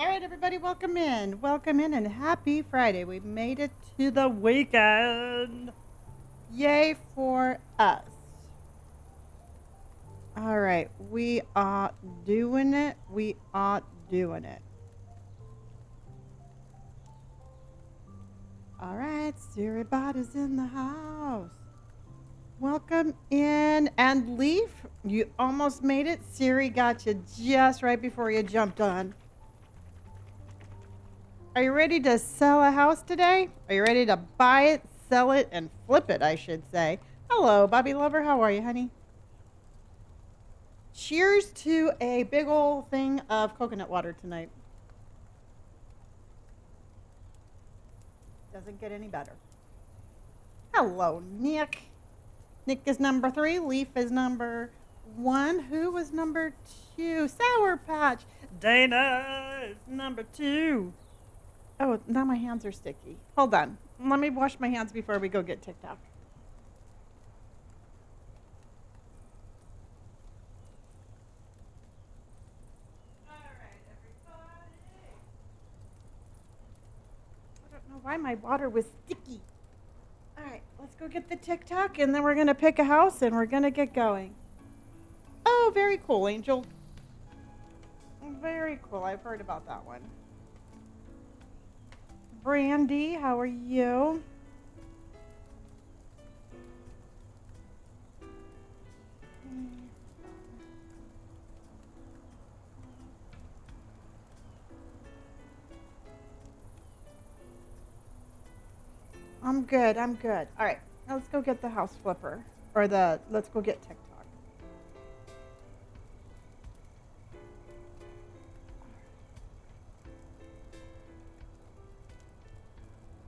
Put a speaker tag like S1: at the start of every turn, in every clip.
S1: All right, everybody, welcome in. Welcome in and happy Friday. We made it to the weekend. Yay for us. All right, we are doing it. We are doing it. All right, Siri Bot is in the house. Welcome in. And Leaf, you almost made it. Siri got you just right before you jumped on. Are you ready to sell a house today? Are you ready to buy it, sell it, and flip it, I should say? Hello, Bobby Lover. How are you, honey? Cheers to a big old thing of coconut water tonight. Doesn't get any better. Hello, Nick. Nick is number 3. Leaf is number 1. Who was number 2? Sour Patch. Dana is number 2. Oh, now my hands are sticky. Hold on. Let me wash my hands before we go get TikTok. All right, everybody. I don't know why my water was sticky. All right, let's go get the TikTok, and then we're going to pick a house, and we're going to get going. Oh, very cool, Angel. Very cool. I've heard about that one. Brandy, how are you? I'm good. I'm good. All right, now let's go get the house flipper, or let's go get TikTok.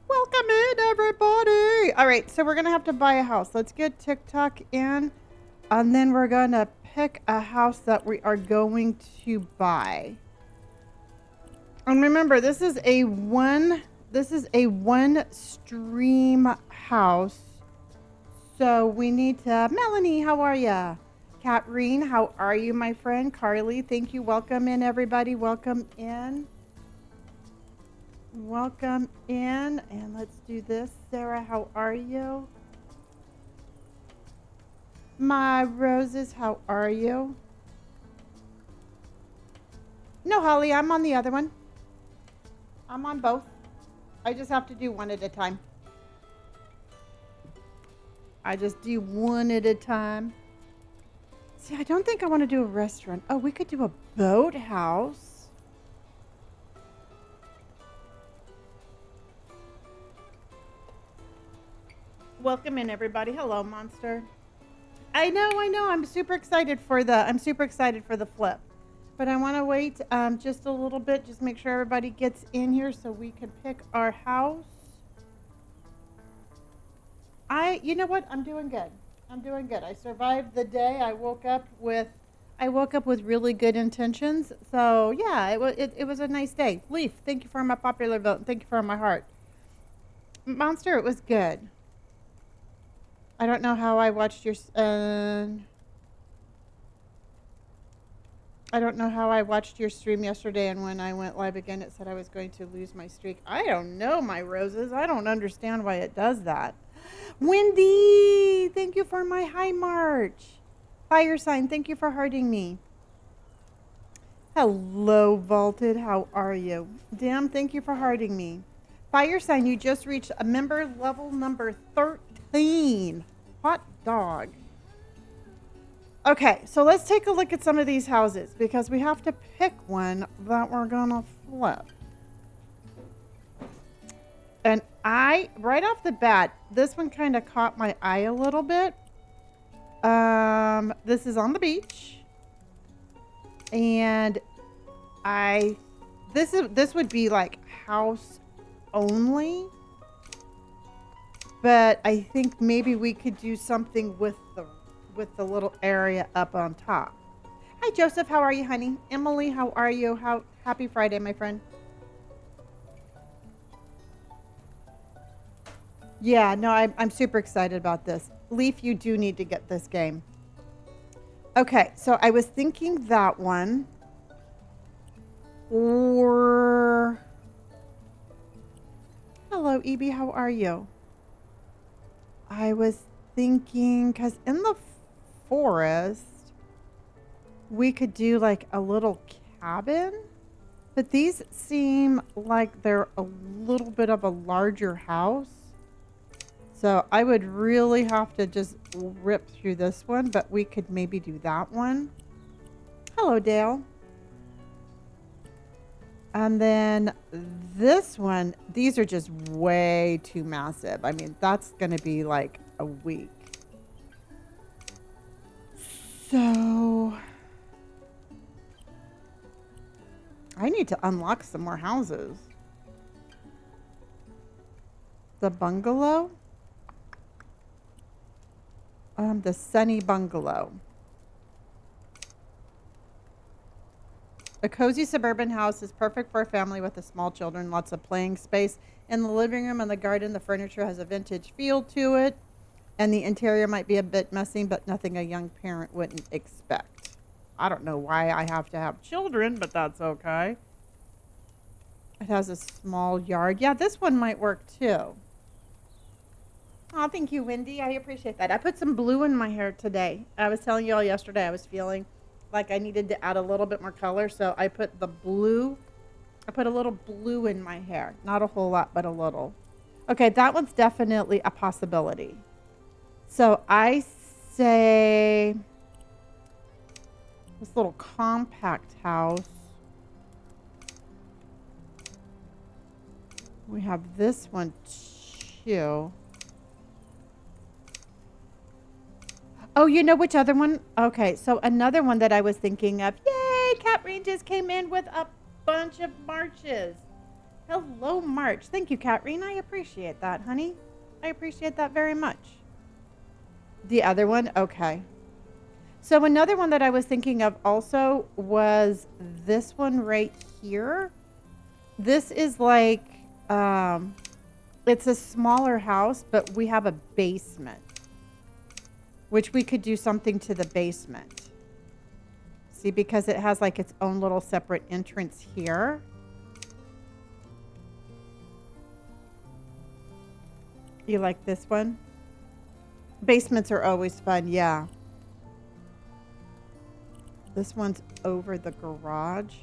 S1: Welcome in, everybody. All right, so we're gonna have to buy a house. Let's get TikTok in, and then we're gonna pick a house that we are going to buy. And remember, this is a one stream house. So we need to, Melanie, how are ya? Katrine, how are you, my friend? Carly, thank you. Welcome in, everybody. Welcome in. Welcome in. And let's do this. Sarah, how are you? My roses, how are you? No, Holly, I'm on the other one. I'm on both. I just have to do one at a time. I just do one at a time. See, I don't think I want to do a restaurant. Oh, we could do a boathouse. Welcome in, everybody. Hello, Monster. I know. I'm super excited for the flip. But I want to wait just a little bit, just make sure everybody gets in here so we can pick our house. You know what? I'm doing good. I survived the day. I woke up with really good intentions. So yeah, it was a nice day. Leaf, thank you for my popular vote. And thank you for my heart. Monster, it was good. I don't know how I watched your. I don't know how I watched your stream yesterday, and when I went live again, it said I was going to lose my streak. I don't know, my roses. I don't understand why it does that. Wendy, thank you for my high march. Fire sign, thank you for hearting me. Hello, Vaulted. How are you? Damn, thank you for hearting me. Fire sign, you just reached a member level number 13. Hot dog. Okay, so let's take a look at some of these houses because we have to pick one that we're gonna flip. And right off the bat, this one kind of caught my eye a little bit. This is on the beach. And this would be like house only. But I think maybe we could do something with the little area up on top. Hi, Joseph. How are you, honey? Emily, how are you? Happy Friday, my friend. Yeah, no, I'm super excited about this. Leaf, you do need to get this game. Okay, so I was thinking that one. Or Evie, how are you? I was thinking, because in the forest, we could do like a little cabin, but these seem like they're a little bit of a larger house. So I would really have to just rip through this one, but we could maybe do that one. Hello, Dale. And then this one, these are just way too massive. I mean, that's going to be like a week. So I need to unlock some more houses. The bungalow? The sunny bungalow. A cozy suburban house is perfect for a family with small children, lots of playing space. In the living room and the garden, the furniture has a vintage feel to it, and the interior might be a bit messy, but nothing a young parent wouldn't expect. I don't know why I have to have children, but that's okay. It has a small yard. Yeah, this one might work too. Oh, thank you, Wendy. I appreciate that. I put some blue in my hair today. I was telling you all yesterday I was feeling like I needed to add a little bit more color, so I put the blue. I put a little blue in my hair. Not a whole lot, but a little. Okay, that one's definitely a possibility. So I say this little compact house. We have this one too. Oh, you know which other one? Okay, so another one that I was thinking of. Yay, Cat Rain just came in with a bunch of marches. Hello, March. Thank you, Cat Rain. I appreciate that, honey. I appreciate that very much. The other one? Okay. So another one that I was thinking of also was this one right here. This is like, it's a smaller house, but we have a basement, which we could do something to the basement. See, because it has like its own little separate entrance here. You like this one? Basements are always fun, yeah. This one's over the garage.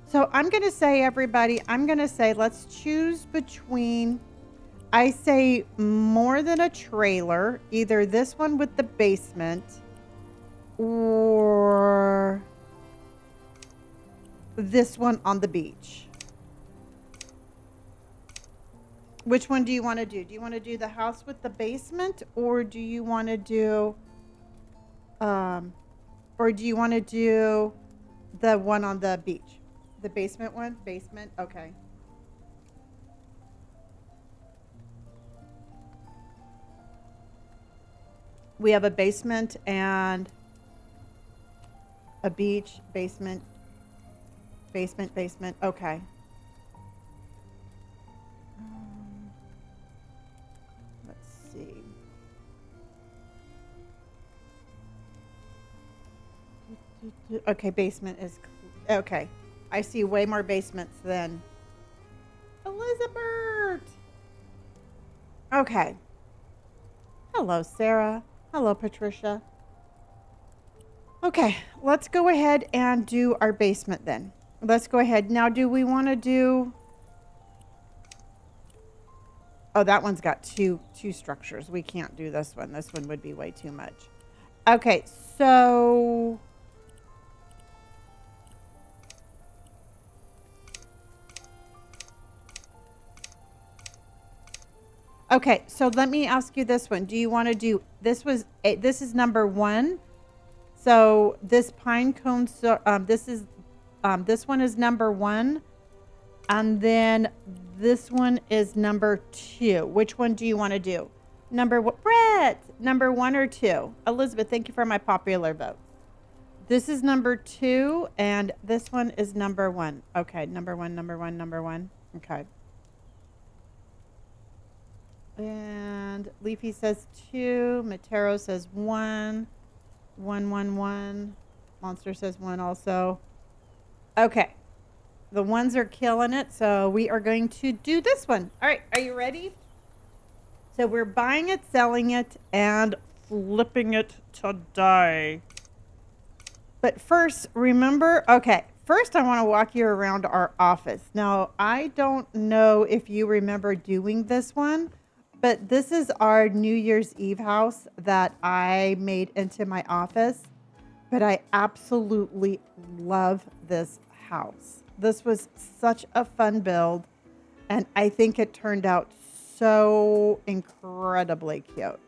S1: So I'm going to say, everybody, let's choose between, I say more than a trailer, either this one with the basement or this one on the beach. Which one do you want to do? Do you want to do the house with the basement, or do you want to do, the one on the beach? The basement one? Basement? Okay. We have a basement and a beach, basement, basement, basement. Okay. Let's see. Okay, basement is, okay. I see way more basements than Elizabeth. Okay. Hello, Sarah. Hello, Patricia. Okay, let's go ahead and do our basement then. Let's go ahead. Now, do we want to do... Oh, that one's got two structures. We can't do this one. This one would be way too much. Okay, so... Okay, so let me ask you this one. Do you want to do, this is number 1. So this pine cone, this one is number 1. And then this one is number 2. Which one do you want to do? Brett, number 1 or 2? Elizabeth, thank you for my popular vote. This is number 2, and this one is number 1. Okay, number 1, number 1, number 1. Okay. And Leafy says 2. Matero says 1. 1, 1, 1. Monster says 1 also. Okay. The ones are killing it, so we are going to do this one. All right, are you ready? So we're buying it, selling it, and flipping it today. But first, remember, okay, first I want to walk you around our office. Now, I don't know if you remember doing this one, but this is our New Year's Eve house that I made into my office. But I absolutely love this house. This was such a fun build, and I think it turned out so incredibly cute.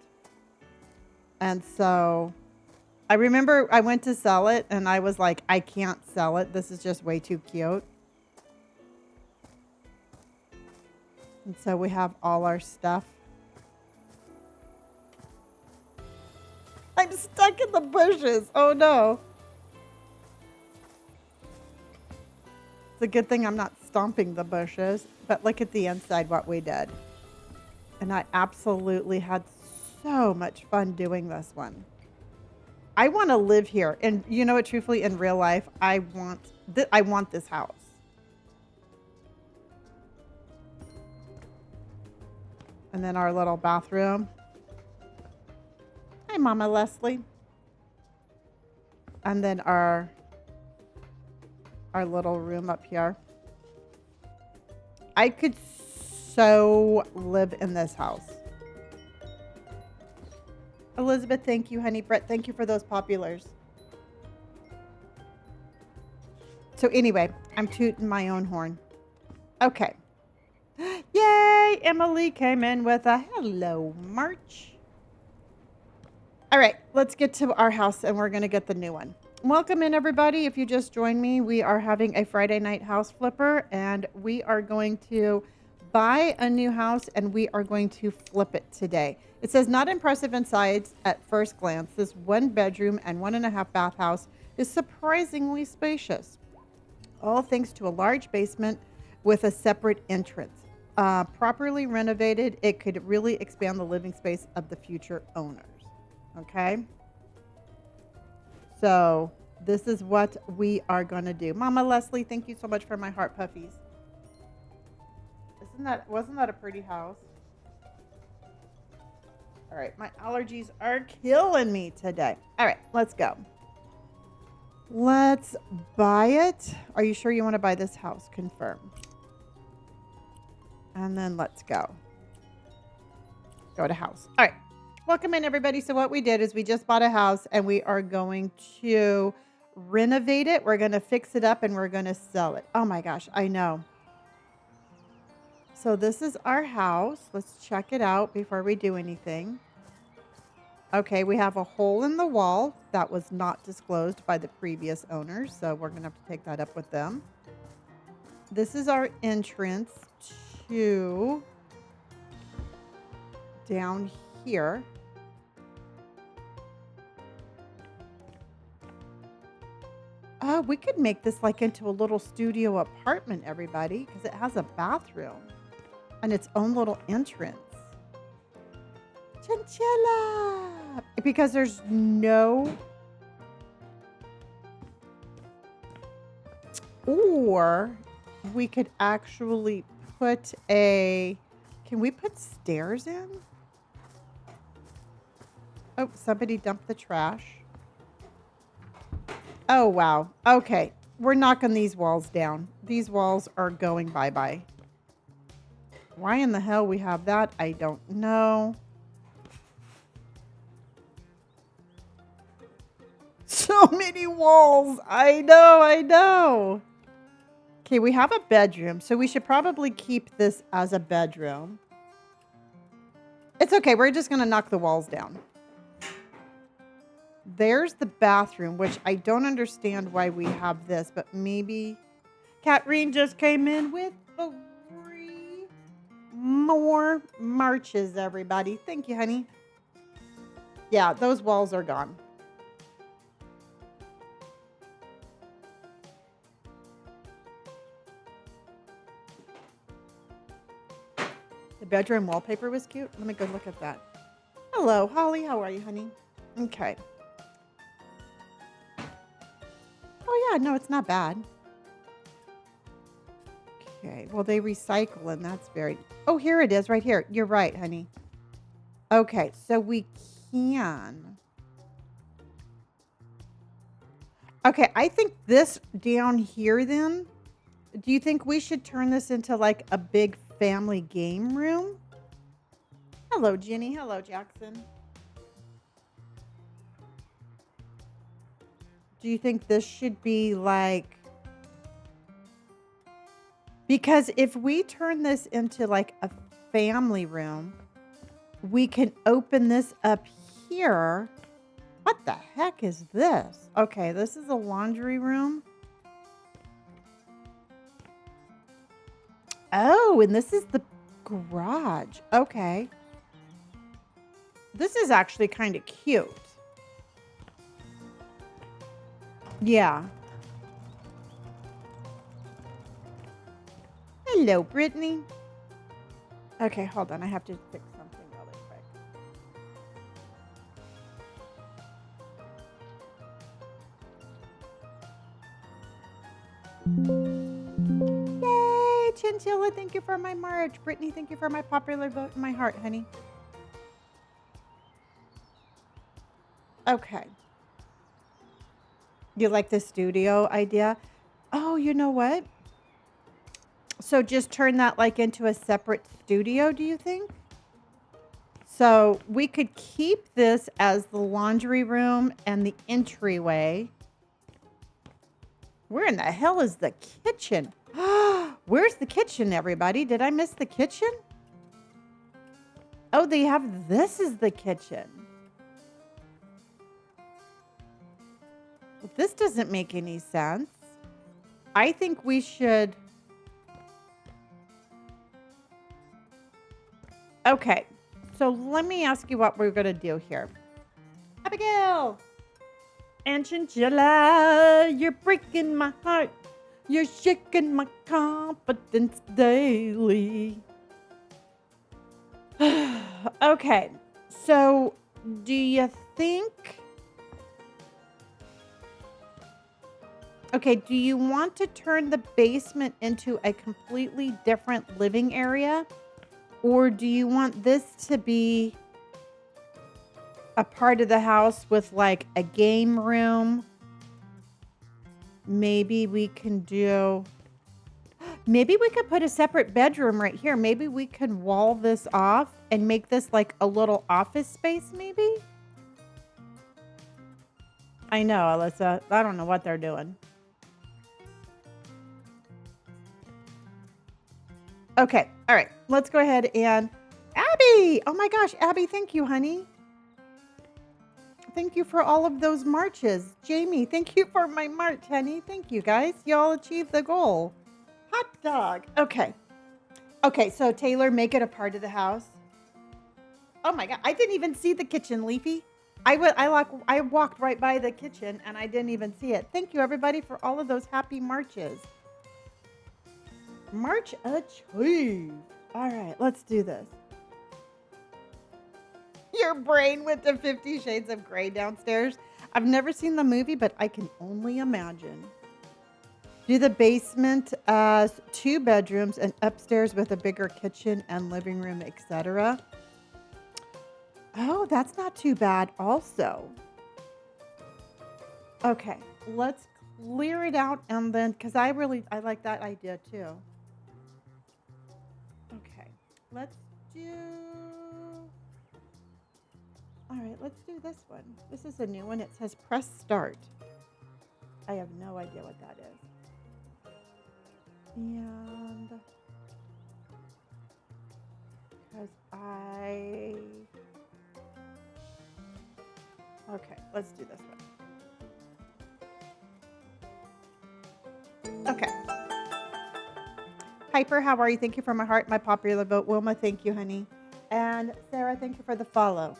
S1: And so I remember I went to sell it and I was like, I can't sell it. This is just way too cute. And so we have all our stuff. I'm stuck in the bushes. Oh no. It's a good thing I'm not stomping the bushes, but look at the inside what we did. And I absolutely had so much fun doing this one. I want to live here. And you know what, truthfully, in real life, I want this house. And then our little bathroom. Hi, Mama Leslie. And then our little room up here. I could so live in this house. Elizabeth, thank you, honey. Brett, thank you for those populars. So anyway, I'm tooting my own horn. Okay. Yay! Emily came in with a hello, March. All right, let's get to our house and we're going to get the new one. Welcome in, everybody. If you just joined me, we are having a Friday night house flipper and we are going to buy a new house and we are going to flip it today. It says not impressive inside at first glance. This 1 bedroom and 1.5 bath house is surprisingly spacious. All thanks to a large basement with a separate entrance. Properly renovated, it could really expand the living space of the future owners. Okay. So this is what we are going to do. Mama Leslie, thank you so much for my heart puffies. Wasn't that a pretty house? All right, my allergies are killing me today. All right, let's go. Let's buy it. Are you sure you want to buy this house? Confirm. And then let's go. Go to house. All right. Welcome in, everybody. So what we did is we just bought a house and we are going to renovate it. We're going to fix it up and we're going to sell it. Oh my gosh, I know. So this is our house. Let's check it out before we do anything. Okay, we have a hole in the wall that was not disclosed by the previous owners. So we're going to have to take that up with them. This is our entrance to down here. Oh, we could make this like into a little studio apartment, everybody, because it has a bathroom and its own little entrance. Chinchilla! Because there's no... Or we could actually put a... Can we put stairs in? Oh, somebody dumped the trash. Oh, wow. Okay. We're knocking these walls down. These walls are going bye-bye. Why in the hell we have that, I don't know. So many walls. I know. Okay, we have a bedroom, so we should probably keep this as a bedroom. It's okay. We're just going to knock the walls down. There's the bathroom, which I don't understand why we have this, but maybe Katrine just came in with 3 more marches, everybody. Thank you, honey. Yeah, those walls are gone. The bedroom wallpaper was cute. Let me go look at that. Hello, Holly. How are you, honey? Okay. Oh, yeah. No, it's not bad. Okay. Well, they recycle, and that's very. Oh, here it is, right here. You're right, honey. Okay, so we can. Okay, I think this down here then. Do you think we should turn this into like a big family game room? Hello, Jenny. Hello, Jackson. Do you think this should be like, because if we turn this into like a family room, we can open this up here. What the heck is this? Okay, this is a laundry room. Oh, and this is the garage. Okay. This is actually kind of cute. Yeah. Hello, Brittany. Okay, hold on. I have to fix something really quick. Yay, Chinchilla, thank you for my March. Brittany, thank you for my popular vote in my heart, honey. Okay. You like the studio idea? Oh, you know what? So just turn that like into a separate studio, do you think? So we could keep this as the laundry room and the entryway. Where in the hell is the kitchen? Where's the kitchen, everybody? Did I miss the kitchen? Oh, they have this is the kitchen. This doesn't make any sense. I think we should. Okay, so let me ask you what we're going to do here. Abigail and Chinchilla, you're breaking my heart. You're shaking my confidence daily. Okay, so do you think... Okay, do you want to turn the basement into a completely different living area? Or do you want this to be a part of the house with like a game room? Maybe we can do... Maybe we could put a separate bedroom right here. Maybe we could wall this off and make this like a little office space, maybe? I know, Alyssa. I don't know what they're doing. Okay. All right. Let's go ahead and... Abby! Oh my gosh, Abby, thank you, honey. Thank you for all of those marches. Jamie, thank you for my march, honey. Thank you, guys. Y'all achieved the goal. Hot dog. Okay. Okay, so Taylor, make it a part of the house. Oh my God, I didn't even see the kitchen, Leafy. I walked right by the kitchen and I didn't even see it. Thank you, everybody, for all of those happy marches. March achieved. All right, let's do this. Your brain with the 50 Shades of Grey downstairs. I've never seen the movie, but I can only imagine. Do the basement as 2 bedrooms and upstairs with a bigger kitchen and living room, etc. Oh, that's not too bad also. Okay, let's clear it out and then, because I like that idea too. Okay, let's do... All right, let's do this one. This is a new one. It says press start. I have no idea what that is. And because okay, let's do this one. Okay. Piper, how are you? Thank you for my heart, my popular vote. Wilma, thank you, honey. And Sarah, thank you for the follow.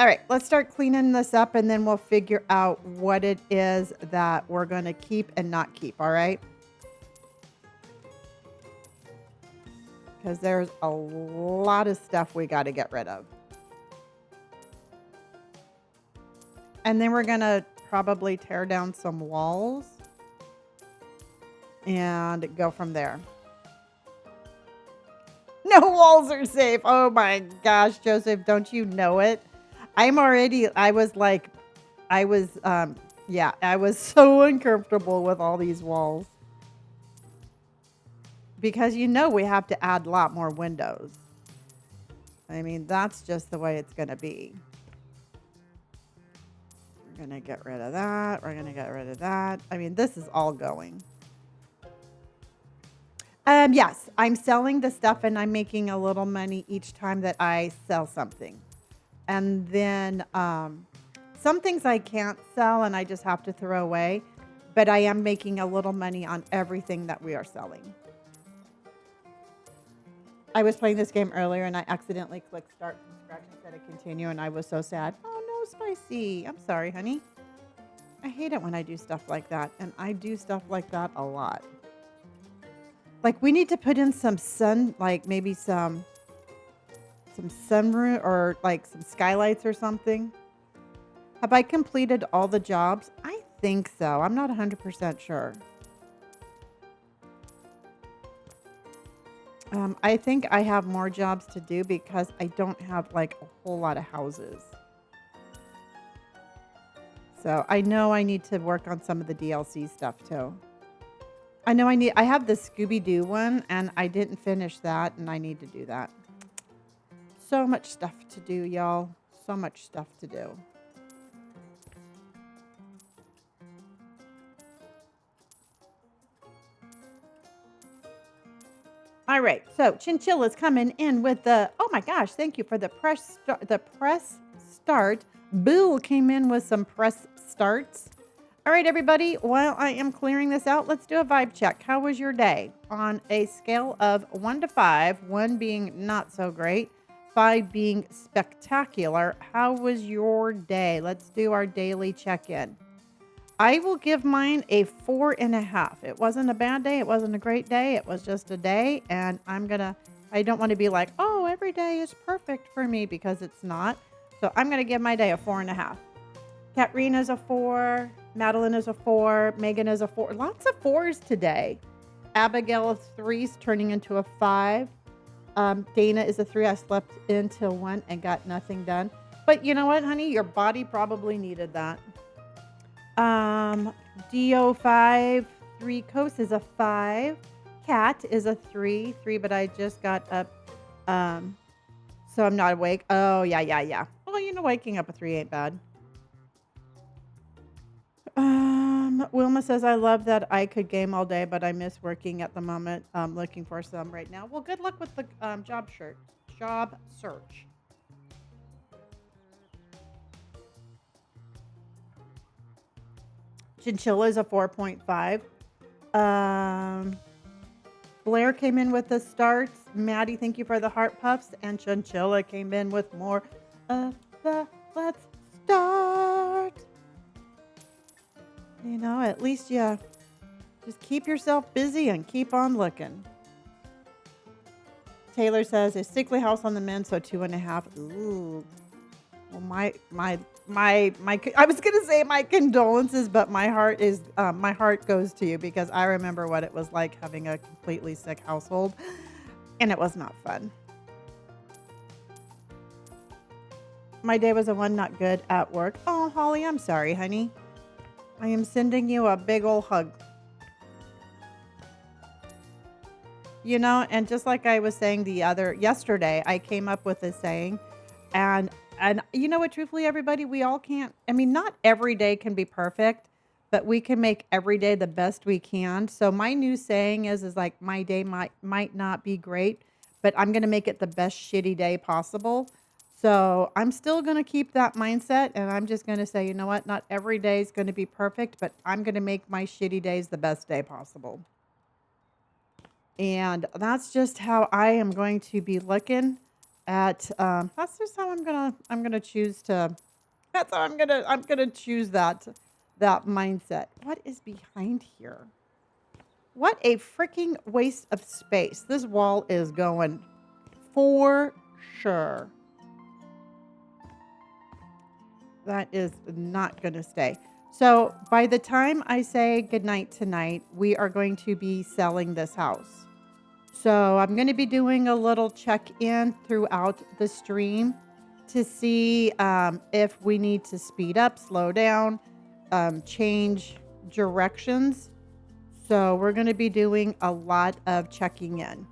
S1: All right, let's start cleaning this up and then we'll figure out what it is that we're going to keep and not keep, all right? Because there's a lot of stuff we got to get rid of. And then we're going to probably tear down some walls. and go from there. No walls are safe. Oh my gosh, Joseph, don't you know it? I was so uncomfortable with all these walls. Because we have to add a lot more windows. I mean, that's just the way it's going to be. We're going to get rid of that. We're going to get rid of that. I mean, this is all going. Yes, I'm selling the stuff and I'm making a little money each time that I sell something. And then some things I can't sell and I just have to throw away. But I am making a little money on everything that we are selling. I was playing this game earlier and I accidentally clicked start from scratch instead of continue and I was so sad. Oh no, Spicy. I'm sorry, honey. I hate it when I do stuff like that. And I do stuff like that a lot. Like we need to put in some sun, like maybe some sunroom or like some skylights or something. Have I completed all the jobs? I think so. I'm not 100% sure. I think I have more jobs to do because I don't have like a whole lot of houses. So I know I need to work on some of the DLC stuff too. I have the Scooby-Doo one and I didn't finish that and I need to do that. So much stuff to do, y'all. So much stuff to do. All right, so Chinchilla's coming in with the, oh my gosh, thank you for the press start. Bill came in with some press starts. All right, everybody, while I am clearing this out, let's do a vibe check. How was your day? On a scale of 1 to 5, 1 being not so great, 5 being spectacular, how was your day? Let's do our daily check-in. I will give mine a 4.5. It wasn't a bad day. It wasn't a great day. It was just a day. And I don't want to be like, oh, every day is perfect for me because it's not. So I'm going to give my day a 4.5. Katrina's a 4. Madeline is a 4. Megan is a 4. Lots of 4s today. Abigail is 3's turning into a 5. Dana is a 3. I slept until 1 and got nothing done. But you know what, honey? Your body probably needed that. DO5, 3 Coast is a 5. Cat is a 3, but I just got up, so I'm not awake. Oh, yeah. Well, waking up a 3 ain't bad. Wilma says, I love that I could game all day, but I miss working at the moment. I'm looking for some right now. Well, good luck with the job search. Chinchilla is a 4.5. Blair came in with the starts. Maddie, thank you for the heart puffs. And Chinchilla came in with more of the let's start. At least you just keep yourself busy and keep on looking. Taylor says, a sickly house on the mend, so 2.5. Ooh. Well, my I was gonna say my condolences, but my heart goes to you because I remember what it was like having a completely sick household, and it was not fun. My day was a 1, not good at work. Oh, Holly, I'm sorry, honey. I am sending you a big old hug. And just like I was saying yesterday, I came up with a saying, and you know what, truthfully, everybody, we all can't, not every day can be perfect, but we can make every day the best we can. So my new saying is like, my day might not be great, but I'm going to make it the best shitty day possible. So I'm still going to keep that mindset, and I'm just going to say, you know what, not every day is going to be perfect, but I'm going to make my shitty days the best day possible. And that's just how I am going to be looking at, that's just how I'm gonna choose to, that's how I'm gonna choose that mindset. What is behind here? What a freaking waste of space. This wall is going for sure. That is not gonna stay. So by the time I say goodnight tonight, we are going to be selling this house. So I'm going to be doing a little check-in throughout the stream to see if we need to speed up, slow down, change directions. So we're going to be doing a lot of checking in.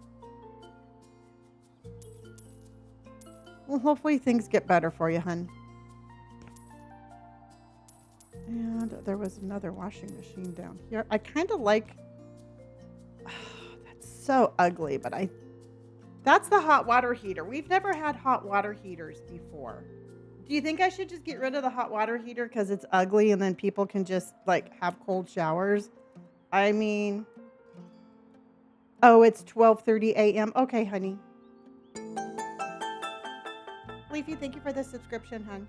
S1: Well, hopefully things get better for you, hun. And there was another washing machine down here. I kind of like... that's so ugly, but that's the hot water heater. We've never had hot water heaters before. Do you think I should just get rid of the hot water heater because it's ugly and then people can just like have cold showers? I mean... Oh, it's 12:30 a.m. Okay, honey. Leafy, thank you for the subscription, hun.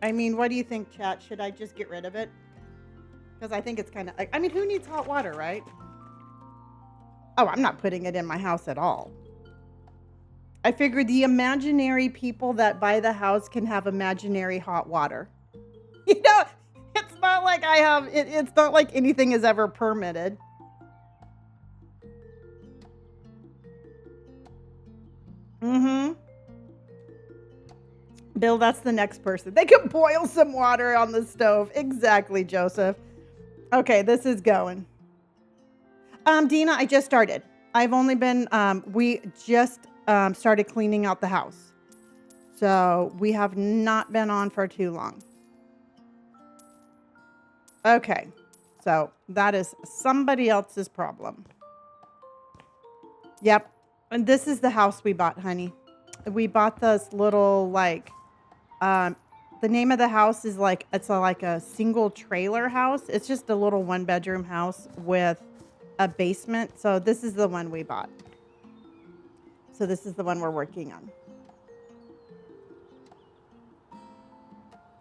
S1: I mean, what do you think, chat? Should I just get rid of it? Because I think it's kind of... I mean, who needs hot water, right? Oh, I'm not putting it in my house at all. I figured the imaginary people that buy the house can have imaginary hot water. You know, it's not like I have... It's not like anything is ever permitted. Mm-hmm. Bill, that's the next person. They can boil some water on the stove. Exactly, Joseph. Okay, this is going. Dina, I just started. I've only been, we just started cleaning out the house. So we have not been on for too long. Okay, so that is somebody else's problem. Yep, and this is the house we bought, honey. We bought this little, like, the name of the house is like, it's like a single trailer house. It's just a little 1-bedroom house with a basement. So this is the one we bought. So this is the one we're working on.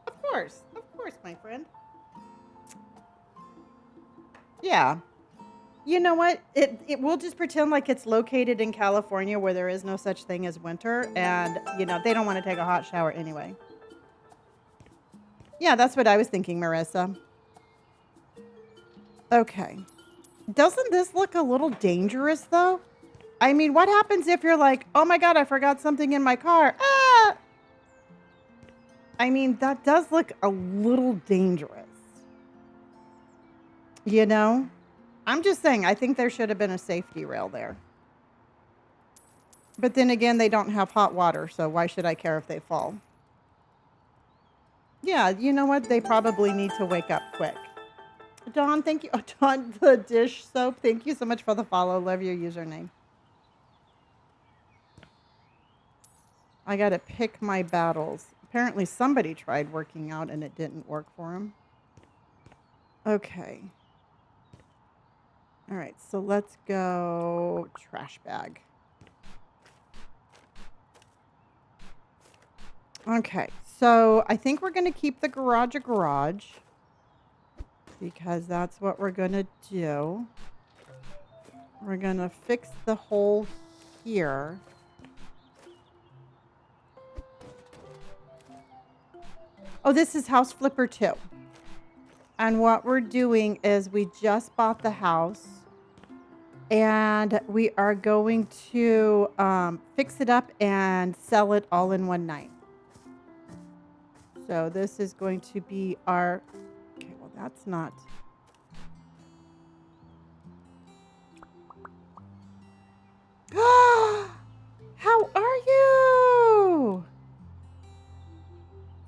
S1: Of course, my friend. Yeah. You know what? It will just pretend like it's located in California where there is no such thing as winter. And, you know, they don't want to take a hot shower anyway. Yeah, that's what I was thinking, Marissa. Okay. Doesn't this look a little dangerous, though? I mean, what happens if you're like, oh my God, I forgot something in my car. Ah! I mean, that does look a little dangerous. You know? I'm just saying, I think there should have been a safety rail there. But then again, they don't have hot water, so why should I care if they fall? Yeah, you know what? They probably need to wake up quick. Dawn, thank you. Oh, Dawn, the dish soap. Thank you so much for the follow. Love your username. I got to pick my battles. Apparently somebody tried working out and it didn't work for him. Okay. All right, so let's go trash bag. Okay, so I think we're going to keep the garage a garage because that's what we're going to do. We're going to fix the hole here. Oh, this is House Flipper 2. And what we're doing is we just bought the house and we are going to fix it up and sell it all in one night. So this is going to be our... Okay, well, that's not... How are you?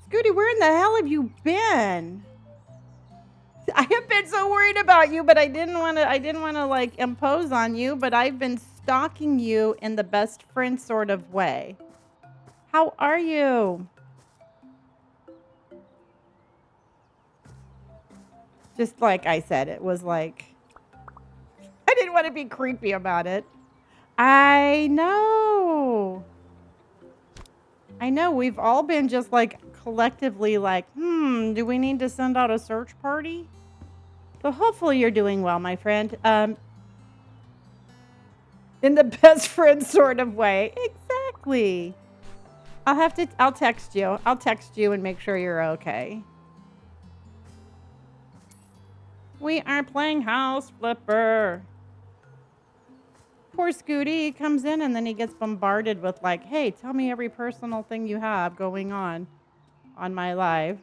S1: Scooty, where in the hell have you been? I have been so worried about you, but I didn't want to like impose on you, but I've been stalking you in the best friend sort of way. How are you? Just like I said, it was like, I didn't want to be creepy about it. I know. We've all been just like collectively like, do we need to send out a search party? So hopefully you're doing well, my friend. In the best friend sort of way. Exactly. I'll text you. I'll text you and make sure you're okay. We are playing House Flipper. Poor Scooty comes in and then he gets bombarded with like, hey, tell me every personal thing you have going on my live.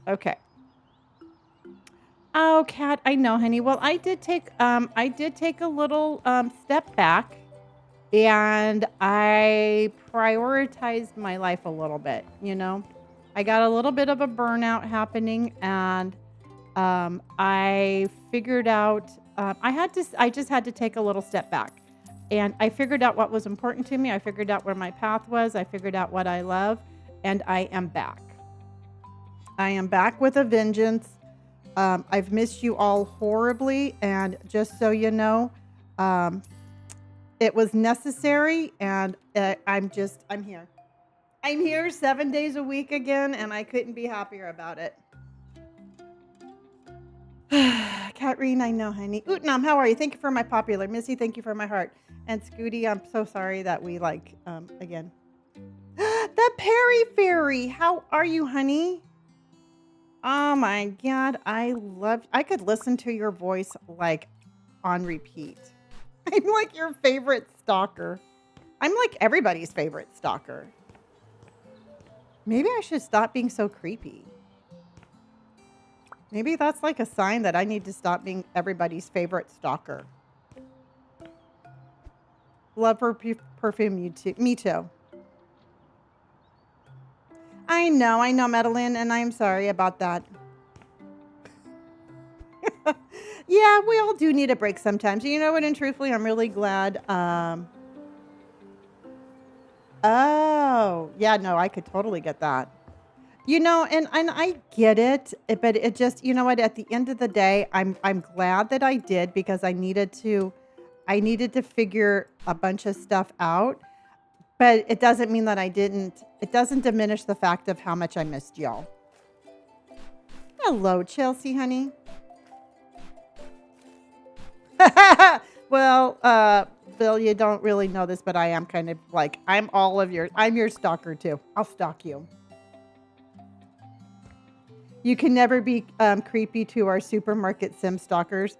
S1: Okay. Oh, Kat, I know, honey. Well, I did take a little step back and I prioritized my life a little bit, you know. I got a little bit of a burnout happening and I figured out I just had to take a little step back. And I figured out what was important to me. I figured out where my path was. I figured out what I love, and I am back. I am back with a vengeance. I've missed you all horribly, and just so you know, um, it was necessary, and I'm here. I'm here 7 days a week again, and I couldn't be happier about it. Katrine, I know, honey. Utnam, how are you? Thank you for my popular. Missy, thank you for my heart. And Scooty, I'm so sorry that we again. The Perry Fairy, how are you, honey? Oh my God, I could listen to your voice like on repeat. I'm like your favorite stalker. I'm like everybody's favorite stalker. Maybe I should stop being so creepy. Maybe that's like a sign that I need to stop being everybody's favorite stalker. Love her perfume, you too. Me too. I know, Madeline, and I'm sorry about that. Yeah, we all do need a break sometimes. You know what? And truthfully, I'm really glad. Oh, yeah, no, I could totally get that. You know, and I get it, but it just, you know what? At the end of the day, I'm glad that I did because I needed to figure a bunch of stuff out. But it doesn't mean that I didn't. It doesn't diminish the fact of how much I missed y'all. Hello, Chelsea, honey. Well, Bill, you don't really know this, but I am kind of like, I'm your stalker too. I'll stalk you. You can never be creepy to our supermarket sim stalkers.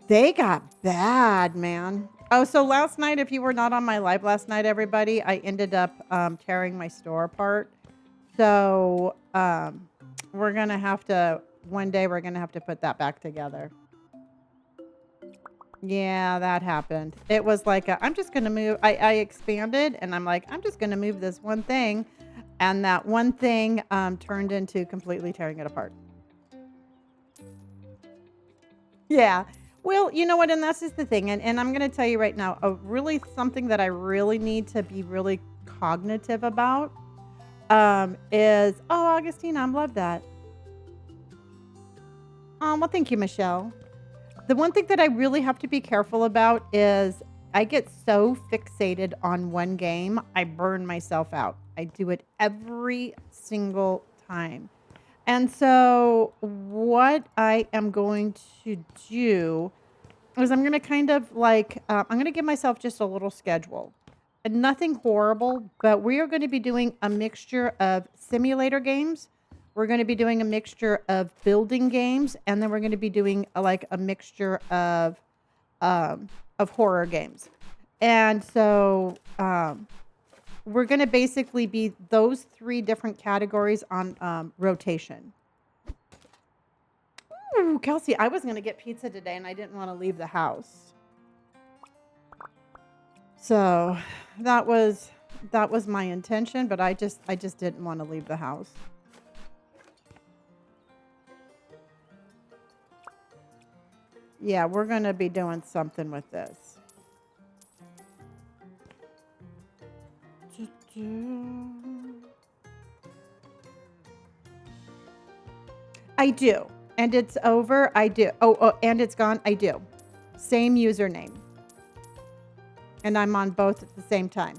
S1: They got bad, man. Oh, so last night, if you were not on my live last night, everybody, I ended up tearing my store apart. So we're going to have to, one day we're going to have to put that back together. Yeah, that happened. It was like, I'm just going to move. I expanded and I'm like, I'm just going to move this one thing. And that one thing turned into completely tearing it apart. Yeah. Well, you know what? And that's just the thing. And I'm going to tell you right now, something that I really need to be really cognitive about is, oh, Augustine, I love that. Well, thank you, Michelle. The one thing that I really have to be careful about is I get so fixated on one game, I burn myself out. I do it every single time. And so what I am going to do is I'm going to kind of like, I'm going to give myself just a little schedule. And nothing horrible, but we are going to be doing a mixture of simulator games. We're going to be doing a mixture of building games, and then we're going to be doing a mixture of horror games. And so we're going to basically be those 3 different categories on rotation. Ooh, Kelsey, I was going to get pizza today, and I didn't want to leave the house. So that was my intention, but I just didn't want to leave the house. Yeah, we're going to be doing something with this. I do. And it's over. I do. Oh, and it's gone. I do. Same username. And I'm on both at the same time.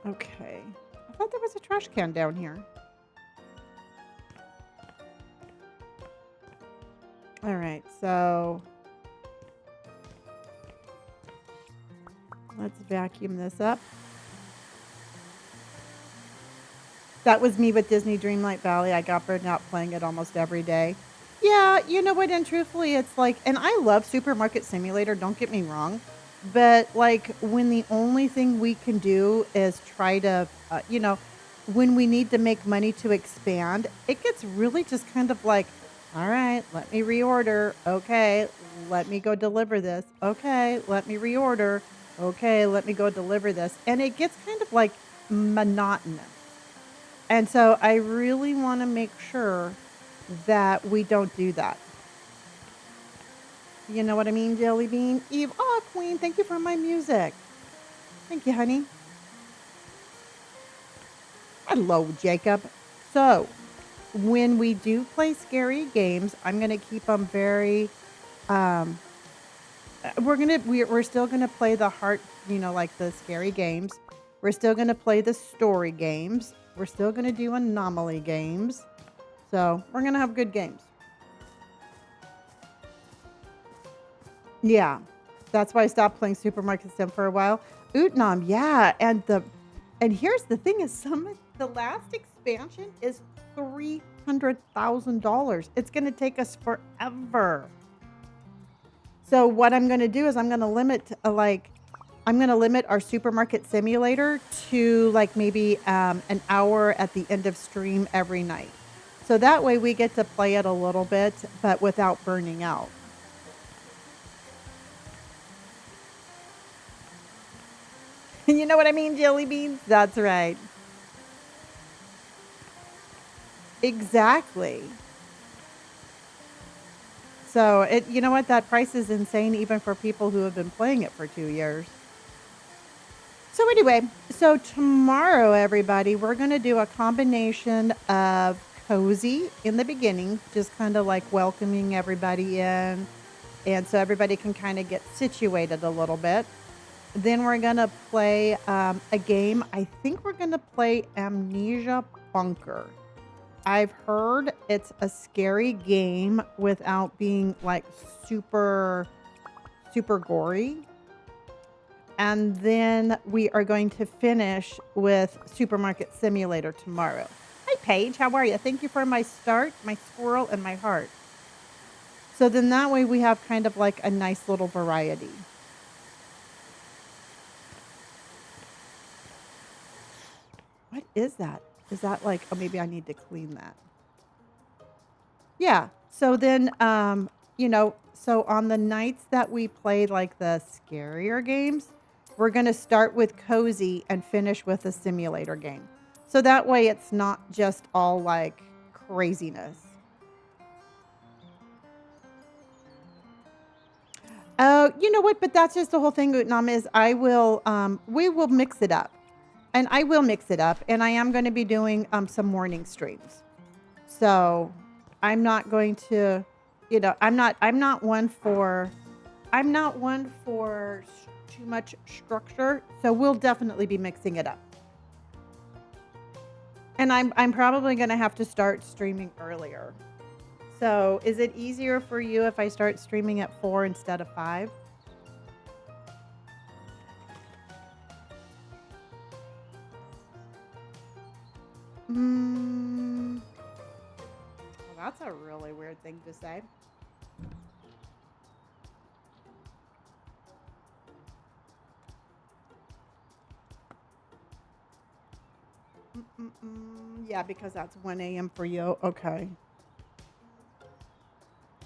S1: Okay. I thought there was a trash can down here. All right. So let's vacuum this up. That was me with Disney Dreamlight Valley. I got burned out playing it almost every day. Yeah, you know what? And truthfully, it's like, and I love Supermarket Simulator, don't get me wrong. But like when the only thing we can do is try to, when we need to make money to expand, it gets really just kind of like, all right, let me reorder. Okay, let me go deliver this. Okay, let me reorder. Okay, let me go deliver this. And it gets kind of like monotonous. And so I really want to make sure that we don't do that. You know what I mean, Jelly Bean? Eve, oh, Queen, thank you for my music. Thank you, honey. Hello, Jacob. So, when we do play scary games, I'm going to keep them very, um, we're still going to play the heart, like the scary games. We're still going to play the story games. We're still going to do anomaly games. So, we're going to have good games. Yeah, that's why I stopped playing Supermarket Sim for a while. Utnam, yeah, and here's the thing: is the last expansion is $300,000. It's going to take us forever. So what I'm going to do is I'm going to limit our Supermarket Simulator to like maybe an hour at the end of stream every night. So that way we get to play it a little bit, but without burning out. You know what I mean, Jelly Beans? That's right. Exactly. So you know what? That price is insane even for people who have been playing it for 2 years. So anyway, so tomorrow, everybody, we're going to do a combination of cozy in the beginning, just kind of like welcoming everybody in. And so everybody can kind of get situated a little bit. Then we're going to play a game. I think we're going to play Amnesia Bunker. I've heard it's a scary game without being like super, super gory. And then we are going to finish with Supermarket Simulator tomorrow. Hi, Paige. How are you? Thank you for my start, my squirrel, and my heart. So then that way we have kind of like a nice little variety. What is that? Is that like, oh, maybe I need to clean that. Yeah. So then, so on the nights that we play like the scarier games, we're going to start with cozy and finish with a simulator game. So that way it's not just all like craziness. Oh, you know what? But that's just the whole thing, Utnam, is we will mix it up. And I will mix it up. And I am going to be doing some morning streams. So I'm not going to, I'm not one for too much structure. So we'll definitely be mixing it up. And I'm probably going to have to start streaming earlier. So is it easier for you if I start streaming at 4 instead of 5? Well, that's a really weird thing to say. Yeah, because that's 1 a.m. for you. Okay.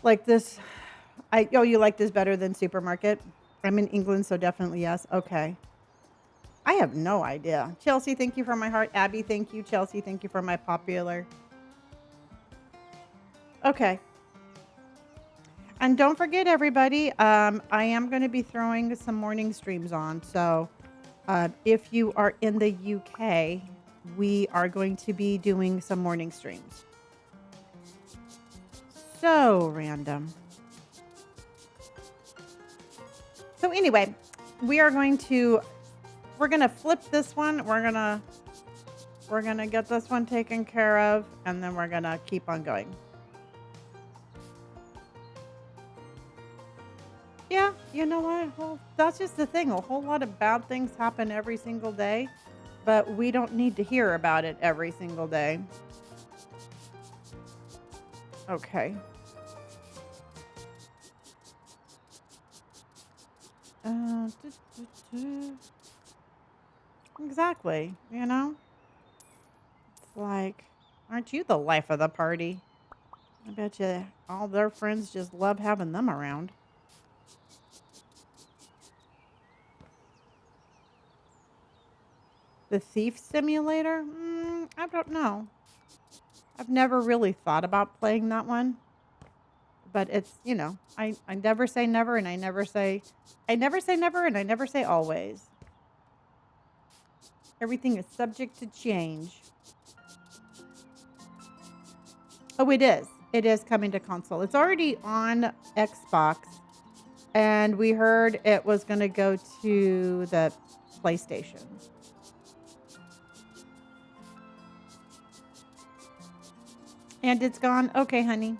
S1: Like this, you like this better than Supermarket? I'm in England, so definitely yes. Okay. I have no idea. Chelsea, thank you for my heart. Abby, thank you. Chelsea, thank you for my popular. Okay. And don't forget, everybody, I am going to be throwing some morning streams on. So if you are in the UK, we are going to be doing some morning streams. So random. So anyway, we're going to flip this one. We're going to get this one taken care of, and then we're going to keep on going. Yeah, you know what? Well, that's just the thing. A whole lot of bad things happen every single day. but we don't need to hear about it every single day. Okay. Uh, duh, duh, duh. Exactly. You know, it's like, aren't you the life of the party? I bet you all their friends just love having them around. The Thief Simulator? I don't know. I've never really thought about playing that one, but it's, I never say never and I never say never and I never say always. Everything is subject to change. Oh, it is. It is coming to console. It's already on Xbox, and we heard it was going to go to the PlayStation. And it's gone. Okay, honey.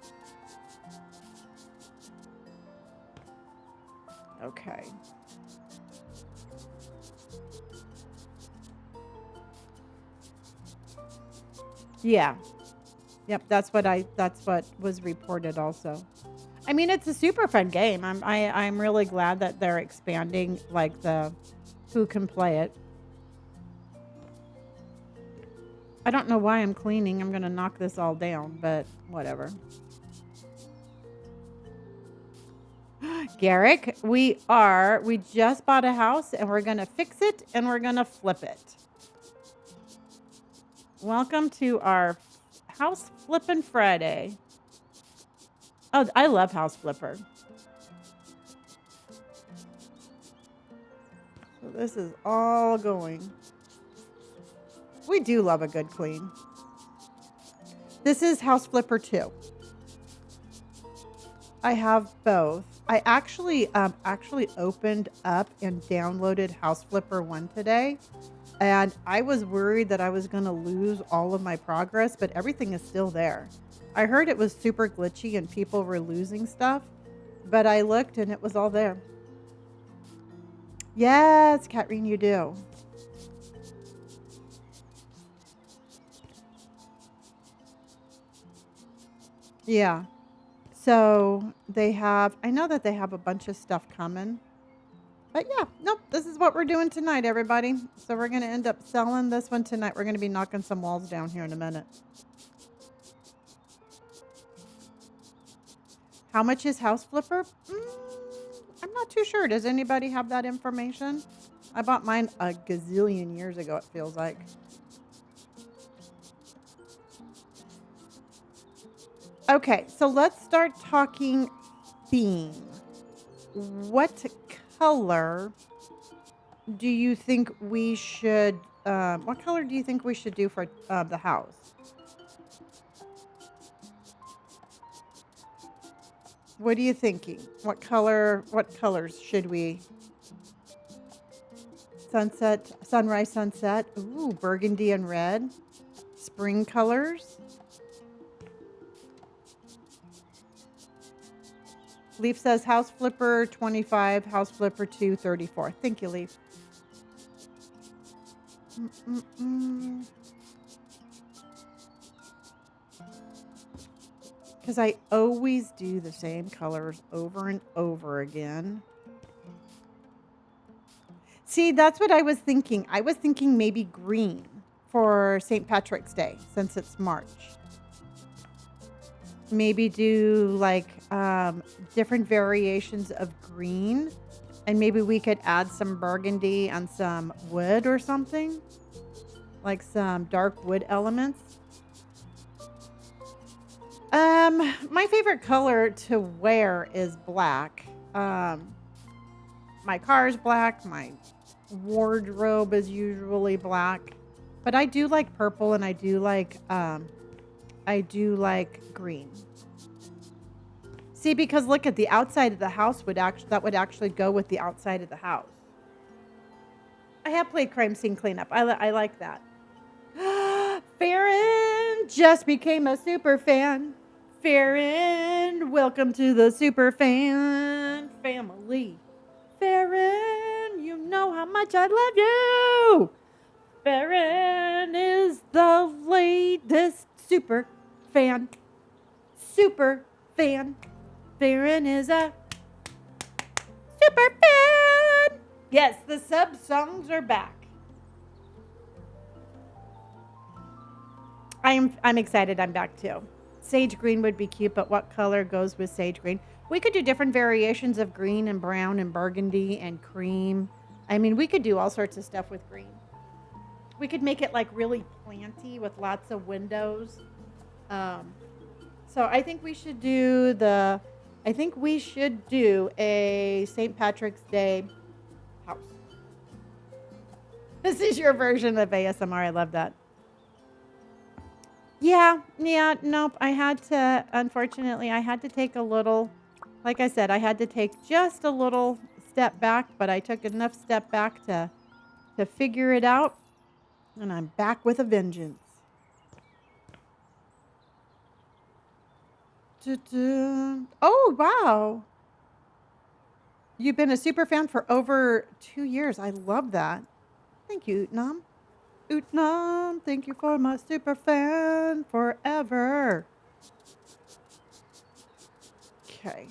S1: Okay. Yeah. Yep, that's what was reported also. I mean, it's a super fun game. I'm really glad that they're expanding like the who can play it. I don't know why I'm cleaning. I'm going to knock this all down, but whatever. Garrick, we just bought a house and we're going to fix it and we're going to flip it. Welcome to our House Flippin' Friday. Oh, I love House Flipper. So this is all going. We do love a good clean. This is House Flipper 2. I have both. I actually opened up and downloaded House Flipper 1 today. And I was worried that I was going to lose all of my progress, but everything is still there. I heard it was super glitchy and people were losing stuff, but I looked and it was all there. Yes, Katrine, you do. Yeah. So I know that they have a bunch of stuff coming. But yeah, nope, this is what we're doing tonight, everybody. So we're going to end up selling this one tonight. We're going to be knocking some walls down here in a minute. How much is House Flipper? I'm not too sure. Does anybody have that information? I bought mine a gazillion years ago, it feels like. Okay, so let's start talking theme. What color do you think we should, what color do you think we should do for the house? What are you thinking? What colors should we? Sunset, sunrise, sunset. Ooh, burgundy and red. Spring colors. Leaf says House Flipper 25, House Flipper 2, 34. Thank you, Leaf. Because I always do the same colors over and over again. See, that's what I was thinking. I was thinking maybe green for St. Patrick's Day, since it's March. Maybe do like different variations of green, and maybe we could add some burgundy and some wood or something, like some dark wood elements. My favorite color to wear is black. My car's black. My wardrobe is usually black, but I do like purple and I do like green. See, because look at the outside of the house would actually go with the outside of the house. I have played Crime Scene Cleanup. I like that. Farron just became a super fan. Farron, welcome to the super fan family. Farron, you know how much I love you. Farron is the latest super fan. Super fan. Farron is a super fan. Yes, the sub songs are back. I'm excited I'm back too. Sage green would be cute, but what color goes with sage green? We could do different variations of green and brown and burgundy and cream. I mean, we could do all sorts of stuff with green. We could make it like really planty with lots of windows. Um, so I think we should do a St. Patrick's Day house. This is your version of ASMR. I love that. Yeah, nope. Unfortunately, I had to take a little, like I said, I had to take just a little step back, but I took enough step back to figure it out, and I'm back with a vengeance. Oh, wow. You've been a super fan for over 2 years. I love that. Thank you, Utnam. Utnam, thank you for my super fan forever. Okay.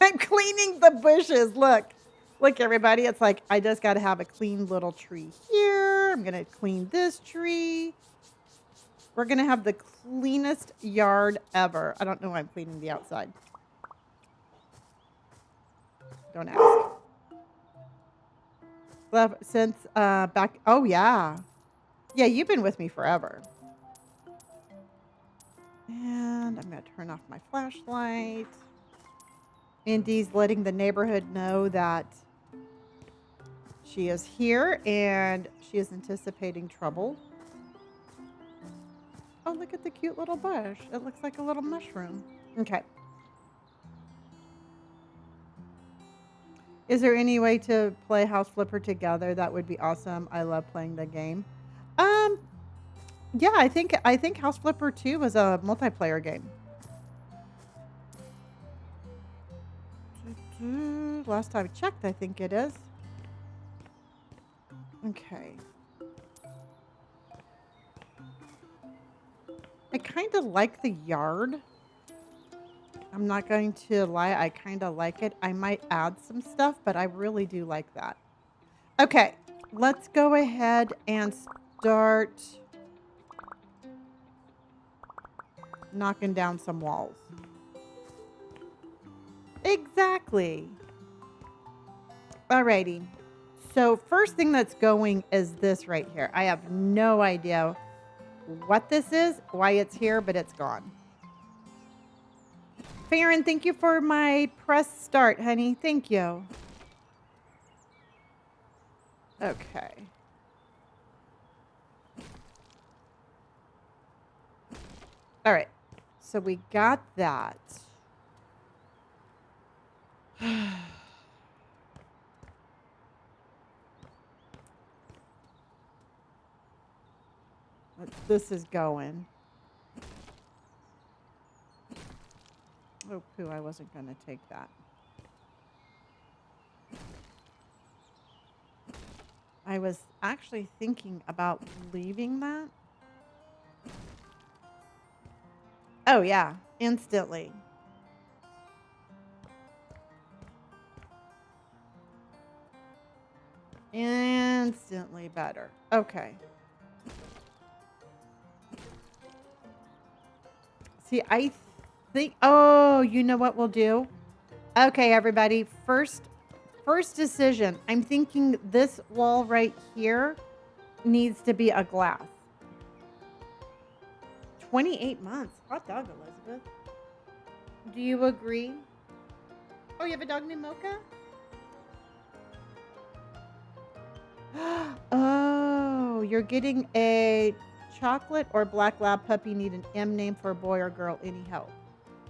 S1: I'm cleaning the bushes. Look, everybody. It's like I just got to have a clean little tree here. I'm going to clean this tree. We're going to have the cleanest yard ever. I don't know why I'm cleaning the outside. Don't ask. Love since back. Oh, yeah. Yeah, you've been with me forever. And I'm going to turn off my flashlight. Indy's letting the neighborhood know that she is here and she is anticipating trouble. Oh, look at the cute little bush. It looks like a little mushroom. Okay. Is there any way to play House Flipper together? That would be awesome. I love playing the game. Yeah, I think House Flipper 2 was a multiplayer game. Last time I checked, I think it is. Okay. I kind of like the yard. I'm not going to lie. I kind of like it. I might add some stuff, but I really do like that. Okay. Let's go ahead and start knocking down some walls. Exactly. Alrighty. So first thing that's going is this right here. I have no idea what this is, why it's here, but it's gone. Farron, thank you for my press start, honey. Thank you. Okay. All right. So we got that. This is going. Oh, poo, I wasn't going to take that. I was actually thinking about leaving that. Oh, yeah, instantly. Instantly better. Okay. See, I think, oh, you know what we'll do? Okay, everybody, first decision. I'm thinking this wall right here needs to be a glass. 28 months. Hot dog, Elizabeth. Do you agree? Oh, you have a dog named Mocha? Oh, you're getting a chocolate or black lab puppy. Need an M name for a boy or girl. Any help?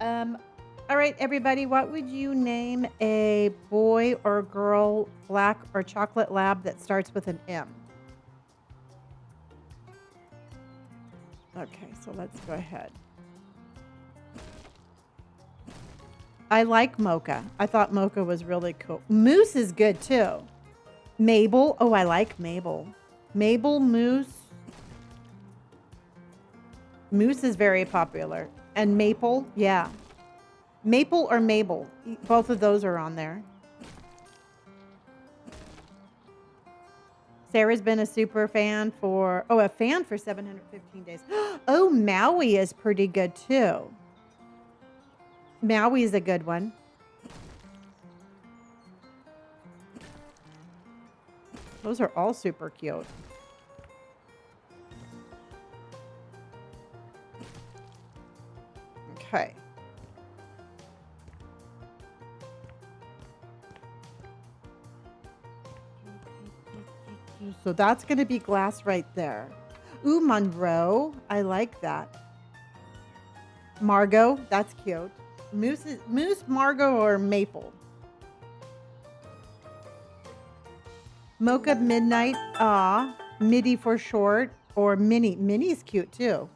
S1: All right, everybody, what would you name a boy or girl black or chocolate lab that starts with an M? Okay, so let's go ahead. I like Mocha. I thought Mocha was really cool. Moose is good too. Mabel. Oh, I like Mabel. Mabel Moose. Moose is very popular. And Maple, yeah. Maple or Mabel. Both of those are on there. Sarah's been a super fan for, a fan for 715 days. Oh, Maui is pretty good too. Maui is a good one. Those are all super cute. Okay. So that's going to be glass right there. Ooh, Monroe. I like that. Margot. That's cute. Moose, Margot, or Maple? Mocha Midnight. Midi for short. Or Minnie. Minnie's cute too.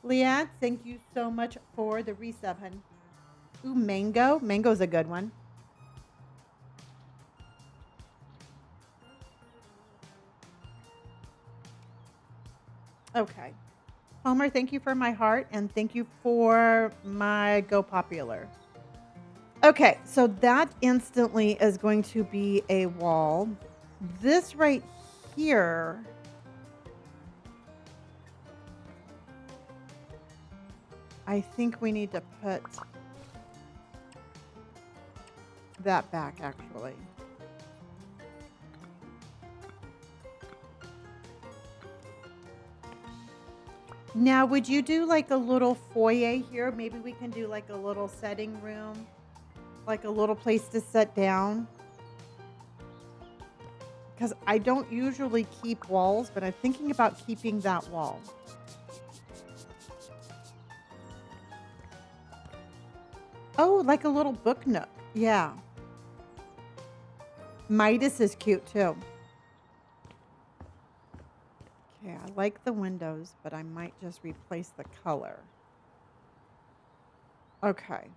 S1: Leanne, thank you so much for the resub, hun. Ooh, Mango. Mango's a good one. Okay. Homer, thank you for my heart, and thank you for my Go Popular. Okay, so that instantly is going to be a wall. This right here, I think we need to put that back, actually. Now, would you do like a little foyer here? Maybe we can do like a little setting room, like a little place to sit down. Because I don't usually keep walls, but I'm thinking about keeping that wall. Oh, like a little book nook. Yeah. Midas is cute too. Okay, I like the windows, but I might just replace the color. Okay.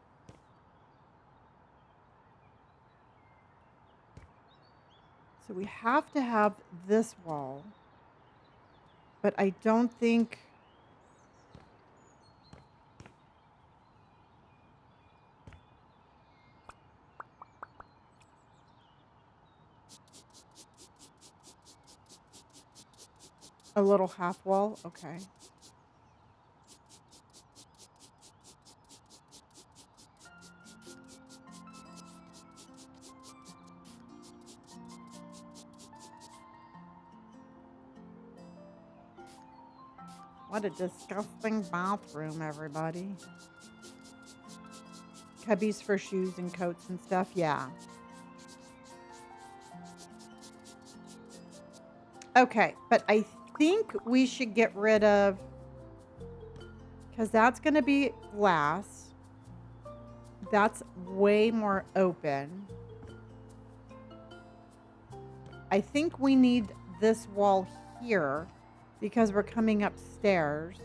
S1: So we have to have this wall, but I don't think... A little half wall? Okay. What a disgusting bathroom, everybody. Cubbies for shoes and coats and stuff, yeah. Okay, but I think we should get rid of... Because that's going to be glass. That's way more open. I think we need this wall here because we're coming upstairs.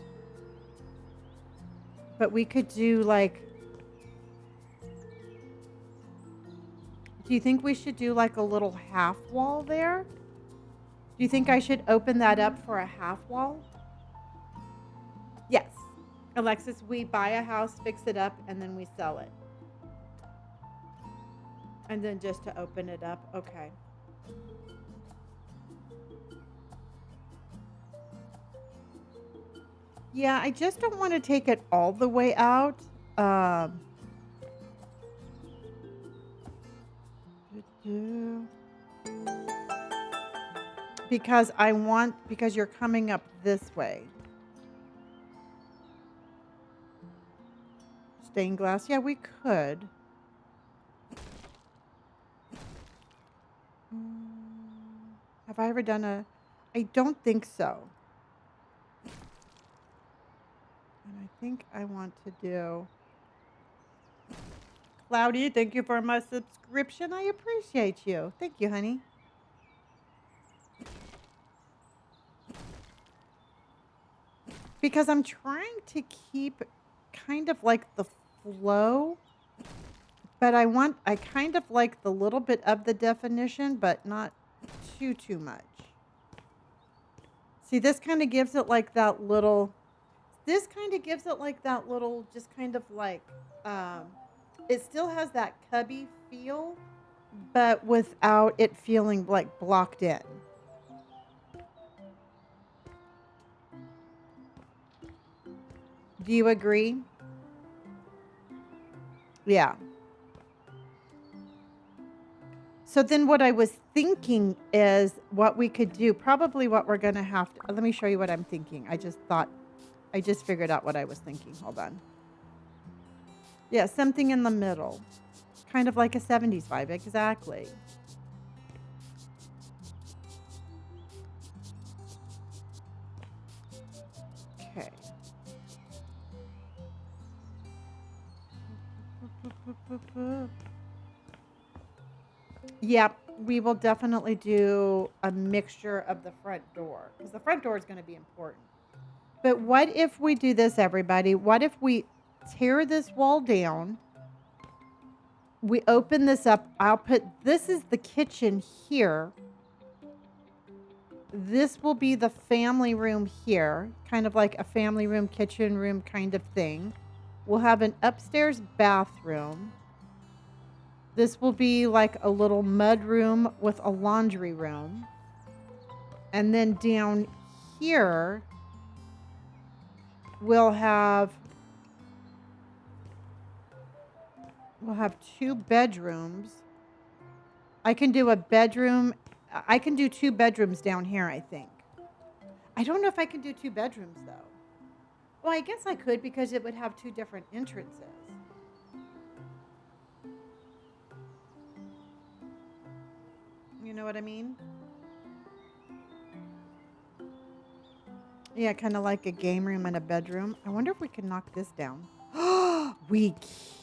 S1: But we could do like... Do you think we should do like a little half wall there? Do you think I should open that up for a half wall? Yes. Alexis, we buy a house, fix it up, and then we sell it. And then just to open it up. Okay. Yeah, I just don't want to take it all the way out. Because you're coming up this way. Stained glass. Yeah, we could. Have I ever done a... I don't think so. And I think I want to do... Cloudy, thank you for my subscription. I appreciate you. Thank you, honey. Because I'm trying to keep kind of like the flow, But I kind of like the little bit of the definition, but not too much. See, this kind of gives it like that little, just kind of like, um, it still has that cubby feel, but without it feeling like blocked in. Do you agree? Yeah. So then what I was thinking is what we could do, probably what we're going to have to, let me show you what I'm thinking. I just figured out what I was thinking. Hold on. Yeah, something in the middle. Kind of like a 70s vibe. Exactly. Okay. Yep, we will definitely do a mixture of the front door because the front door is going to be important. But what if we do this, everybody? What if we tear this wall down? We open this up. This is the kitchen here. This will be the family room here, kind of like a family room, kitchen room kind of thing. We'll have an upstairs bathroom. This will be like a little mud room with a laundry room. And then down here, we'll have 2 bedrooms. I can do a bedroom. I can do 2 bedrooms down here, I think. I don't know if I can do 2 bedrooms, though. Well, I guess I could because it would have 2 different entrances. You know what I mean? Yeah, kind of like a game room and a bedroom. I wonder if we can knock this down. We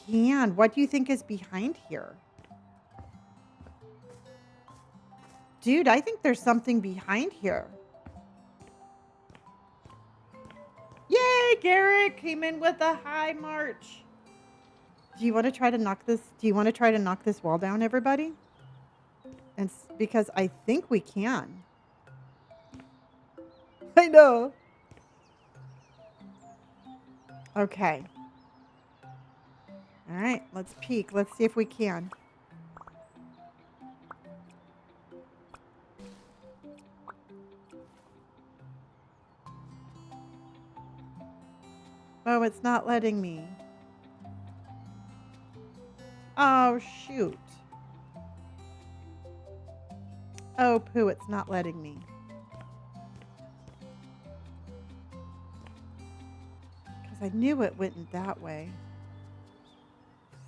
S1: can. What do you think is behind here? Dude, I think there's something behind here. Yay, Garrett came in with a high march. Do you want to try to knock this? Do you want to try to knock this wall down, everybody? And because I think we can. I know. Okay. All right, let's peek. Let's see if we can. Oh, it's not letting me. Oh, shoot. Oh, poo, it's not letting me. Because I knew it went that way.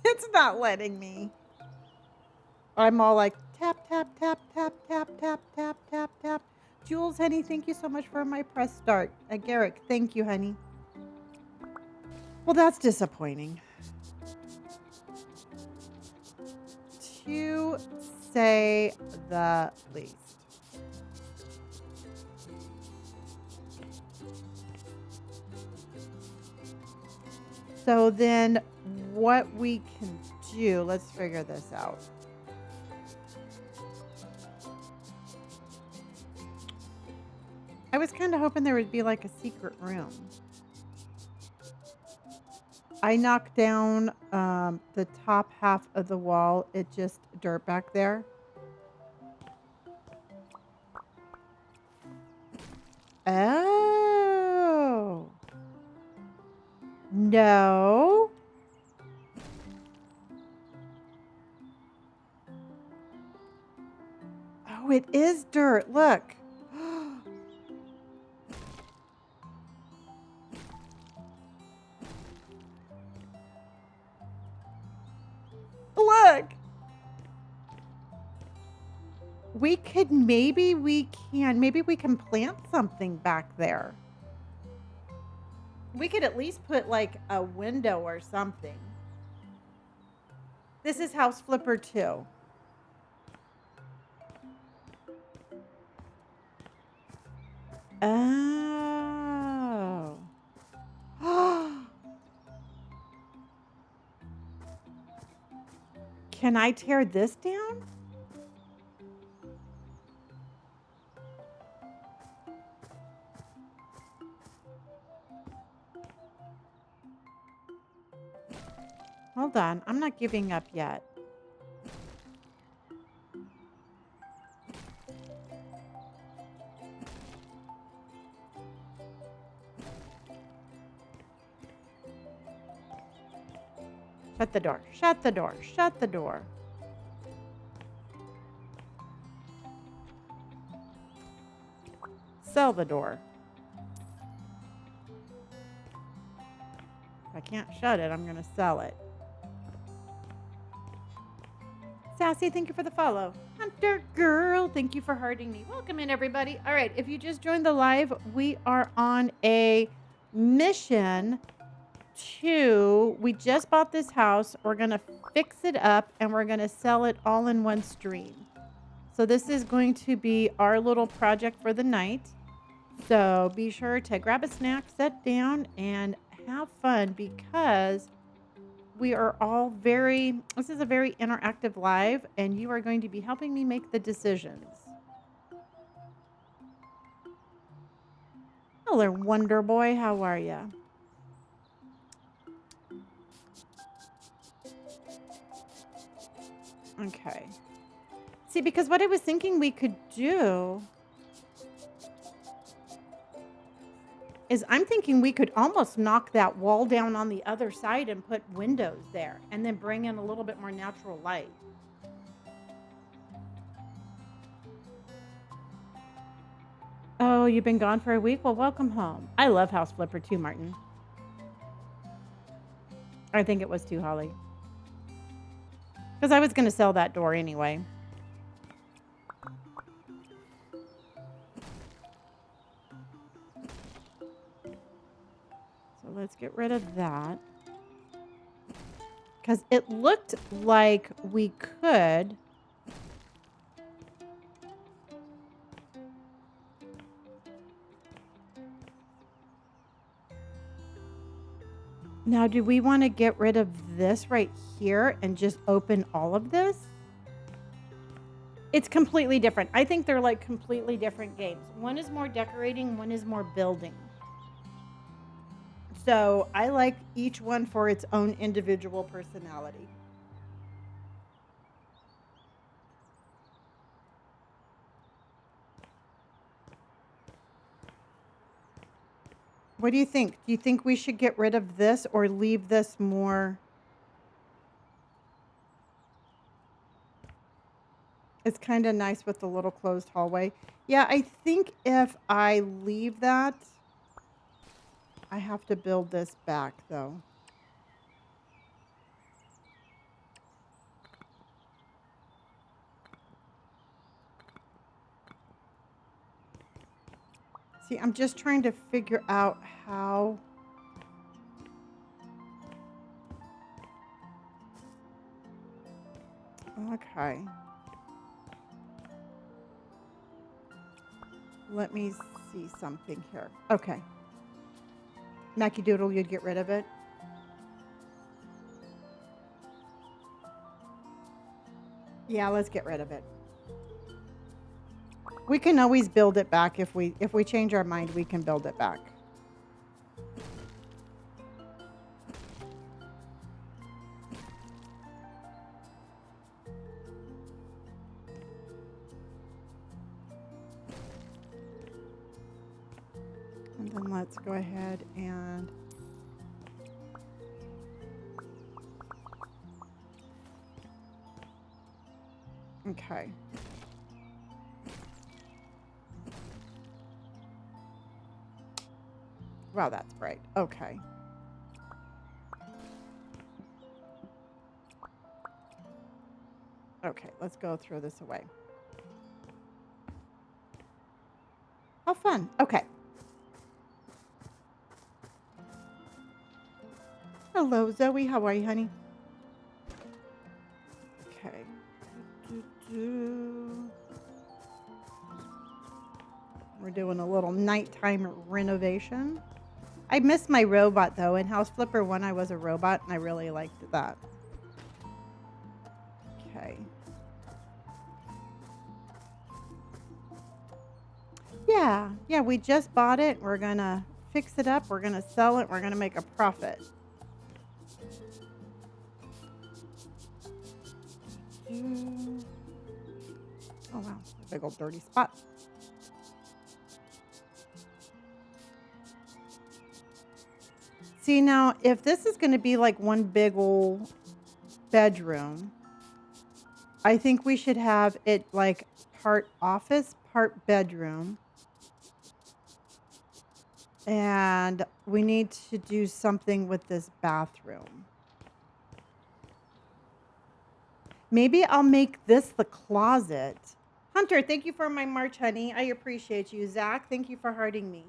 S1: It's not letting me. I'm all like, tap, tap, tap, tap, tap, tap, tap, tap, tap. Jules, honey, thank you so much for my press start. Garrick, thank you, honey. Well, that's disappointing. To say the least. So then what we can do, let's figure this out. I was kind of hoping there would be like a secret room. I knocked down the top half of the wall. It just dirt back there. Oh. No. Oh, it is dirt. Look. Look. Maybe we can plant something back there. We could at least put like a window or something. This is House Flipper 2. Oh. Can I tear this down? Hold on. I'm not giving up yet. Shut the door. Shut the door. Shut the door. Sell the door. If I can't shut it, I'm going to sell it. Sassy, thank you for the follow. Hunter Girl, thank you for hearting me. Welcome in, everybody. All right, if you just joined the live, we are on a mission we just bought this house. We're going to fix it up and we're going to sell it all in one stream. So this is going to be our little project for the night. So be sure to grab a snack, sit down, and have fun because we are all this is a very interactive live, and you are going to be helping me make the decisions. Hello, Wonder Boy. How are you? Okay. See, because what I was thinking we could do is I'm thinking we could almost knock that wall down on the other side and put windows there and then bring in a little bit more natural light. Oh, you've been gone for a week? Well, welcome home. I love House Flipper too, Martin. I think it was too, Holly. Because I was going to sell that door anyway. So let's get rid of that. Because it looked like we could... Now, do we want to get rid of this right here and just open all of this? It's completely different. I think they're like completely different games. One is more decorating, one is more building. So I like each one for its own individual personality. What do you think? Do you think we should get rid of this or leave this more? It's kind of nice with the little closed hallway. Yeah, I think if I leave that, I have to build this back though. See, I'm just trying to figure out how... Okay. Let me see something here. Okay. Mackie Doodle, you'd get rid of it? Yeah, let's get rid of it. We can always build it back if we change our mind, we can build it back. And then let's go ahead and okay. Wow, that's bright. Okay. Okay, let's go throw this away. How fun. Okay. Hello, Zoe. How are you, honey? Okay. We're doing a little nighttime renovation. I miss my robot, though. In House Flipper 1, I was a robot, and I really liked that. Yeah, yeah, we just bought it. We're gonna fix it up. We're gonna sell it. We're gonna make a profit. Oh wow, a big old dirty spot. See now, if this is gonna be like one big old bedroom, I think we should have it like part office, part bedroom. And we need to do something with this bathroom. Maybe I'll make this the closet. Hunter, thank you for my March, honey. I appreciate you. Zach, thank you for hearting me.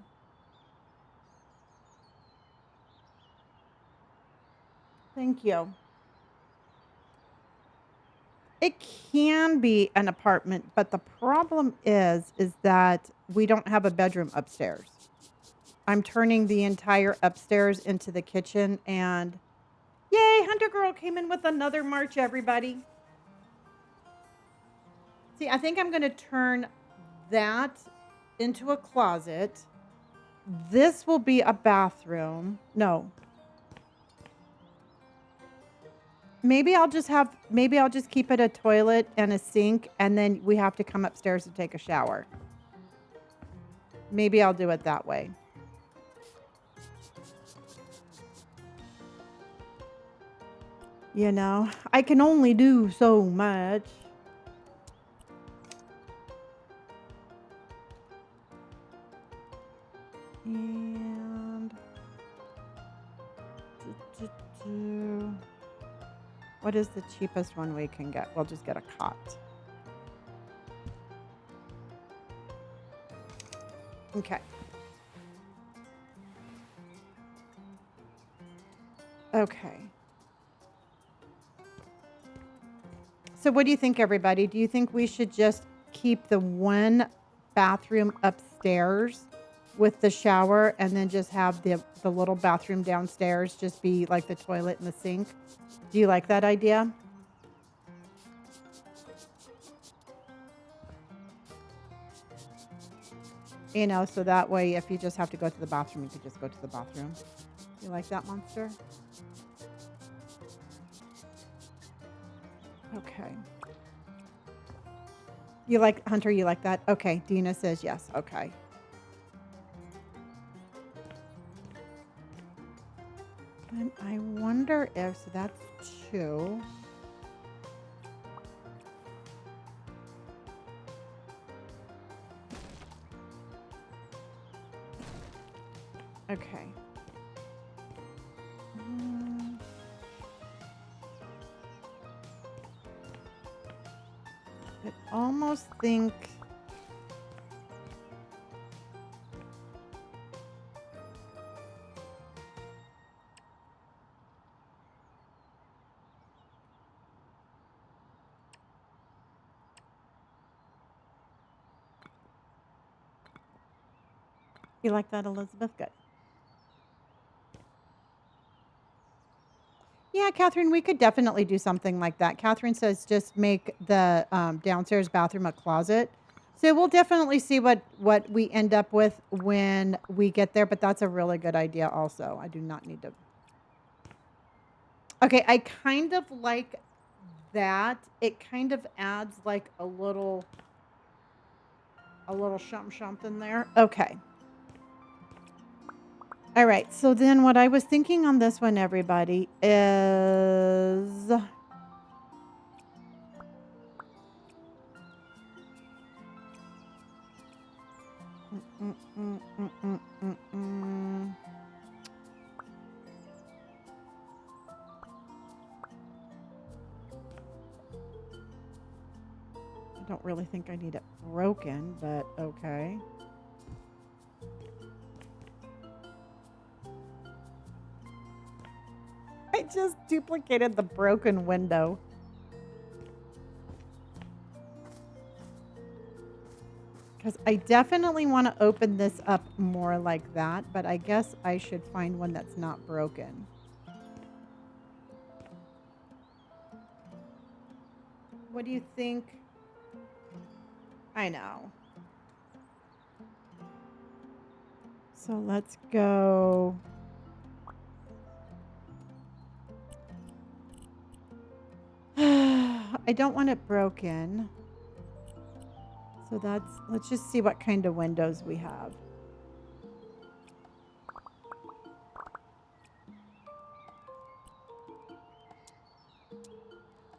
S1: Thank you. It can be an apartment, but the problem is that we don't have a bedroom upstairs. I'm turning the entire upstairs into the kitchen and yay, Hunter Girl came in with another March, everybody. See, I think I'm going to turn that into a closet. This will be a bathroom. No. Maybe I'll just keep it a toilet and a sink and then we have to come upstairs to take a shower. Maybe I'll do it that way. You know, I can only do so much. And what is the cheapest one we can get? We'll just get a cot. Okay. Okay. So what do you think, everybody? Do you think we should just keep the one bathroom upstairs with the shower and then just have the little bathroom downstairs just be like the toilet and the sink? Do you like that idea? You know, so that way if you just have to go to the bathroom, you could just go to the bathroom. You like that, Monster? Okay. You like, Hunter, you like that? Okay. Dina says yes. Okay. And I wonder if, so that's 2. Okay. I almost think you like that, Elizabeth? Good. Yeah, Catherine, we could definitely do something like that. Catherine says just make the downstairs bathroom a closet. So we'll definitely see what we end up with when we get there. But that's a really good idea also. I do not need to. Okay, I kind of like that. It kind of adds like a little something there. Okay. All right. So then what I was thinking on this one, everybody, is I don't really think I need it broken, but okay. I just duplicated the broken window. Because I definitely want to open this up more like that, but I guess I should find one that's not broken. What do you think? I know. So let's go. I don't want it broken. So let's just see what kind of windows we have.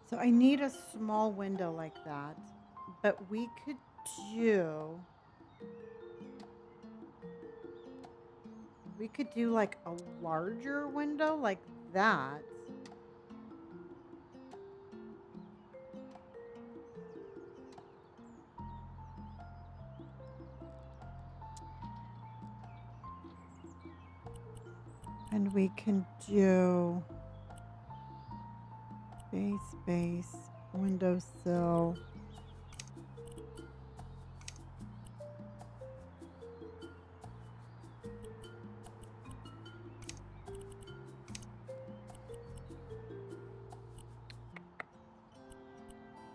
S1: So I need a small window like that, but we could do like a larger window like that. And we can do base, windowsill.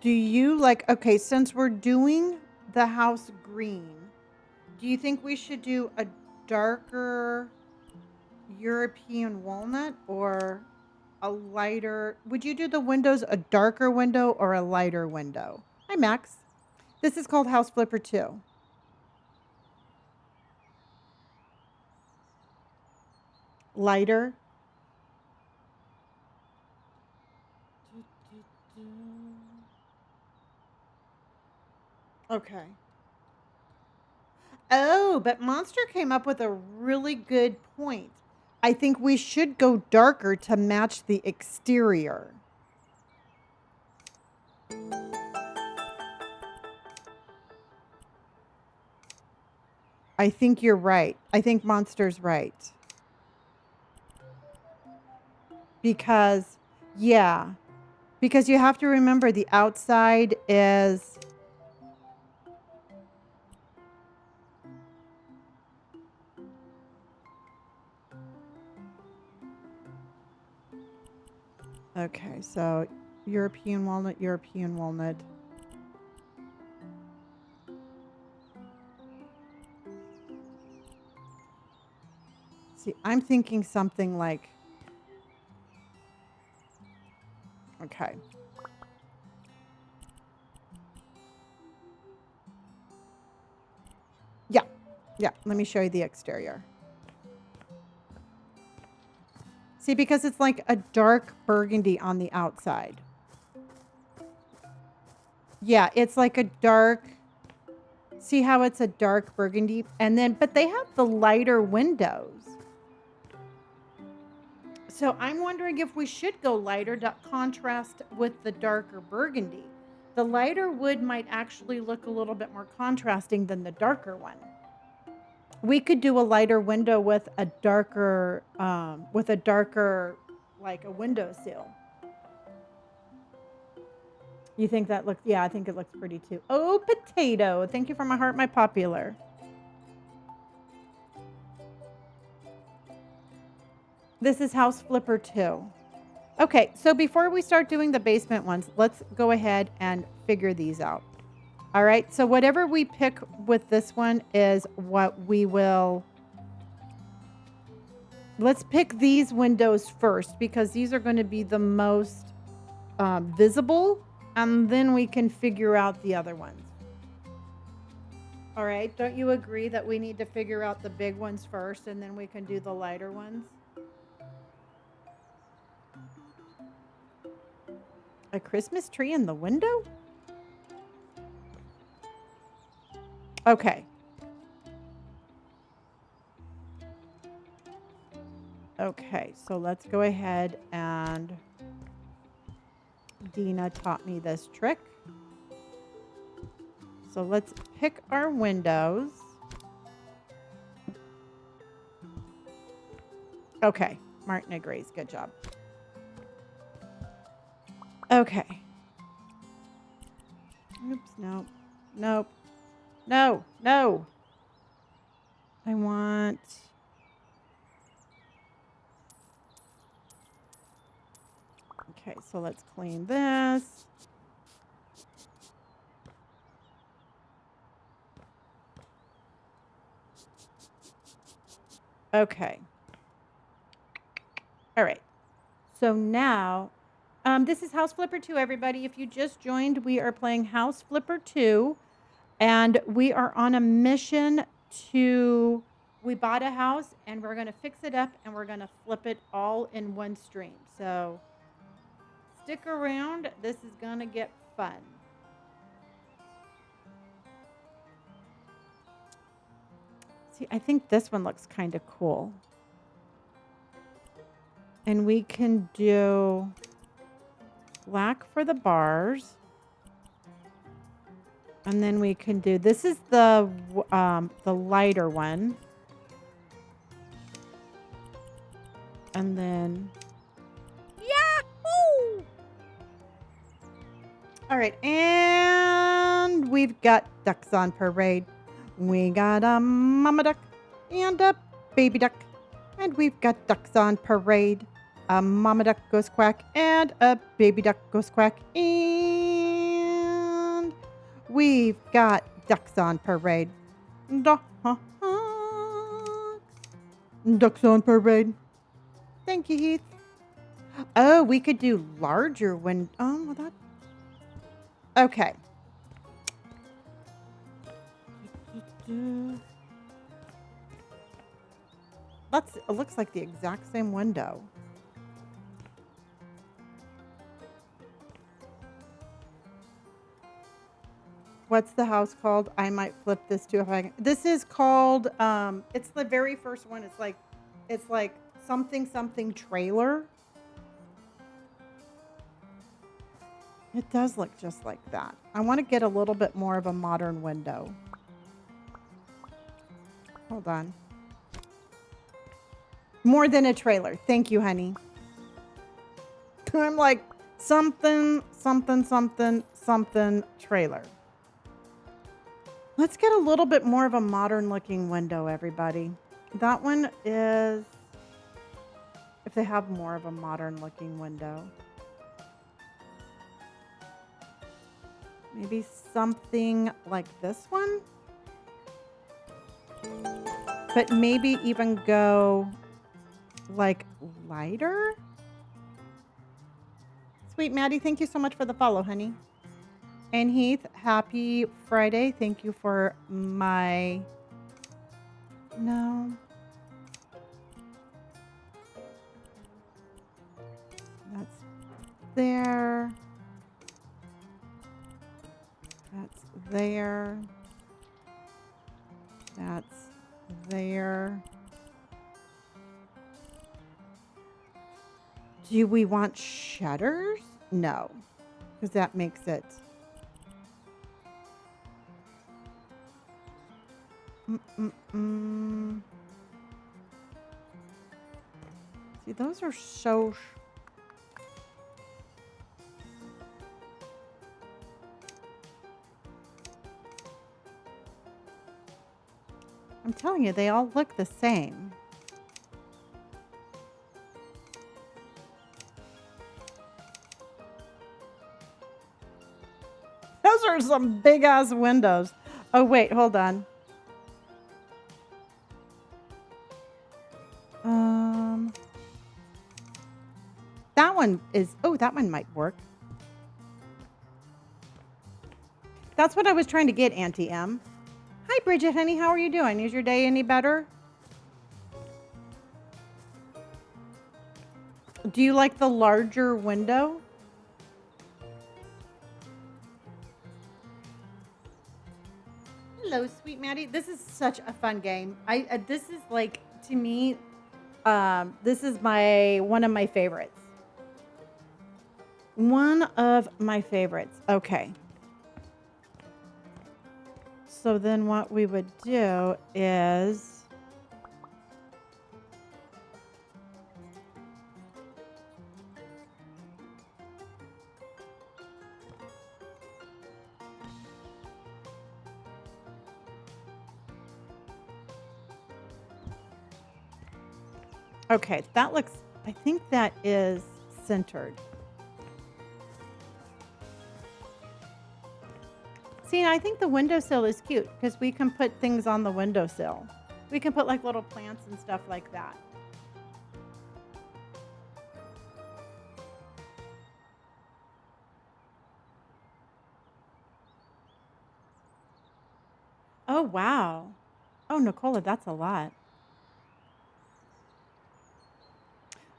S1: Do you like, okay, since we're doing the house green, do you think we should do a darker European walnut or a lighter? Would you do the windows a darker window or a lighter window? Hi, Max. This is called House Flipper 2. Lighter. Okay. Oh, but Monster came up with a really good point. I think we should go darker to match the exterior. I think you're right. I think Monster's right. Because, yeah, because you have to remember the outside is... Okay, so European walnut, European walnut. See, I'm thinking something like... Okay. Yeah, yeah, let me show you the exterior. See, because it's like a dark burgundy on the outside. Yeah, it's like a dark... See how it's a dark burgundy? And then, but they have the lighter windows. So I'm wondering if we should go lighter to contrast with the darker burgundy. The lighter wood might actually look a little bit more contrasting than the darker one. We could do a lighter window with a darker, like a windowsill. You think that looks, yeah, I think it looks pretty too. Oh, potato. Thank you for my heart, my popular. This is House Flipper 2. Okay, so before we start doing the basement ones, let's go ahead and figure these out. All right, so whatever we pick with this one is what we will... Let's pick these windows first because these are going to be the most visible, and then we can figure out the other ones. All right, don't you agree that we need to figure out the big ones first and then we can do the lighter ones? A Christmas tree in the window? Okay. Okay, so let's go ahead and... Dina taught me this trick. So let's pick our windows. Okay, Martin agrees. Good job. Okay. Oops, no. Nope. No, no. I want... Okay, so let's clean this. Okay. All right. So now, this is House Flipper 2, everybody. If you just joined, we are playing House Flipper 2, and we are on a mission to, we bought a house, and we're going to fix it up, and we're going to flip it all in one stream. So stick around. This is going to get fun. See, I think this one looks kind of cool. And we can do black for the bars. And then we can do, this is the lighter one. And then, Yahoo! All right, and we've got ducks on parade. We got a mama duck and a baby duck. And we've got ducks on parade. A mama duck goes quack and a baby duck goes quack. And we've got ducks on parade. Ducks on parade. Thank you, Heath. Oh, we could do larger when... Oh, well, that... Okay. That's, it looks like the exact same window. What's the house called? I might flip this too if I can. This is called, it's the very first one. It's like something something trailer. It does look just like that. I want to get a little bit more of a modern window. Hold on. More than a trailer. Thank you, honey. I'm like something, something, something, something trailer. Let's get a little bit more of a modern looking window, everybody. That one is, if they have more of a modern looking window. Maybe something like this one. But maybe even go like lighter. Sweet Maddie, thank you so much for the follow, honey. And Heath, happy Friday. Thank you for my... No. That's there. That's there. That's there. Do we want shutters? No, because that makes it... See, those are so... I'm telling you, they all look the same. Those are some big ass windows. Oh, wait, hold on. That one is, oh, that one might work. That's what I was trying to get, Auntie M. Hi, Bridget, honey. How are you doing? Is your day any better? Do you like the larger window? Hello, sweet Maddie. This is such a fun game. This is like, to me, this is one of my favorites. One of my favorites. Okay. So then what we would do is... Okay, that looks, I think that is centered. See, I think the windowsill is cute because we can put things on the windowsill. We can put like little plants and stuff like that. Oh, wow. Oh, Nicola, that's a lot.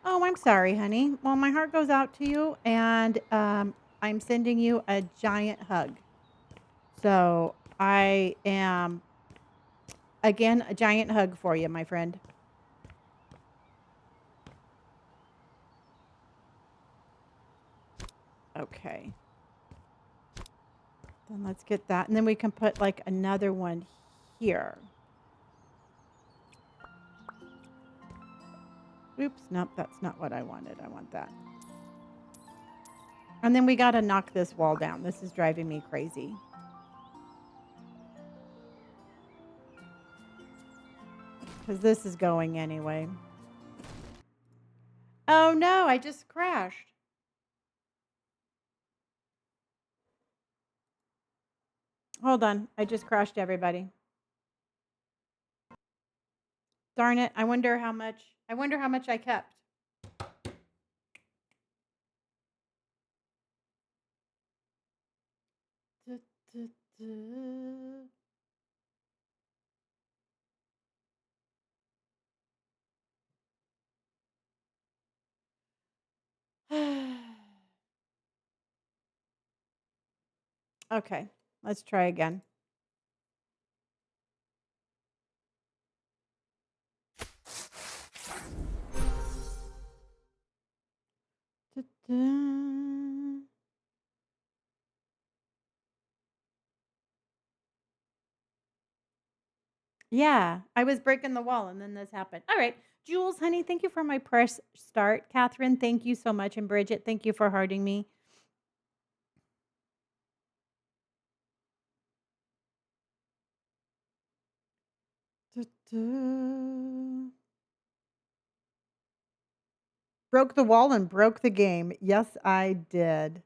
S1: Oh, I'm sorry, honey. Well, my heart goes out to you, and I'm sending you a giant hug. So I am, again, a giant hug for you, my friend. Okay. Then let's get that. And then we can put like another one here. Oops, nope, that's not what I wanted. I want that. And then we got to knock this wall down. This is driving me crazy. Because this is going anyway. Oh no, I just crashed. Hold on. I just crashed everybody. Darn it. I wonder how much I kept. Du, du, du. Okay, let's try again. Du, du. Yeah, I was breaking the wall and then this happened. All right. Jules, honey, thank you for my press start. Catherine, thank you so much. And Bridget, thank you for hearting me. Du, du. Broke the wall and broke the game. Yes, I did.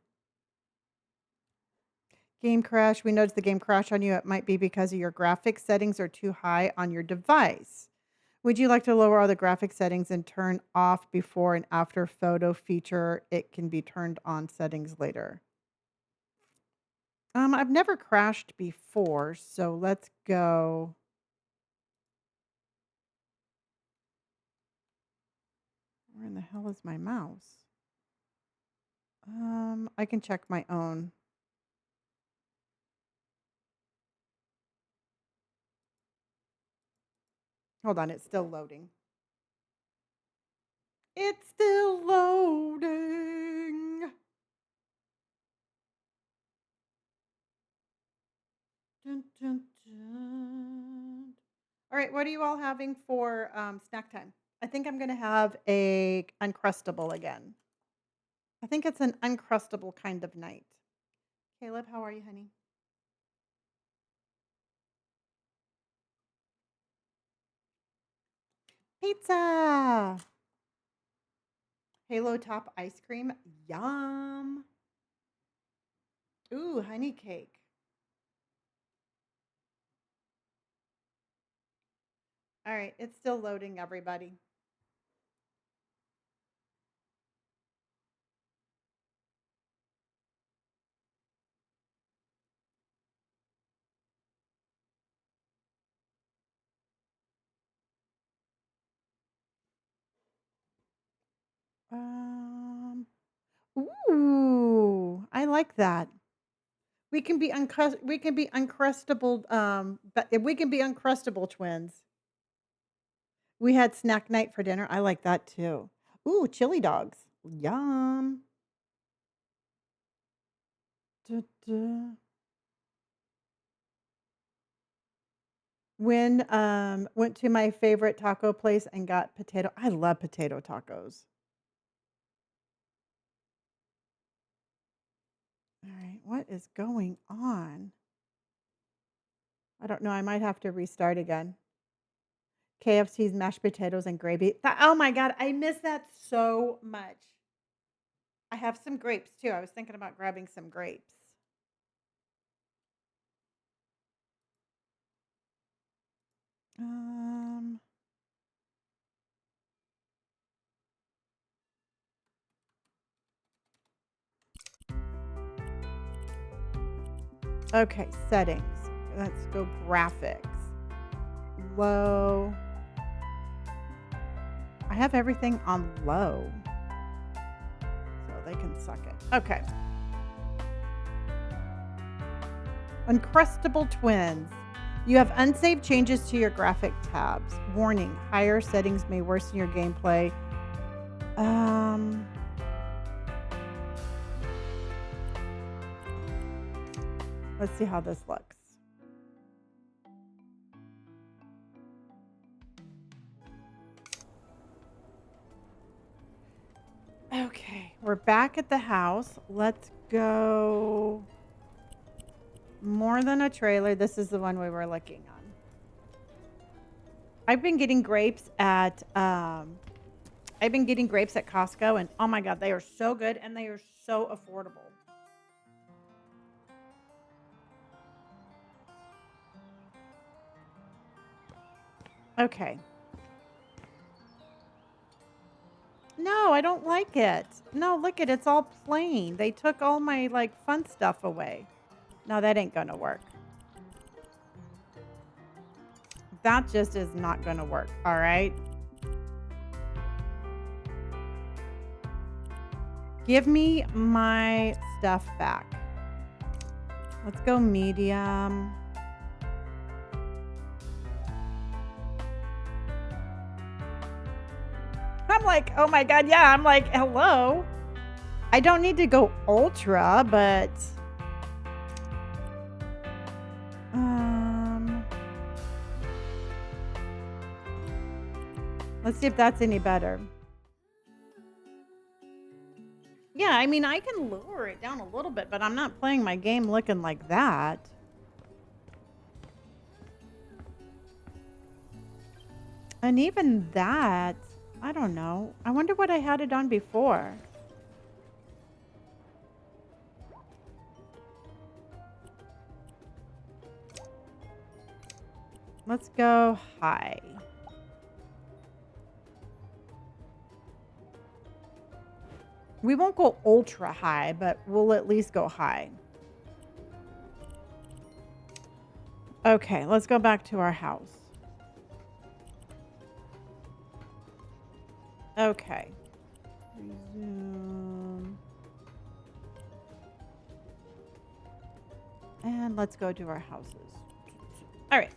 S1: Game crash. We noticed the game crash on you. It might be because of your graphics settings are too high on your device. Would you like to lower all the graphic settings and turn off before and after photo feature? It can be turned on settings later. I've never crashed before, so let's go. Where in the hell is my mouse? I can check my own. Hold on, it's still loading. It's still loading. Dun, dun, dun. All right, what are you all having for snack time? I think I'm going to have a Uncrustable again. I think it's an Uncrustable kind of night. Caleb, how are you, honey? Pizza. Halo Top ice cream. Yum. Ooh, honey cake. All right, it's still loading, everybody. Um, ooh, I like that. We can be uncrustable but we can be uncrustable twins. We had snack night for dinner. I like that too. Ooh, chili dogs. Yum. Duh, duh. Went to my favorite taco place and got potato. I love potato tacos. All right, what is going on? I don't know. I might have to restart again. KFC's mashed potatoes and gravy. Oh my god, I miss that so much. I have some grapes too. I was thinking about grabbing some grapes. Okay, settings. Let's go graphics. Low. I have everything on low. So they can suck it. Okay. Uncrustable Twins. You have unsaved changes to your graphic tabs. Warning, higher settings may worsen your gameplay. Let's see how this looks. Okay, we're back at the house. Let's go. More than a trailer. This is the one we were looking on. I've been getting grapes at Costco, and oh my god, they are so good and they are so affordable. Okay. No, I don't like it. No, look at it's all plain. They took all my like fun stuff away. No, that ain't gonna work. That just is not gonna work. All right. Give me my stuff back. Let's go medium. I'm like, oh my god, yeah. I'm like, hello. I don't need to go ultra, but let's see if that's any better. Yeah, I mean, I can lower it down a little bit, but I'm not playing my game looking like that. And even that, I don't know. I wonder what I had it on before. Let's go high. We won't go ultra high, but we'll at least go high. Okay, let's go back to our house. Okay. Resume. And let's go to our houses. All right.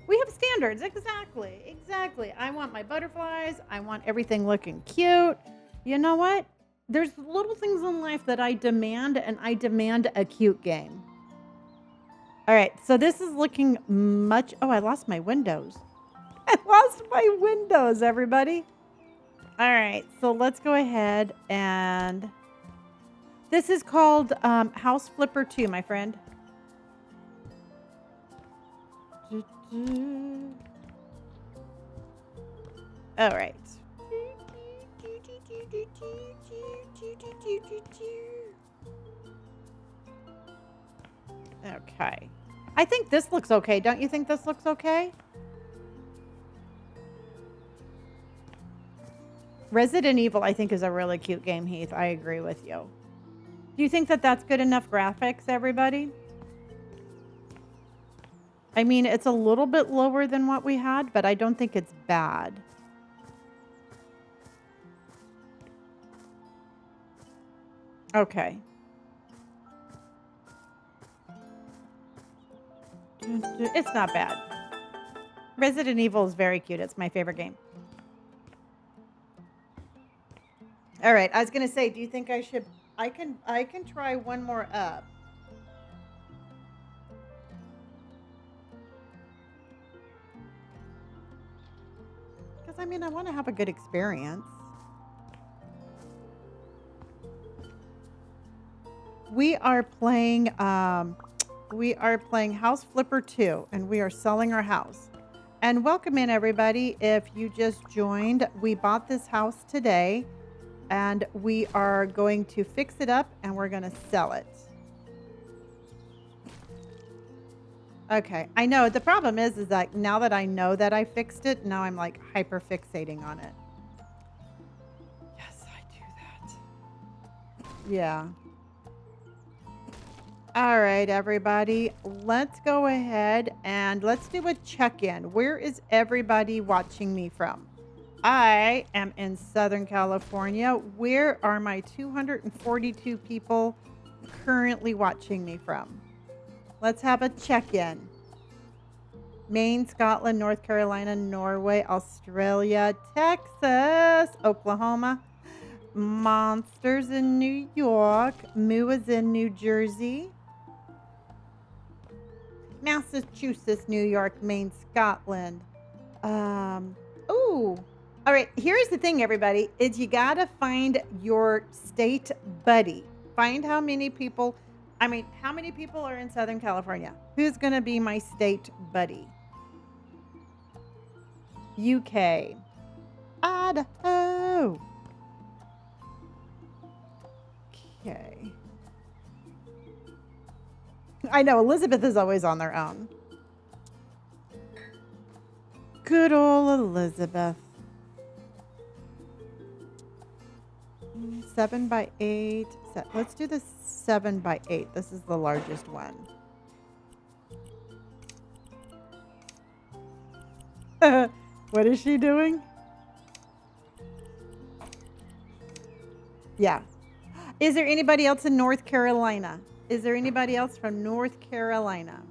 S1: We have standards. Exactly. Exactly. I want my butterflies. I want everything looking cute. You know what? There's little things in life that I demand, and I demand a cute game. All right. So this is looking much... Oh, I lost my windows. I lost my windows, everybody. All right. So let's go ahead and... This is called House Flipper 2, my friend. All right. Okay. I think this looks okay. Don't you think this looks okay? Resident Evil, I think, is a really cute game, Heath. I agree with you. Do you think that that's good enough graphics, everybody? I mean, it's a little bit lower than what we had, but I don't think it's bad. Okay. It's not bad. Resident Evil is very cute. It's my favorite game. All right. I was going to say, do you think I should... I can try one more up. I mean, I want to have a good experience. We are playing House Flipper 2, and we are selling our house. And welcome in, everybody. If you just joined, we bought this house today, and we are going to fix it up, and we're going to sell it. Okay, I know. The problem is that now that I know that I fixed it, now I'm like hyper fixating on it. Yes, I do that. Yeah. All right, everybody, let's go ahead and let's do a check-in. Where is everybody watching me from? I am in Southern California. Where are my 242 people currently watching me from? Let's have a check-in. Maine, Scotland, North Carolina, Norway, Australia, Texas, Oklahoma, Monsters in New York, Moo is in New Jersey, Massachusetts, New York, Maine, Scotland. Oh, all right. Here's the thing, everybody, is you got to find your state buddy. Find how many people, how many people are in Southern California? Who's going to be my state buddy? UK. Idaho. Okay. I know Elizabeth is always on their own. Good old Elizabeth. 7 by 8. Let's do the 7 by 8. This is the largest one. What is she doing? Yeah. Is there anybody else in North Carolina? Is there anybody else from North Carolina?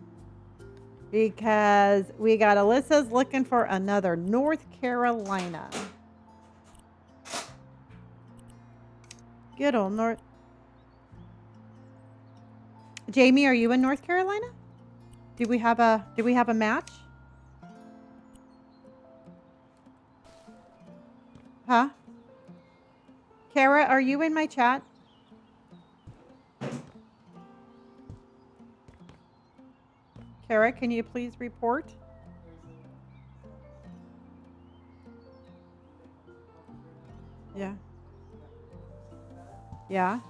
S1: Because we got Alyssa's looking for another North Carolina. Good old North. Jamie, are you in North Carolina? Do we have a match? Huh? Kara, are you in my chat? Kara, can you please report? Yeah. Yeah.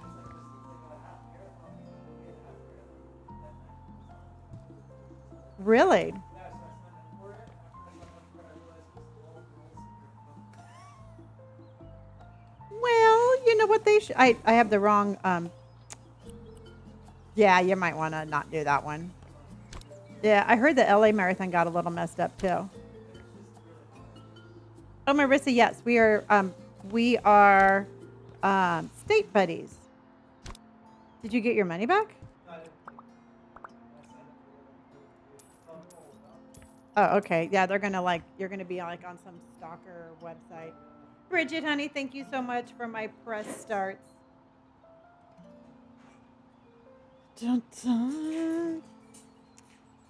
S1: Really? Well, you know what they should. I have the wrong. Yeah, you might want to not do that one. Yeah, I heard the LA Marathon got a little messed up too. Oh, Marissa, yes, we are state buddies. Did you get your money back? Oh, okay. Yeah, they're gonna you're gonna be like on some stalker website. Bridget, honey, thank you so much for my press starts. Dun, dun.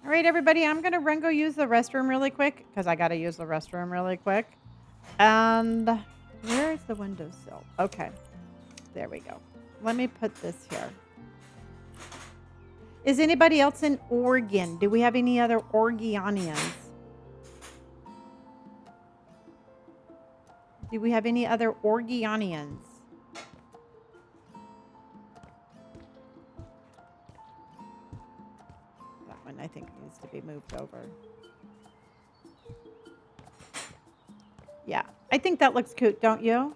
S1: All right, everybody, I'm gonna run go use the restroom really quick because I gotta use the restroom really quick. And where is the windowsill? Okay, there we go. Let me put this here. Is anybody else in Oregon? Do we have any other Oregonians? Do we have any other Oregonians? That one I think needs to be moved over. Yeah, I think that looks cute, don't you?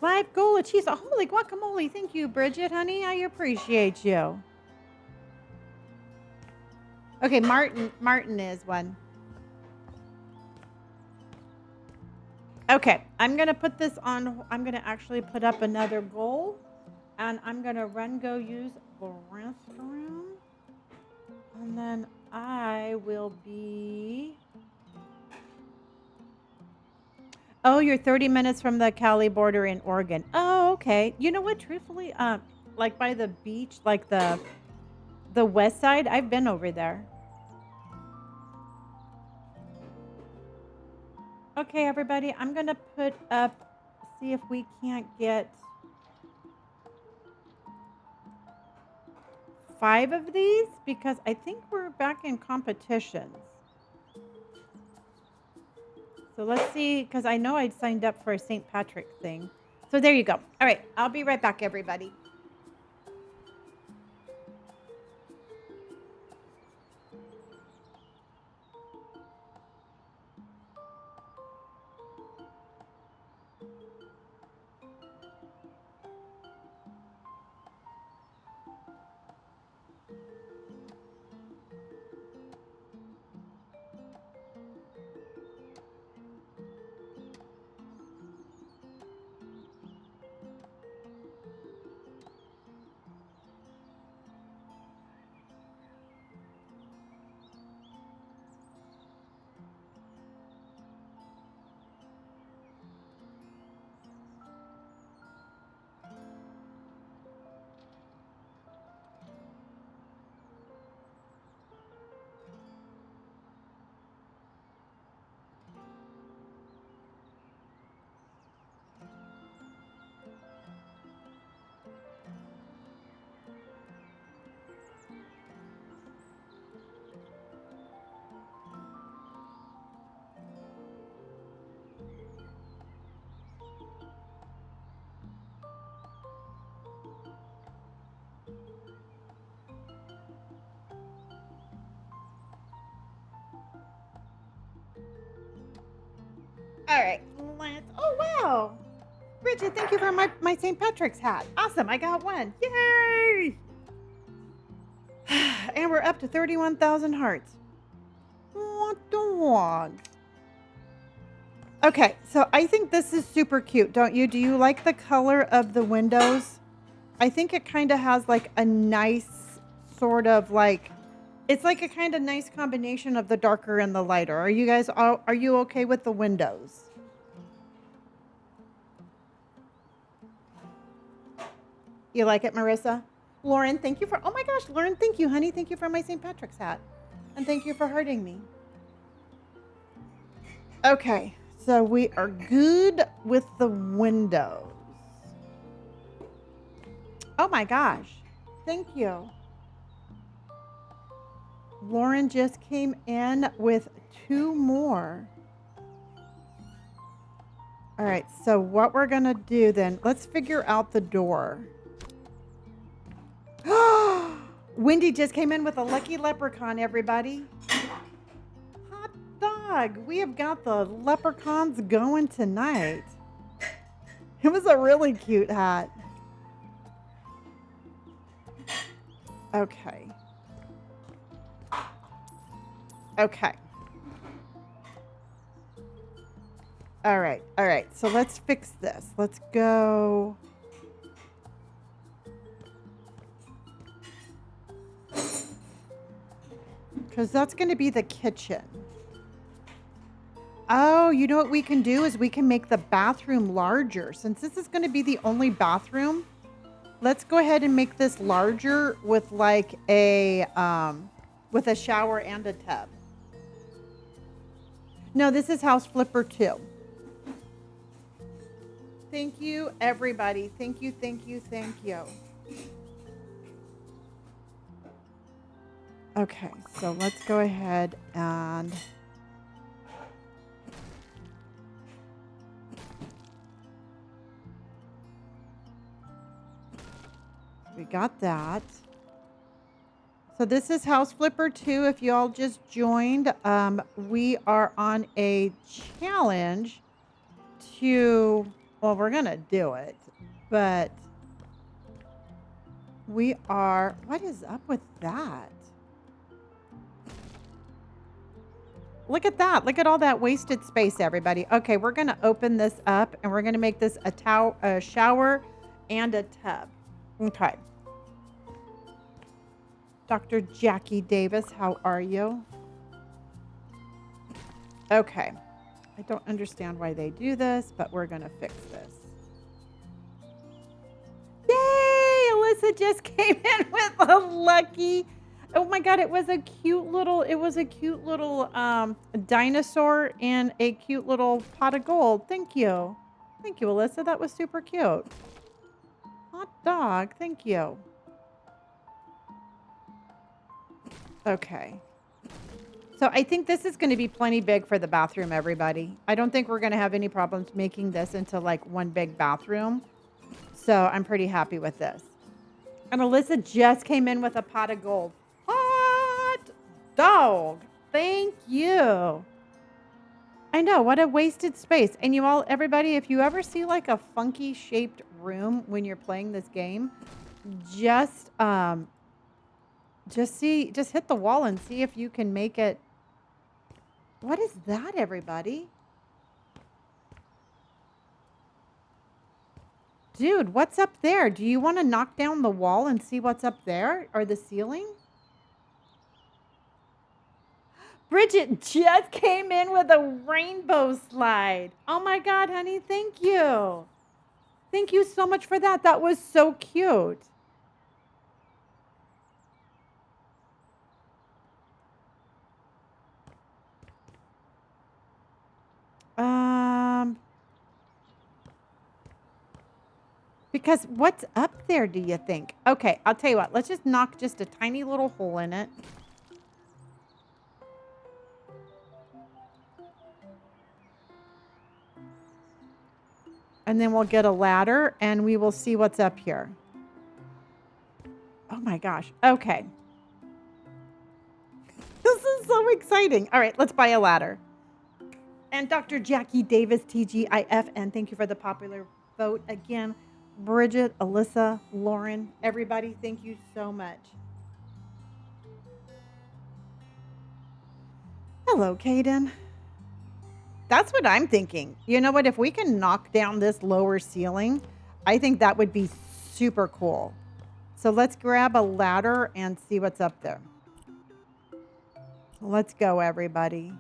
S1: Live goal achieved. Holy guacamole. Thank you, Bridget, honey. I appreciate you. Okay, Martin is one. Okay, I'm going to put this on. I'm going to actually put up another goal. And I'm going to run go use the restroom. And then I will be... Oh, you're 30 minutes from the Cali border in Oregon. Oh, okay. You know what? Truthfully, like by the beach, like the west side, I've been over there. Okay, everybody, I'm going to put up, see if we can't get 5 of these because I think we're back in competitions. So let's see, because I know I'd signed up for a St. Patrick thing. So there you go. All right, I'll be right back, everybody. Bridget, thank you for my St. Patrick's hat. Awesome, I got one. Yay! And we're up to 31,000 hearts. What dog? Okay, so I think this is super cute, don't you? Do you like the color of the windows? I think it kind of has like a nice sort of like, it's like a kind of nice combination of the darker and the lighter. Are you guys, are you okay with the windows? You like it, Marissa? Lauren, thank you for, oh my gosh, Lauren, thank you, honey. Thank you for my St. Patrick's hat. And thank you for hurting me. Okay, so we are good with the windows. Oh my gosh, thank you. Lauren just came in with 2 more. All right, so what we're gonna do then, let's figure out the door. Wendy just came in with a lucky leprechaun, everybody. Hot dog, we have got the leprechauns going tonight. It was a really cute hat. Okay. Okay. All right. All right. So let's fix this. Let's go. Because that's going to be the kitchen. Oh, you know what we can do is we can make the bathroom larger. Since this is going to be the only bathroom, let's go ahead and make this larger with like a shower and a tub. No, this is House Flipper 2. Thank you, everybody. Thank you, thank you, thank you. Okay, so let's go ahead and we got that. So this is House Flipper 2. If you all just joined, we are on a challenge to, well, we're going to do it, but we are, what is up with that? Look at that. Look at all that wasted space, everybody. Okay, we're going to open this up and we're going to make this a shower and a tub. Okay. Dr. Jackie Davis, how are you? Okay. I don't understand why they do this, but we're going to fix this. Yay! Alyssa just came in with a lucky. Oh my God, it was a cute little dinosaur and a cute little pot of gold. Thank you. Thank you, Alyssa. That was super cute. Hot dog. Thank you. Okay. So I think this is going to be plenty big for the bathroom, everybody. I don't think we're going to have any problems making this into like one big bathroom. So I'm pretty happy with this. And Alyssa just came in with a pot of gold. Hot dog. Thank you. I know, what a wasted space. And you all, everybody, if you ever see like a funky shaped room when you're playing this game, just hit the wall and see if you can make it. What is that, everybody? Dude, what's up there? Do you want to knock down the wall and see what's up there? Or the ceiling? Bridget just came in with a rainbow slide. Oh my God, honey, thank you. Thank you so much for that. That was so cute. Because what's up there, do you think? Okay, I'll tell you what. Let's just knock just a tiny little hole in it. And then we'll get a ladder and we will see what's up here. Oh my gosh. Okay. This is so exciting. All right, let's buy a ladder. And Dr. Jackie Davis, TGIF, and thank you for the popular vote. Again, Bridget, Alyssa, Lauren, everybody, thank you so much. Hello, Kaden. That's what I'm thinking. You know what? If we can knock down this lower ceiling, I think that would be super cool. So let's grab a ladder and see what's up there. Let's go, everybody.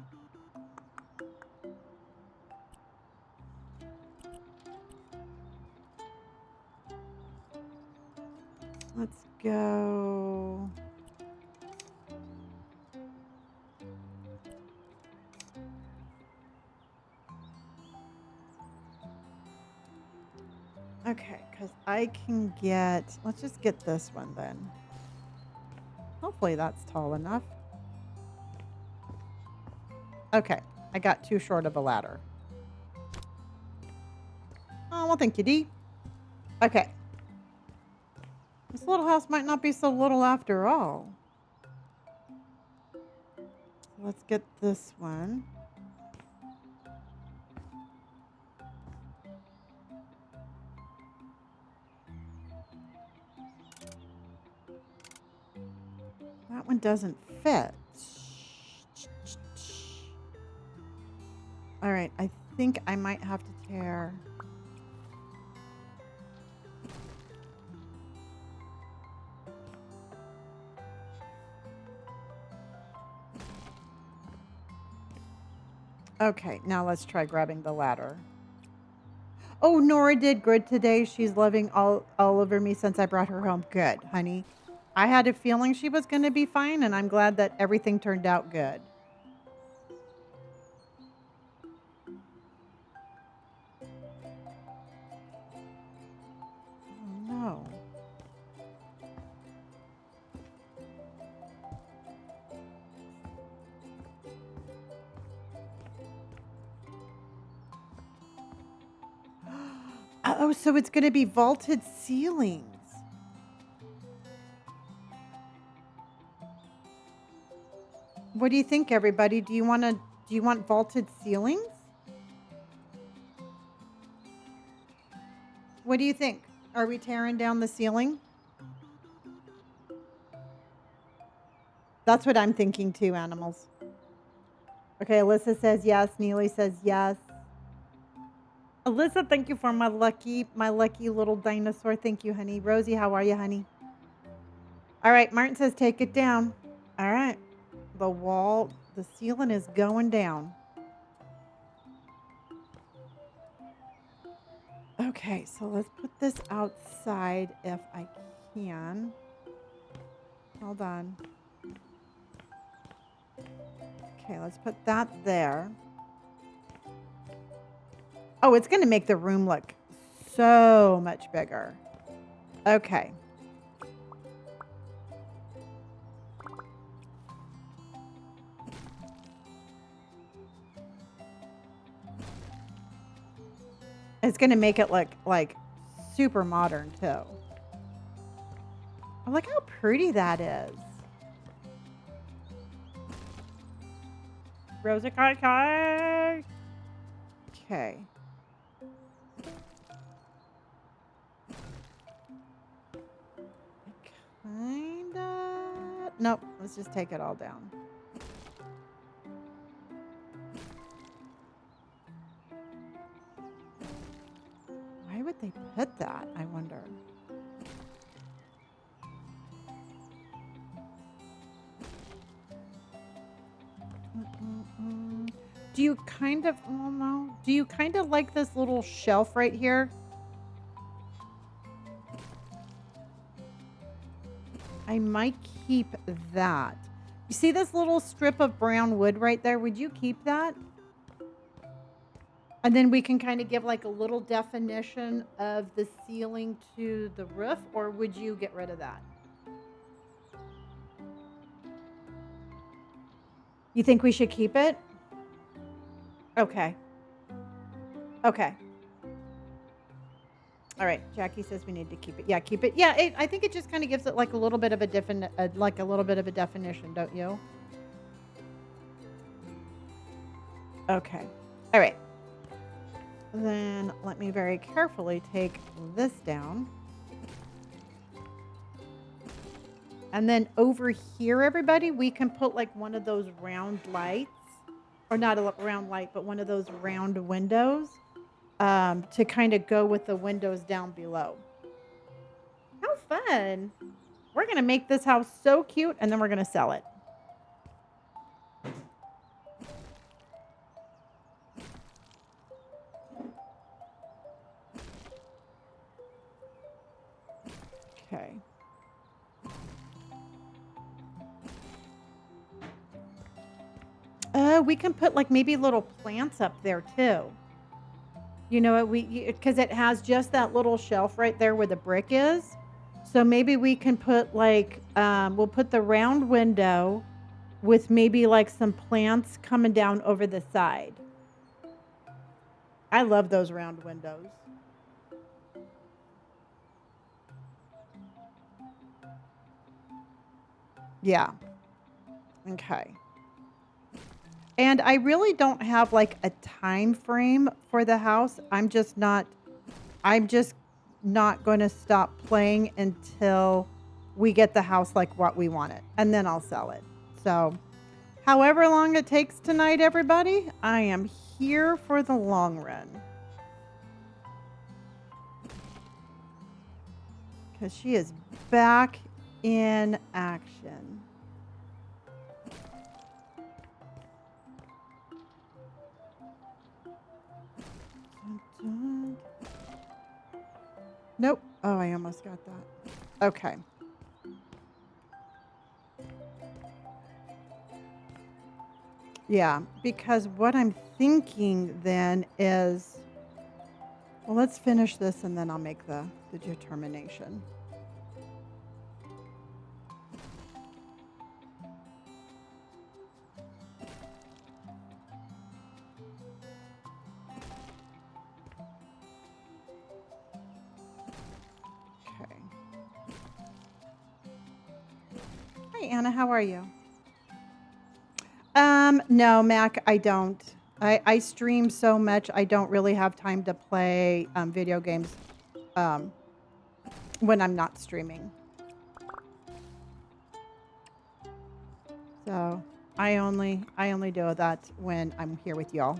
S1: Let's go. Okay, because I can get, let's just get this one then. Hopefully that's tall enough. Okay, I got too short of a ladder. Oh, well, thank you, Dee. Okay. This little house might not be so little after all. Let's get this one. That one doesn't fit. All right, I think I might have to tear. Okay, now let's try grabbing the ladder. Oh, Nora did good today. She's loving all over me since I brought her home. Good, honey. I had a feeling she was going to be fine, and I'm glad that everything turned out good. Oh, no. Oh, so it's going to be vaulted ceilings. What do you think, everybody? Do you want vaulted ceilings? What do you think? Are we tearing down the ceiling? That's what I'm thinking too, animals. Okay, Alyssa says yes. Neely says yes. Alyssa, thank you for my lucky little dinosaur. Thank you, honey. Rosie, how are you, honey? All right, Martin says take it down. All right. The ceiling is going down. Okay, so let's put this outside if I can. Hold on. Okay, let's put that there. Oh, it's going to make the room look so much bigger. Okay. It's going to make it look like super modern too. Oh, look how pretty that is. Rosa Kai. Okay. Kinda. Nope. Let's just take it all down. Why would they put that? I wonder. Do you kind of, oh no. Do you kind of like this little shelf right here? I might keep that. You see this little strip of brown wood right there? Would you keep that? And then we can kind of give like a little definition of the ceiling to the roof, or would you get rid of that? You think we should keep it? Okay. Okay. All right. Jackie says we need to keep it. Yeah, keep it. Yeah, I think it just kind of gives it like a little bit of a definition, don't you? Okay. All right. Then let me very carefully take this down. And then over here, everybody, we can put like one of those round lights, or not a round light, but one of those round windows to kind of go with the windows down below. How fun. We're going to make this house so cute, and then we're going to sell it. Okay. We can put like maybe little plants up there too. You know, because it has just that little shelf right there where the brick is. So maybe we can put like, we'll put the round window with maybe like some plants coming down over the side. I love those round windows. Yeah. Okay. And I really don't have like a time frame for the house. I'm just not going to stop playing until we get the house like what we want it. And then I'll sell it. So however long it takes tonight, everybody, I am here for the long run. Because she is back in action. Nope. Oh, I almost got that. Okay. Yeah, because what I'm thinking then is, well, let's finish this and then I'll make the determination. Okay. Hi, Anna. How are you? No, Mac, I don't. I stream so much, I don't really have time to play video games when I'm not streaming. So I only do that when I'm here with y'all.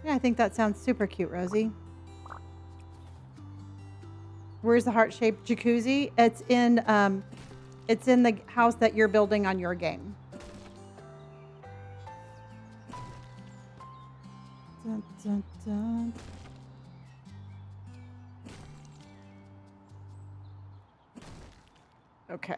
S1: Yeah, I think that sounds super cute, Rosie. Where's the heart-shaped jacuzzi? It's in the house that you're building on your game. Dun, dun, dun. Okay.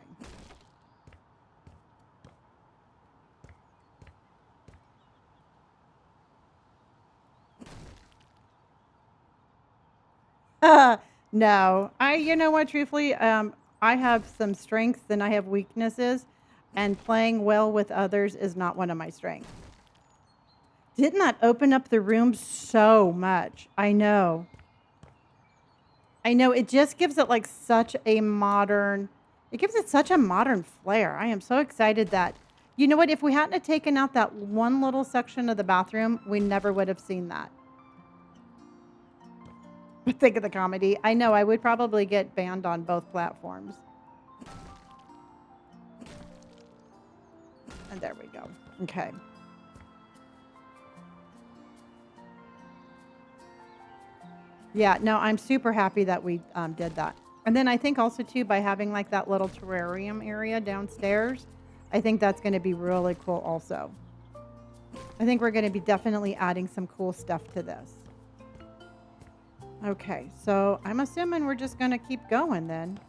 S1: No, you know what, truthfully, I have some strengths and I have weaknesses, and playing well with others is not one of my strengths. Didn't that open up the room so much? I know. I know, it just gives it like such a modern, it gives it such a modern flair. I am so excited that, you know what, if we hadn't have taken out that one little section of the bathroom, we never would have seen that. But think of the comedy. I know, I would probably get banned on both platforms. And there we go. Okay. Yeah, no, I'm super happy that we did that. And then I think also too, by having like that little terrarium area downstairs, I think that's going to be really cool also. I think we're going to be definitely adding some cool stuff to this. Okay, so I'm assuming we're just going to keep going then.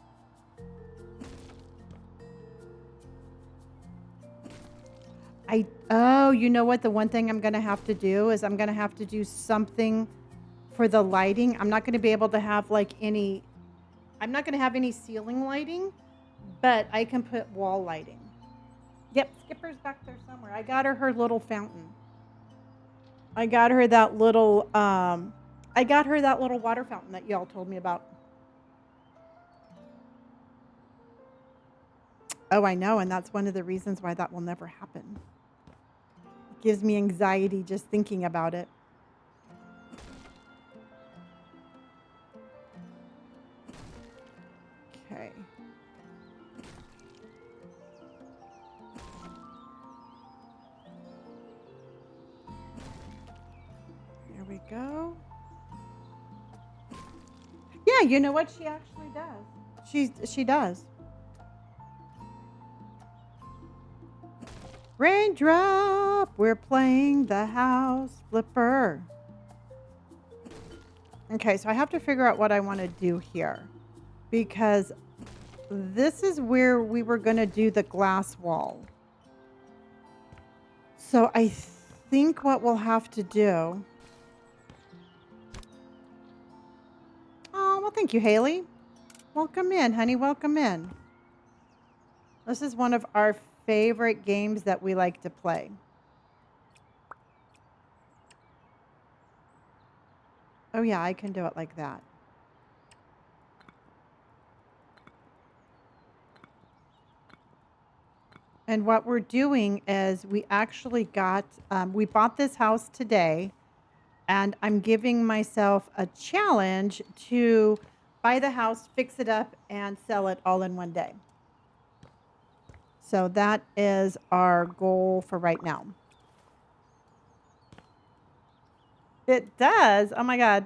S1: Oh, you know what? The one thing I'm going to have to do is I'm going to have to do something for the lighting. I'm not going to be able to have like I'm not going to have any ceiling lighting, but I can put wall lighting. Yep, Skipper's back there somewhere. I got her little fountain. I got her that little water fountain that y'all told me about. Oh, I know, and that's one of the reasons why that will never happen. Gives me anxiety just thinking about it. Okay. There we go. Yeah, you know what? She actually does. She does. Raindrop, we're playing the house flipper. Okay, so I have to figure out what I want to do here because this is where we were going to do the glass wall. So I think what we'll have to do. Oh, well, thank you, Haley. Welcome in, honey. Welcome in. This is one of our favorite games that we like to play. Oh, yeah, I can do it like that. And what we're doing is we actually we bought this house today, and I'm giving myself a challenge to buy the house, fix it up, and sell it all in one day. So that is our goal for right now. It does. Oh my God.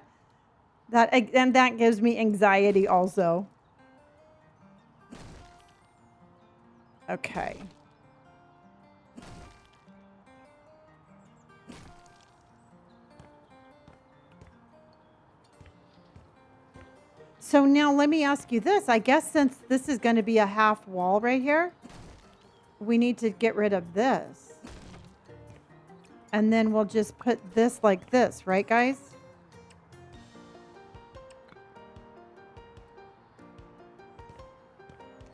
S1: And that gives me anxiety also. Okay. So now let me ask you this. I guess since this is going to be a half wall right here, we need to get rid of this. And then we'll just put this like this, right, guys?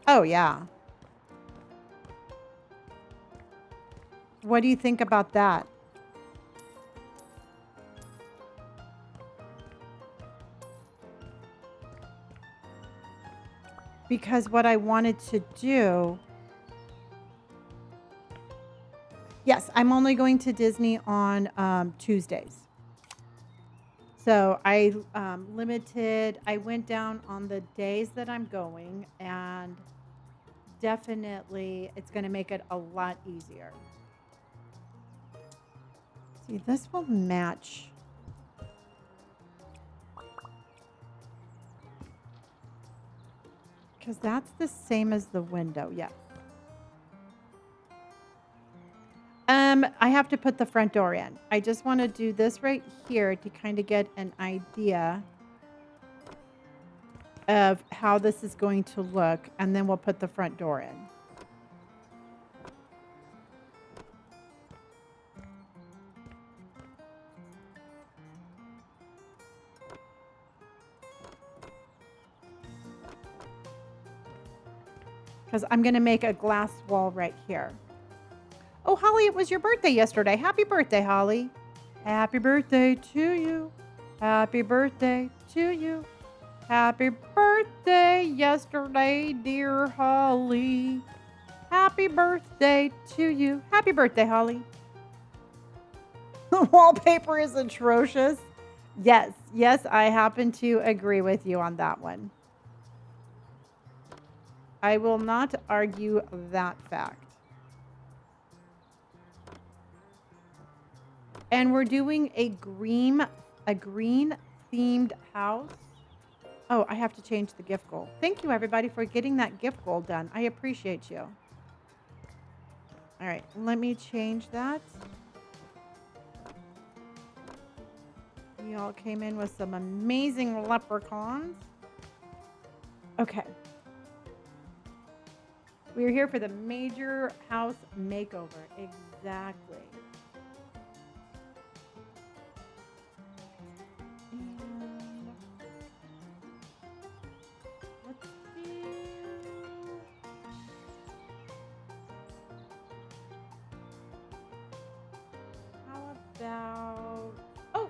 S1: Oh, yeah. What do you think about that? Because what I wanted to do... Yes, I'm only going to Disney on Tuesdays. So I went down on the days that I'm going, and definitely it's going to make it a lot easier. See, this will match. Because that's the same as the window, yes. I have to put the front door in. I just want to do this right here to kind of get an idea of how this is going to look, and then we'll put the front door in. Because I'm going to make a glass wall right here. Oh, Holly, it was your birthday yesterday. Happy birthday, Holly. Happy birthday to you. Happy birthday to you. Happy birthday yesterday, dear Holly. Happy birthday to you. Happy birthday, Holly. The wallpaper is atrocious. Yes, I happen to agree with you on that one. I will not argue that fact. And we're doing a green themed house. Oh, I have to change the gift goal. Thank you, everybody, for getting that gift goal done. I appreciate you. All right, let me change that. Y'all came in with some amazing leprechauns. Okay. We are here for the major house makeover. Exactly.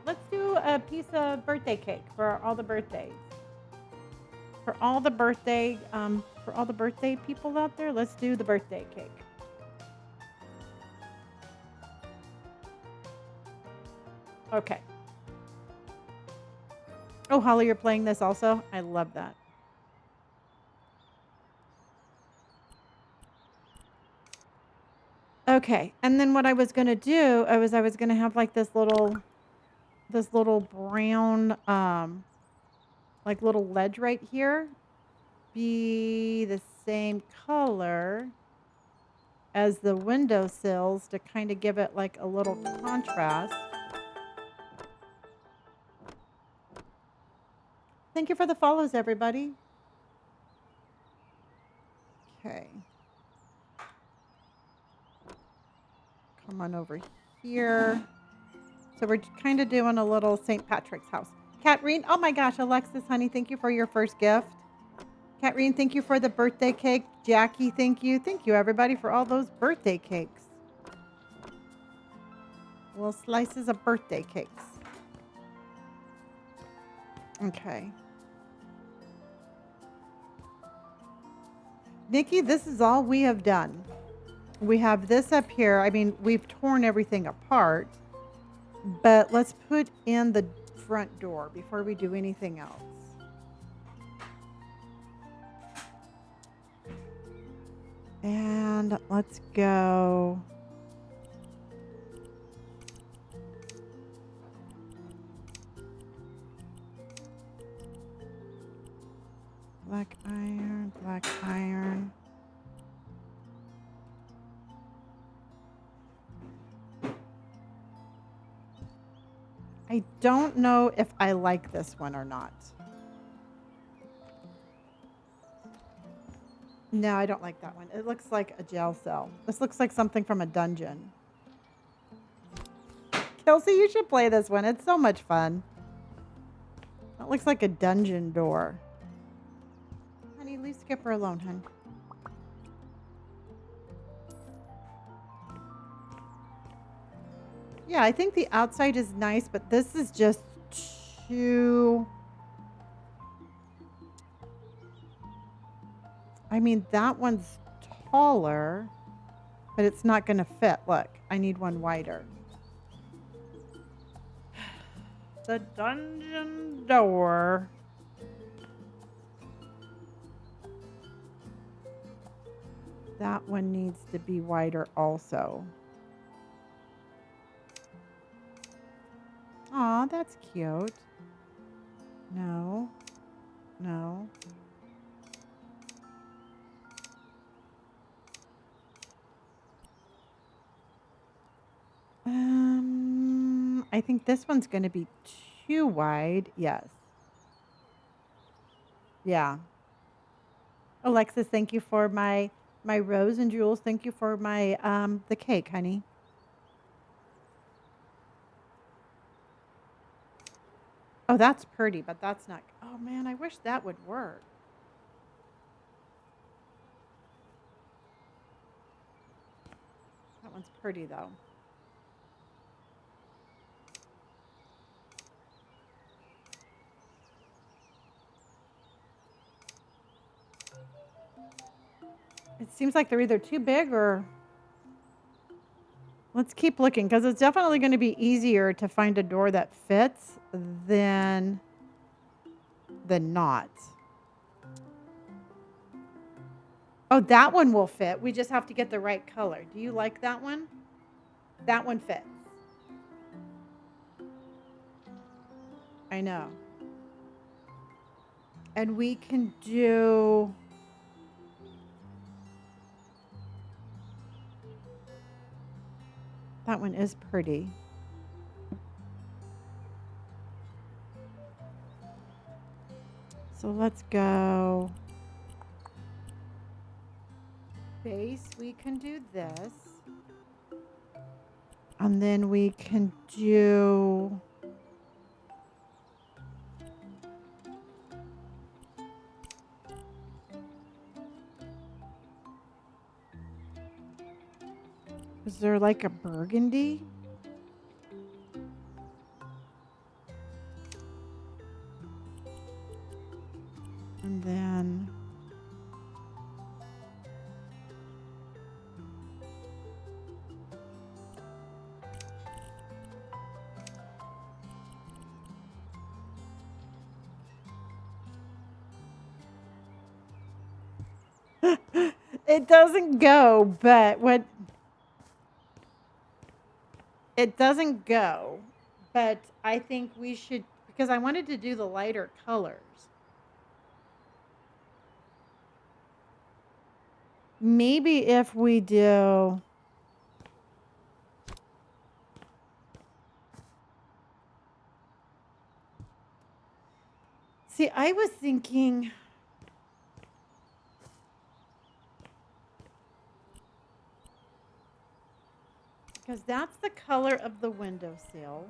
S1: Let's do a piece of birthday cake for all the birthdays. For all the birthday people out there, let's do the birthday cake. Okay. Oh, Holly, you're playing this also? I love that. Okay. And then what I was going to do, I was going to have like this little brown, like little ledge right here be the same color as the windowsills to kind of give it like a little contrast. Thank you for the follows, everybody. Okay. Come on over here. So we're kind of doing a little St. Patrick's house. Katrine, oh my gosh, Alexis, honey, thank you for your first gift. Katrine, thank you for the birthday cake. Jackie, thank you. Thank you, everybody, for all those birthday cakes. Little slices of birthday cakes. Okay. Nikki, this is all we have done. We have this up here. I mean, we've torn everything apart, but let's put in the front door before we do anything else. And let's go. Black iron, black iron. I don't know if I like this one or not. No, I don't like that one. It looks like a jail cell. This looks like something from a dungeon. Kelsey, you should play this one. It's so much fun. That looks like a dungeon door. Honey, leave Skipper alone, hun. Yeah, I think the outside is nice, but this is just too... I mean, that one's taller, but it's not going to fit. Look, I need one wider. The dungeon door. That one needs to be wider also. Aw, that's cute. No. No. I think this one's going to be too wide. Yes. Yeah. Alexis, thank you for my rose, and Jules, thank you for my the cake, honey. Oh, that's pretty, but that's not. Oh man, I wish that would work. That one's pretty though. It seems like they're either too big or... Let's keep looking, because it's definitely going to be easier to find a door that fits than not. Oh, that one will fit. We just have to get the right color. Do you like that one? That one fits. I know. And we can do... That one is pretty. So let's go. Base, we can do this. And then we can do... Is there like a burgundy? And then... It doesn't go, but what it doesn't go, but I think we should because I wanted to do the lighter colors. Maybe if we do See, I was thinking because that's the color of the windowsill.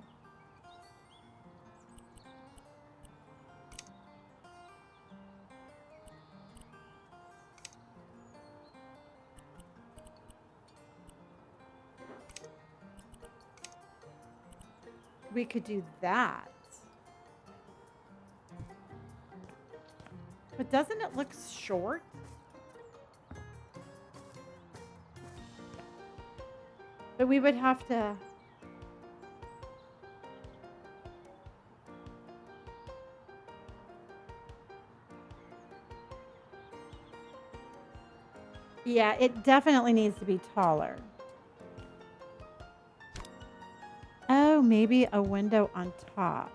S1: We could do that. But doesn't it look short? But we would have to. Yeah, it definitely needs to be taller. Oh, maybe a window on top.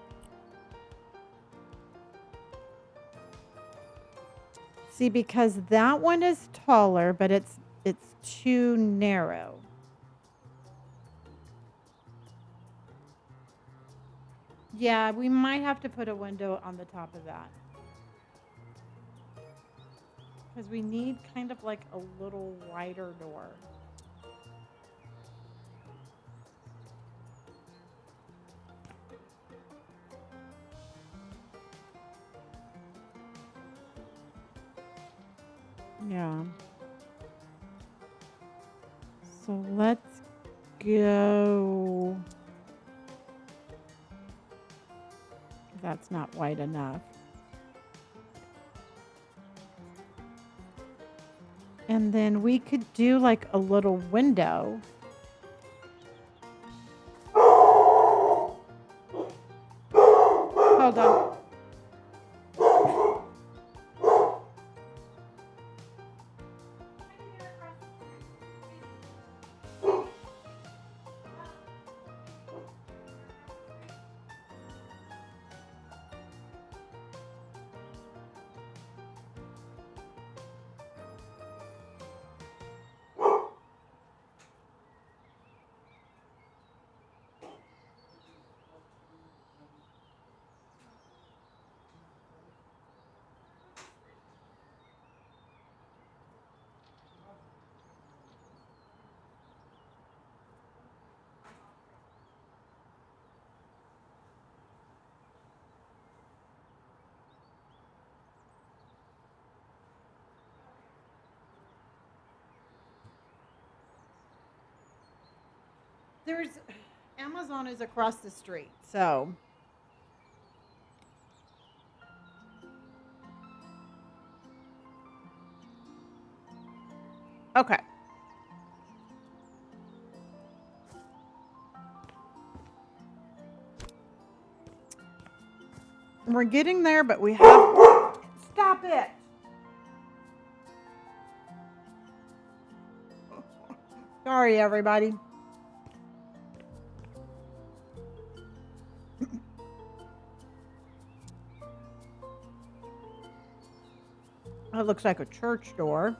S1: See, because that one is taller, but it's too narrow. Yeah, we might have to put a window on the top of that. Because we need kind of like a little wider door. Yeah. So let's go. That's not wide enough. And then we could do like a little window. Hold on. There's Amazon is across the street, so okay. We're getting there, but we have stop it. Sorry, everybody. It looks like a church door.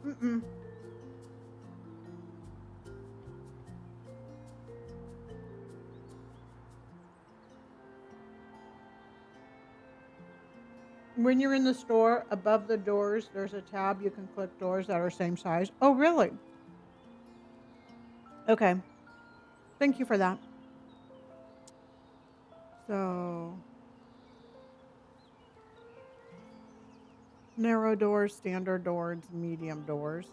S1: Mm-mm. When you're in the store, above the doors, there's a tab. You can click doors that are same size. Oh, really? Okay. Thank you for that. So, narrow doors, standard doors, medium doors.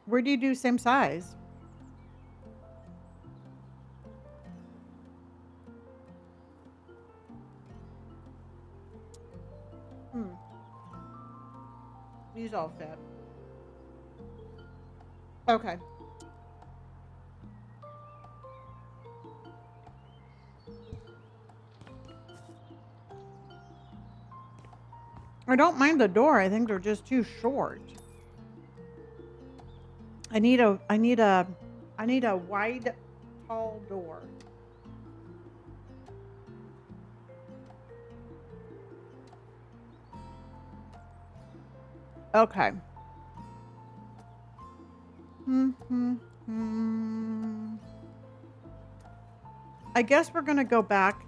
S1: Where do you do same size? Hmm. These all fit. Okay. I don't mind the door. I think they're just too short. I need a wide, tall door. Okay. I guess we're gonna go back.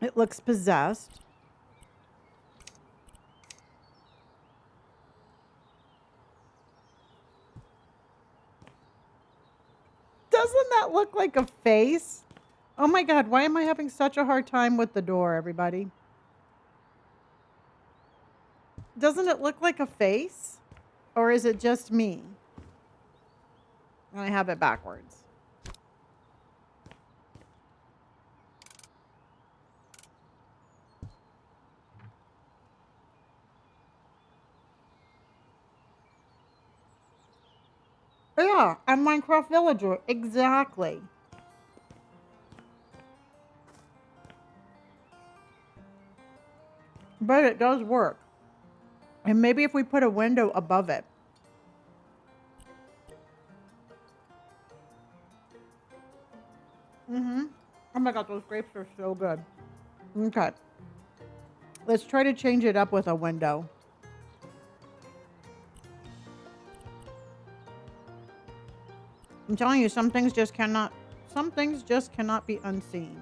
S1: It looks possessed. Doesn't that look like a face? Oh my God, why am I having such a hard time with the door, everybody? Doesn't it look like a face? Or is it just me? And I have it backwards. Yeah, a Minecraft villager. Exactly. But it does work. And maybe if we put a window above it. Oh my God, those grapes are so good. Okay. Let's try to change it up with a window. I'm telling you, some things just cannot be unseen.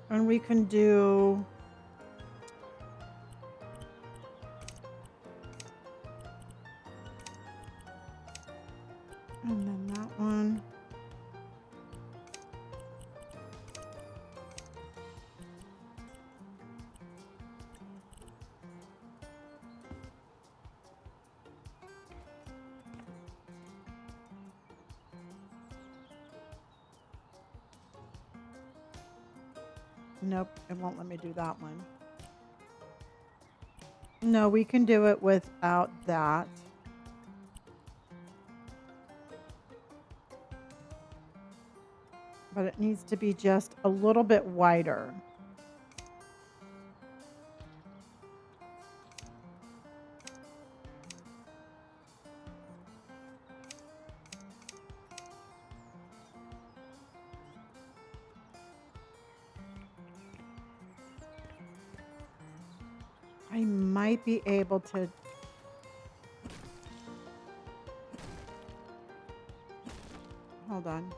S1: And we can do and then that one. Nope, it won't let me do that one. No, we can do it without that. But it needs to be just a little bit wider. I might be able to. Hold on.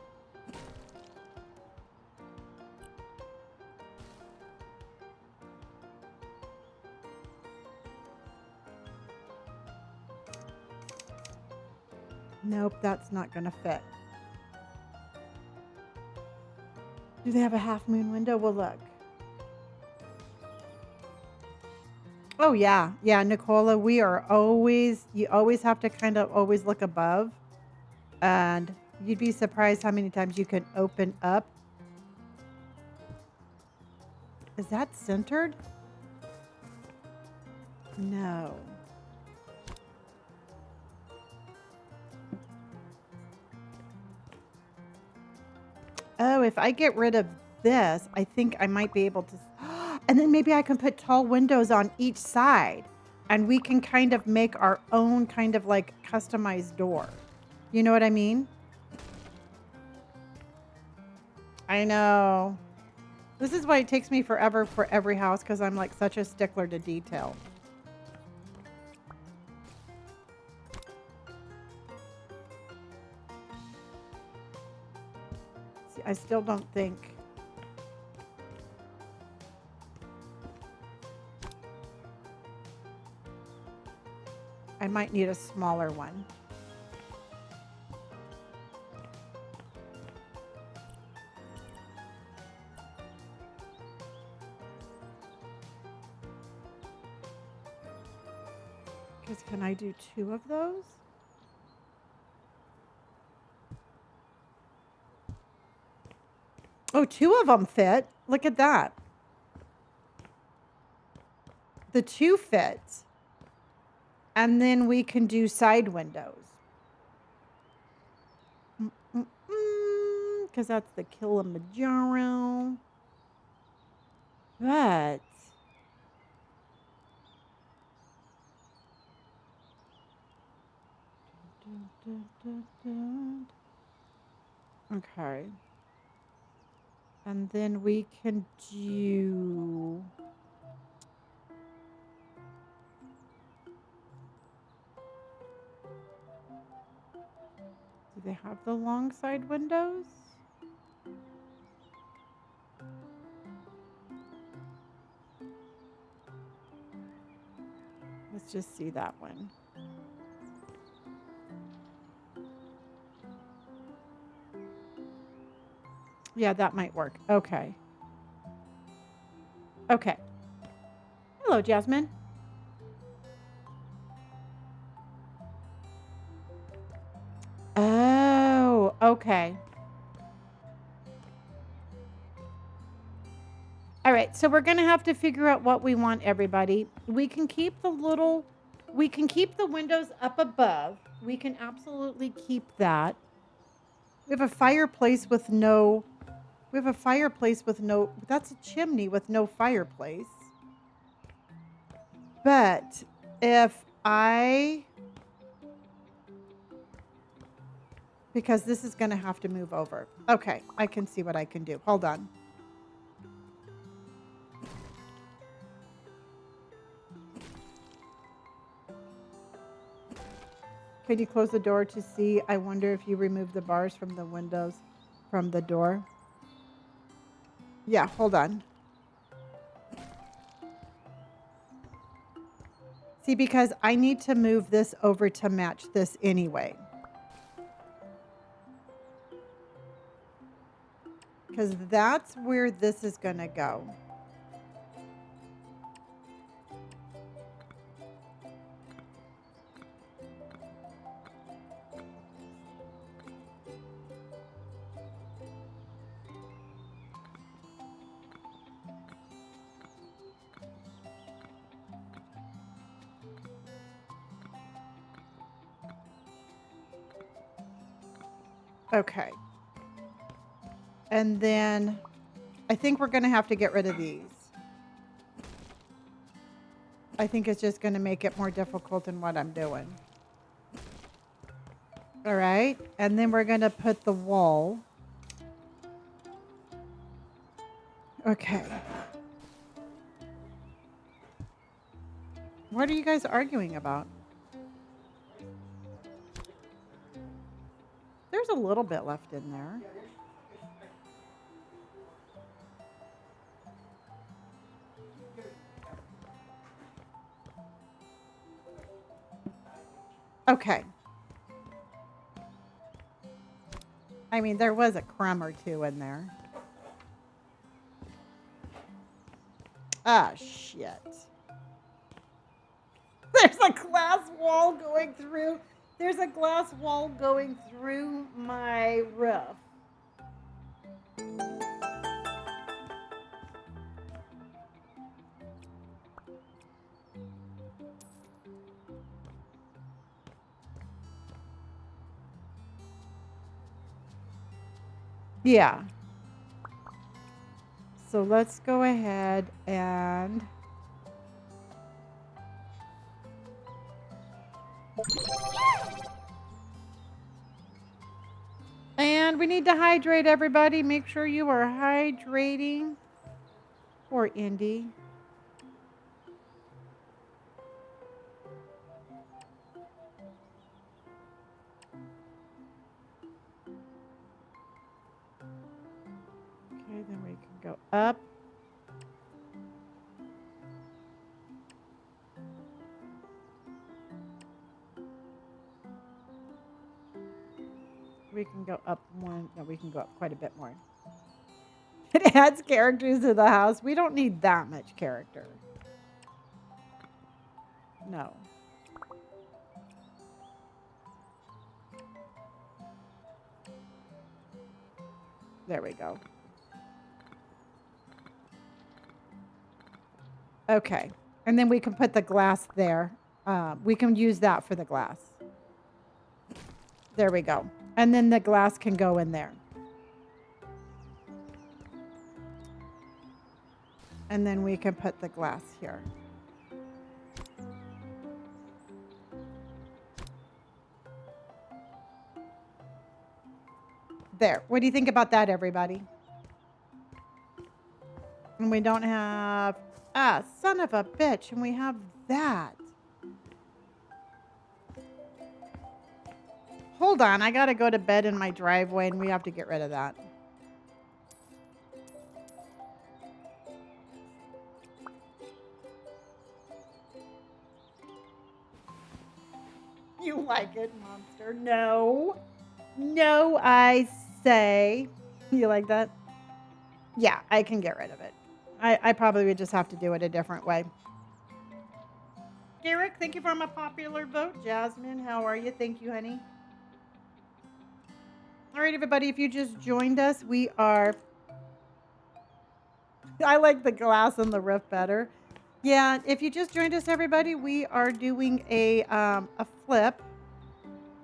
S1: Nope, that's not going to fit. Do they have a half moon window? Well, look. Oh, yeah. Yeah, Nicola, you always have to kind of always look above. And you'd be surprised how many times you can open up. Is that centered? No. Oh, if I get rid of this, I think I might be able to. And then maybe I can put tall windows on each side. And we can kind of make our own kind of like customized door. You know what I mean? I know. This is why it takes me forever for every house, because I'm like such a stickler to detail. See, I still don't think. I might need a smaller one. Because can I do 2 of those? Oh, 2 of them fit. Look at that. The 2 fit. And then we can do side windows. Because that's the Kilimanjaro. But okay. And then we can do do they have the long side windows? Let's just see that one. Yeah, that might work. Okay. Okay. Hello, Jasmine. Oh, okay. All right, so we're going to have to figure out what we want, everybody. We can keep the windows up above. We can absolutely keep that. We have a fireplace with no, that's a chimney with no fireplace. But because this is going to have to move over. Okay, I can see what I can do. Hold on. Can you close the door to see? I wonder if you remove the bars from the windows from the door. Yeah, hold on. See, because I need to move this over to match this anyway. Because that's where this is going to go. Okay. And then I think we're going to have to get rid of these. I think it's just going to make it more difficult in what I'm doing. All right. And then we're going to put the wall. Okay. What are you guys arguing about? There's a little bit left in there. Okay. I mean, there was a crumb or 2 in there. Ah, shit. There's a glass wall going through. There's a glass wall going through my roof. Yeah. So let's go ahead and we need to hydrate, everybody. Make sure you are hydrating. Poor Indy. Okay, then we can go up. We can go up one. No, we can go up quite a bit more. It adds characters to the house. We don't need that much character. No. There we go. Okay. And then we can put the glass there. We can use that for the glass. There we go. And then the glass can go in there. And then we can put the glass here. There. What do you think about that, everybody? And we don't have... son of a bitch. And we have that. Hold on. I got to go to bed in my driveway, and we have to get rid of that. You like it, monster? No. No, I say. You like that? Yeah, I can get rid of it. I probably would just have to do it a different way. Garrick, thank you for my popular vote. Jasmine, how are you? Thank you, honey. All right, everybody, if you just joined us, we are... I like the glass on the roof better. Yeah, if you just joined us, everybody, we are doing a flip.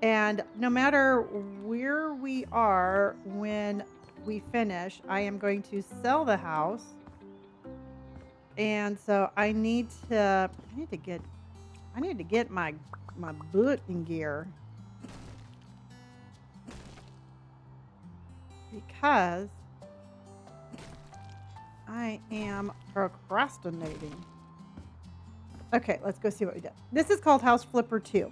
S1: And no matter where we are when we finish, I am going to sell the house. And so I need to get my boot in gear. Because I am procrastinating. Okay, let's go see what we did. This is called House Flipper 2.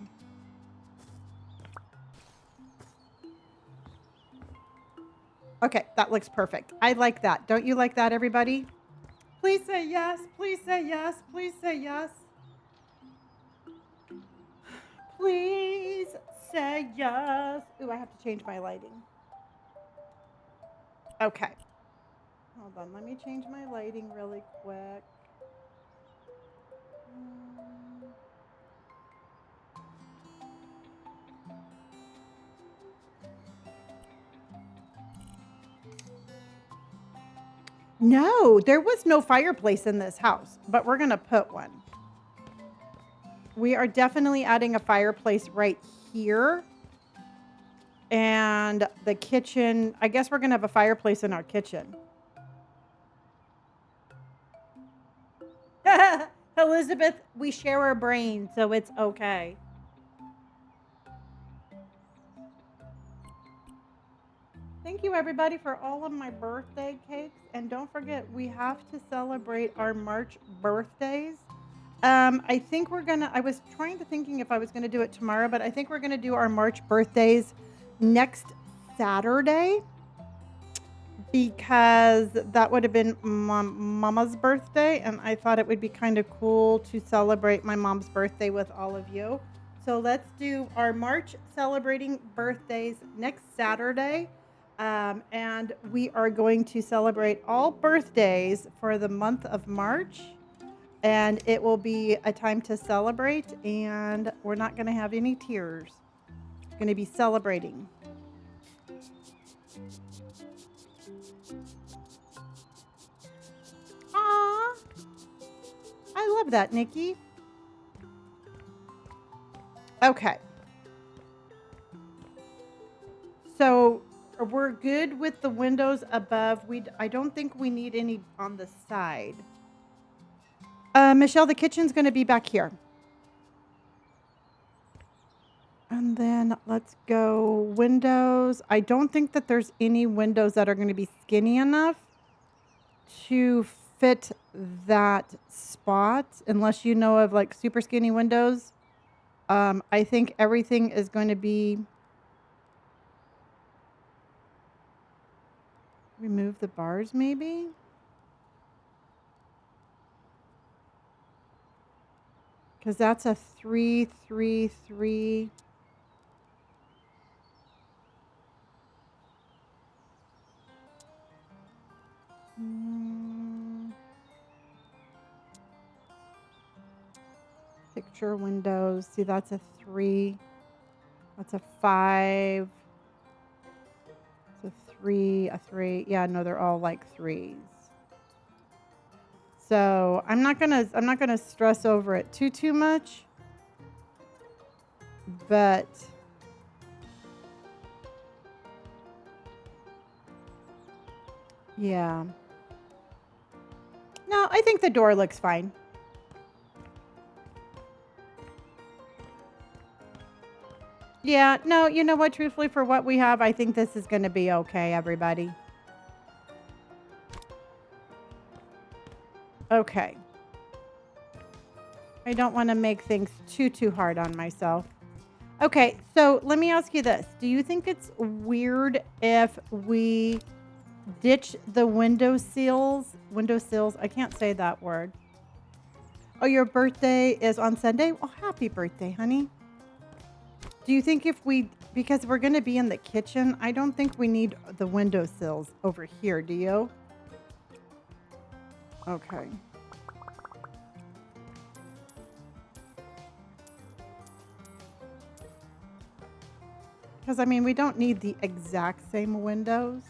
S1: Okay, that looks perfect. I like that. Don't you like that, everybody? Please say yes. Please say yes. Please say yes. Please say yes. Ooh, I have to change my lighting. Okay. Hold on. Let me change my lighting really quick. No, there was no fireplace in this house, but we're going to put one. We are definitely adding a fireplace right here. And the kitchen, I guess we're going to have a fireplace in our kitchen. Elizabeth, we share our brain, so it's okay. Thank you, everybody, for all of my birthday cakes. And don't forget, we have to celebrate our March birthdays. I think we're going to, I was thinking if I was going to do it tomorrow, but I think we're going to do our March birthdays next Saturday. Because that would have been Mama's birthday, and I thought it would be kind of cool to celebrate my mom's birthday with all of you. So let's do our March celebrating birthdays next Saturday, and we are going to celebrate all birthdays for the month of March, and it will be a time to celebrate, and we're not going to have any tears. We're going to be celebrating. Aw, I love that, Nikki. Okay. So we're good with the windows above. I don't think we need any on the side. Michelle, the kitchen's going to be back here. And then let's go windows. I don't think that there's any windows that are going to be skinny enough to fit that spot, unless you know of like super skinny windows. I think everything is going to be... Remove the bars, maybe? Because that's a 3, 3, 3. Picture windows. See, that's a 3. That's a 5. It's a three, a three. Yeah, no, they're all like threes. So I'm not gonna stress over it too much. But yeah. No, I think the door looks fine. Yeah, no, you know what? Truthfully, for what we have, I think this is going to be okay, everybody. Okay. I don't want to make things too hard on myself. Okay, so let me ask you this. Do you think it's weird if we ditch the window sills? Window sills? I can't say that word. Oh, your birthday is on Sunday? Well, happy birthday, honey. Do you think if we, because we're going to be in the kitchen, I don't think we need the window sills over here, do you? Okay. Because, I mean, we don't need the exact same windows.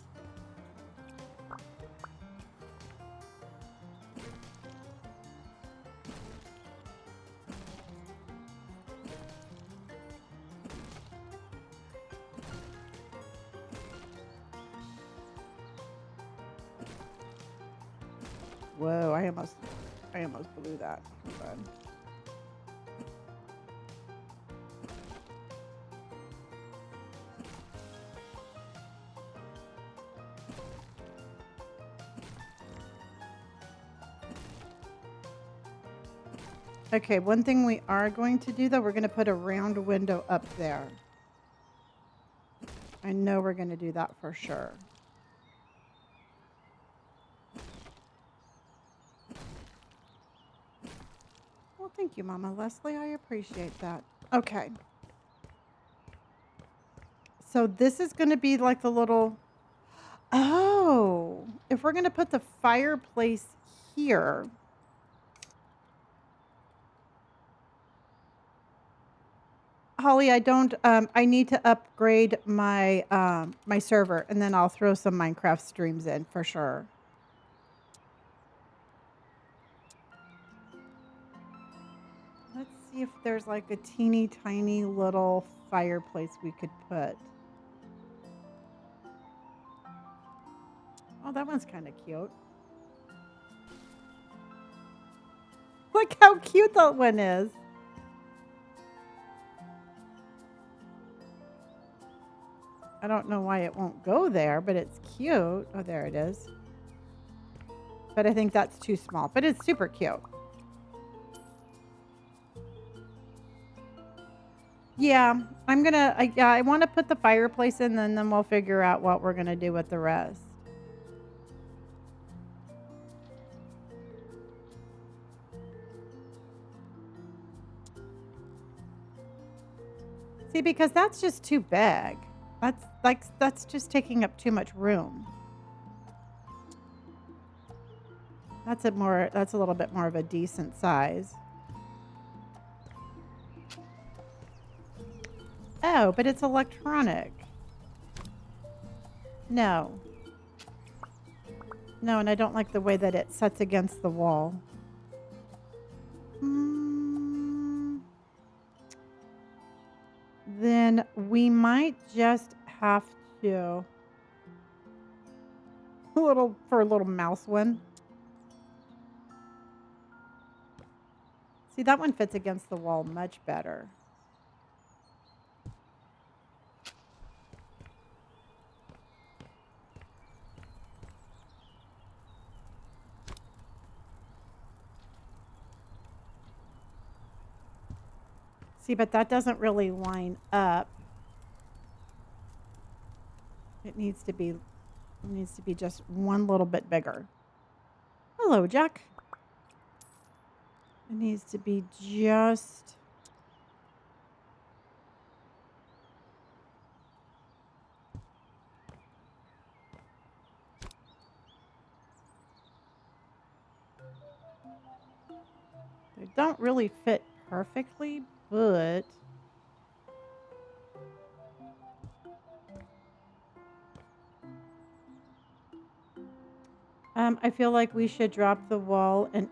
S1: Whoa, I almost blew that. Hold on. Okay, one thing we are going to do, though, we're going to put a round window up there. I know we're going to do that for sure. Well, thank you, Mama Leslie. I appreciate that. Okay. So this is going to be like the little... Oh, if we're going to put the fireplace here... Holly, I don't. I need to upgrade my my server, and then I'll throw some Minecraft streams in for sure. Let's see if there's like a teeny tiny little fireplace we could put. Oh, that one's kind of cute. Look how cute that one is. I don't know why it won't go there, but it's cute. Oh, there it is. But I think that's too small, but it's super cute. Yeah, I want to put the fireplace in, and then we'll figure out what we're going to do with the rest. See, because that's just too big. That's just taking up too much room. That's a little bit more of a decent size. Oh, but it's electronic. No. No, and I don't like the way that it sets against the wall. Then we might just have to for a little mouse one. See, that one fits against the wall much better. See, but that doesn't really line up. It needs to be just one little bit bigger. Hello, Jack. It needs to be just... They don't really fit perfectly, but... I feel like we should drop the wall and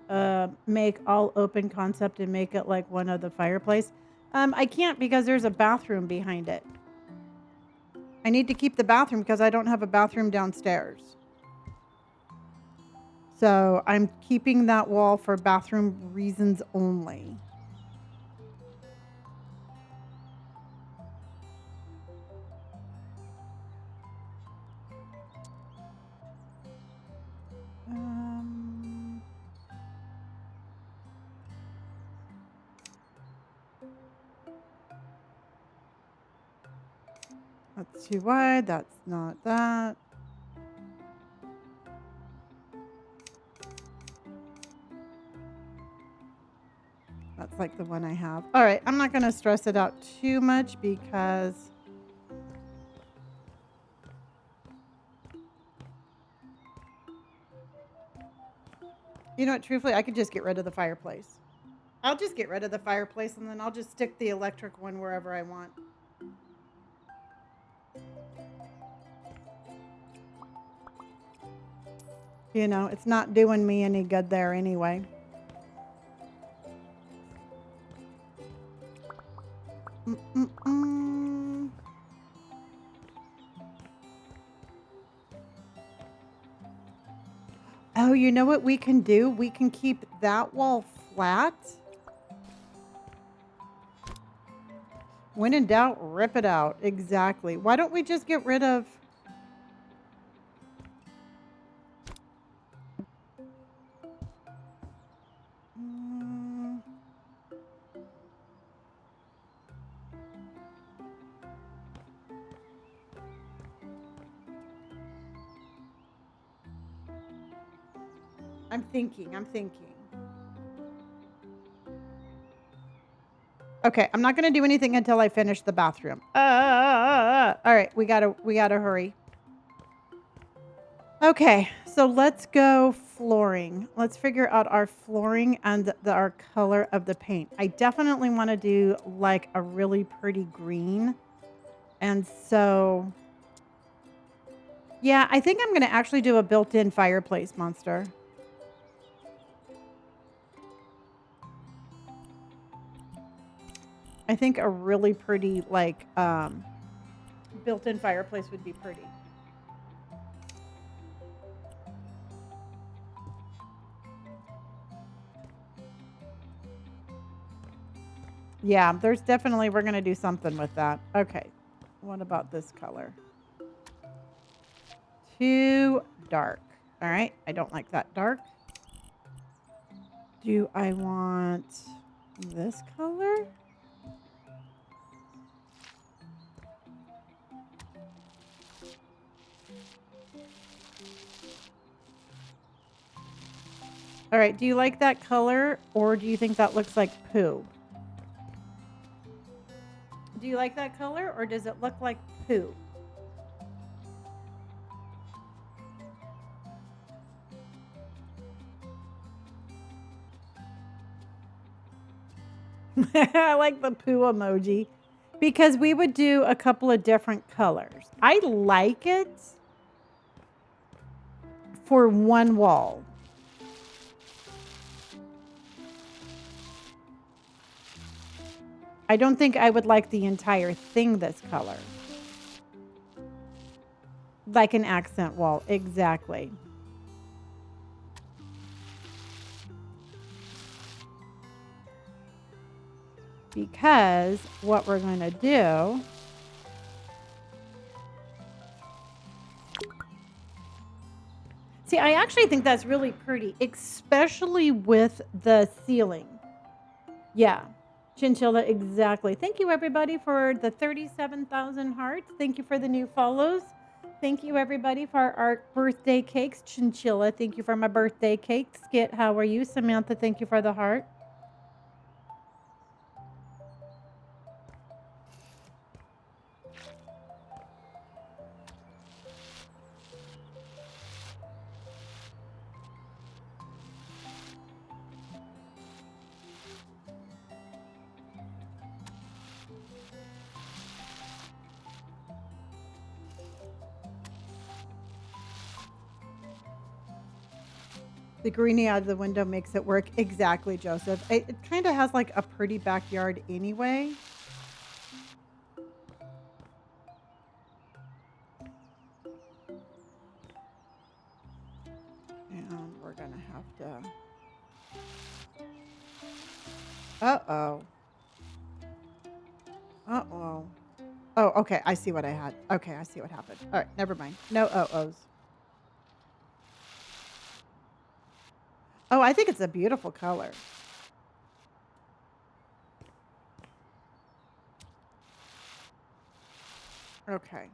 S1: make all open concept and make it like one of the fireplace. I can't because there's a bathroom behind it. I need to keep the bathroom because I don't have a bathroom downstairs. So I'm keeping that wall for bathroom reasons only. That's too wide. That's not that. That's like the one I have. All right. I'm not going to stress it out too much because you know what? Truthfully, I could just get rid of the fireplace. I'll just get rid of the fireplace and then I'll just stick the electric one wherever I want. You know, it's not doing me any good there anyway. Oh, you know what we can do? We can keep that wall flat. When in doubt, rip it out. Exactly. Why don't we just get rid of... I'm thinking. Okay, I'm not going to do anything until I finish the bathroom. All right, we gotta hurry. Okay, so let's go flooring. Let's figure out our flooring and our color of the paint. I definitely want to do like a really pretty green. And so, yeah, I think I'm going to actually do a built-in fireplace monster. I think a really pretty, like, built-in fireplace would be pretty. Yeah, there's definitely, we're going to do something with that. Okay. What about this color? Too dark. All right. I don't like that dark. Do I want this color? All right. Do you like that color or do you think that looks like poo? Do you like that color or does it look like poo? I like the poo emoji because we would do a couple of different colors. I like it for one wall. I don't think I would like the entire thing this color. Like an accent wall, exactly. Because what we're going to do see, I actually think that's really pretty, especially with the ceiling. Yeah, chinchilla, exactly. Thank you, everybody, for the 37,000 hearts. Thank you for the new follows. Thank you, everybody, for our birthday cakes. Chinchilla, thank you for my birthday cake. Skit, how are you? Samantha, thank you for the heart. The greenie out of the window makes it work. Exactly, Joseph. It kind of has like a pretty backyard anyway. And we're going to have to... Uh-oh. Uh-oh. Oh, okay. I see what I had. Okay, I see what happened. All right, never mind. No uh-ohs. Oh, I think it's a beautiful color. Okay.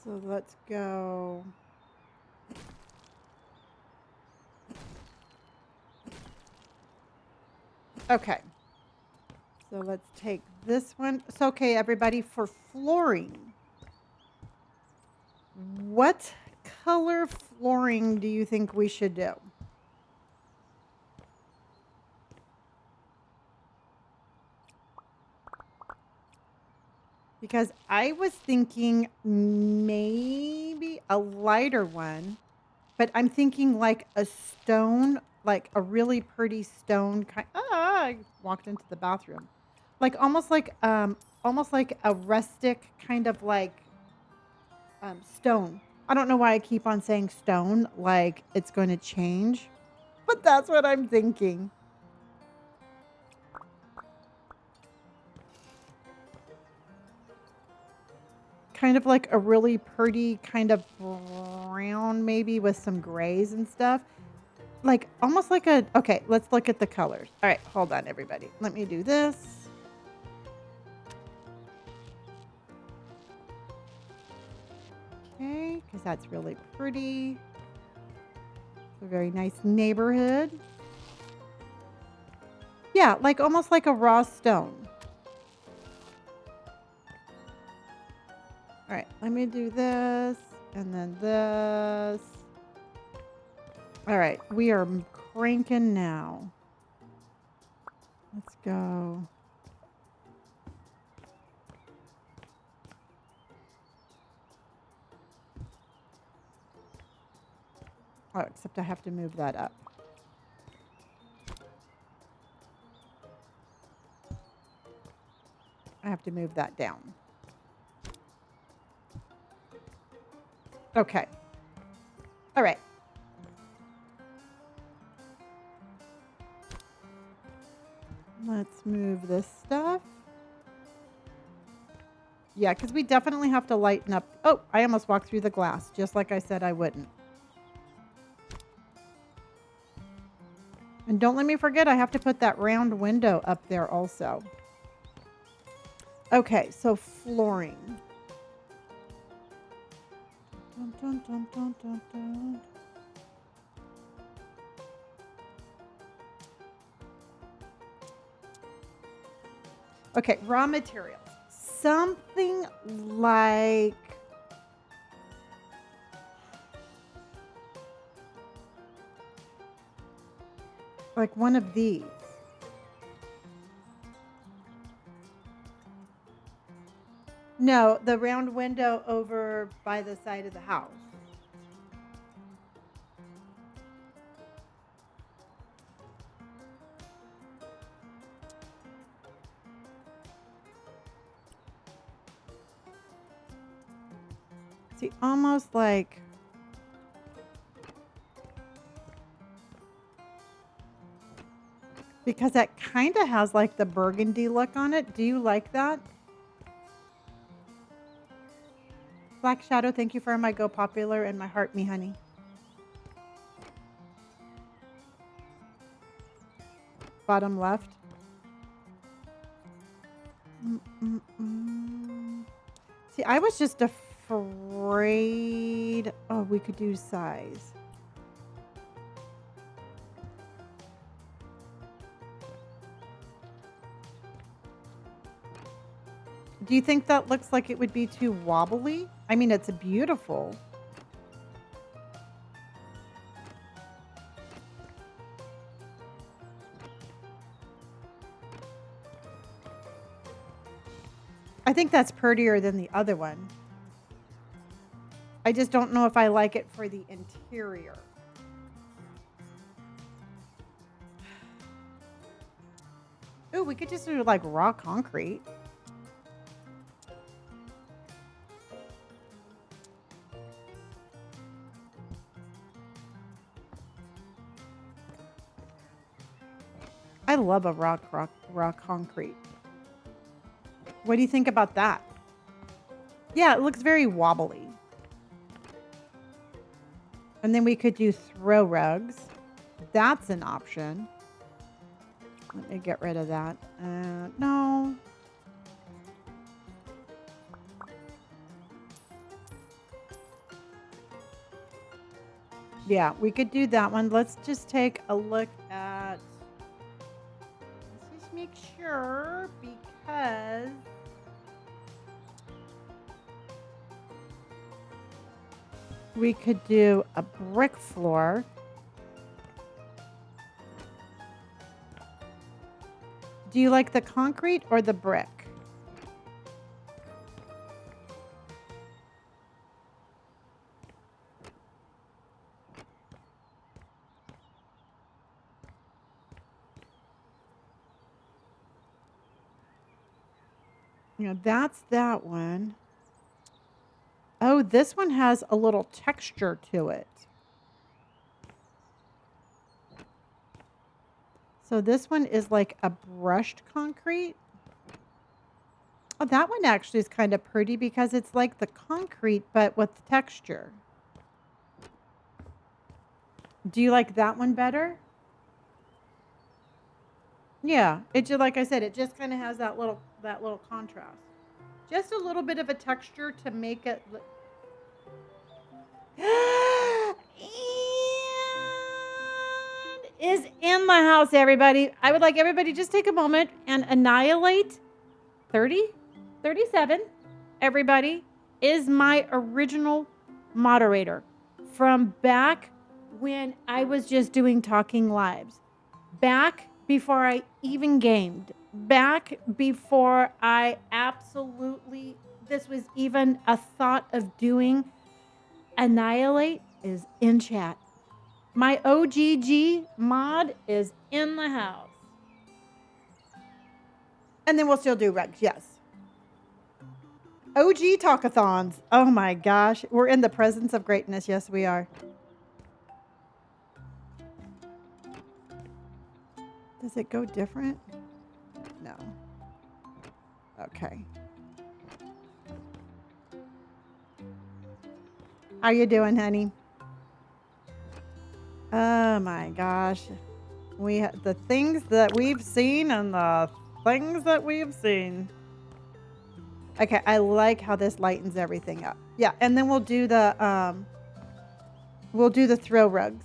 S1: So let's go. Okay. So let's take this one. So, okay, everybody, for flooring, what color flooring do you think we should do? Because I was thinking maybe a lighter one, but I'm thinking like a stone, like a really pretty stone kind. Ah, I walked into the bathroom. Like almost like a rustic kind of like stone. I don't know why I keep on saying stone, like it's going to change, but that's what I'm thinking. Kind of like a really pretty kind of brown, maybe with some grays and stuff. Like almost like a, okay, let's look at the colors. All right, hold on, everybody. Let me do this. Okay, because that's really pretty. It's a very nice neighborhood. Yeah, like almost like a raw stone. All right, let me do this and then this. All right, we are cranking now. Let's go. Oh, except I have to move that up. I have to move that down. Okay. All right. Let's move this stuff. Yeah, because we definitely have to lighten up. Oh, I almost walked through the glass, just like I said I wouldn't. And don't let me forget, I have to put that round window up there also. Okay, so flooring. Dun, dun, dun, dun, dun, dun. Okay, raw materials. Something like one of these. No, the round window over by the side of the house. See, almost like because that kind of has like the burgundy look on it. Do you like that? Black Shadow, thank you for my Go Popular and my heart, me honey. Bottom left. See, I was just afraid. Oh, we could do size. Do you think that looks like it would be too wobbly? I mean, it's beautiful. I think that's prettier than the other one. I just don't know if I like it for the interior. Ooh, we could just do like raw concrete. I love a raw concrete. What do you think about that? Yeah, it looks very wobbly. And then we could do throw rugs. That's an option. Let me get rid of that. No. Yeah, we could do that one. Let's just take a look at... Let's just make sure, because... we could do a brick floor. Do you like the concrete or the brick? You know, that's that one. Oh, this one has a little texture to it. So this one is like a brushed concrete. Oh, that one actually is kind of pretty because it's like the concrete, but with texture. Do you like that one better? Yeah, it just, like I said, it just kind of has that little contrast. Just a little bit of a texture to make it. And is in the house, everybody. I would like everybody just take a moment and annihilate 37. Everybody is my original moderator from back when I was just doing talking lives. Back before I even gamed. Back before I absolutely, this was even a thought of doing. Annihilate is in chat. My OGG mod is in the house. And then we'll still do regs, yes. OG talkathons. Oh my gosh. We're in the presence of greatness. Yes, we are. Does it go different? No. Okay. How you doing, honey? Oh my gosh. The things that we've seen and the things that we've seen. Okay, I like how this lightens everything up. Yeah, and then we'll do the throw rugs.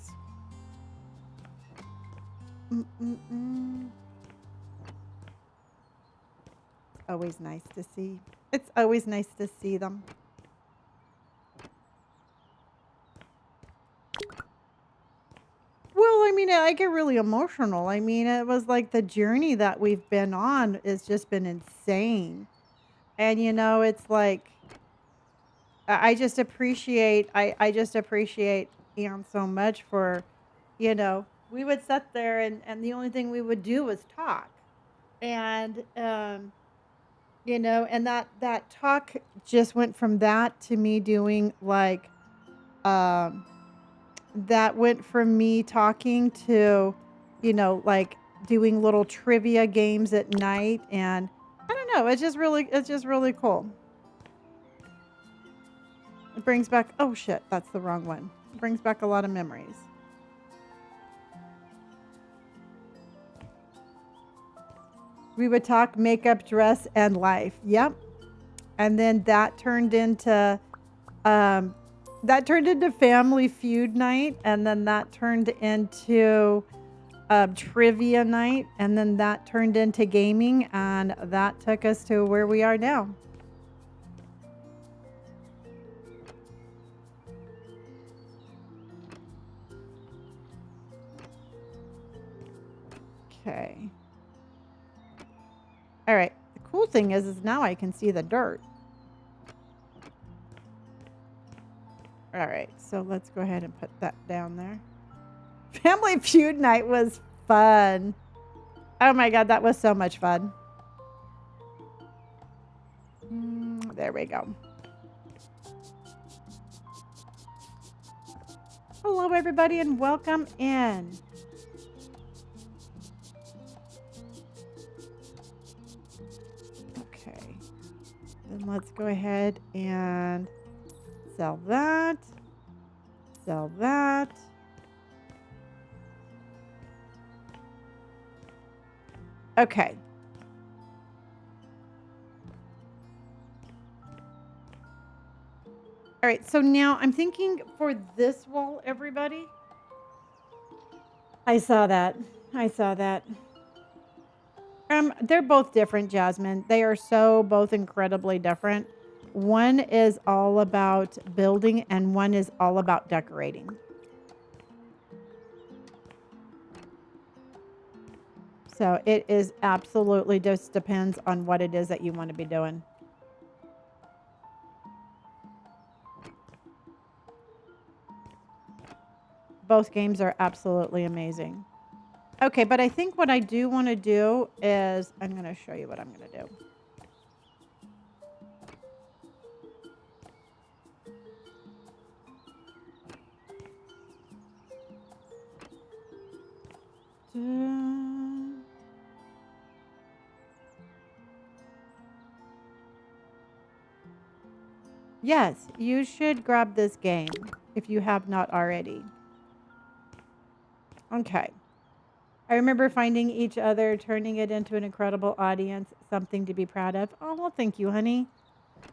S1: Always nice to see. It's always nice to see them. Well, I mean, I get really emotional. I mean, it was like the journey that we've been on has just been insane. And you know, it's like I just appreciate I just appreciate Ian so much for, you know, we would sit there and the only thing we would do was talk. And you know, and that talk just went from that to me doing like that went from me talking to, you know, like doing little trivia games at night. And I don't know, it's just really cool. It brings back, oh shit, that's the wrong one. It brings back a lot of memories. We would talk makeup, dress, and life. Yep. And then that turned into Family Feud night, and then that turned into trivia night, and then that turned into gaming, and that took us to where we are now. Okay. All right. The cool thing is now I can see the dirt. All right. So let's go ahead and put that down there. Family Feud night was fun. Oh my God, that was so much fun. There we go. Hello, everybody, and welcome in. Okay, then let's go ahead and sell that. Sell that. Okay. All right, so now I'm thinking for this wall, everybody. I saw that. I saw that. They're both different, Jasmine. They are so both incredibly different. One is all about building and one is all about decorating. So it is absolutely just depends on what it is that you want to be doing. Both games are absolutely amazing. Okay, but I think what I do want to do is I'm going to show you what I'm going to do. Yes, you should grab this game if you have not already. Okay. I remember finding each other, turning it into an incredible audience, something to be proud of. Oh, well, thank you, honey.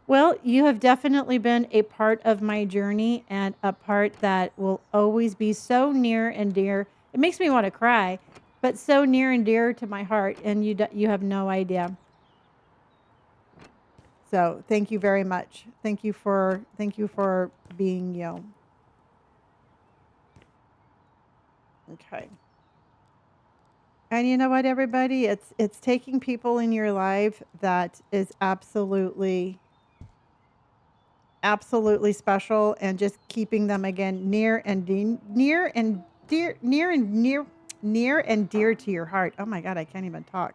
S1: Well, you have definitely been a part of my journey and a part that will always be so near and dear. It makes me want to cry, but so near and dear to my heart, and you have no idea. So, thank you very much. Thank you for being you. Okay. And you know what, everybody? It's taking people in your life that is absolutely special and just keeping them again near and near and dear to your heart. Oh my God, I can't even talk.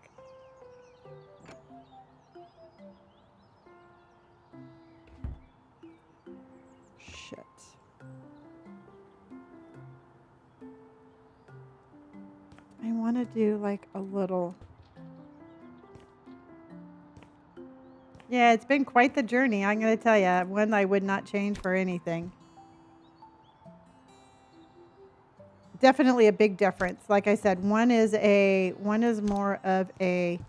S1: Shit. I want to do like a little. Yeah, it's been quite the journey. I'm going to tell you, one I would not change for anything. Definitely a big difference. Like I said, one is more of a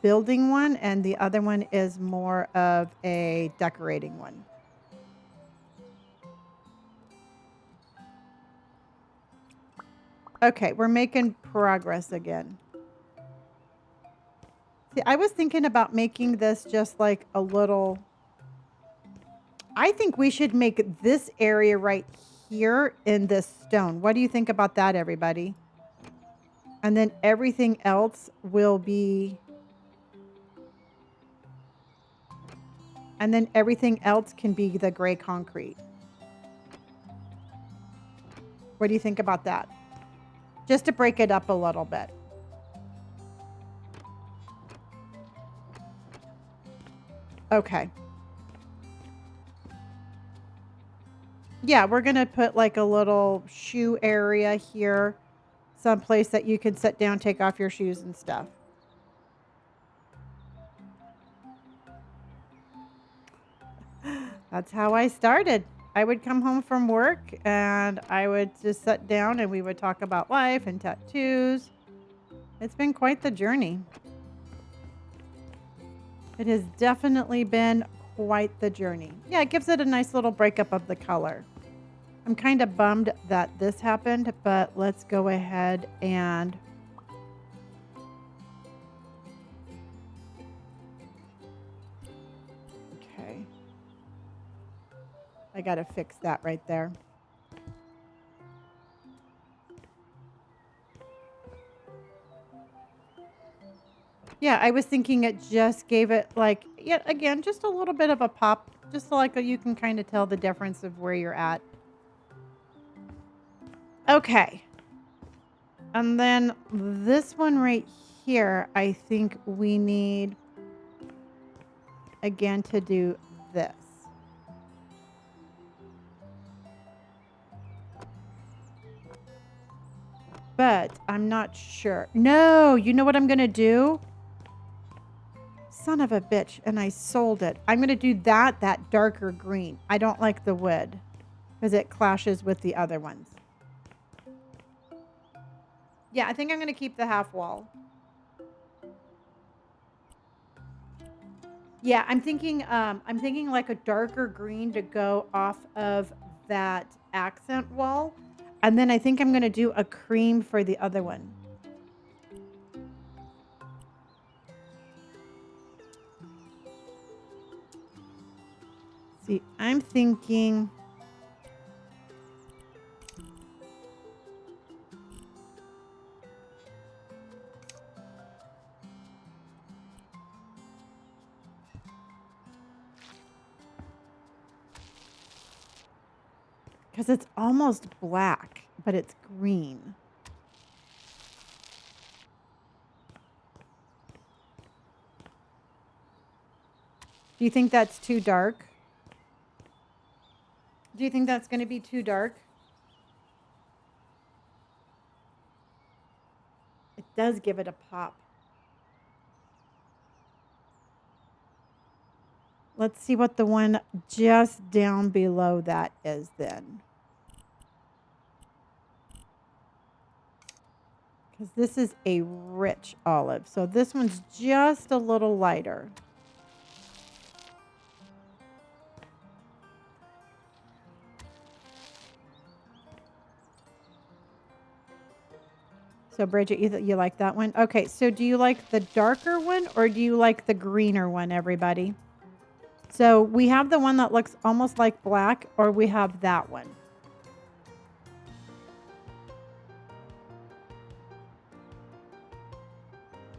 S1: building one, and the other one is more of a decorating one. Okay, we're making progress again. See, I was thinking about making this just like a little. I think we should make this area right here in this stone. What do you think about that, everybody? And then everything else will be. And then everything else can be the gray concrete. What do you think about that? Just to break it up a little bit. Okay. Yeah, we're going to put like a little shoe area here. Someplace that you can sit down, take off your shoes and stuff. That's how I started. I would come home from work and I would just sit down and we would talk about life and tattoos. It's been quite the journey. It has definitely been quite the journey. Yeah, it gives it a nice little breakup of the color. I'm kind of bummed that this happened, but let's go ahead and okay. I got to fix that right there. Yeah, I was thinking it just gave it like, yet again, just a little bit of a pop, just so like you can kind of tell the difference of where you're at. Okay. And then this one right here, I think we need, again, to do this. But I'm not sure. No, you know what I'm going to do? Son of a bitch. And I sold it. I'm going to do that darker green. I don't like the wood because it clashes with the other ones. Yeah, I think I'm going to keep the half wall. Yeah, I'm thinking like a darker green to go off of that accent wall. And then I think I'm going to do a cream for the other one. See, I'm thinking because it's almost black, but it's green. Do you think that's too dark? Do you think that's going to be too dark? It does give it a pop. Let's see what the one just down below that is then. Because this is a rich olive. So this one's just a little lighter. So Bridget, you like that one? Okay, so do you like the darker one or do you like the greener one, everybody? So we have the one that looks almost like black, or we have that one.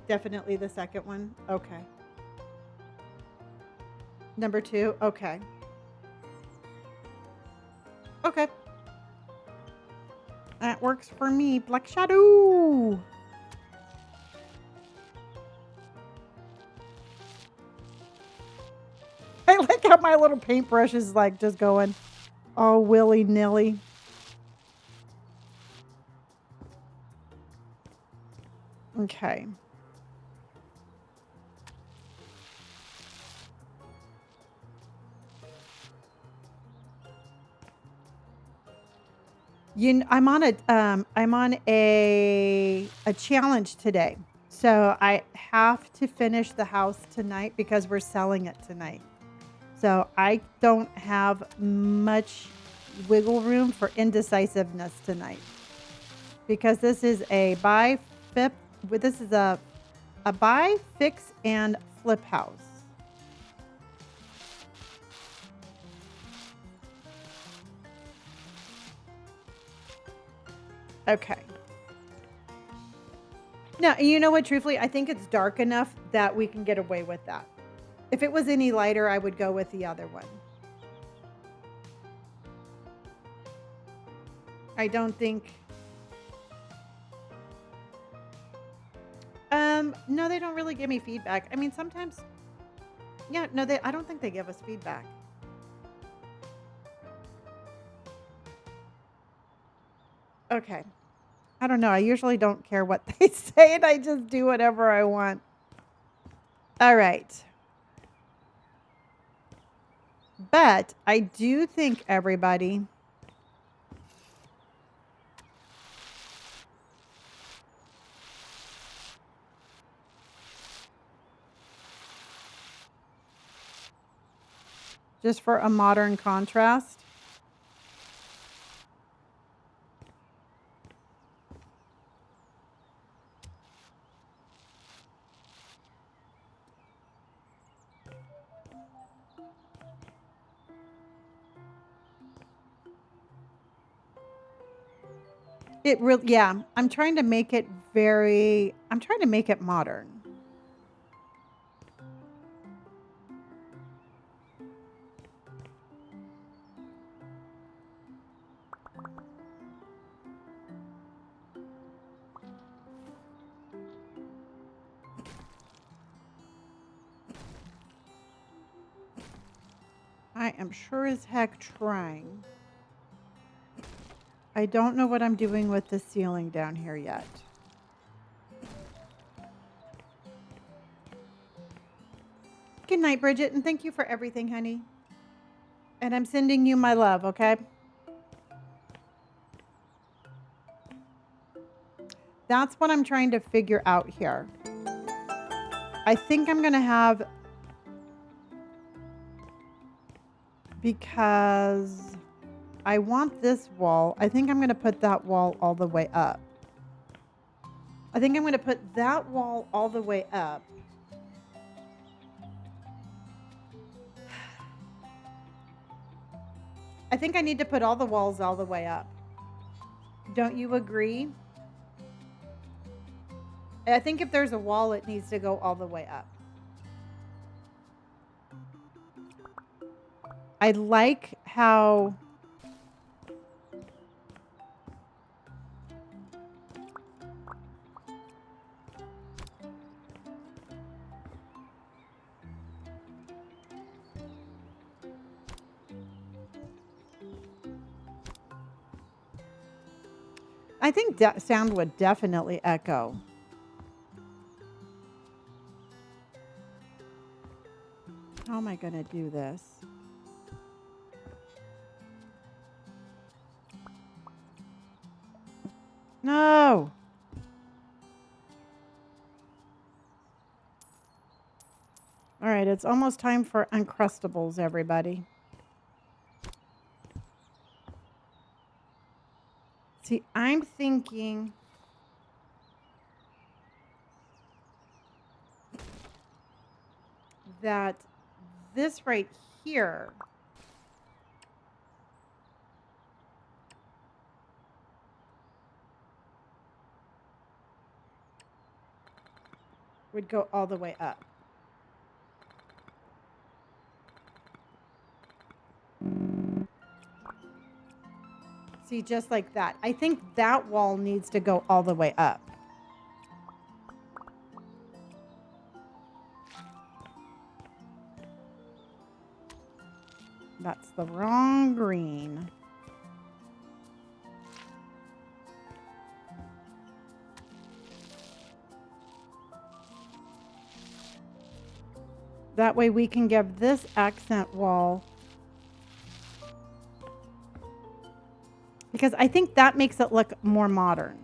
S1: Definitely the second one. Okay. Number 2. Okay. Okay. That works for me. Black Shadow. I like how my little paintbrush is like just going all willy-nilly. Okay. I'm on a challenge today. So I have to finish the house tonight because we're selling it tonight. So I don't have much wiggle room for indecisiveness tonight. Because this is a this is a buy, fix, and flip house. Okay. Now, you know what? Truthfully, I think it's dark enough that we can get away with that. If it was any lighter, I would go with the other one. I don't think... no, they don't really give me feedback. I mean, sometimes... Yeah, no, I don't think they give us feedback. Okay. I don't know. I usually don't care what they say, and I just do whatever I want. All right. But I do think everybody... Just for a modern contrast. It really, yeah. I'm trying to make it modern. I am sure as heck trying. I don't know what I'm doing with the ceiling down here yet. Good night, Bridget, and thank you for everything, honey. And I'm sending you my love, okay? That's what I'm trying to figure out here. I think I'm going to have, because I want this wall, I think I'm going to put that wall all the way up. I think I'm going to put that wall all the way up. I think I need to put all the walls all the way up. Don't you agree? I think if there's a wall, it needs to go all the way up. I like how I think sound would definitely echo. How am I going to do this? No. All right, it's almost time for Uncrustables, everybody. See, I'm thinking that this right here would go all the way up. See, just like that. I think that wall needs to go all the way up. That's the wrong green. That way we can give this accent wall, because I think that makes it look more modern.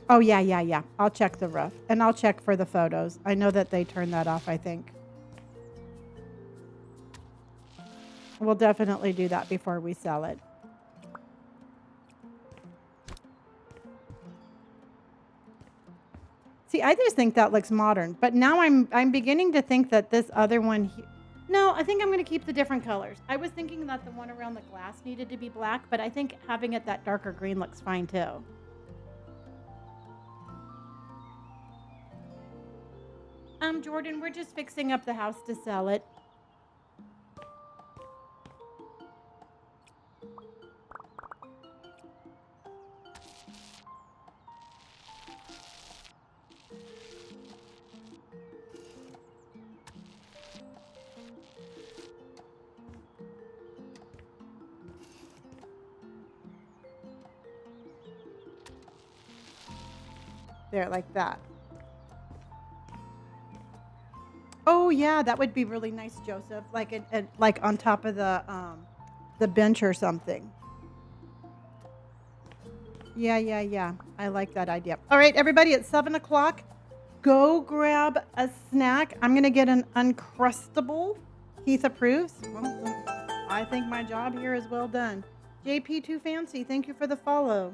S1: Oh, yeah. I'll check the roof, and I'll check for the photos. I know that they turned that off, I think. We'll definitely do that before we sell it. See, I just think that looks modern, but now I'm beginning to think that this other one no, I think I'm going to keep the different colors. I was thinking that the one around the glass needed to be black, but I think having it that darker green looks fine too. Jordan, we're just fixing up the house to sell it. There, like that. Oh yeah, that would be really nice, Joseph. Like like on top of the bench or something. Yeah. I like that idea. All right, everybody, it's 7 o'clock. Go grab a snack. I'm gonna get an Uncrustable. Heath approves. Well, I think my job here is well done. JP Too Fancy, thank you for the follow.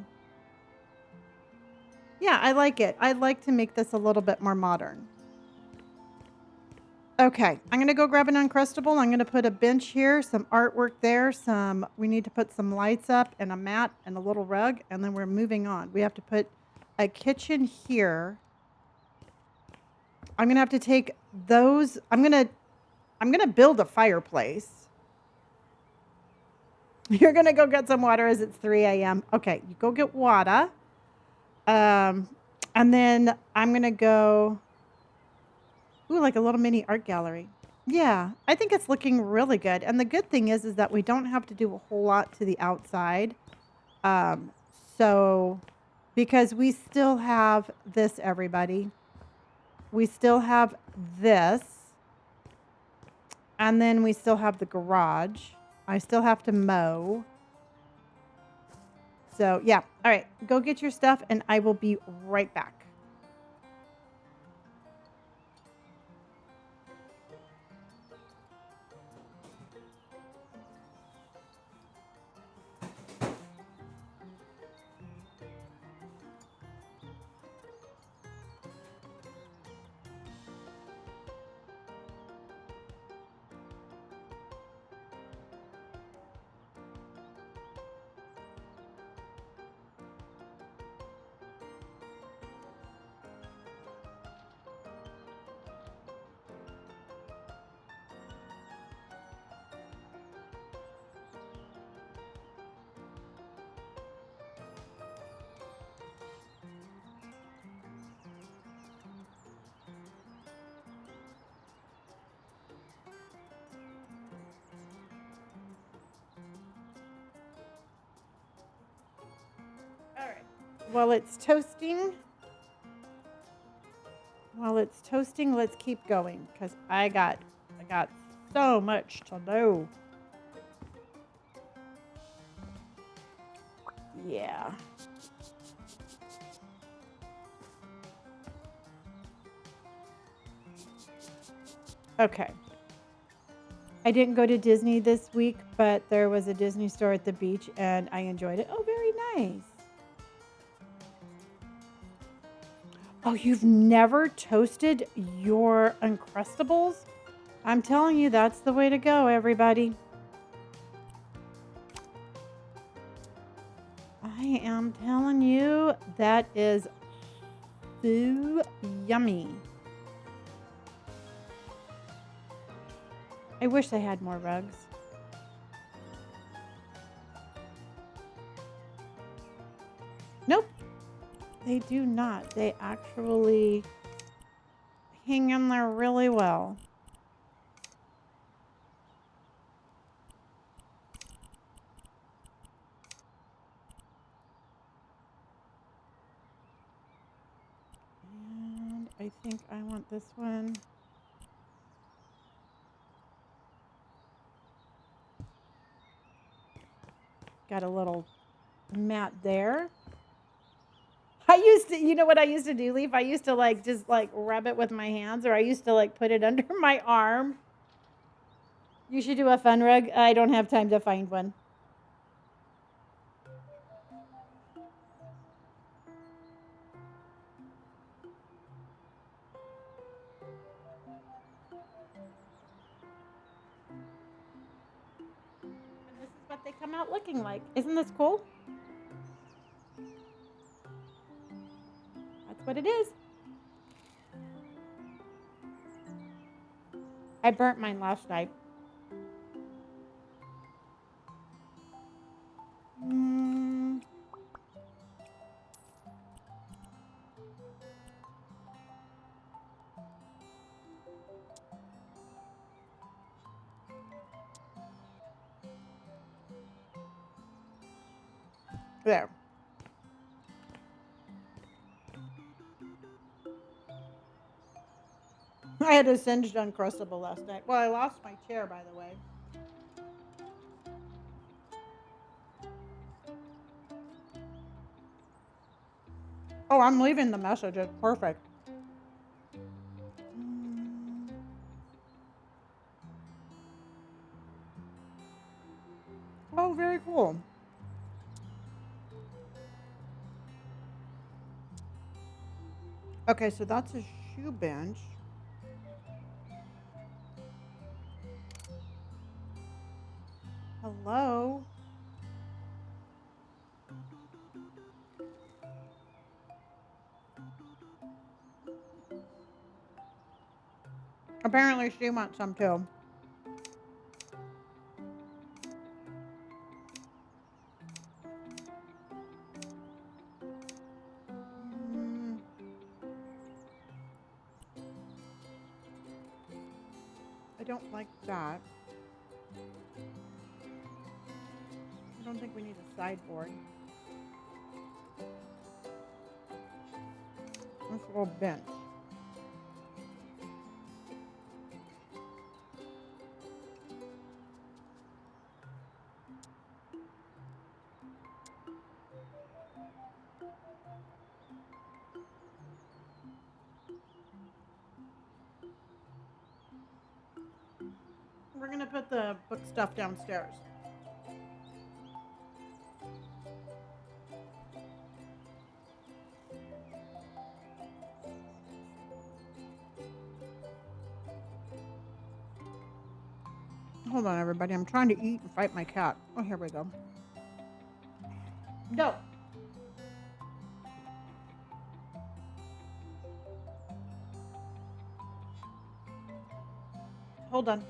S1: Yeah, I like it. I'd like to make this a little bit more modern. Okay, I'm going to go grab an Uncrustable. I'm going to put a bench here, some artwork there, we need to put some lights up and a mat and a little rug, and then we're moving on. We have to put a kitchen here. I'm going to have to take those. I'm going to build a fireplace. You're going to go get some water as it's 3 a.m. Okay, you go get water. Um, and then I'm going to go, ooh, like a little mini art gallery. Yeah, I think it's looking really good. And the good thing is that we don't have to do a whole lot to the outside. Um, so because we still have this, everybody, we still have this, and then we still have the garage. I still have to mow. So yeah, all right, go get your stuff and I will be right back. All right. While it's toasting, let's keep going because I got so much to do. Yeah. Okay. I didn't go to Disney this week, but there was a Disney store at the beach and I enjoyed it. Oh, very nice. Oh, you've never toasted your Uncrustables? I'm telling you, that's the way to go, everybody. I am telling you, that is so yummy. I wish they had more rugs. Nope, they do not. They actually hang in there really well. And I think I want this one. Got a little mat there. I used to, you know what I used to do, Leaf? I used to like just like rub it with my hands, or I used to like put it under my arm. You should do a fun rug. I don't have time to find one. And this is what they come out looking like. Isn't this cool? That's what it is. I burnt mine last night. Mm, there. I had a singed Uncrustable last night. Well, I lost my chair, by the way. Oh, I'm leaving the message. It's perfect. Mm. Oh, very cool. Okay, so that's a shoe bench. Hello. Apparently she wants some too. I don't like that. I don't think we need a sideboard. It's a little bent. We're going to put the book stuff downstairs. Hold on, everybody. I'm trying to eat and fight my cat. Oh, here we go. Go. Hold on.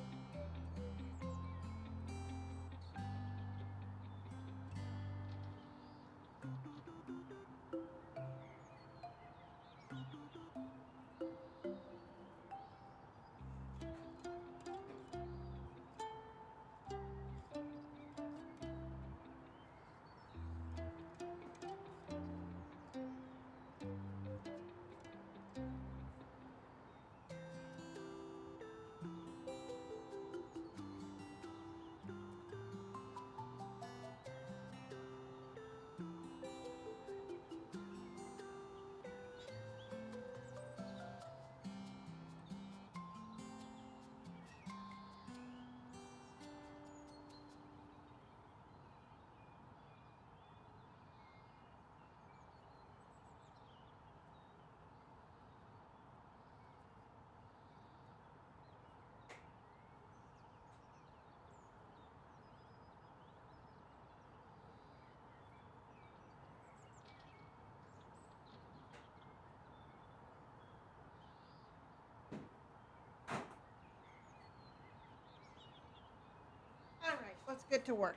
S1: All right, let's get to work.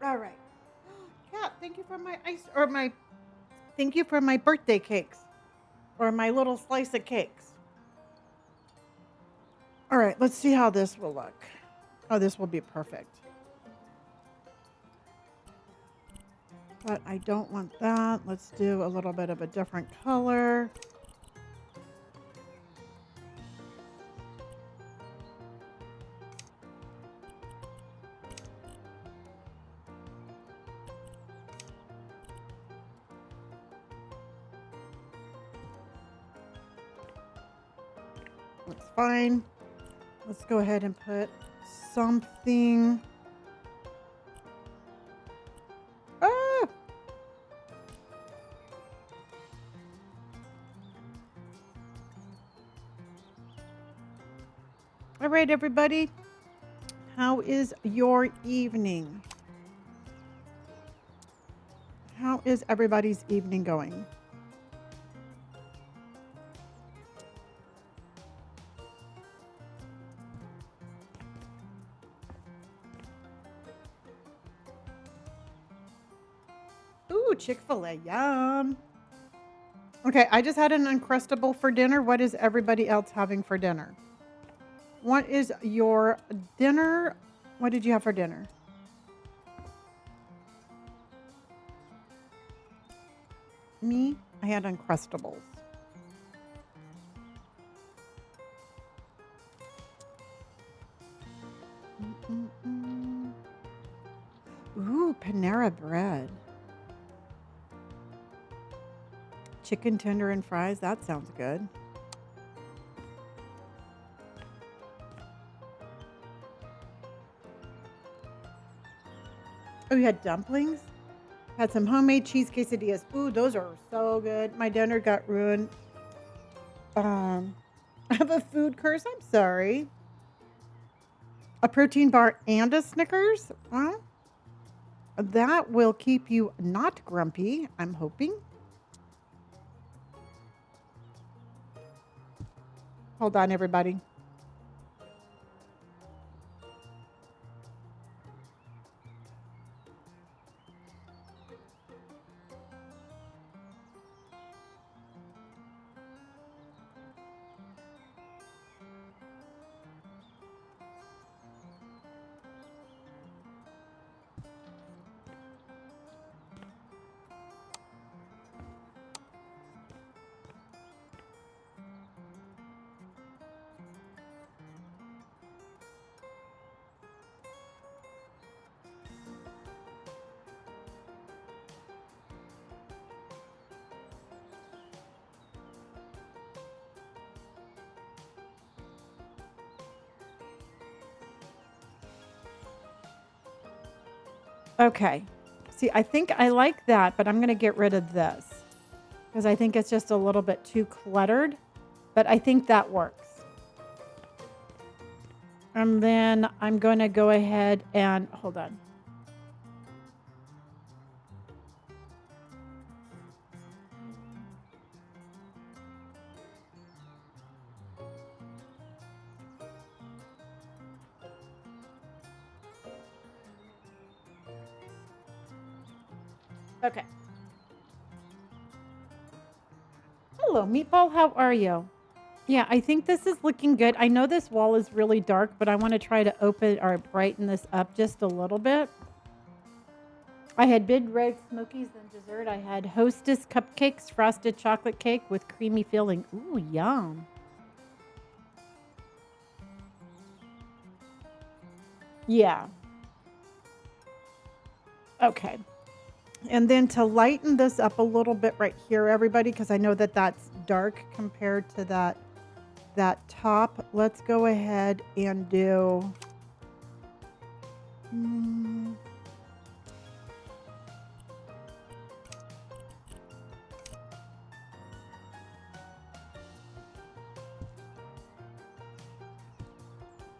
S1: All right. Cat, thank you for my thank you for my birthday cakes or my little slice of cakes. All right, let's see how this will look. Oh, this will be perfect. But I don't want that. Let's do a little bit of a different color. That's fine. Let's go ahead and put something. Ah! All right, everybody. How is your evening? How is everybody's evening going? Ooh, Chick-fil-A, yum. Okay, I just had an Uncrustable for dinner. What is everybody else having for dinner? What is your dinner? What did you have for dinner? Me, I had Uncrustables. Ooh, Panera bread. Chicken tender and fries. That sounds good. Oh, you had dumplings? Had some homemade cheese quesadillas. Ooh, those are so good. My dinner got ruined. I have a food curse. I'm sorry. A protein bar and a Snickers? Well, that will keep you not grumpy, I'm hoping. Hold on, everybody. Okay. See, I think I like that, but I'm going to get rid of this because I think it's just a little bit too cluttered, but I think that works. And then I'm going to go ahead and hold on. Okay. Hello, Meatball. How are you? Yeah, I think this is looking good. I know this wall is really dark, but I want to try to open or brighten this up just a little bit. I had big red smokies and dessert. I had Hostess cupcakes, frosted chocolate cake with creamy filling. Ooh, yum. Yeah. Okay. And then to lighten this up a little bit right here, everybody, because I know that that's dark compared to that top. Let's go ahead and do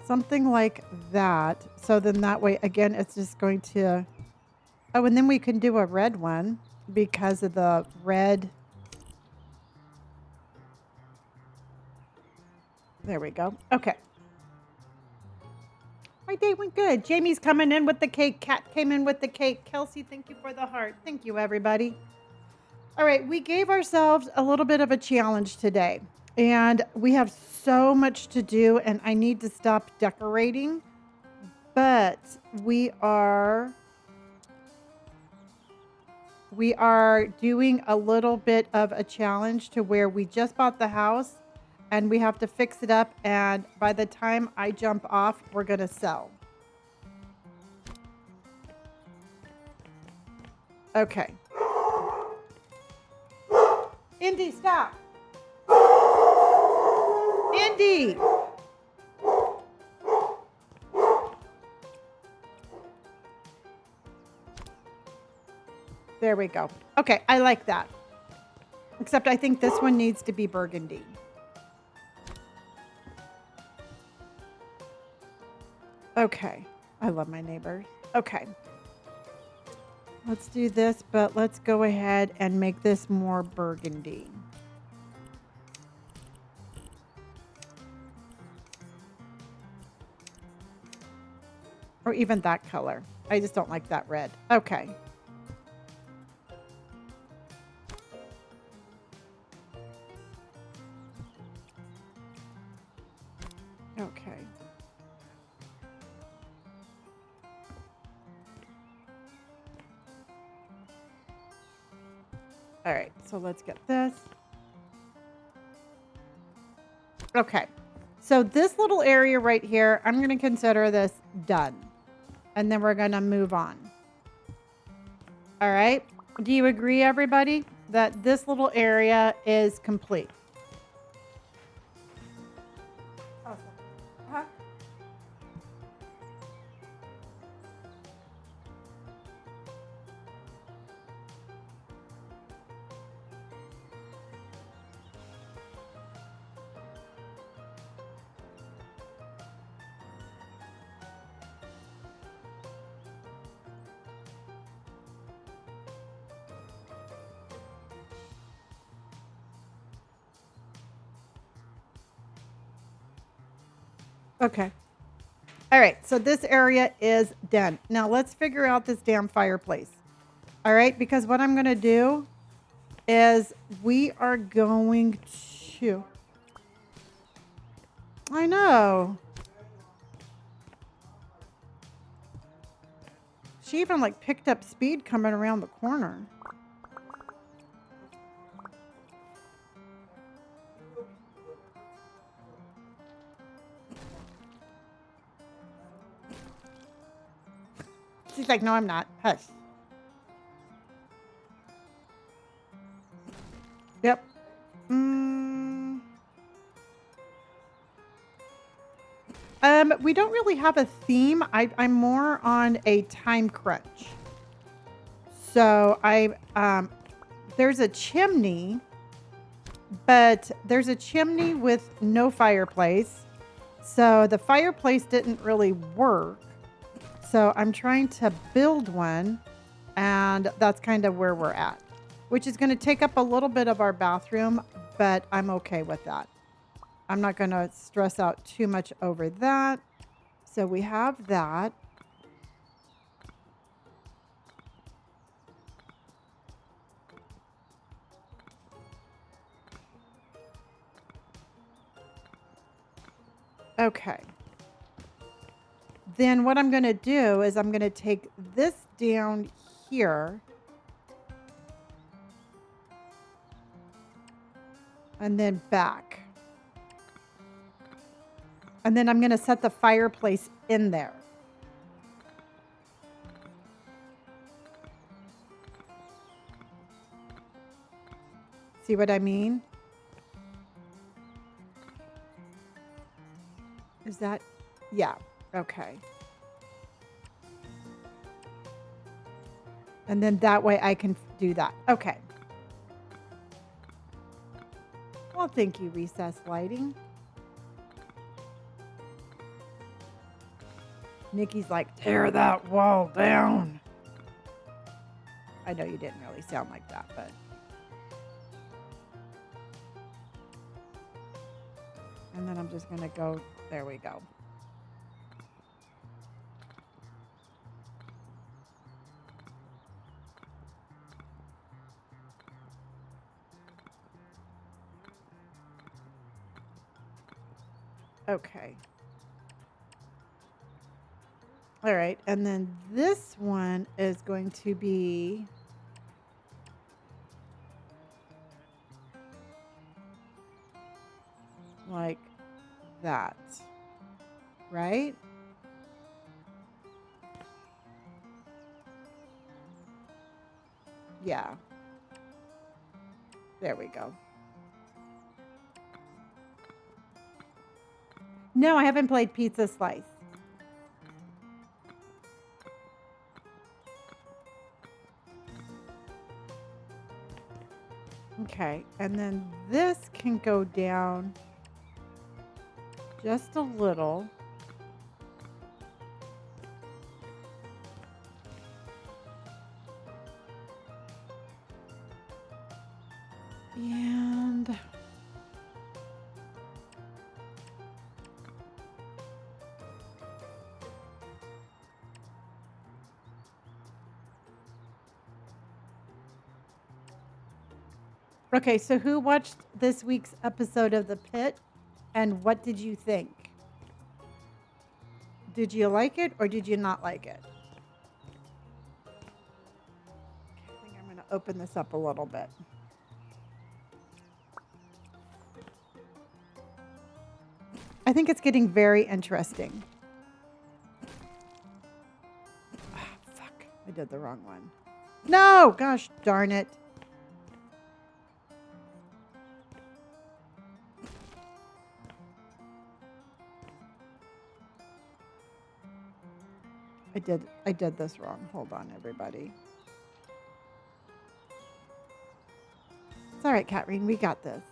S1: something like that. So then that way, again, it's just going to... Oh, and then we can do a red one because of the red. There we go. Okay. My day went good. Jamie's coming in with the cake. Kat came in with the cake. Kelsey, thank you for the heart. Thank you, everybody. All right. We gave ourselves a little bit of a challenge today. And we have so much to do, and I need to stop decorating. But we are doing a little bit of a challenge to where we just bought the house and we have to fix it up. And by the time I jump off, we're going to sell. Okay. Indy, stop. Indy. There we go. Okay, I like that. Except I think this one needs to be burgundy. Okay. I love my neighbors. Okay. Let's do this, but let's go ahead and make this more burgundy. Or even that color. I just don't like that red. Okay. Okay. All right, so let's get this. Okay, so this little area right here, I'm going to consider this done. And then we're going to move on. All right. Do you agree, everybody, that this little area is complete? Awesome. Uh-huh. Okay. All right. So this area is done. Now let's figure out this damn fireplace. All right. Because what I'm going to do is we are going to... I know. She even like picked up speed coming around the corner. She's like, no, I'm not. Hush. Yep. We don't really have a theme. I'm more on a time crunch. So there's a chimney, but there's a chimney with no fireplace. So the fireplace didn't really work. So I'm trying to build one, and that's kind of where we're at, which is going to take up a little bit of our bathroom, but I'm okay with that. I'm not going to stress out too much over that. So we have that. Okay. Then what I'm going to do is I'm going to take this down here. And then back. And then I'm going to set the fireplace in there. See what I mean? Is that? Yeah. Okay. And then that way I can do that. Okay. Well, thank you, Recess Lighting. Nikki's like, tear that wall down. I know you didn't really sound like that, but. And then I'm just going to go, there we go. Okay. All right. And then this one is going to be like that. Right? Yeah. There we go. No, I haven't played Pizza Slice. Okay, and then this can go down just a little. And okay, so who watched this week's episode of The Pit, and what did you think? Did you like it or did you not like it? I think I'm going to open this up a little bit. I think it's getting very interesting. Oh, fuck, I did the wrong one. No, gosh darn it. I did this wrong. Hold on, everybody. It's all right, Katrine. We got this.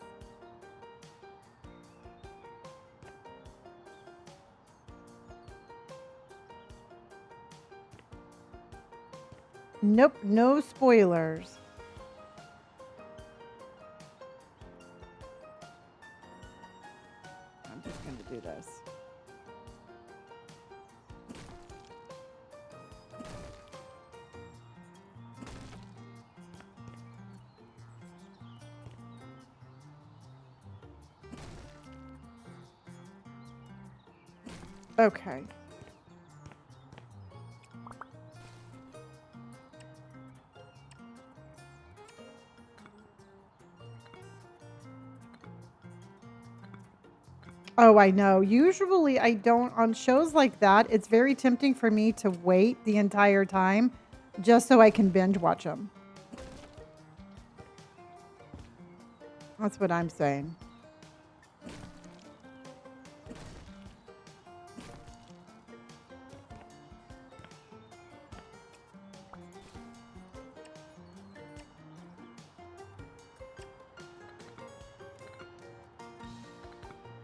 S1: Nope, no spoilers. I'm just going to do this. Okay. Oh, I know. Usually I don't, on shows like that, it's very tempting for me to wait the entire time just so I can binge watch them. That's what I'm saying.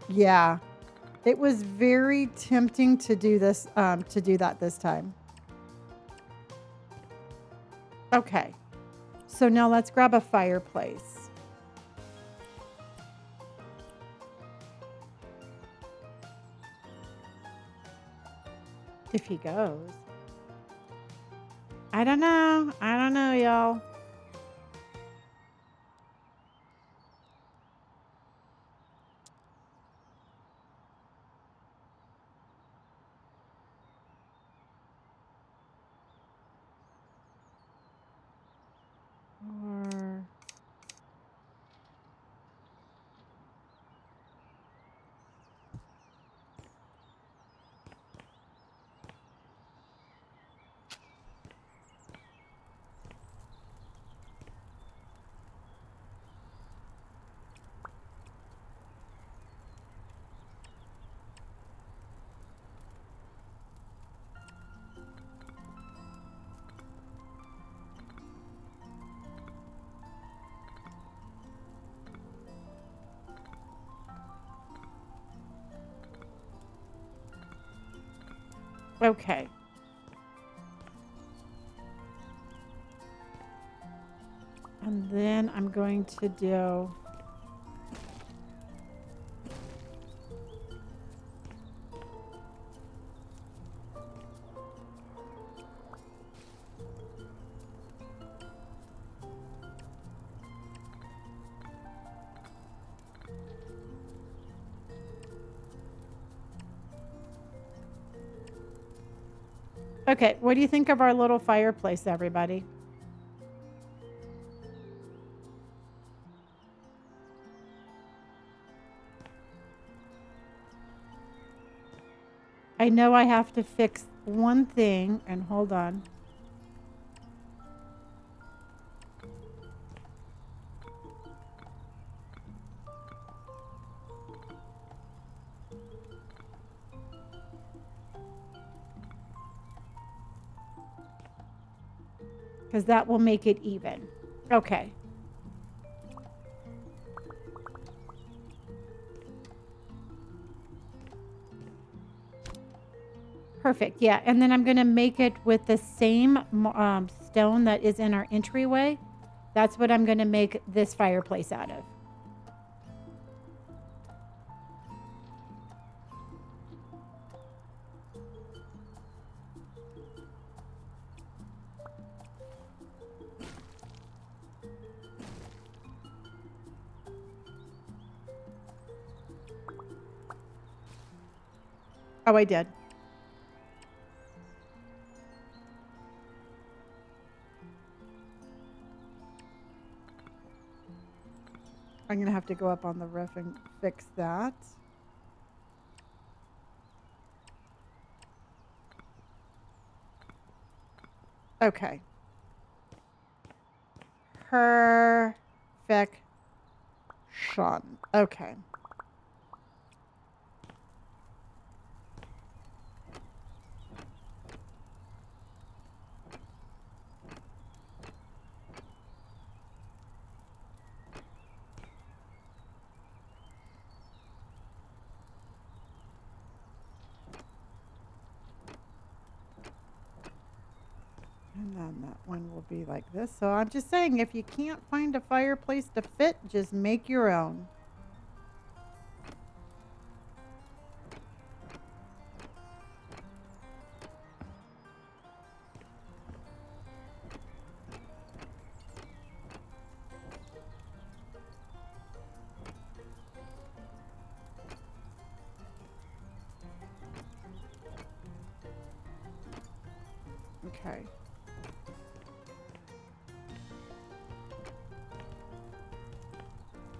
S1: Yeah. It was very tempting to do this, to do that this time. Okay. So now let's grab a fireplace. If he goes. I don't know. I don't know, y'all. Or okay. And then I'm going to do Okay, what do you think of our little fireplace, everybody? I know I have to fix one thing, and hold on. Because that will make it even. Okay. Perfect. Yeah. And then I'm going to make it with the same stone that is in our entryway. That's what I'm going to make this fireplace out of. Oh, I did. I'm going to have to go up on the roof and fix that. Okay. Perfection. Okay. And then that one will be like this. So I'm just saying, if you can't find a fireplace to fit, just make your own. Okay.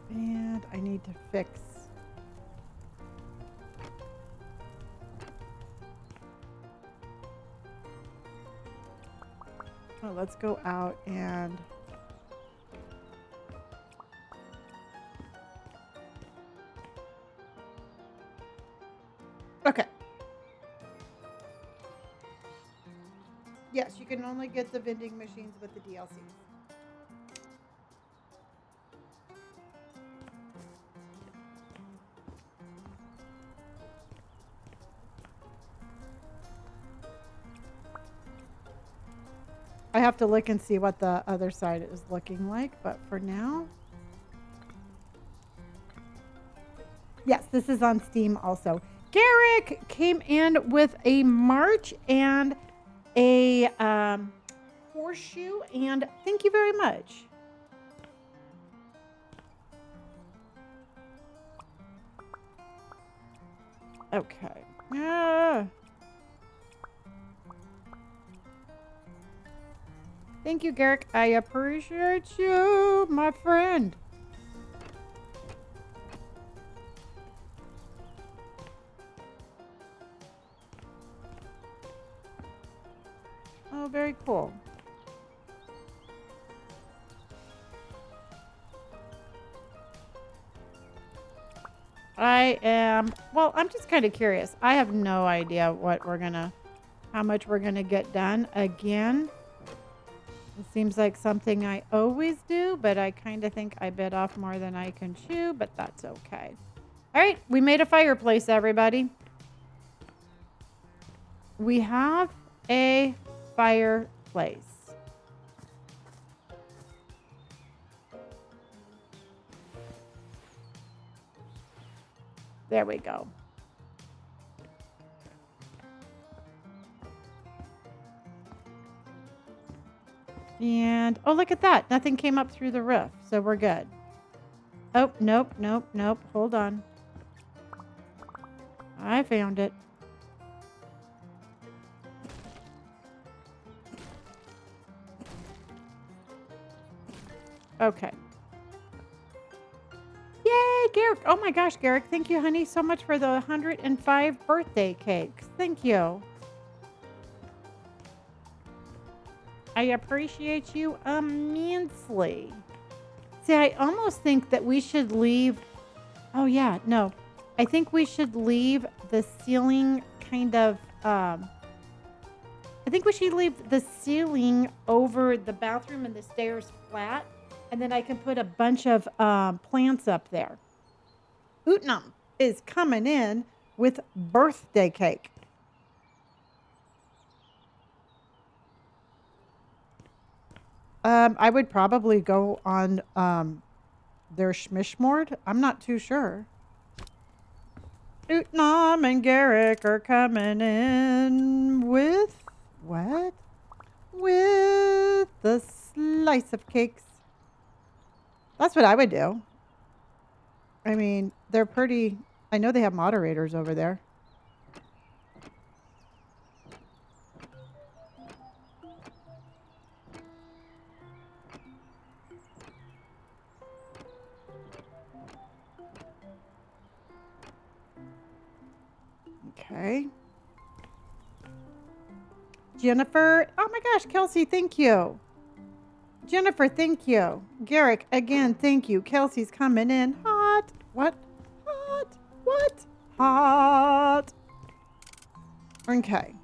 S1: And I need to fix. Oh, let's go out and. Okay. Yes, you can only get the vending machines with the DLCs. have to look and see what the other side is looking like. But for now, yes, this is on Steam also. Garrick came in with a march and a horseshoe, and thank you very much. Okay. Thank you, Garrick. I appreciate you, my friend. Oh, very cool. Well, I'm just kind of curious. I have no idea how much we're gonna get done. Again, it seems like something I always do, but I kind of think I bit off more than I can chew, but that's okay. All right, we made a fireplace, everybody. We have a fireplace. There we go. And, oh, look at that. Nothing came up through the roof, so we're good. Oh, nope, nope, nope. Hold on. I found it. Okay. Yay, Garrick. Oh my gosh, Garrick. Thank you, honey, so much for the 105 birthday cakes. Thank you. I appreciate you immensely. See, I almost think that we should leave... Oh, yeah, no. I think we should leave the ceiling kind of... I think we should leave the ceiling over the bathroom and the stairs flat. And then I can put a bunch of plants up there. Utnam is coming in with birthday cake. I would probably go on their Schmishmord. I'm not too sure. Utnam and Garrick are coming in with what? With the slice of cakes. That's what I would do. I mean, they're pretty... I know they have moderators over there. Okay. Jennifer. Oh my gosh, Kelsey, thank you. Jennifer, thank you. Garrick, again, thank you. Kelsey's coming in hot. What? Hot. What? Hot. Okay.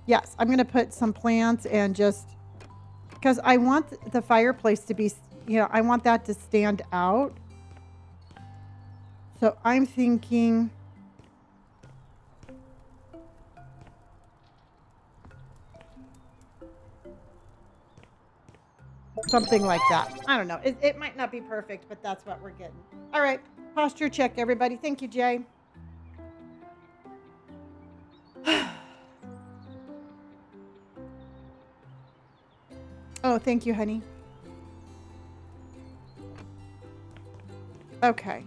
S1: Yes, I'm going to put some plants and just... Because I want the fireplace to be... You know, I want that to stand out. So I'm thinking... Something like that. I don't know. It might not be perfect, but that's what we're getting. All right. Posture check, everybody. Thank you, Jay. Oh, thank you, honey. Okay.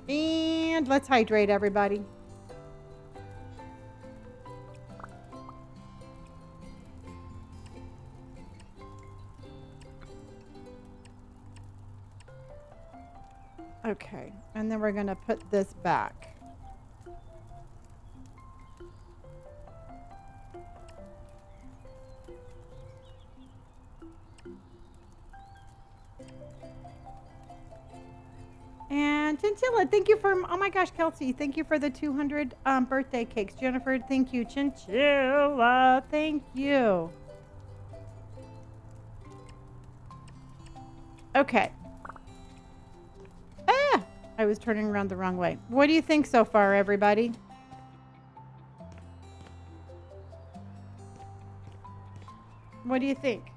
S1: And let's hydrate, everybody. Okay, and then we're going to put this back. And Chinchilla, thank you for, oh my gosh, Kelsey, thank you for the 200 birthday cakes. Jennifer, thank you. Chinchilla, thank you. Okay. Ah, I was turning around the wrong way. What do you think so far, everybody? What do you think?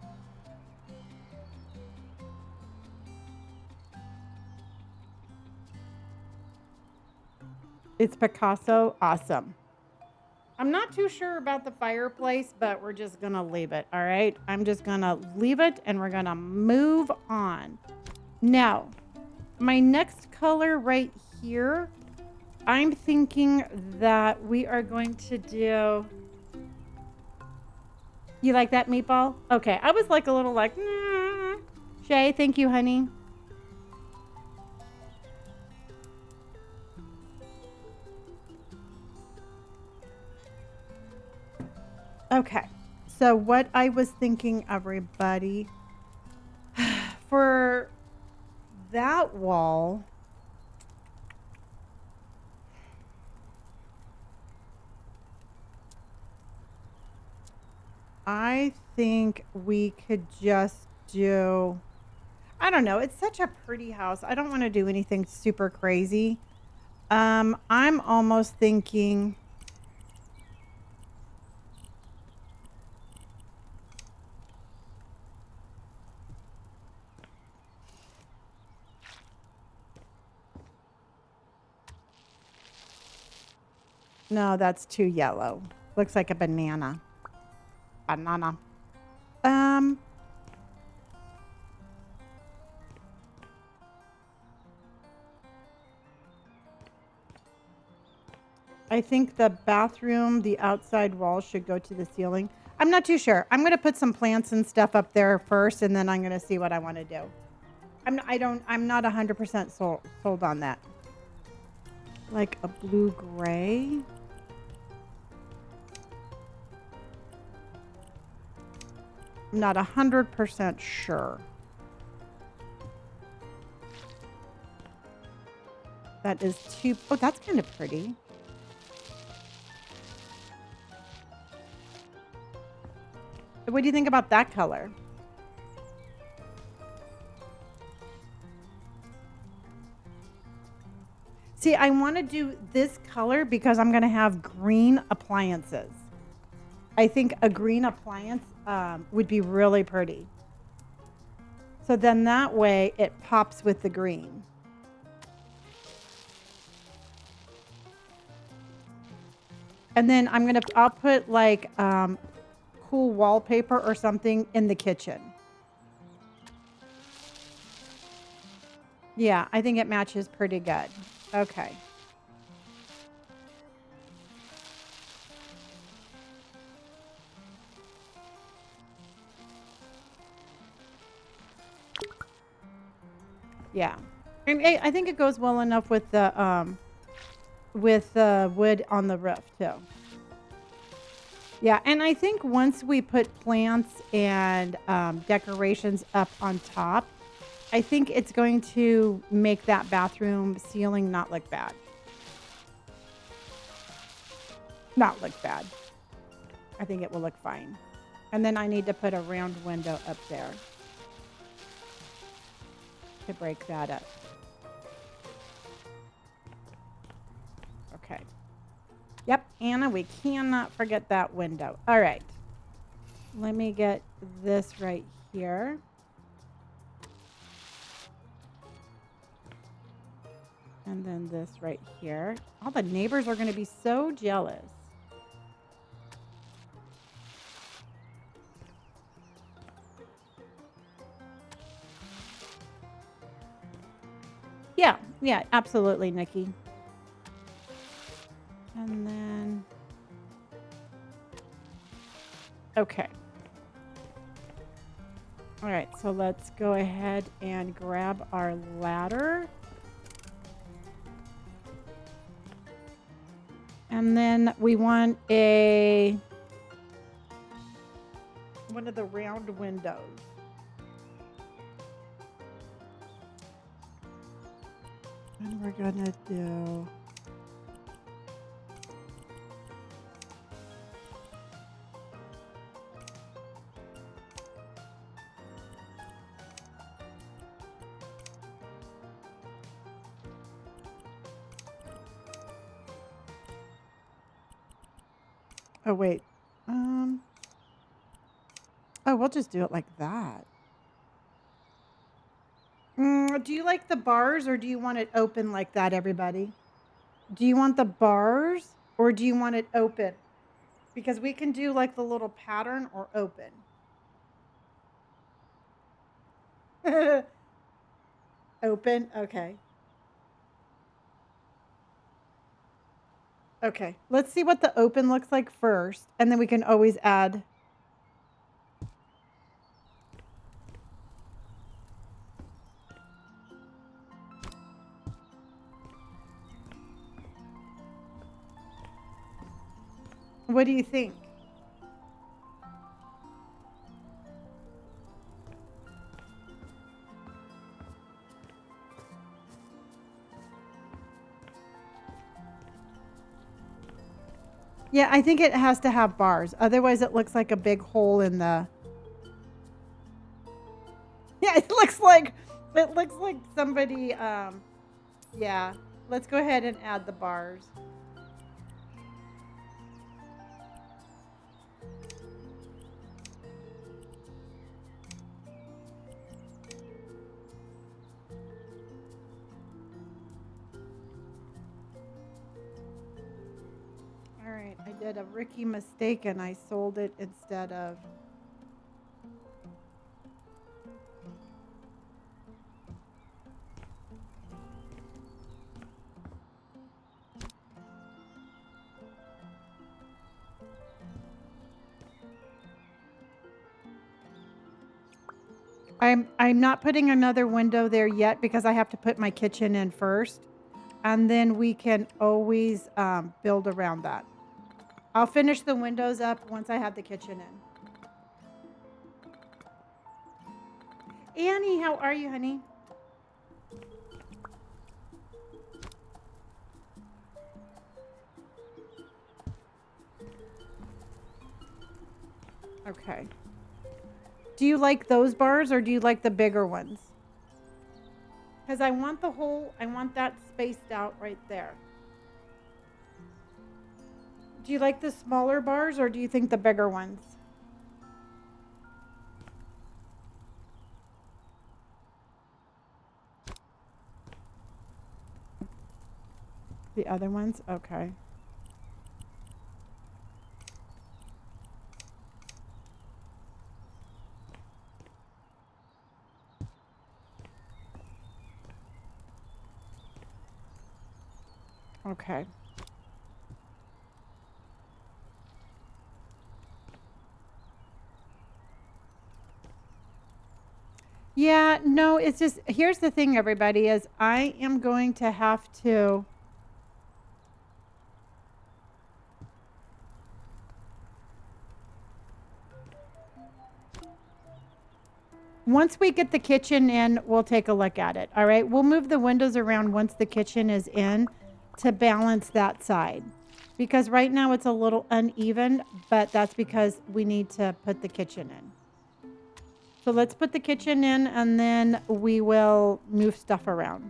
S1: It's Picasso. Awesome. I'm not too sure about the fireplace, but we're just going to leave it. All right. I'm just going to leave it and we're going to move on. Now, my next color right here, I'm thinking that we are going to do. You like that, Meatball? Okay. I was like a little like, nah. Shay, thank you, honey. Okay. So what I was thinking, everybody, for that wall, I think we could just do, I don't know. It's such a pretty house. I don't want to do anything super crazy. I'm almost thinking, no, that's too yellow. Looks like a banana. Banana. Um, I think the bathroom, the outside wall should go to the ceiling. I'm not too sure. I'm going to put some plants and stuff up there first, and then I'm going to see what I want to do. I'm not 100% sold on that. Like a blue gray. I'm not 100% sure. That is too, oh, that's kind of pretty. What do you think about that color? See, I want to do this color because I'm going to have green appliances. I think a green appliance would be really pretty. So then that way it pops with the green. And then I'll put like cool wallpaper or something in the kitchen. Yeah, I think it matches pretty good. Okay. Yeah. And I think it goes well enough with the wood on the roof too. Yeah, and I think once we put plants and decorations up on top, I think it's going to make that bathroom ceiling not look bad. Not look bad. I think it will look fine. And then I need to put a round window up there to break that up. Okay. Yep, Anna, we cannot forget that window. All right. Let me get this right here. And then this right here. All the neighbors are going to be so jealous. Yeah, absolutely, Nikki. And then, okay. All right, so let's go ahead and grab our ladder. And then we want one of the round windows. And we're gonna do Oh, wait. Um, oh, we'll just do it like that. Do you like the bars or do you want it open like that, everybody? Do you want the bars or do you want it open? Because we can do like the little pattern or open. Open, okay. Okay, let's see what the open looks like first, and then we can always add. What do you think? Yeah, I think it has to have bars. Otherwise, it looks like a big hole in the. Yeah, it looks like somebody. Yeah. Let's go ahead and add the bars. All right, I did a rookie mistake and I sold it instead of. I'm not putting another window there yet because I have to put my kitchen in first, and then we can always build around that. I'll finish the windows up once I have the kitchen in. Annie, how are you, honey? Okay. Do you like those bars or do you like the bigger ones? Because I want that spaced out right there. Do you like the smaller bars or do you think the bigger ones? The other ones? Okay. Okay. Yeah, no, it's just, here's the thing, everybody, is I am going to have to. Once we get the kitchen in, we'll take a look at it. All right. We'll move the windows around once the kitchen is in to balance that side. Because right now it's a little uneven, but that's because we need to put the kitchen in. So let's put the kitchen in and then we will move stuff around.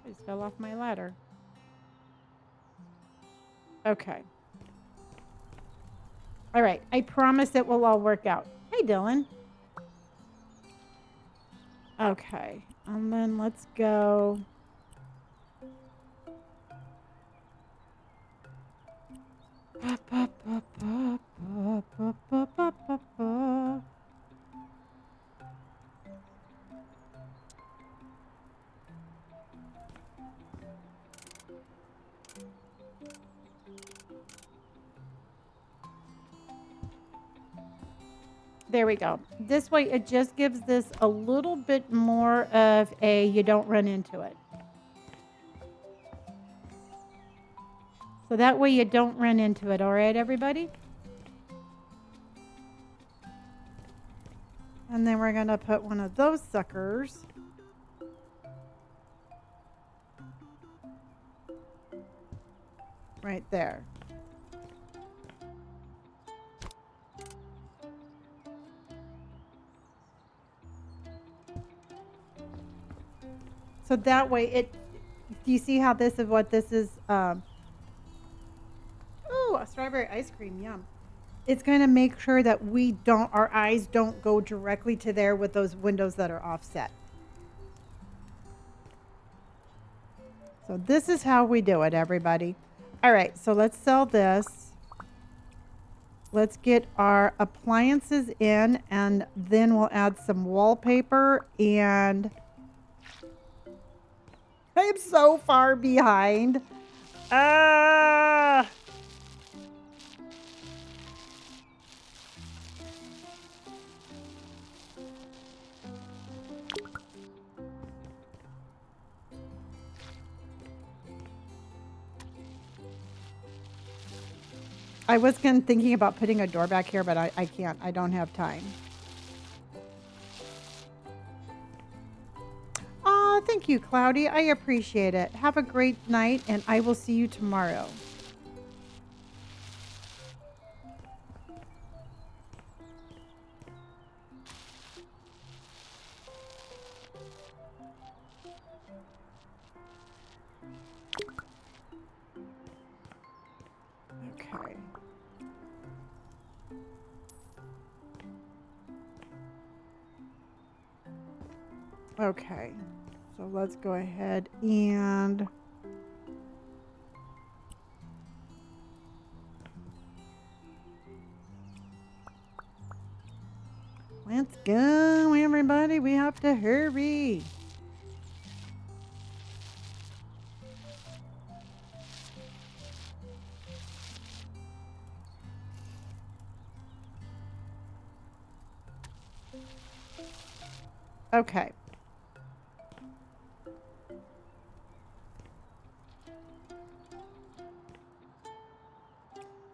S1: I just fell off my ladder. Okay. All right. I promise it will all work out. Hey, Dylan. Okay. And then let's go. There we go. This way it just gives this a little bit more of a you don't run into it. So that way you don't run into it. All right, everybody? And then we're going to put one of those suckers. Right there. So that way do you see how this is what this is? Oh, a strawberry ice cream, yum. It's going to make sure that our eyes don't go directly to there with those windows that are offset. So this is how we do it, everybody. All right, so let's sell this. Let's get our appliances in, and then we'll add some wallpaper. And I'm so far behind. Ah! I was thinking about putting a door back here, but I can't. I don't have time. Oh, thank you, Cloudy. I appreciate it. Have a great night, and I will see you tomorrow. Okay. Okay. So let's go ahead and let's go, everybody. We have to hurry. Okay.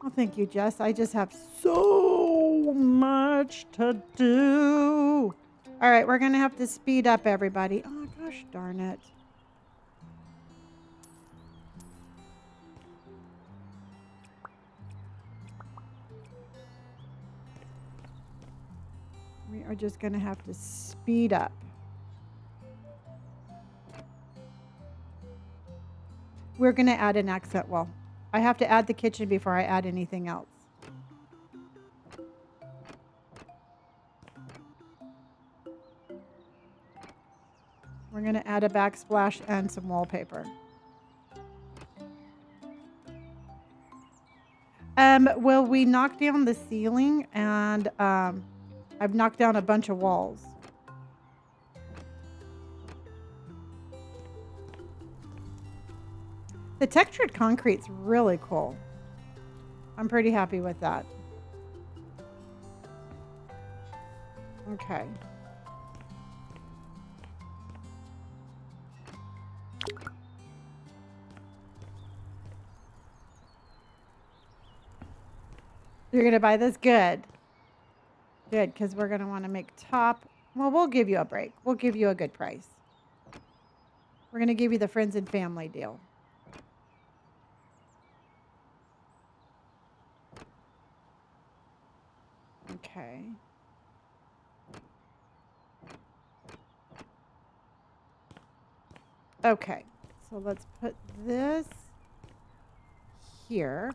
S1: Well, thank you, Jess. I just have so much to do. All right, we're going to have to speed up, everybody. Oh, gosh darn it. We are just going to have to speed up. We're going to add an accent wall. I have to add the kitchen before I add anything else. We're going to add a backsplash and some wallpaper. Well, we knocked down the ceiling, and I've knocked down a bunch of walls. The textured concrete's really cool. I'm pretty happy with that. Okay. You're going to buy this? Good. Good, because we're going to want to make top. Well, we'll give you a break. We'll give you a good price. We're going to give you the friends and family deal. Okay. Okay. So let's put this here.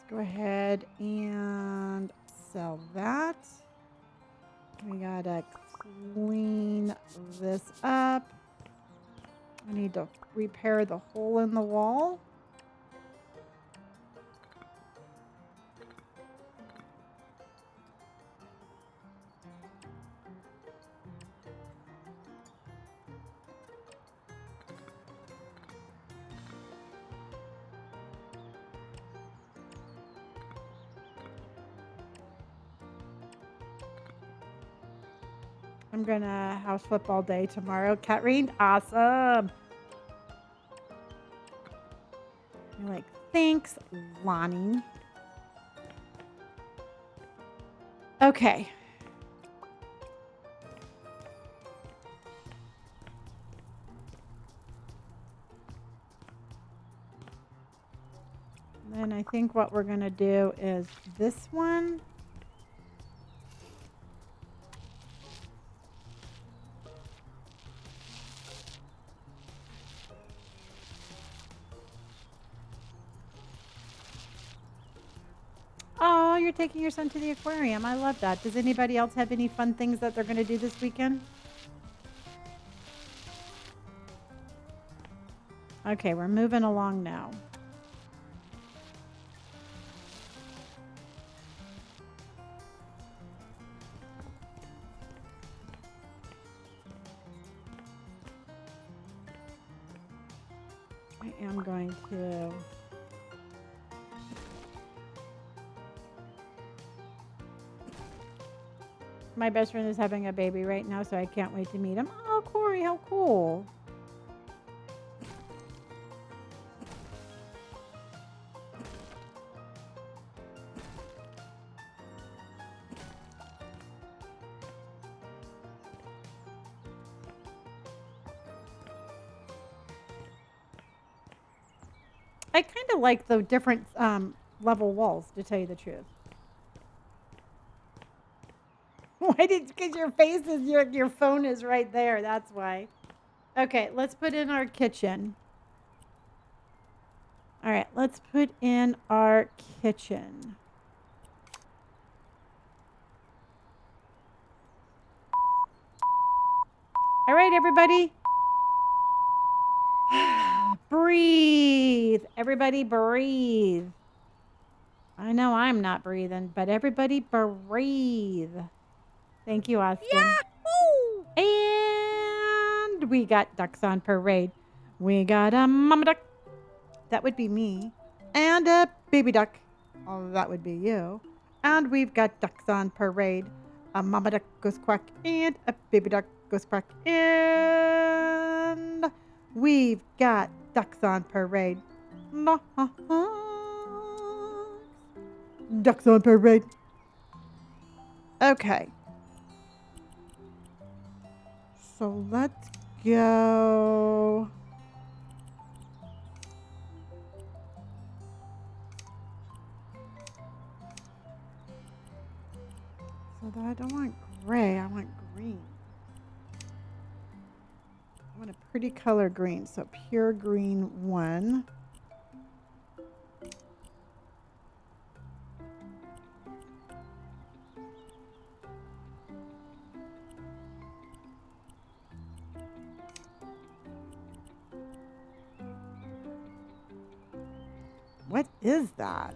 S1: Go ahead and sell that. We gotta clean this up. I need to repair the hole in the wall. I'm gonna house flip all day tomorrow. Cat rain, awesome. You're like, thanks, Lonnie. Okay. And then I think what we're gonna do is this one. Oh, you're taking your son to the aquarium. I love that. Does anybody else have any fun things that they're going to do this weekend? Okay, we're moving along now. I am going to... My best friend is having a baby right now, so I can't wait to meet him. Oh, Corey, how cool. I kind of like the different level walls, to tell you the truth. Why did? Because your face is your phone is right there. That's why. Okay, let's put in our kitchen. All right, let's put in our kitchen. All right, everybody. Breathe. Everybody breathe. I know I'm not breathing, but everybody breathe. Thank you, Austin. Yahoo! And we got ducks on parade. We got a mama duck. That would be me. And a baby duck. Oh, that would be you. And we've got ducks on parade. A mama duck goes quack and a baby duck goes quack. And we've got ducks on parade. Ducks on parade. Okay. So let's go. So I don't want gray, I want green. I want a pretty color green, so pure green 1. What is that?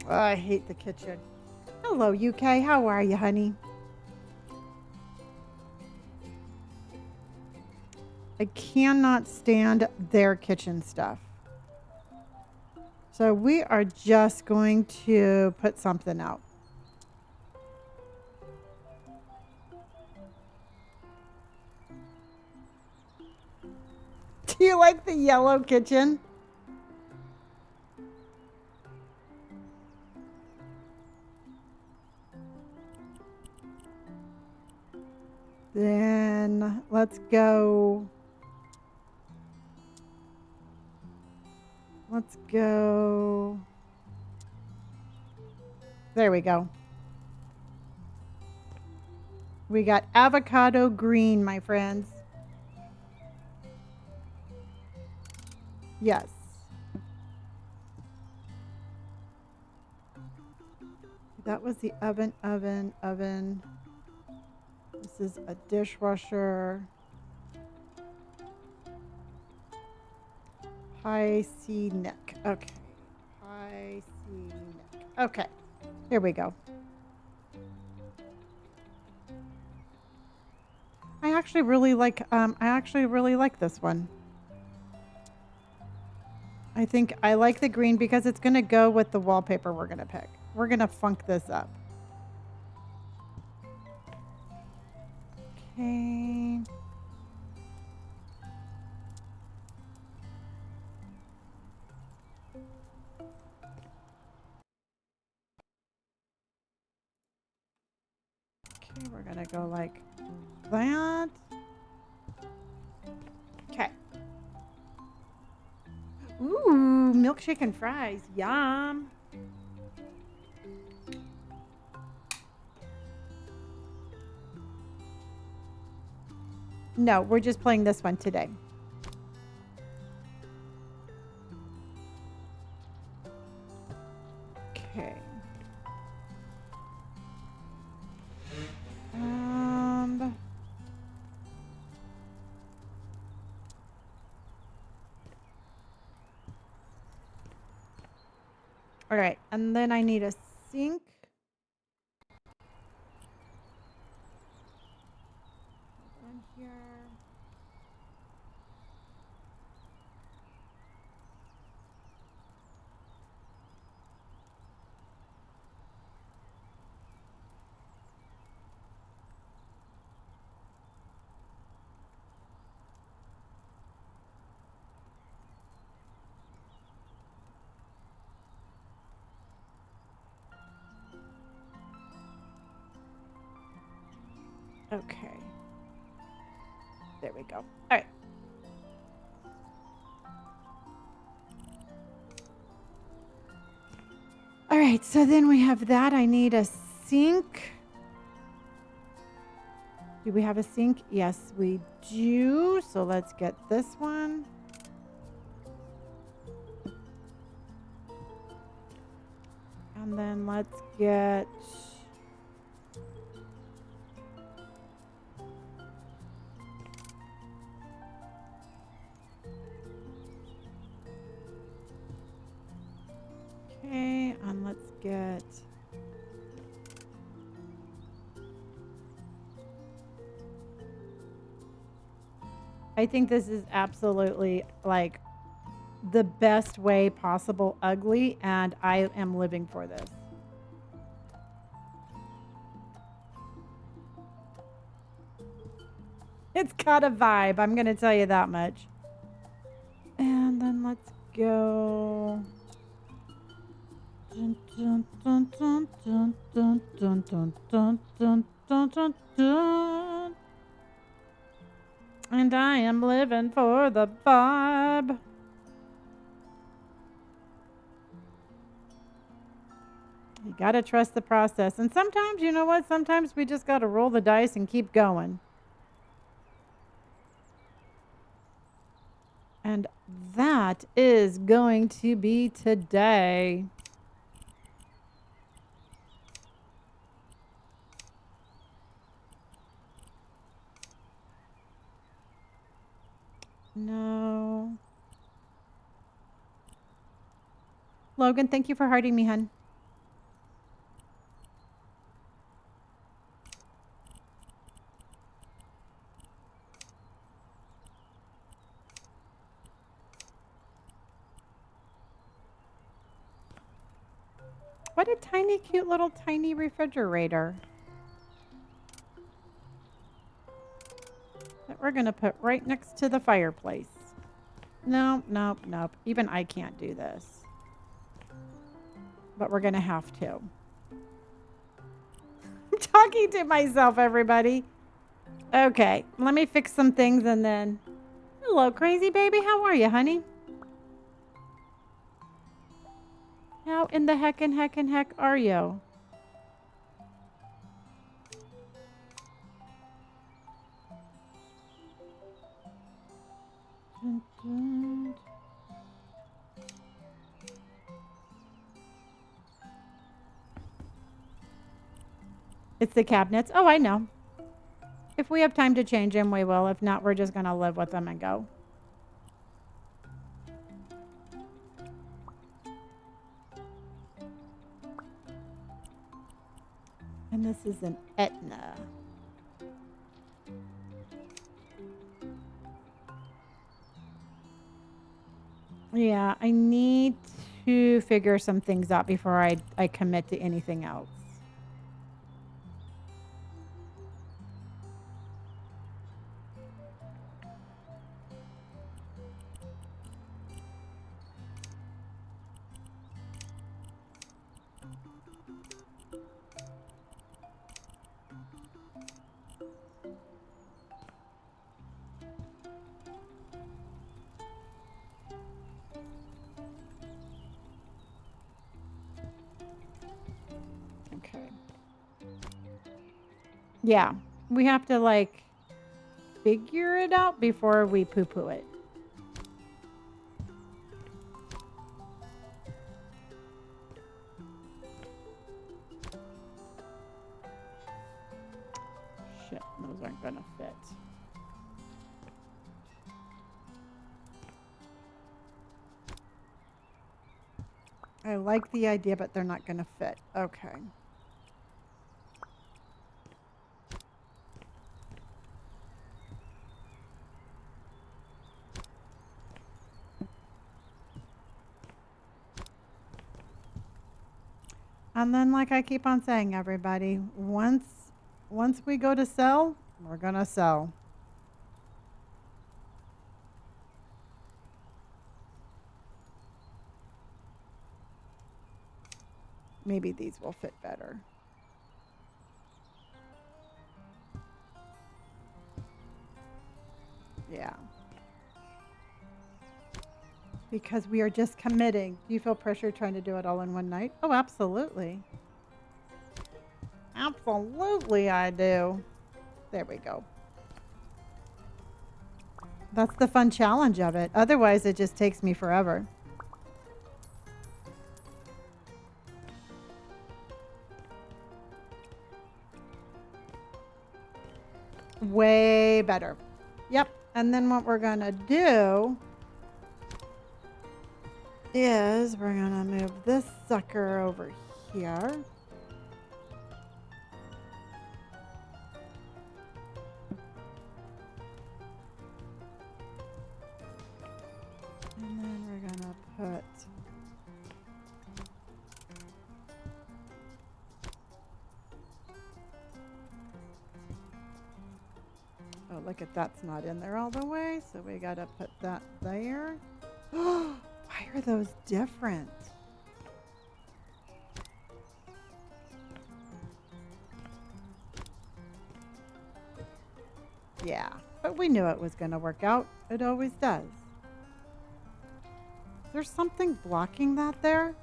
S1: Oh, I hate the kitchen. Hello, UK. How are you, honey? I cannot stand their kitchen stuff. So we are just going to put something out. Do you like the yellow kitchen? Then let's go. Let's go. There we go. We got avocado green, my friends. Yes. That was the oven. This is a dishwasher. High C neck. Okay. High C neck. Okay. Here we go. I actually really like this one. I think I like the green because it's going to go with the wallpaper we're going to pick. We're going to funk this up. Okay. Okay, we're going to go like that. Okay. Ooh, milkshake and fries. Yum. No, we're just playing this one today. Okay. All right, and then I need a sink. Hold on here. Okay. There we go. All right. All right, so then we have that. I need a sink. Do we have a sink? Yes, we do. So let's get this one. And then let's get... Okay, and let's get... I think this is absolutely like the best way possible ugly, and I am living for this. It's got a vibe, I'm going to tell you that much. And then let's go... Dun, dun, dun, dun, dun, dun, dun, dun, dun, dun, dun, dun, dun. And I am living for the vibe. You gotta trust the process. And sometimes, you know what? Sometimes we just gotta roll the dice and keep going. And that is going to be today. No. Logan, thank you for hearting me, hun. What a tiny, cute little tiny refrigerator that we're going to put right next to the fireplace. No, nope, nope. Even I can't do this. But we're going to have to. I'm talking to myself, everybody. Okay, let me fix some things and then... Hello, crazy baby. How are you, honey? How in the heck are you? Dun, dun. It's the cabinets. Oh, I know. If we have time to change them, we will. If not, we're just going to live with them and go. And this is an Etna. Yeah, I need to figure some things out before I commit to anything else. Okay. Yeah, we have to like figure it out before we poo-poo it. Shit, those aren't gonna fit. I like the idea, but they're not gonna fit. Okay. And then, like I keep on saying, everybody, once we go to sell, we're gonna sell. Maybe these will fit better. Yeah. Because we are just committing. Do you feel pressure trying to do it all in one night? Oh, absolutely. Absolutely, I do. There we go. That's the fun challenge of it. Otherwise, it just takes me forever. Way better. Yep. And then what we're going to do is we're going to move this sucker over here. And then we're going to put oh, look at that's not in there all the way, so we got to put that there. Why are those different? Yeah, but we knew it was going to work out. It always does. There's something blocking that there.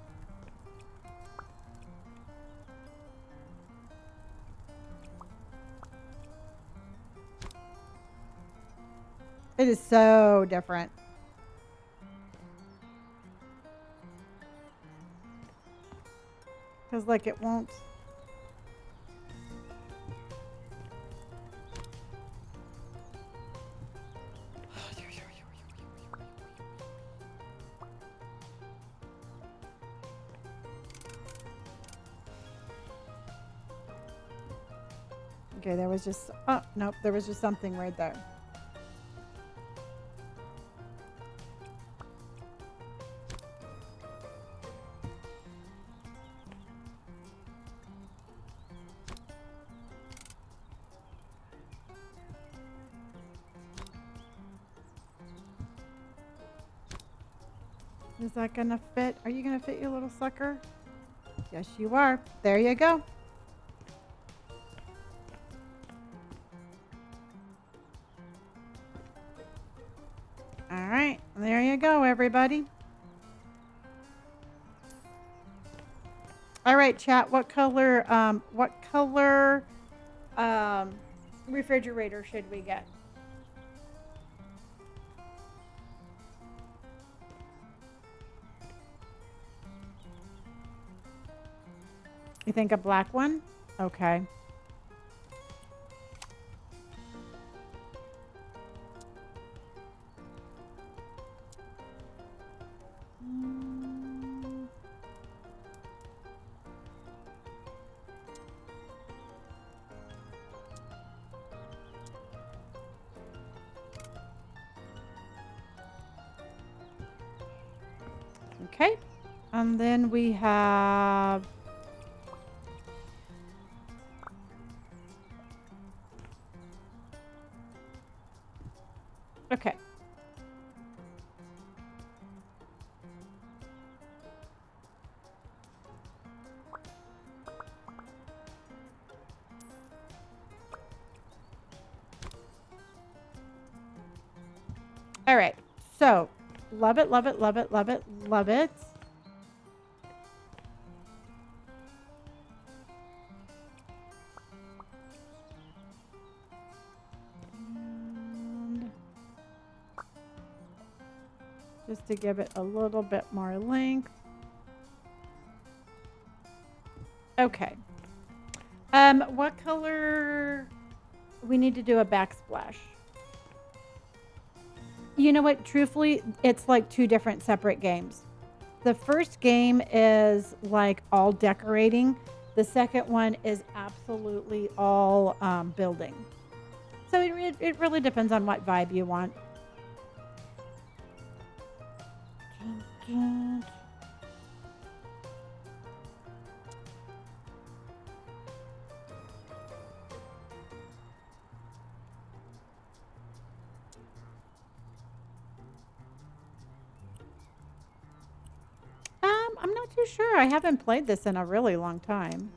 S1: It is so different. Because, like, it won't. Okay, there was just, oh, nope, there was just something right there. Is that gonna fit? Are you gonna fit, you little sucker? Yes, you are. There you go. All right, there you go, everybody. All right, chat. What color refrigerator should we get? You think a black one? Okay. Okay. And then we have okay. All right. So, love it, love it, love it, love it, love it. just to give it a little bit more length. Okay. What color? We need to do a backsplash. You know what? Truthfully, it's like two different separate games. The first game is like all decorating. The second one is absolutely all building. So it really depends on what vibe you want. I'm not too sure. I haven't played this in a really long time.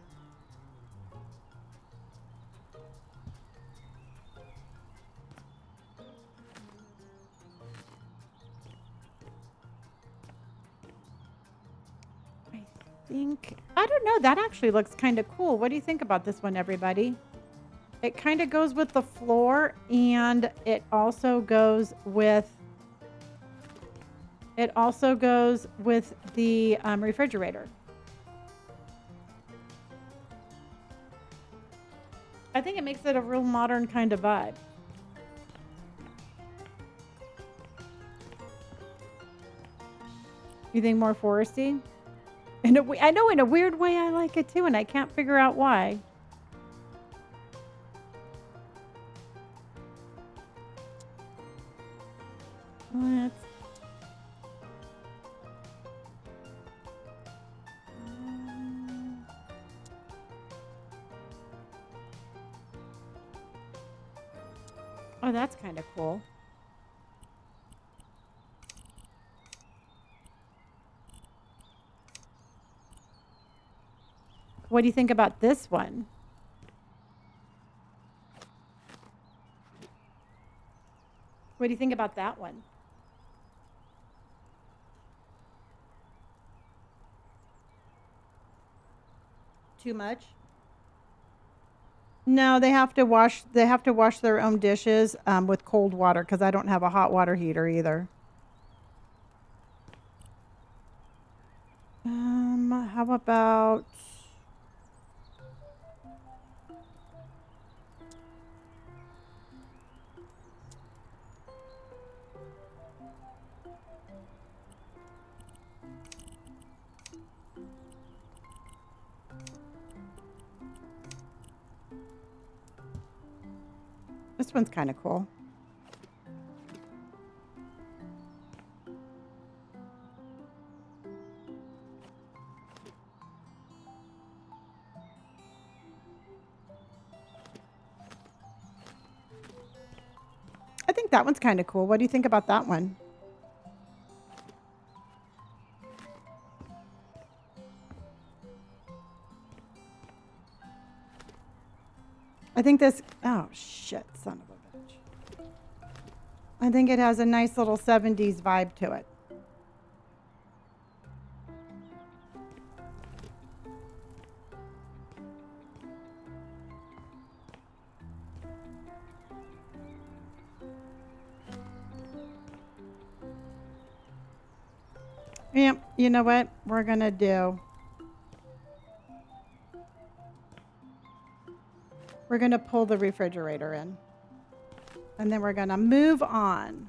S1: I don't know. That actually looks kind of cool. What do you think about this one, everybody? It kind of goes with the floor, and it also goes with the refrigerator. I think it makes it a real modern kind of vibe. You think more foresty? I know in a weird way I like it too, and I can't figure out why. Let's... Oh, that's kind of cool. What do you think about this one? What do you think about that one? Too much? No, they have to wash. They have to wash their own dishes with cold water because I don't have a hot water heater either. How about? This one's kind of cool. I think that one's kind of cool. What do you think about that one? I think this... Oh, shit, son of a bitch. I think it has a nice little 70s vibe to it. Yeah, you know what we're going to do? We're going to pull the refrigerator in. And then we're going to move on.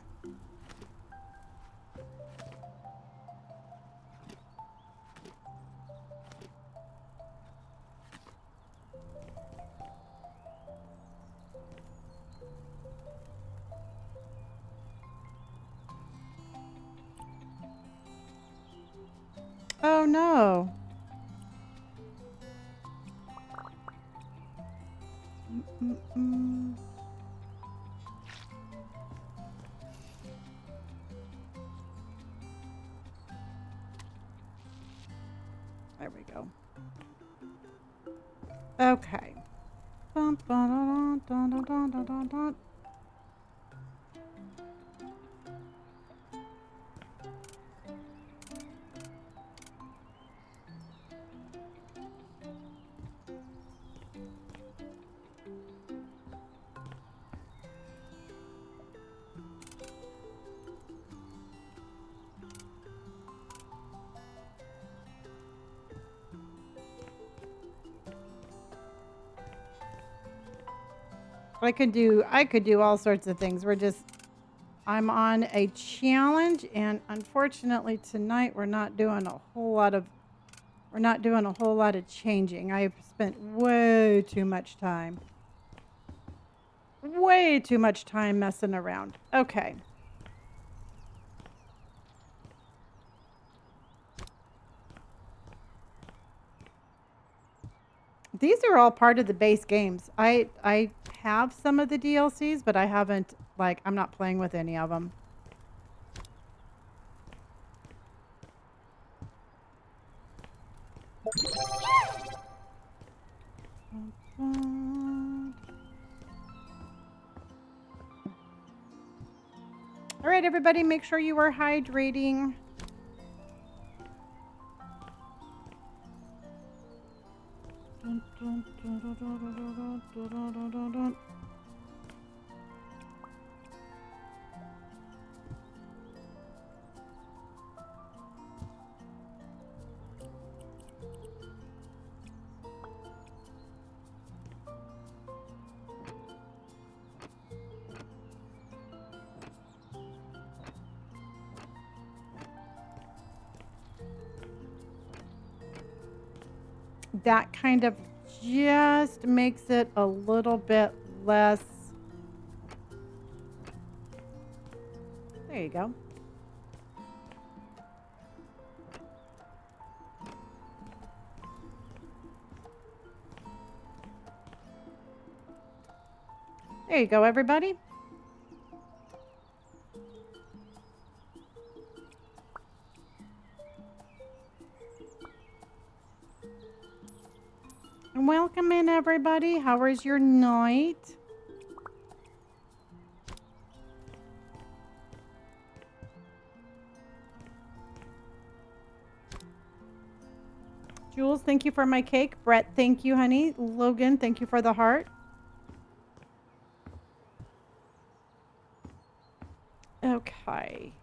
S1: Oh, no. There we go. Okay. I could do all sorts of things. I'm on a challenge, and unfortunately tonight we're not doing a whole lot of changing. I've spent way too much time messing around. Okay. These are all part of the base games. I have some of the DLCs, but I haven't, like, I'm not playing with any of them. All right, everybody, make sure you are hydrating. That kind of just makes it a little bit less. There you go. There you go, everybody. Welcome in, everybody. How was your night? Jules, thank you for my cake. Brett, thank you, honey. Logan, thank you for the heart. Okay.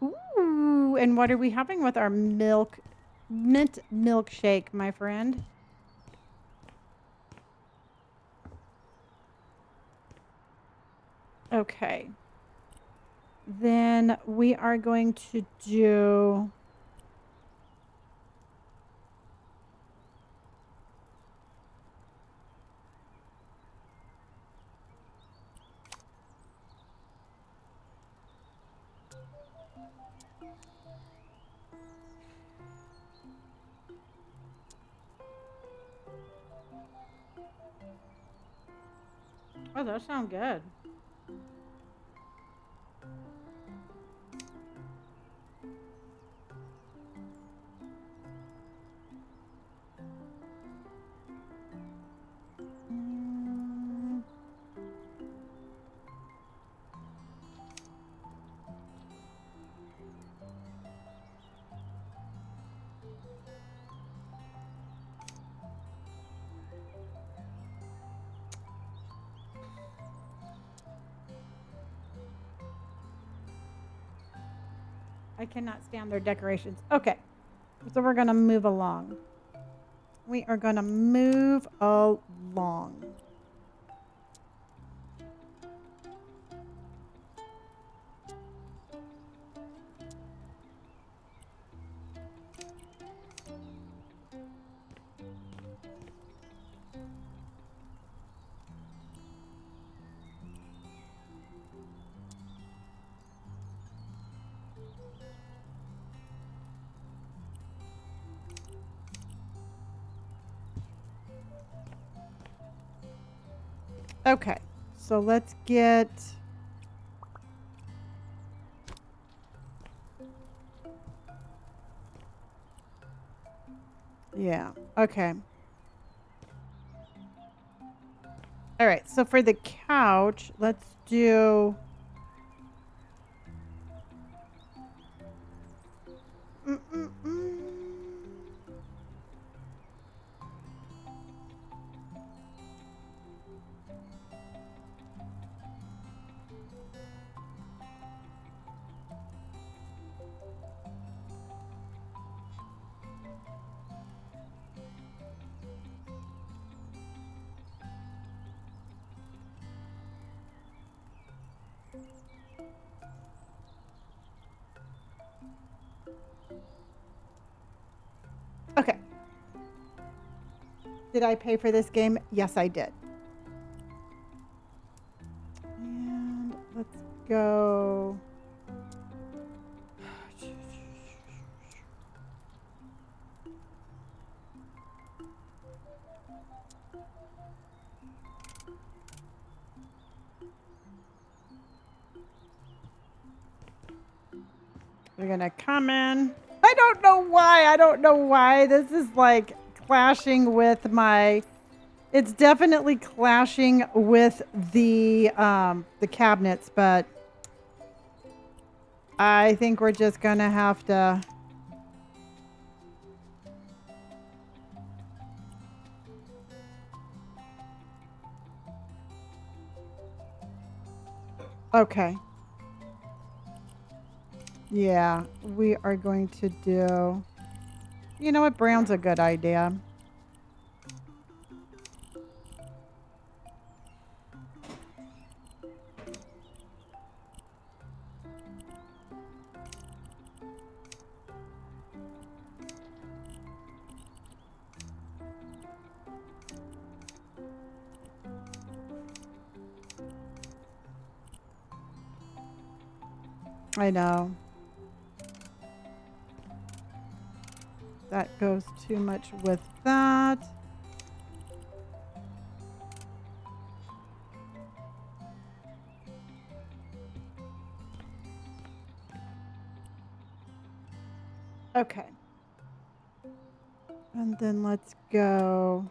S1: Ooh, and what are we having with our mint milkshake, my friend? Okay. Then we are going to do... Oh, that sounds good. I cannot stand their decorations. Okay, so we're going to move along. We are going to move along. Okay, so let's get... Yeah, okay. All right, so for the couch, let's do... Okay. Did I pay for this game? Yes, I did. And let's go. We're going to come in. I don't know why. I don't know why. This is like clashing with my... It's definitely clashing with the cabinets, but I think we're just going to have to... Okay. Yeah, we are going to do... You know what? Brown's a good idea. I know. That goes too much with that. Okay. And then let's go.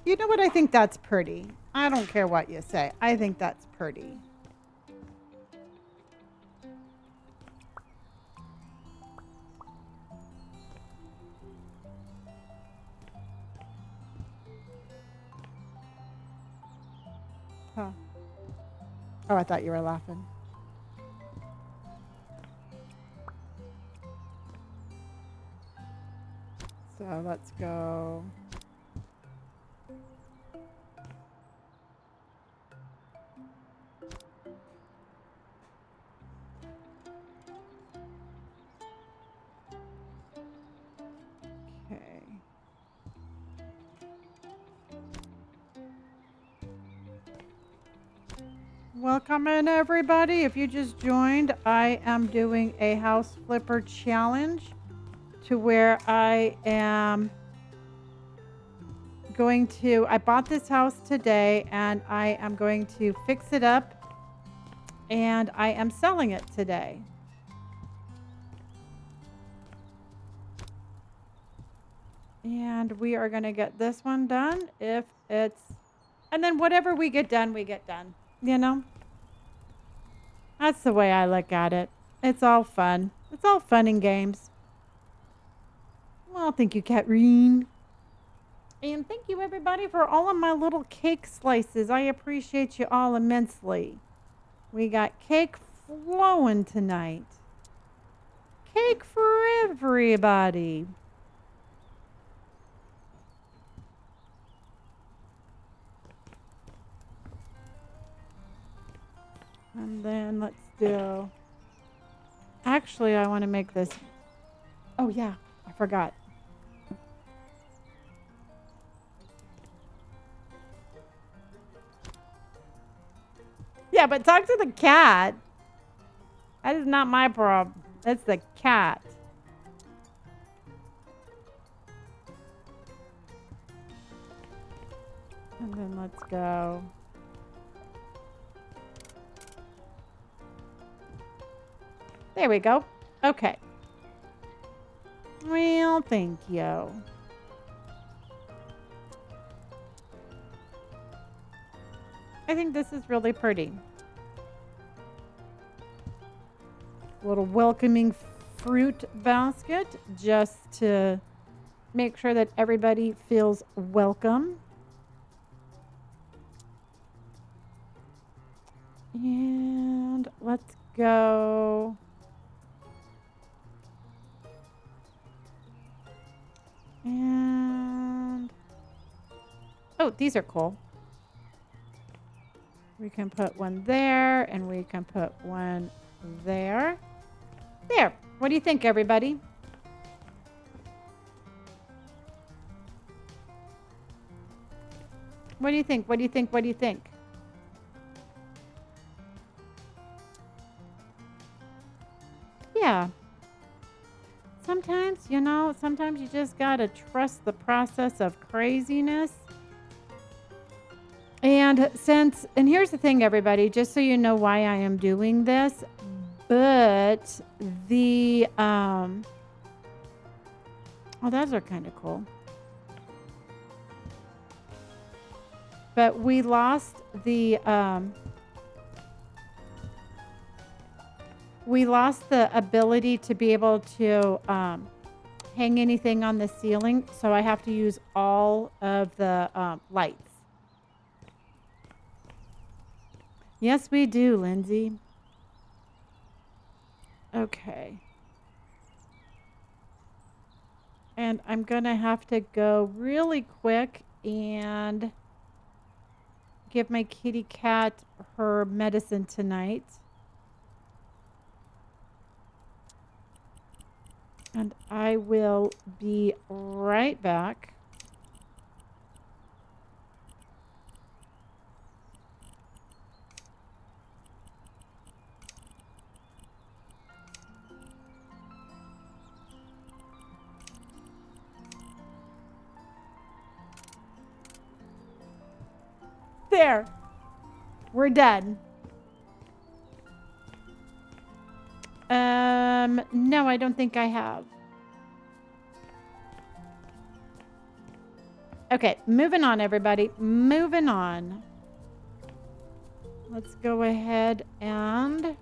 S1: You know what? I think that's pretty. I don't care what you say. I think that's pretty. Huh. Oh, I thought you were laughing. So let's go. Okay. Welcome in, everybody. If you just joined, I am doing a house flipper challenge to where I am going to, I bought this house today and I am going to fix it up and I am selling it today. And we are going to get this one done if it's, and then whatever we get done, you know? That's the way I look at it. It's all fun. It's all fun and games. Well, thank you, Katrine. And thank you, everybody, for all of my little cake slices. I appreciate you all immensely. We got cake flowing tonight. Cake for everybody. And then let's do... Actually, I want to make this... Oh, yeah. I forgot. Yeah, but talk to the cat. That is not my problem. That's the cat. And then let's go. There we go. Okay. Well, thank you. I think this is really pretty. A little welcoming fruit basket just to make sure that everybody feels welcome. And let's go. And oh, these are cool. We can put one there, and we can put one there. There. What do you think, everybody? What do you think? What do you think? What do you think? Yeah. Sometimes, you know, sometimes you just got to trust the process of craziness. And here's the thing, everybody, just so you know why I am doing this, but oh, those are kind of cool. But we lost the ability to be able to hang anything on the ceiling, so I have to use all of the lights. Yes, we do, Lindsay. Okay. And I'm going to have to go really quick and give my kitty cat her medicine tonight. And I will be right back. There. We're done. No, I don't think I have. Okay, moving on, everybody. Moving on. Let's go ahead and...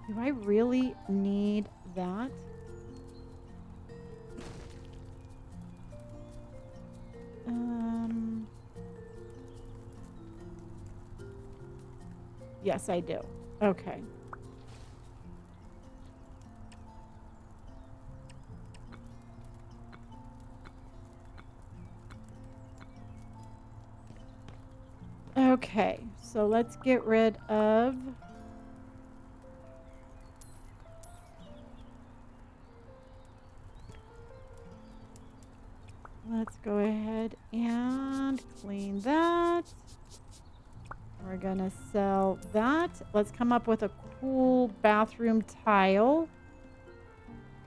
S1: Do I really need that? Yes, I do. Okay. Okay, so let's get rid of... Let's go ahead and clean that. We're going to sell that. Let's come up with a cool bathroom tile.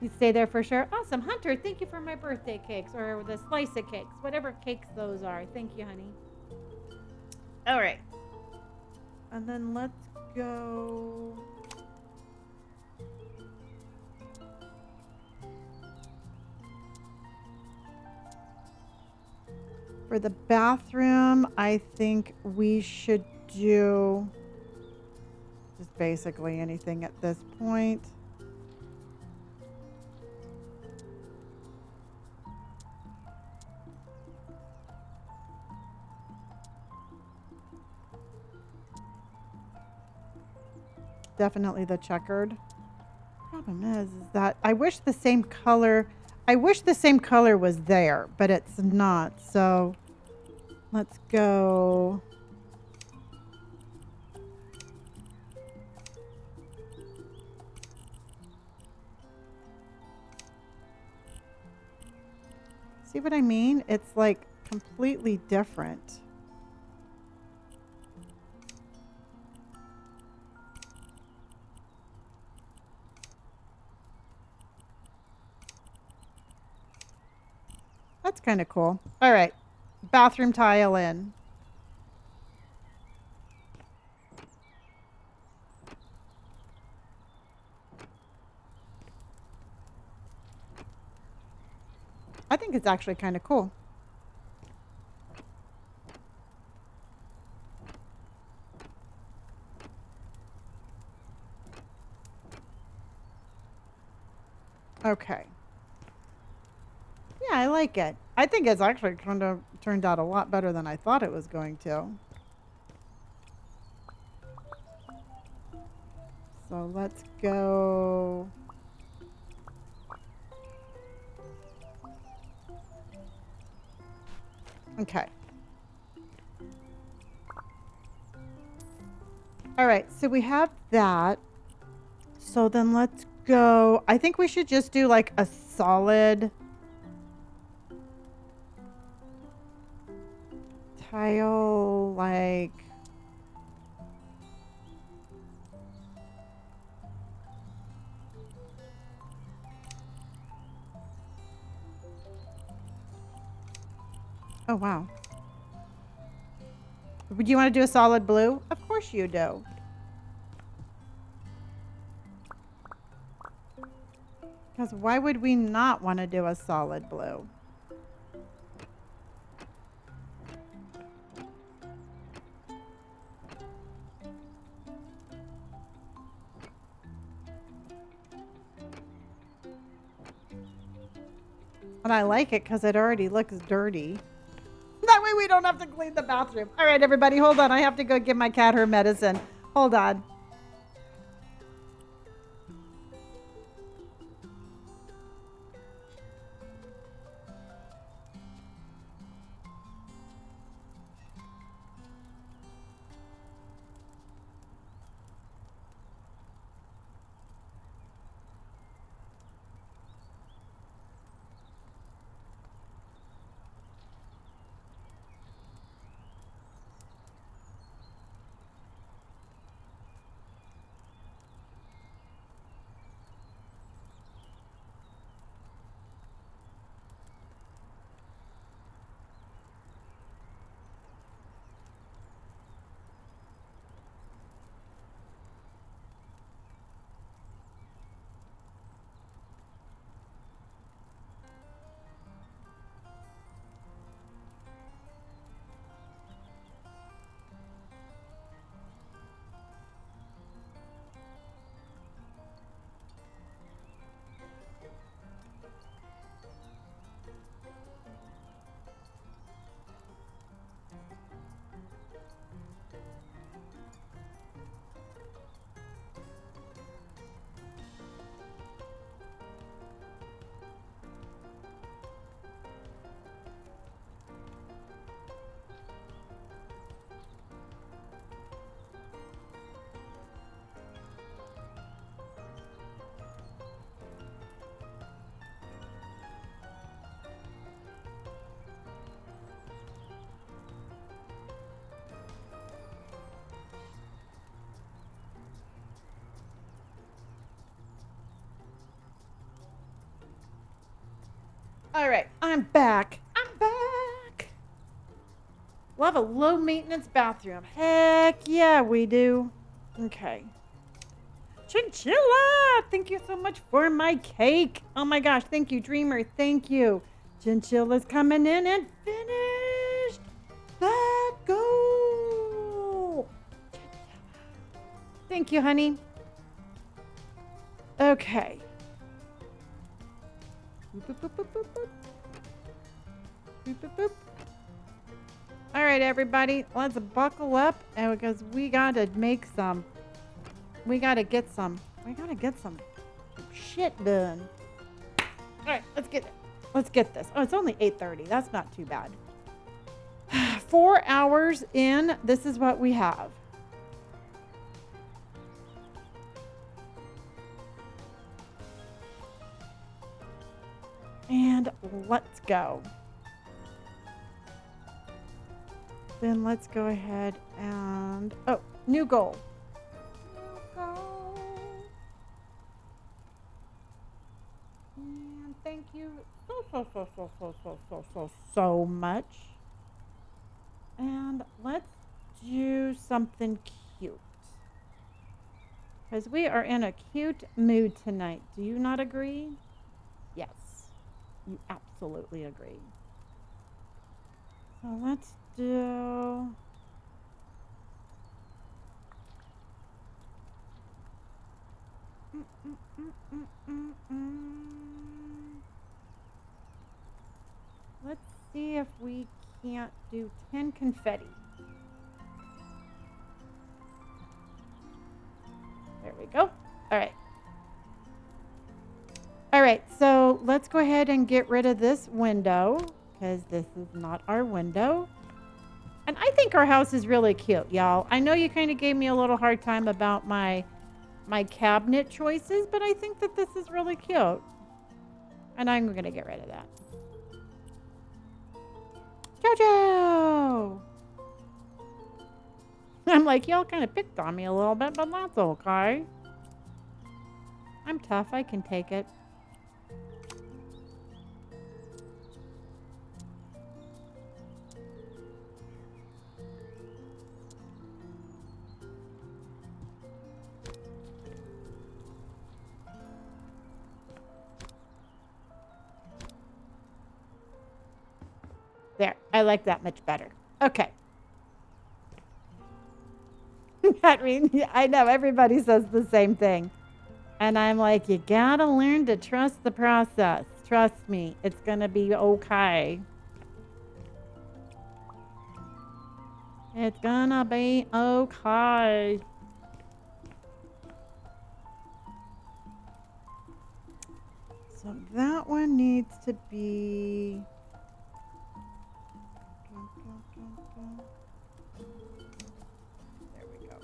S1: You stay there for sure. Awesome. Hunter, thank you for my birthday cakes or the slice of cakes, whatever cakes those are. Thank you, honey. All right. And then let's go... For the bathroom, I think we should do just basically anything at this point. Definitely the checkered. Problem is that I wish the same color was there, but it's not. So let's go. See what I mean? It's like completely different. That's kind of cool. All right. Bathroom tile in. I think it's actually kind of cool. Okay. Yeah, I like it. I think it's actually kind of turned out a lot better than I thought it was going to. So let's go. Okay. All right, so we have that. So then let's go. I think we should just do like a solid tile, like. Oh, wow. Would you want to do a solid blue? Of course you do. Because why would we not want to do a solid blue? And I like it because it already looks dirty. That way we don't have to clean the bathroom. All right, everybody, hold on. I have to go give my cat her medicine. Hold on. All right, I'm back. I'm back. Love a low maintenance bathroom. Heck yeah, we do. Okay. Chinchilla, thank you so much for my cake. Oh my gosh, thank you, Dreamer. Thank you. Chinchilla's coming in and finished that goal. Thank you, honey. Okay. Boop, boop, boop, boop, boop, boop. Boop, boop, boop. All right, everybody, let's buckle up because we got to make some. We got to get some. We got to get some shit done. All right, let's get this. Oh, it's only 8:30. That's not too bad. 4 hours in, this is what we have. And let's go. Then let's go ahead and, oh, new goal. And thank you so much. And let's do something cute. Because we are in a cute mood tonight. Do you not agree? Yes, you absolutely agree. So let's do... Let's see if we can't do 10 confetti. There we go. All right. All right, so let's go ahead and get rid of this window. because this is not our window. And I think our house is really cute, y'all. I know you kind of gave me a little hard time about my cabinet choices, but I think that this is really cute. And I'm going to get rid of that. Jojo! I'm like, y'all kind of picked on me a little bit, but that's okay. I'm tough. I can take it. There. I like that much better. Okay. I know everybody says the same thing. And I'm like, you gotta learn to trust the process. Trust me, it's gonna be okay. It's gonna be okay. So that one needs to be... There we go.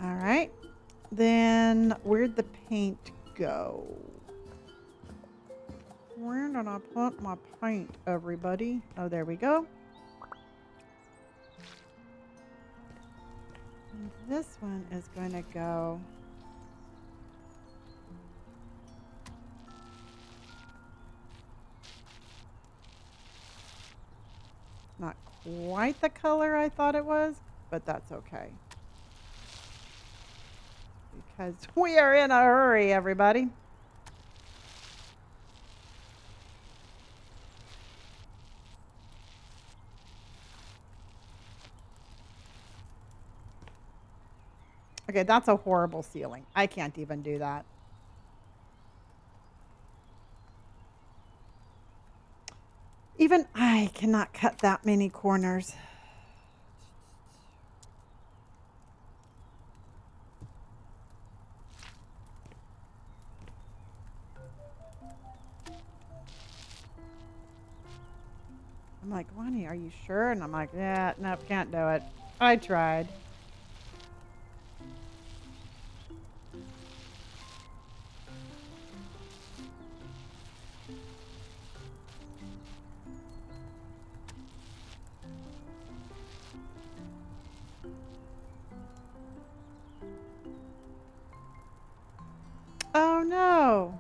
S1: All right. Then where'd the paint go? Where did I put my paint, everybody? Oh, there we go. And this one is going to go... Not quite the color I thought it was, but that's okay. Because we are in a hurry, everybody. Okay, that's a horrible ceiling. I can't even do that. Even I cannot cut that many corners. I'm like, Lonnie, are you sure? And I'm like, yeah, nope, can't do it. I tried. Oh, no.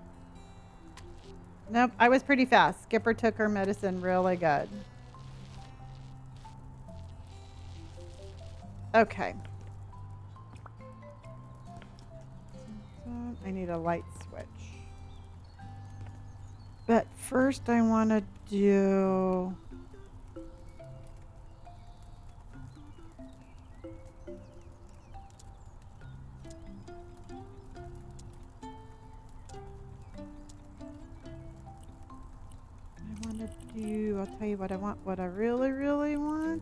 S1: Nope, I was pretty fast. Skipper took her medicine really good. Okay. I need a light switch. But first I want to do... I'll tell you what I want, what I really, really want.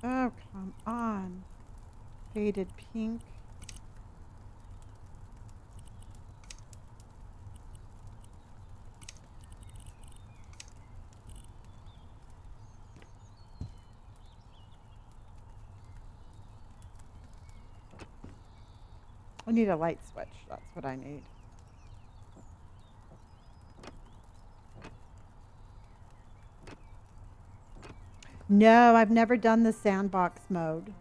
S1: Oh, come on. Faded pink. I need a light switch. That's what I need. No, I've never done the sandbox mode.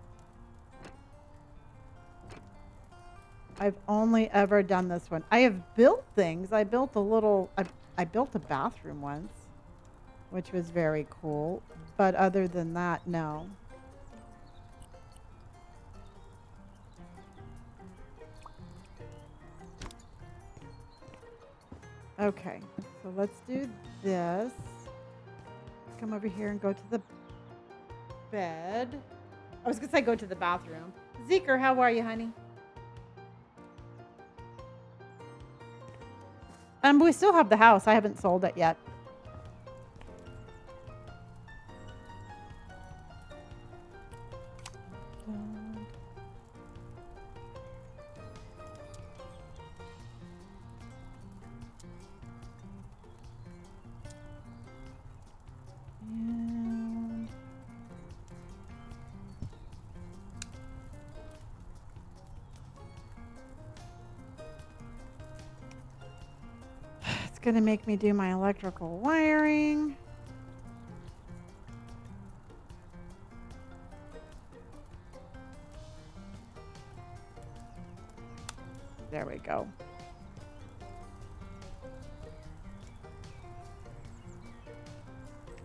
S1: I've only ever done this one. I have built things. I built I built a bathroom once, which was very cool. But other than that, no. Okay, so let's do this. Come over here and go to the bed. I was gonna say go to the bathroom. Zeker, how are you, honey? We still have the house. I haven't sold it yet. And it's gonna make me do my electrical wiring. There we go.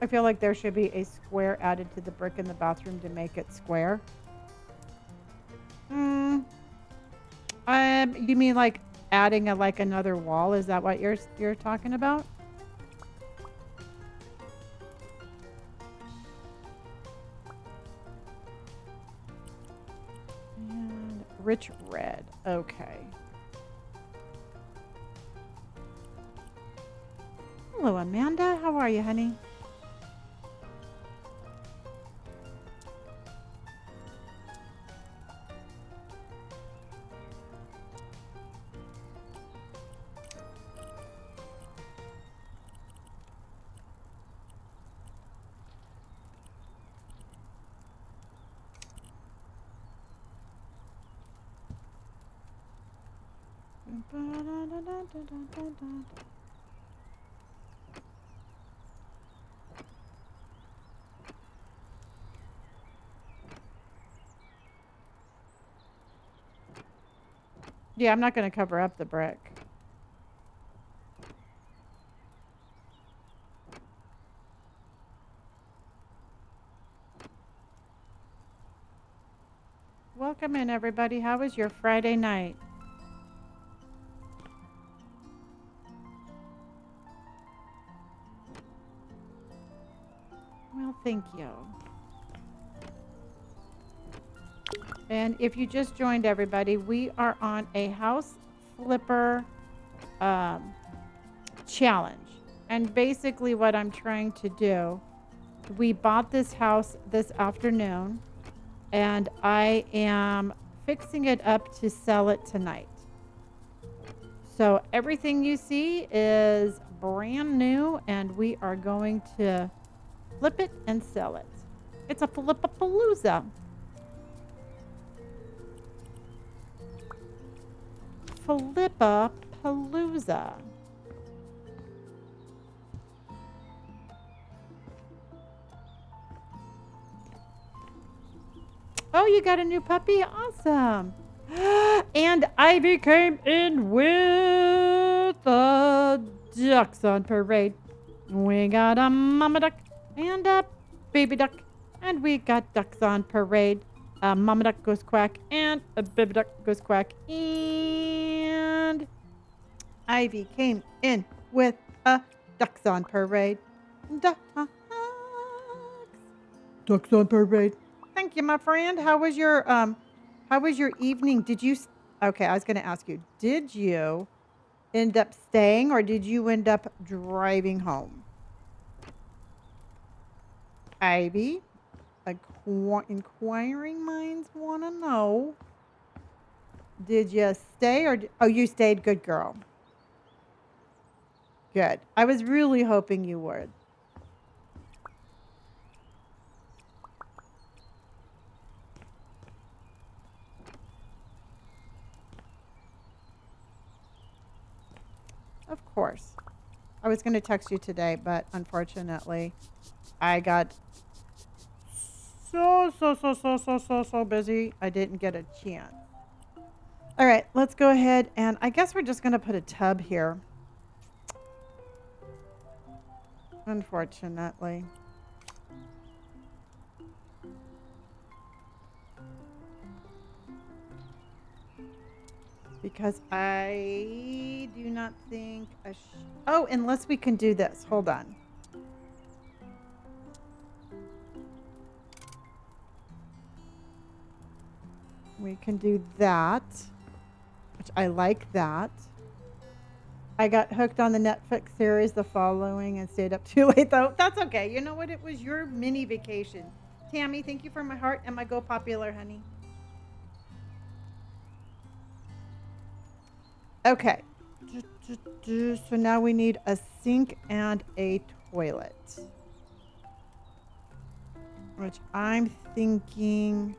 S1: I feel like there should be a square added to the brick in the bathroom to make it square. You mean like adding like another wall? Is that what you're talking about? And rich red. Okay. Hello, Amanda. How are you, honey? Yeah, I'm not going to cover up the brick. Welcome in, everybody. How was your Friday night? Well, thank you. And if you just joined, everybody, we are on a house flipper challenge. And basically what I'm trying to do, we bought this house this afternoon, and I am fixing it up to sell it tonight. So everything you see is brand new, and we are going to flip it and sell it. It's a flip-a-palooza. Flip-a-palooza. Oh, you got a new puppy? Awesome. And Ivy came in with the ducks on parade. We got a mama duck and a baby duck. And we got ducks on parade. A mama duck goes quack and a baby duck goes quack. And Ivy came in with a ducks on parade. Ducks on parade. Thank you, my friend. How was your evening? Did you Okay, I was going to ask you. Did you end up staying or did you end up driving home? Ivy, inquiring minds want to know. Did you stay or oh, you stayed, good girl. Good. I was really hoping you would. Of course. I was going to text you today, but unfortunately, I got so busy. I didn't get a chance. All right, let's go ahead and I guess we're just going to put a tub here. Unfortunately. because I do not think oh, unless we can do this. Hold on. We can do that, which I like that. I got hooked on the Netflix series The Following and stayed up too late, though. That's okay. You know what? It was your mini vacation. Tammy, thank you for my heart and my Go Popular, honey. Okay. So now we need a sink and a toilet. Which I'm thinking...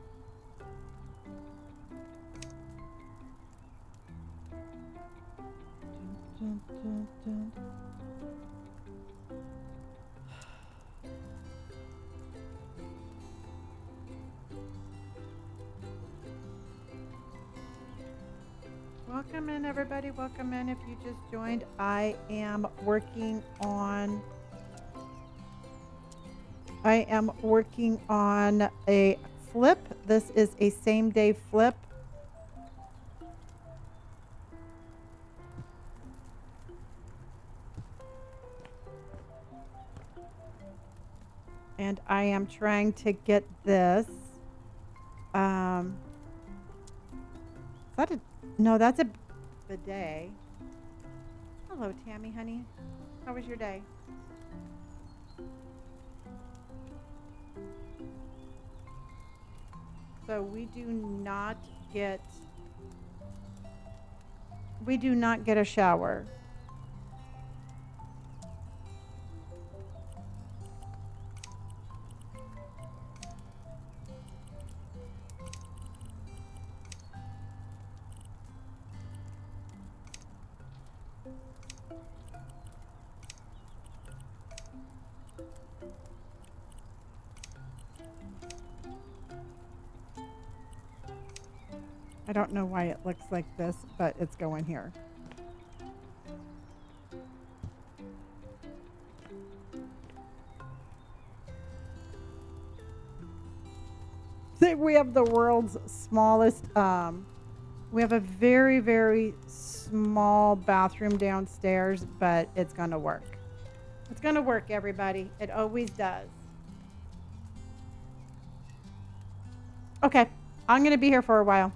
S1: Welcome in, everybody. Welcome in if you just joined. I am working on a flip. This is a same-day flip. And I am trying to get this. Is that a... No, that's a bidet. Hello, Tammy, honey. How was your day? So we do not get a shower. I don't know why it looks like this, but it's going here. We have the world's smallest, we have a very, very small bathroom downstairs, but it's going to work. It's going to work, everybody. It always does. Okay, I'm going to be here for a while.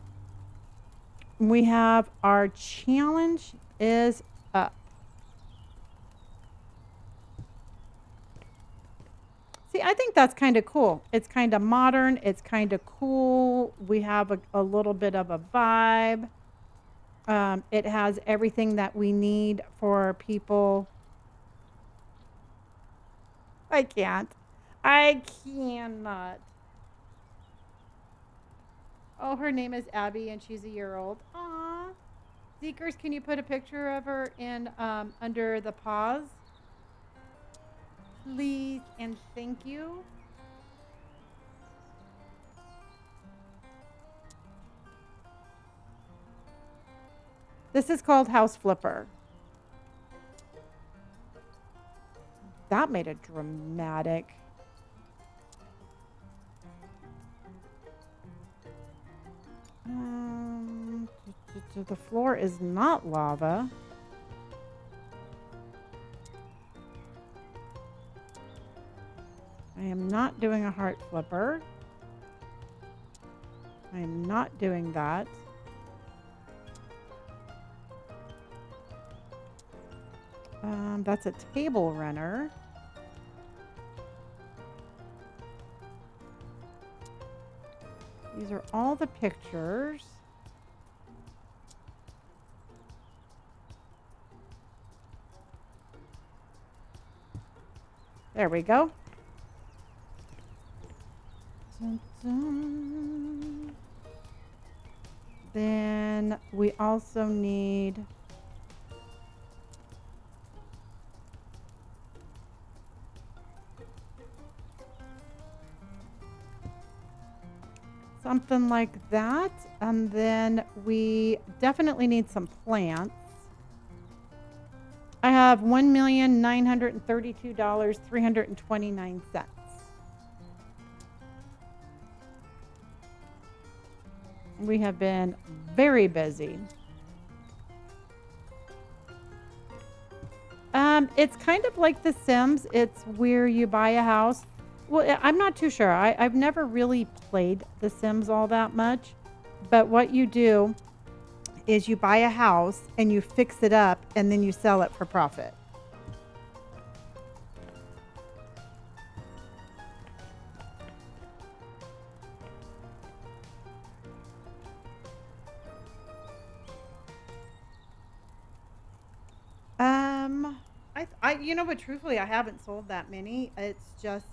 S1: We have our challenge is up. See, I think that's kind of cool. It's kind of modern. It's kind of cool. We have a little bit of a vibe. It has everything that we need for people. I can't. I cannot. Oh, her name is Abby, and she's a year old. Aw. Zeekers, can you put a picture of her in under the paws? Please and thank you. This is called House Flipper. That made it dramatic. The floor is not lava. I am not doing a heart flipper. I am not doing that. That's a table runner. These are all the pictures. There we go. Dun, dun. Then we also need something like that. And then we definitely need some plants. I have $1,932,329. We have been very busy. It's kind of like The Sims. It's where you buy a house. Well, I'm not too sure. I've never really played The Sims all that much. But what you do is you buy a house and you fix it up and then you sell it for profit. Um, you know what? Truthfully, I haven't sold that many. It's just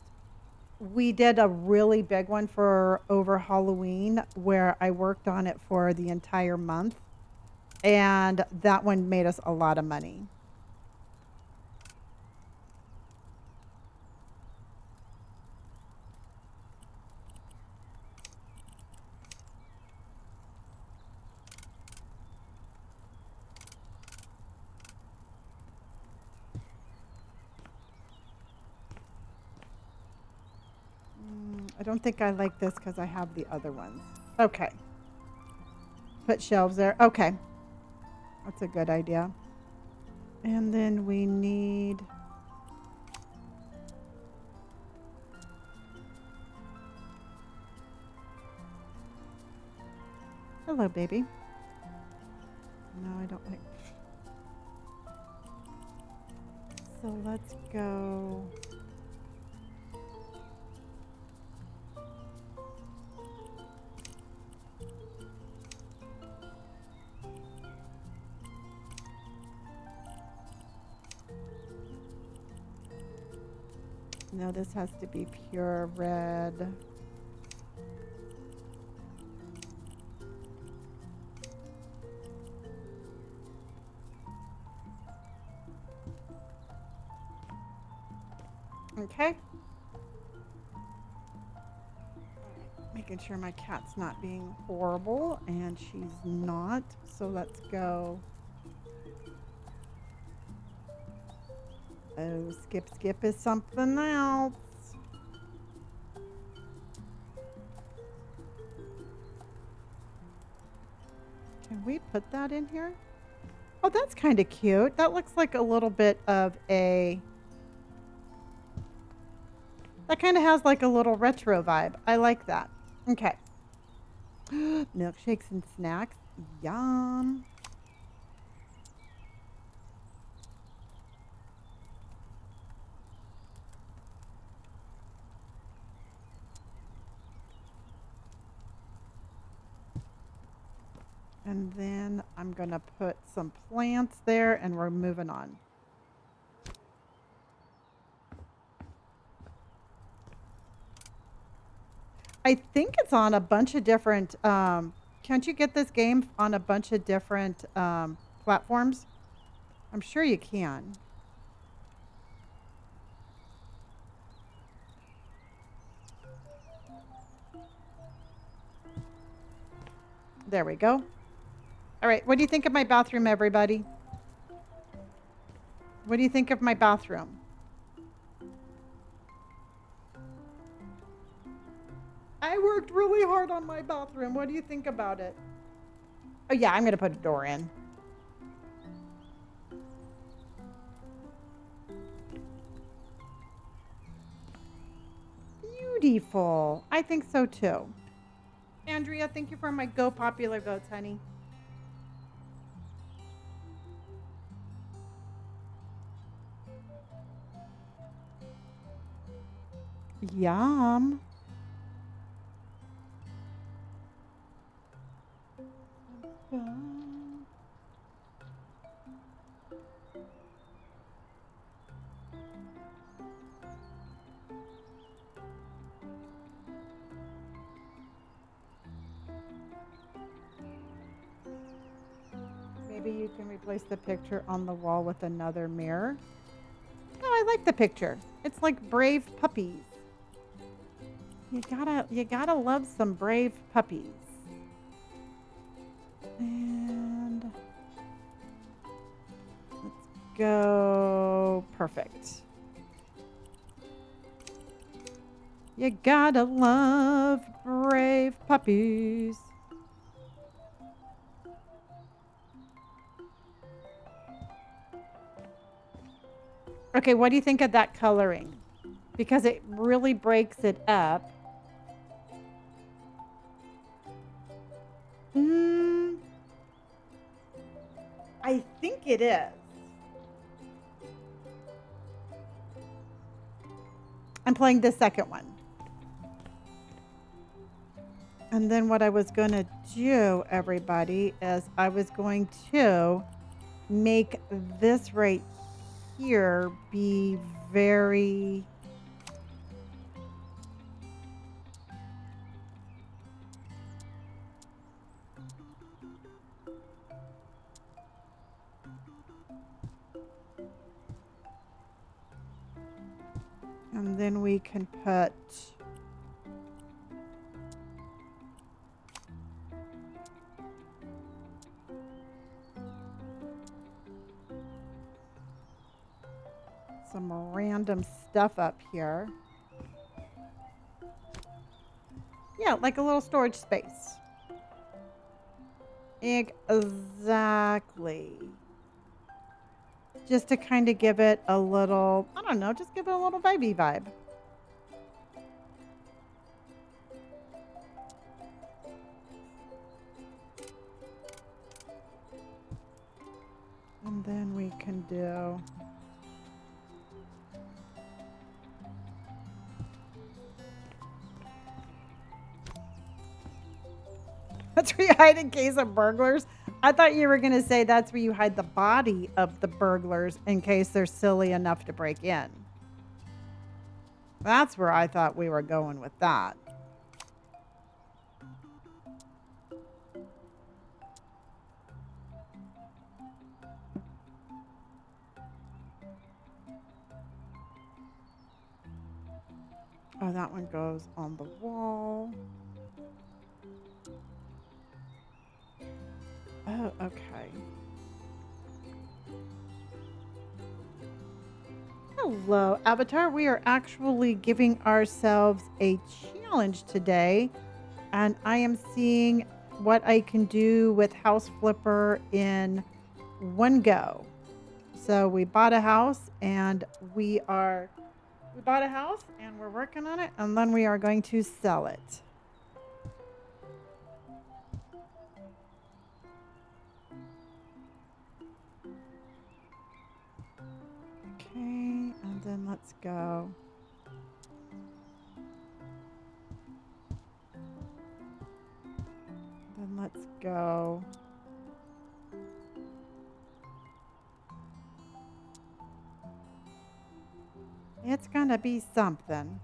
S1: we did a really big one for over Halloween where I worked on it for the entire month, and that one made us a lot of money. I don't think I like this because I have the other ones. Okay. Put shelves there. Okay. That's a good idea. And then we need... Hello, baby. No, I don't like... So let's go... No, this has to be pure red. Okay. Making sure my cat's not being horrible, and she's not. So let's go. Oh, skip is something else. Can we put that in here? Oh, that's kind of cute. That looks like a little bit of a... That kind of has like a little retro vibe. I like that. Okay. Milkshakes and snacks. Yum. And then I'm going to put some plants there and we're moving on. I think it's on a bunch of different, can't you get this game on a bunch of different platforms? I'm sure you can. There we go. All right, what do you think of my bathroom, everybody? What do you think of my bathroom? I worked really hard on my bathroom. What do you think about it? Oh yeah, I'm gonna put a door in. Beautiful. I think so too. Andrea, thank you for my Go Popular votes, honey. Yum. Maybe you can replace the picture on the wall with another mirror. No, I like the picture. It's like brave puppies. You gotta love some brave puppies. And let's go. Perfect. You gotta love brave puppies. Okay, what do you think of that coloring? Because it really breaks it up. Mm, I think it is. I'm playing the second one. And then what I was going to do, everybody, is I was going to make this right here be very... And then we can put... some random stuff up here. Yeah, like a little storage space. Exactly. Just to kind of give it a little, I don't know, just give it a little vibey vibe. And then we can do... That's where you hide in case of burglars. I thought you were going to say that's where you hide the body of the burglars in case they're silly enough to break in. That's where I thought we were going with that. Oh, that one goes on the wall. Oh, okay. Hello, Avatar. We are actually giving ourselves a challenge today, and I am seeing what I can do with House Flipper in one go. So we bought a house, and we bought a house, and we're working on it, and then we are going to sell it. Okay, and then let's go. Then let's go. It's gonna be something.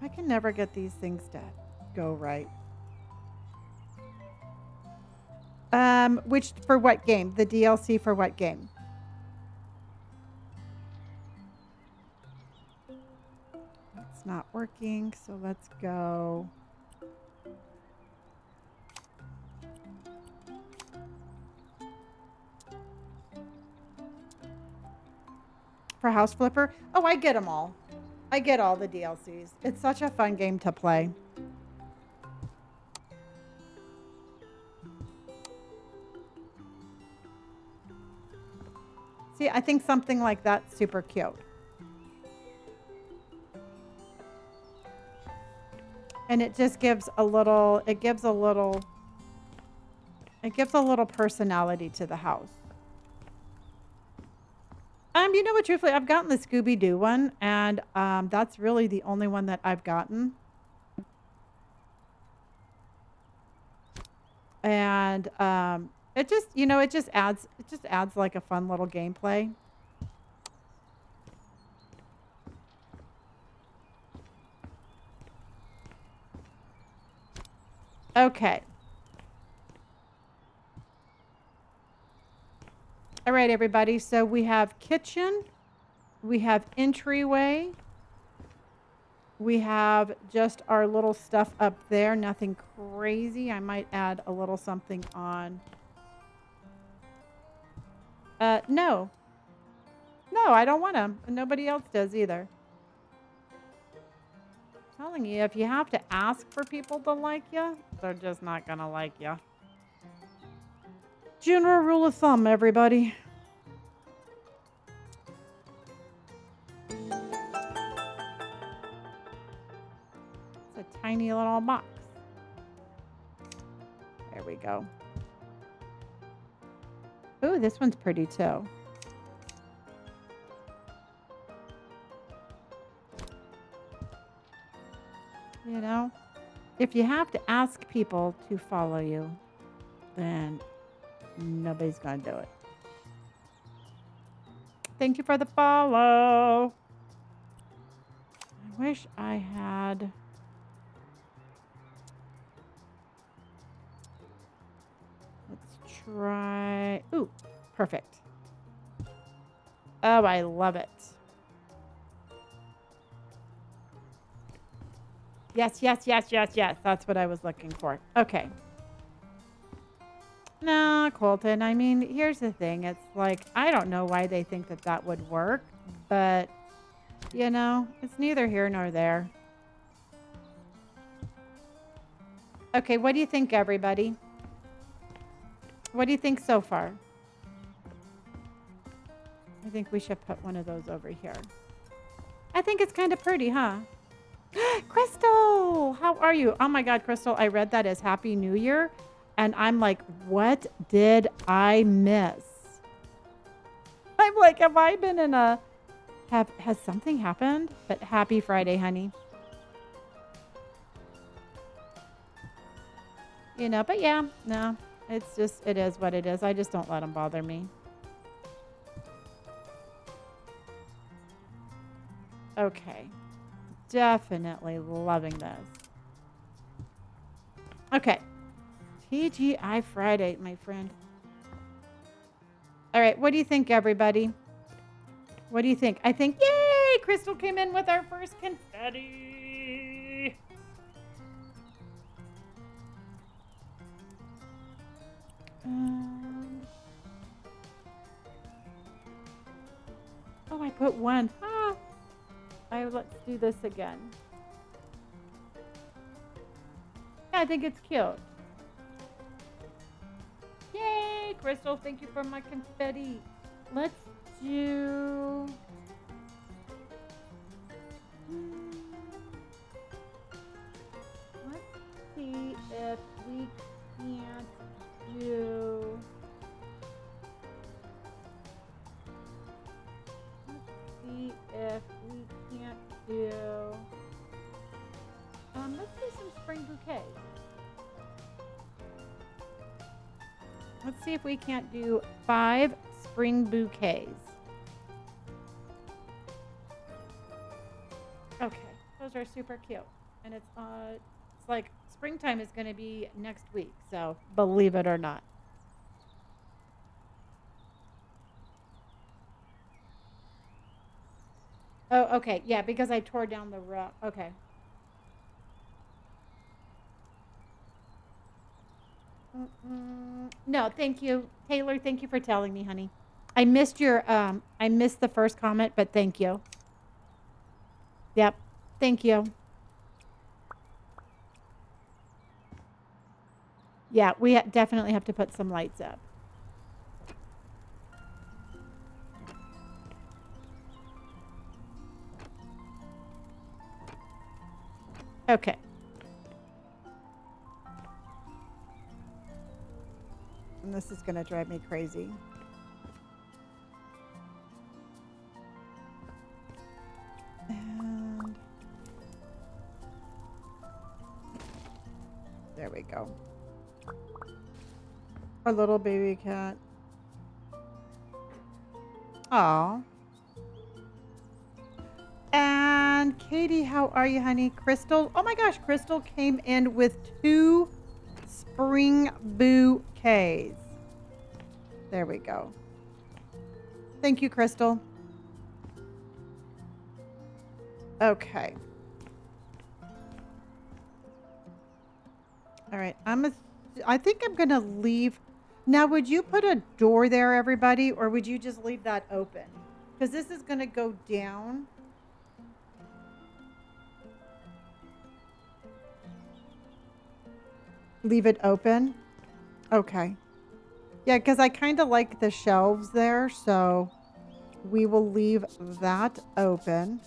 S1: I can never get these things to go right. Which, for what game? The DLC for what game? It's not working, so let's go. For House Flipper? Oh, I get them all. I get all the DLCs. It's such a fun game to play. See, I think something like that's super cute. And it just gives a little, it gives a little personality to the house. You know what, truthfully, I've gotten the Scooby-Doo one, and that's really the only one that I've gotten. And it just, you know, it just adds like a fun little gameplay. Okay. All right, everybody. So we have kitchen, we have entryway, we have just our little stuff up there. Nothing crazy. I might add a little something on. No. No, I don't want them. Nobody else does either. I'm telling you, if you have to ask for people to like you, they're just not going to like you. General rule of thumb, everybody. It's a tiny little box. There we go. Ooh, this one's pretty too. You know, if you have to ask people to follow you, then nobody's going to do it. Thank you for the follow. I wish I had... Let's try... Ooh, perfect. Oh, I love it. Yes, yes, yes, yes, yes. That's what I was looking for. Okay. No, Colton, I mean, here's the thing. It's like, I don't know why they think that that would work, but, you know, it's neither here nor there. Okay, what do you think, everybody? What do you think so far? I think we should put one of those over here. I think it's kind of pretty, huh? Crystal, how are you? Oh my God, Crystal, I read that as Happy New Year. And I'm like, what did I miss? I'm like, have I been in a, has something happened? But happy Friday, honey. You know, but yeah, no, it's just, it is what it is. I just don't let them bother me. Okay. Definitely loving this. Okay. TGI Friday, my friend. All right. What do you think, everybody? What do you think? I think, yay! Crystal came in with our first confetti. Oh, I put one. Ah. Let's do this again. Yeah, I think it's cute. Yay, Crystal, thank you for my confetti. Let's do... Let's see if we can't do... Let's see if we can't do... let's do some spring bouquets. Let's see if we can't do 5 spring bouquets. Okay, those are super cute. And it's like springtime is going to be next week, so believe it or not. Oh, okay. Yeah, because I tore down the row. Okay. No, thank you. Taylor, thank you for telling me, honey. I missed I missed the first comment, but thank you. Yep. Thank you. Yeah, we definitely have to put some lights up. Okay. And this is going to drive me crazy. And there we go. Our little baby cat. Aw. And Katie, how are you, honey? Crystal. Oh my gosh, Crystal came in with 2 spring bouquets. There we go. Thank you, Crystal. Okay. All right. I think I'm going to leave. Now, would you put a door there, everybody, or would you just leave that open? Because this is going to go down. Leave it open? Okay. Yeah, because I kind of like the shelves there, so we will leave that open.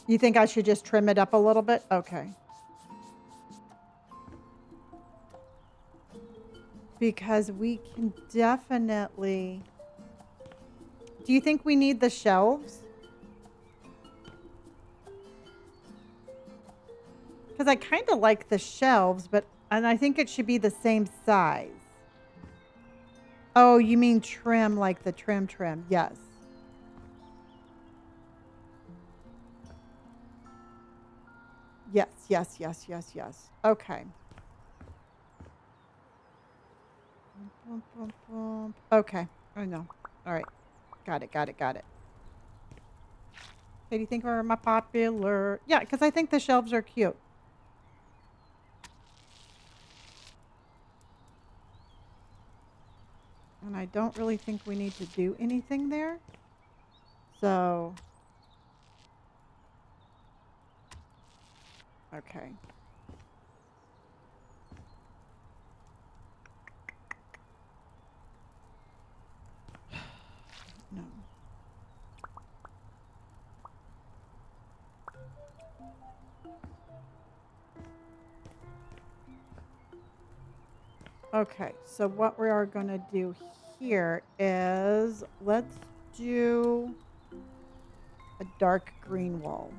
S1: You think I should just trim it up a little bit? Okay. Because we can definitely... Do you think we need the shelves? Because I kind of like the shelves, and I think it should be the same size. Oh, you mean trim, like the trim? Yes. Yes. Okay. Okay. I know. All right. Got it. Okay, do you think we're my popular? Yeah, because I think the shelves are cute. And I don't really think we need to do anything there. So, okay. No. Okay, so what we are going to do here is let's do a dark green wall.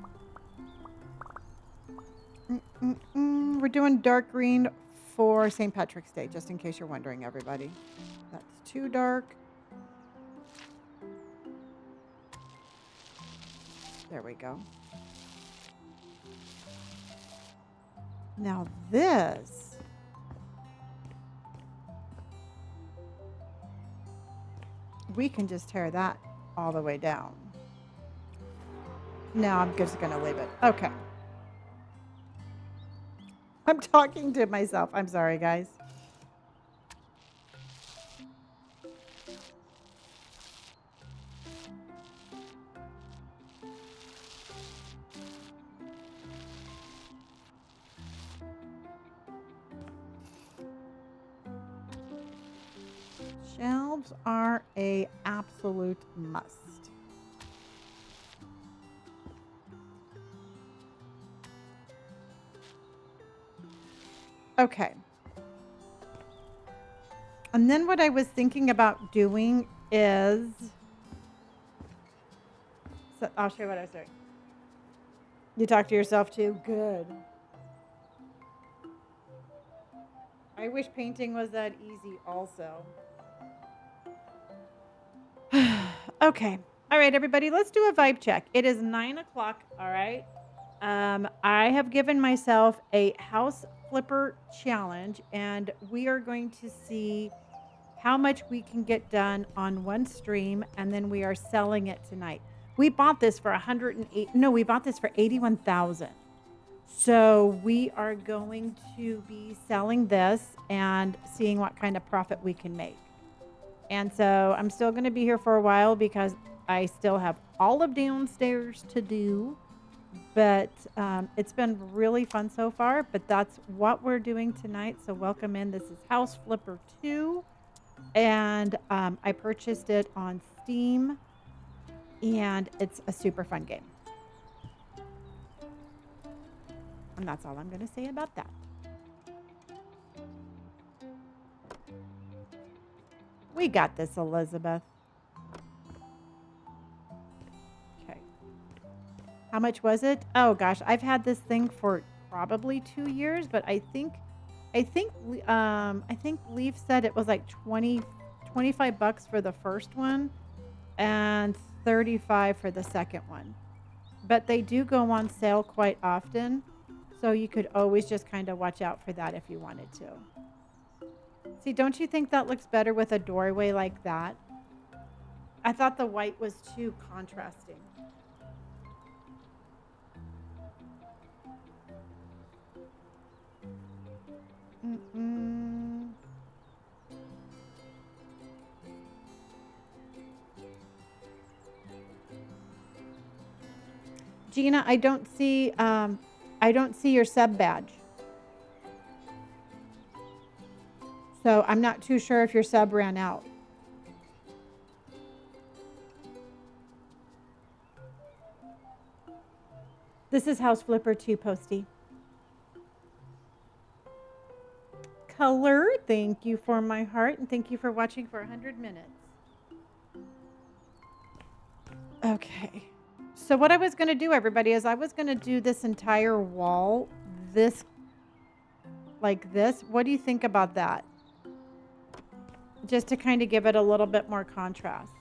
S1: We're doing dark green for St. Patrick's Day, just in case you're wondering, everybody. That's too dark. There we go. Now this, we can just tear that all the way down. No, I'm just going to leave it. Okay. I'm talking to myself. I'm sorry, guys. Shelves are a absolute must. Okay. And then what I was thinking about doing is, so I'll show you what I was doing. You talk to yourself too? Good. I wish painting was that easy also. Okay. All right, everybody, let's do a vibe check. It is 9 o'clock. All right. I have given myself a house flipper challenge, and we are going to see how much we can get done on one stream, and then we are selling it tonight. We bought this for 108. No, we bought this for 81,000. So we are going to be selling this and seeing what kind of profit we can make. And so I'm still going to be here for a while because I still have all of downstairs to do. But it's been really fun so far. But that's what we're doing tonight. So welcome in. This is House Flipper 2. And I purchased it on Steam. And it's a super fun game. And that's all I'm going to say about that. We got this, Elizabeth. Okay. How much was it? Oh gosh, I've had this thing for probably 2 years, but I think Leaf said it was like 25 bucks for the first one and 35 for the second one. But they do go on sale quite often, so you could always just kind of watch out for that if you wanted to. See, don't you think that looks better with a doorway like that? I thought the white was too contrasting. Gina, I don't see your sub badge. So I'm not too sure if your sub ran out. This is House Flipper 2, Posty. Color, thank you for my heart, and thank you for watching for 100 minutes. Okay. So what I was going to do, everybody, is I was going to do this entire wall this like this. What do you think about that? Just to kind of give it a little bit more contrast.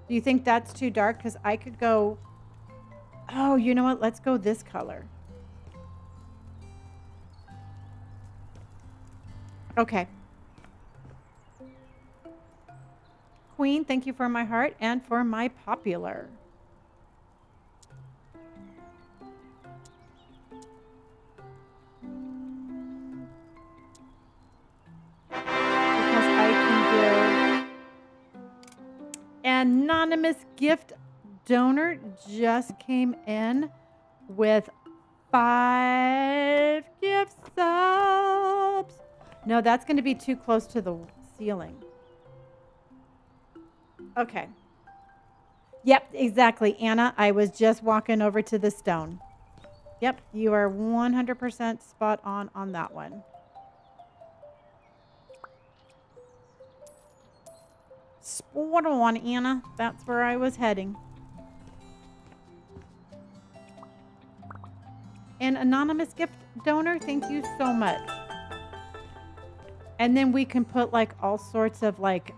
S1: Do you think that's too dark? Because I could go, oh, you know what? Let's go this color. Okay. Queen, thank you for my heart and for my popular. Because I can do anonymous gift donor just came in with 5 gift subs. No, that's going to be too close to the ceiling. Okay. Yep, exactly. Anna, I was just walking over to the stone. Yep, you are 100% spot on that one. Spot on, Anna. That's where I was heading. An anonymous gift donor, thank you so much. And then we can put like all sorts of like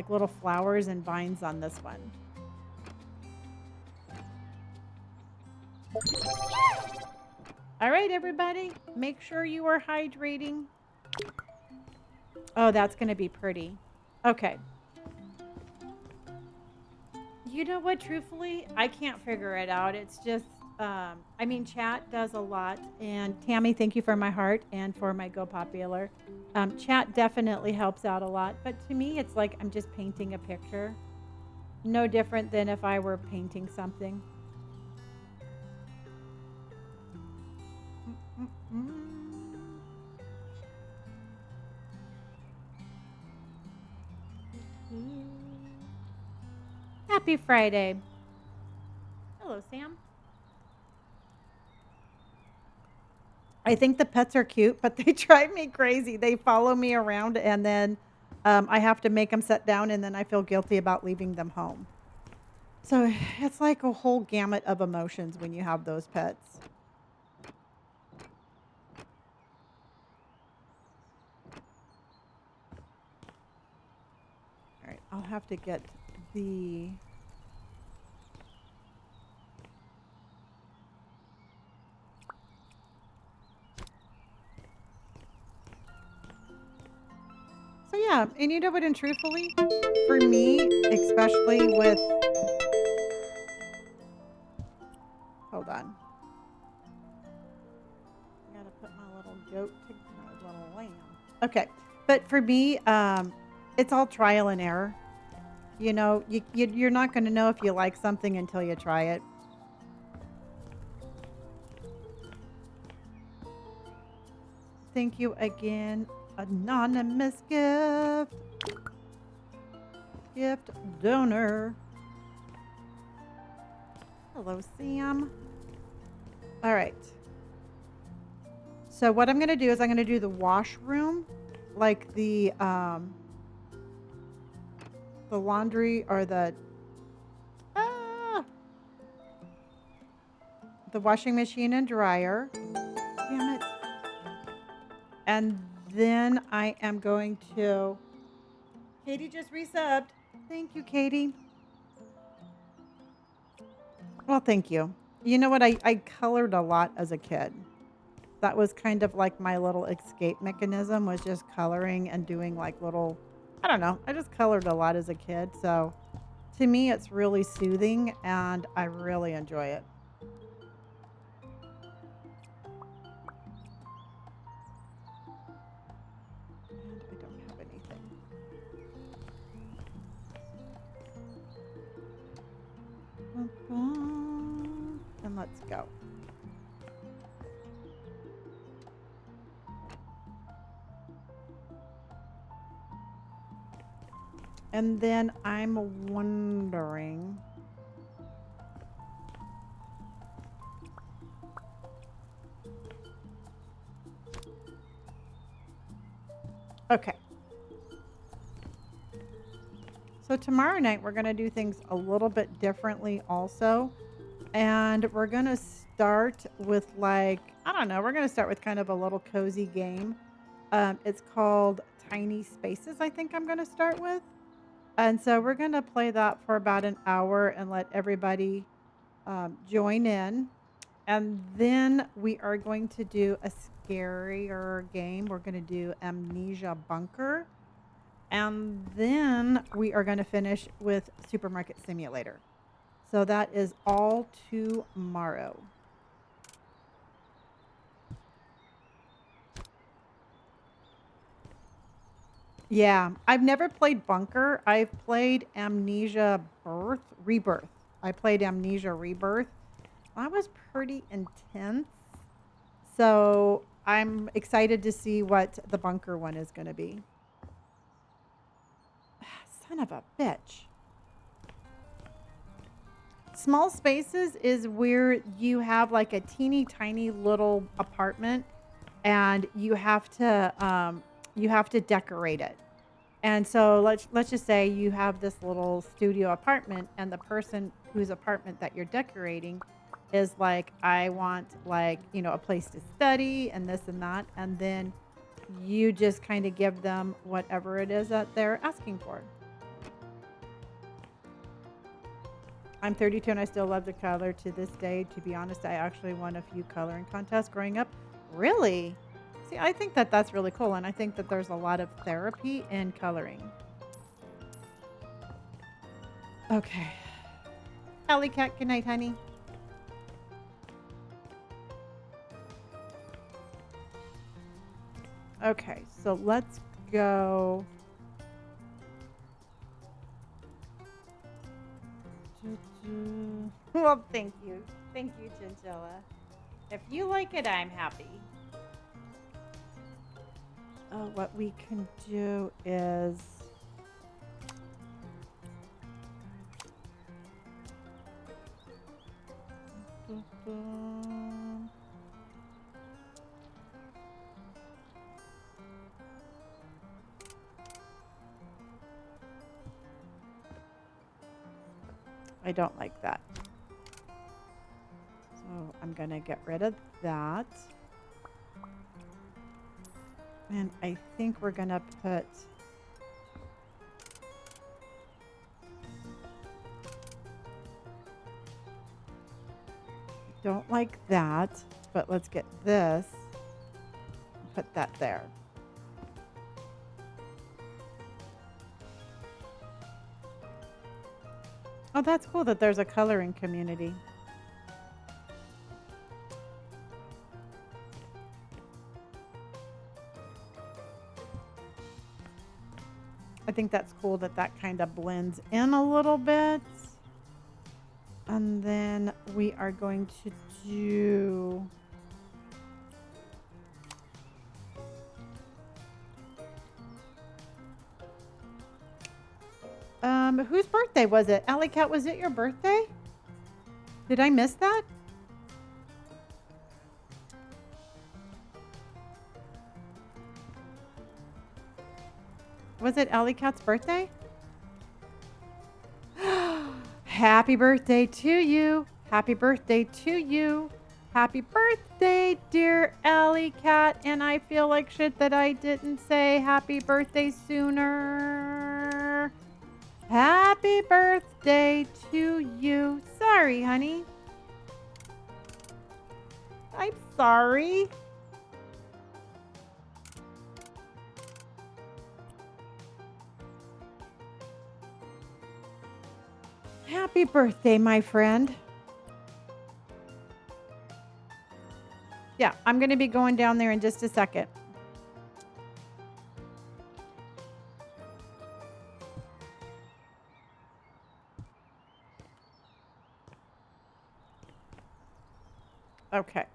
S1: little flowers and vines on this one. All right, everybody, make sure you are hydrating. Oh, that's going to be pretty. Okay. You know what? Truthfully, I can't figure it out. It's just, I mean, chat does a lot. And Tammy, thank you for my heart and for my Go Popular. Chat definitely helps out a lot. But to me, it's like I'm just painting a picture. No different than if I were painting something. Happy Friday. Hello, Sam. I think the pets are cute, but they drive me crazy. They follow me around, and then I have to make them sit down, and then I feel guilty about leaving them home. So it's like a whole gamut of emotions when you have those pets. All right, I'll have to get the... So yeah, and you know what, and truthfully, for me, especially with... Hold on. I gotta put my little goat to my little lamb. Okay, but for me, it's all trial and error. You know, you're not going to know if you like something until you try it. Thank you again, anonymous gift donor. Hello, Sam. All right. So what I'm going to do is I'm going to do the washroom, like the laundry or the washing machine and dryer. Damn it. And then I am going to... Katie just resubbed. Thank you, Katie. Well, thank you. You know what? I colored a lot as a kid. That was kind of like my little escape mechanism, was just coloring and doing like little... I don't know. I just colored a lot as a kid. So to me, it's really soothing and I really enjoy it. And I don't have anything. Let's go. And then I'm wondering. Okay. So tomorrow night we're going to do things a little bit differently also. And we're going to start with like, I don't know, we're going to start with kind of a little cozy game. It's called Tiny Spaces, I think I'm going to start with. And so we're going to play that for about an hour and let everybody join in. And then we are going to do a scarier game. We're going to do Amnesia Bunker. And then we are going to finish with Supermarket Simulator. So that is all tomorrow. Yeah, I've never played Bunker. I've played Rebirth. I played Amnesia Rebirth. That was pretty intense. So I'm excited to see what the Bunker one is going to be. Son of a bitch. Small spaces is where you have like a teeny tiny little apartment and you have to decorate it. And so let's just say you have this little studio apartment and the person whose apartment that you're decorating is like, I want like, a place to study and this and that. And then you just kind of give them whatever it is that they're asking for. I'm 32 and I still love to color to this day. To be honest, I actually won a few coloring contests growing up. Really? See, I think that that's really cool. And I think that there's a lot of therapy in coloring. Okay. Alley cat, good night, honey. Okay, so let's go. Well, thank you. Thank you, Chinchilla. If you like it, I'm happy. Oh, what we can do is... I don't like that. So I'm going to get rid of that. And I think we're going to put... Don't like that, but let's get this. Put that there. Oh, that's cool that there's a coloring community. I think that's cool that that kind of blends in a little bit. And then we are going to do... whose birthday was it? Alley Cat, was it your birthday? Did I miss that? Was it Alley Cat's birthday? Happy birthday to you. Happy birthday to you. Happy birthday, dear Alley Cat. And I feel like shit that I didn't say happy birthday sooner. Happy birthday to you. Sorry, honey. I'm sorry. Happy birthday, my friend. Yeah, I'm going to be going down there in just a second. Okay.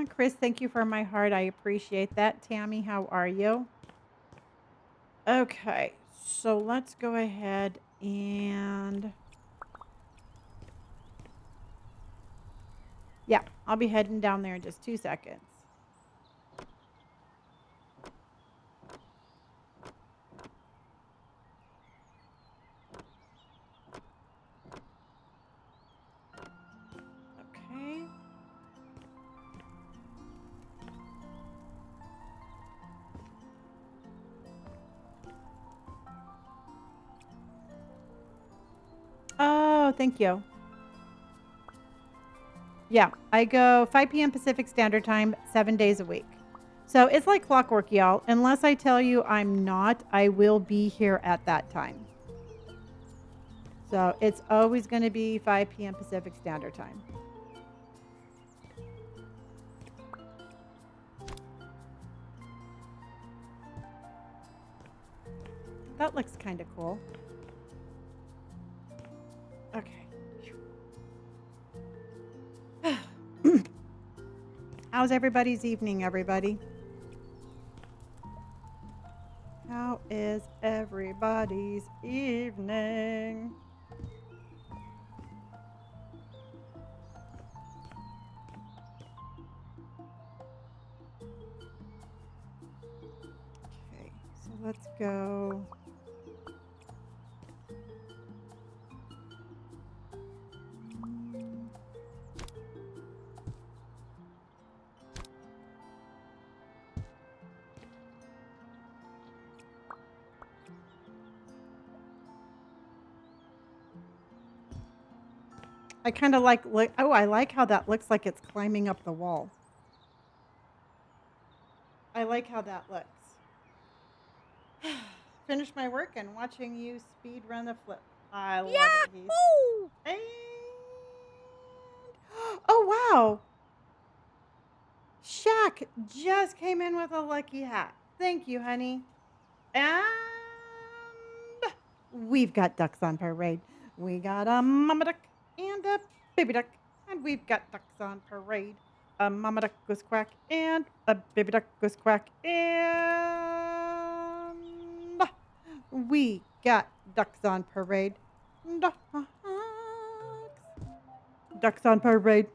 S1: Chris, thank you for my heart. I appreciate that. Tammy, how are you? Okay, so let's go ahead and yeah, I'll be heading down there in just 2 seconds. Okay. Oh, thank you. Yeah, I go 5 p.m. Pacific Standard Time, 7 days a week. So it's like clockwork, y'all. Unless I tell you I'm not, I will be here at that time. So it's always going to be 5 p.m. Pacific Standard Time. That looks kind of cool. Okay. How's everybody's evening, everybody? How is everybody's evening? Okay, so let's go. I kind of like, look. Oh, I like how that looks like it's climbing up the wall. I like how that looks. Finish my work and watching you speed run a flip. I love it, Heath. And oh wow, Shaq just came in with a lucky hat. Thank you, honey. And we've got ducks on parade. We got a mama duck and a baby duck, and we've got ducks on parade. A mama duck goes quack, and a baby duck goes quack, and we got ducks on parade. Ducks, ducks on parade.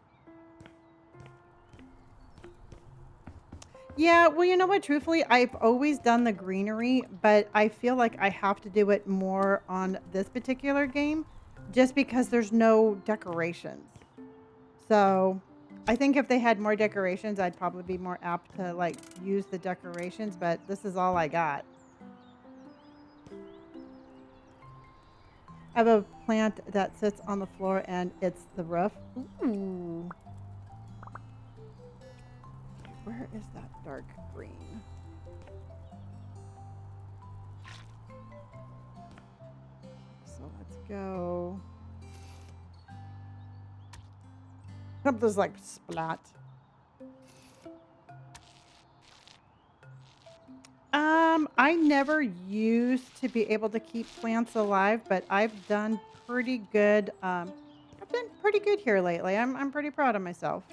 S1: Yeah, well, you know what? Truthfully, I've always done the greenery, but I feel like I have to do it more on this particular game just because there's no decorations. So I think if they had more decorations, I'd probably be more apt to like use the decorations, but this is all I got. I have a plant that sits on the floor and it's the roof. Ooh. Where is that dark green? So let's go. Something's like splat. I never used to be able to keep plants alive, but I've done pretty good. I've done pretty good here lately. I'm pretty proud of myself.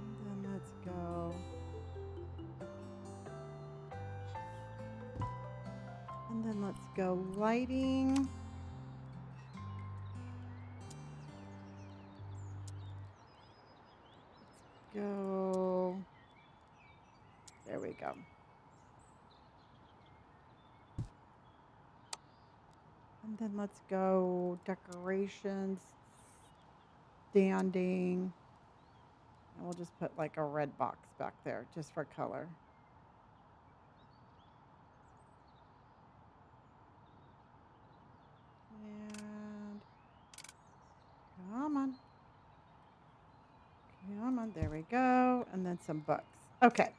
S1: And then let's go. And then let's go lighting. Let's go. There we go. And then let's go decorations, standing. And we'll just put like a red box back there just for color. And come on. Come on, there we go. And then some books. Okay.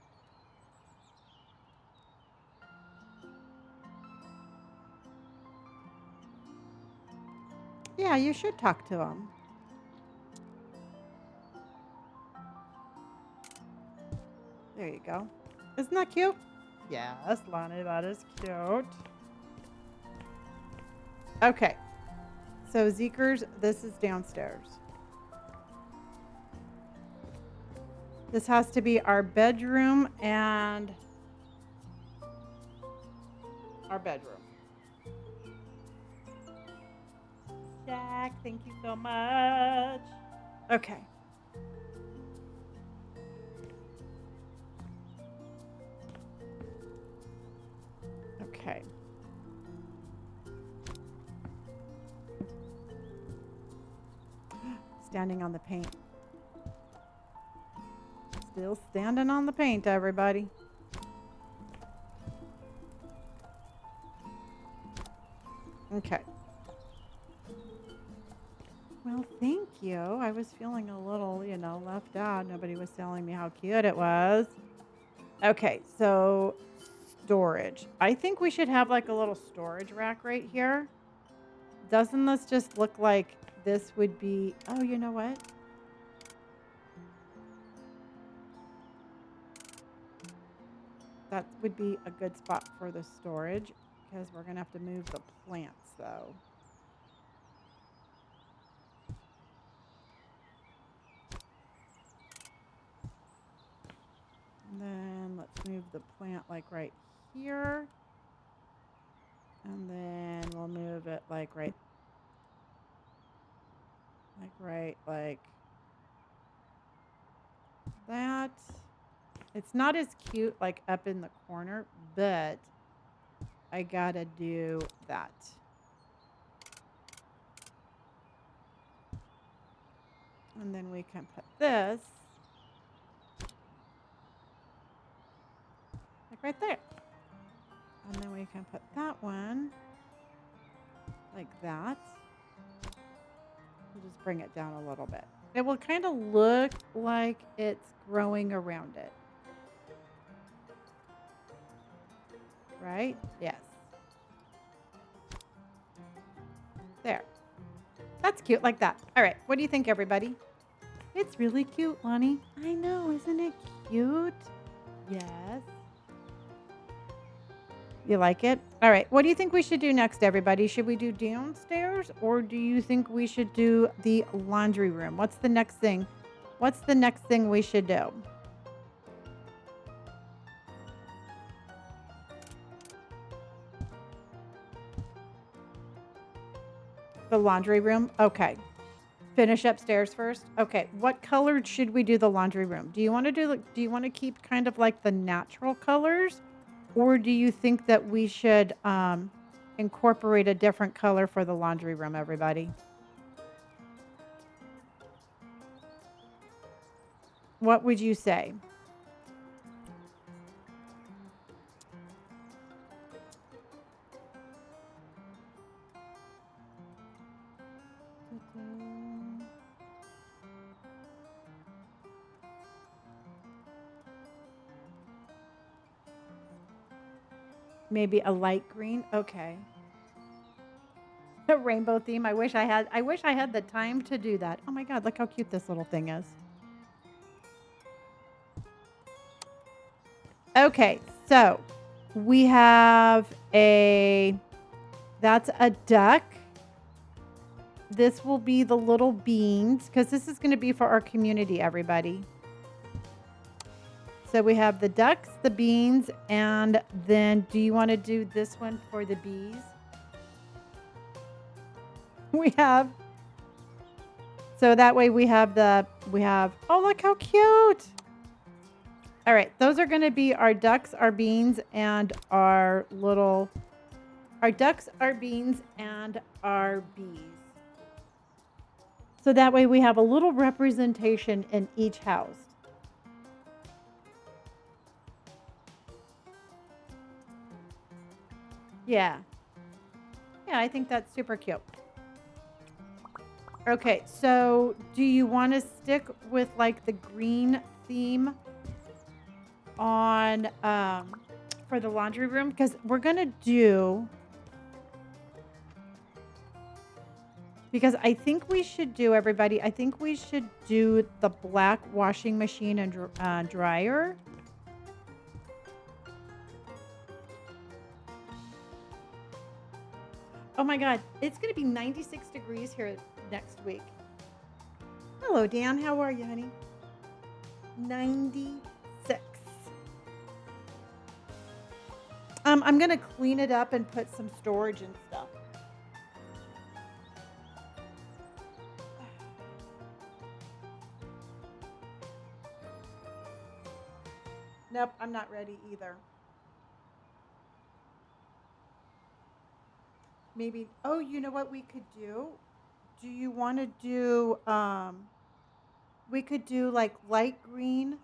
S1: Yeah, you should talk to him. There you go. Isn't that cute? Yes, Lonnie, that is cute. Okay. So Zeekers, this is downstairs. This has to be our bedroom and our bedroom. Jack, thank you so much. Okay. Okay. Standing on the paint. Still standing on the paint, everybody. Okay. Well, thank you. I was feeling a little, left out. Nobody was telling me how cute it was. Okay, so storage. I think we should have like a little storage rack right here. Doesn't this just look like this would be... Oh, you know what? That would be a good spot for the storage because we're going to have to move the plants, though. And then let's move the plant like right here. And then we'll move it like right like that. It's not as cute like up in the corner, but I gotta do that. And then we can put this like right there. And then we can put that one like that. We'll just bring it down a little bit. It will kind of look like it's growing around it. Right? Yes. There. That's cute like that. All right. What do you think, everybody? It's really cute, Lonnie. I know. Isn't it cute? Yes. You like it? All right. What do you think we should do next, everybody? Should we do downstairs or do you think we should do the laundry room? What's the next thing? What's the next thing we should do? The laundry room? Okay. Finish upstairs first? Okay. What color should we do the laundry room? Do you want to keep kind of like the natural colors? Or do you think that we should incorporate a different color for the laundry room, everybody? What would you say? Maybe a light green? Okay. A rainbow theme. I wish I had the time to do that. Oh my God, look how cute this little thing is. Okay, so we have that's a duck. This will be the little beans because this is going to be for our community, everybody. So we have the ducks, the beans, and then do you want to do this one for the bees? So that way we have, oh, look how cute. All right, those are going to be our ducks, our beans, and our ducks, our beans, and our bees. So that way we have a little representation in each house. Yeah. Yeah, I think that's super cute. Okay, so do you want to stick with like the green theme on for the laundry room? Because we're going to do... Because I think we should do, everybody, I think we should do the black washing machine and dryer. Oh my God, it's going to be 96 degrees here next week. Hello, Dan. How are you, honey? 96. I'm going to clean it up and put some storage and stuff. Nope, I'm not ready either. Maybe, oh, you know what we could do? Do you want to do, we could do like light green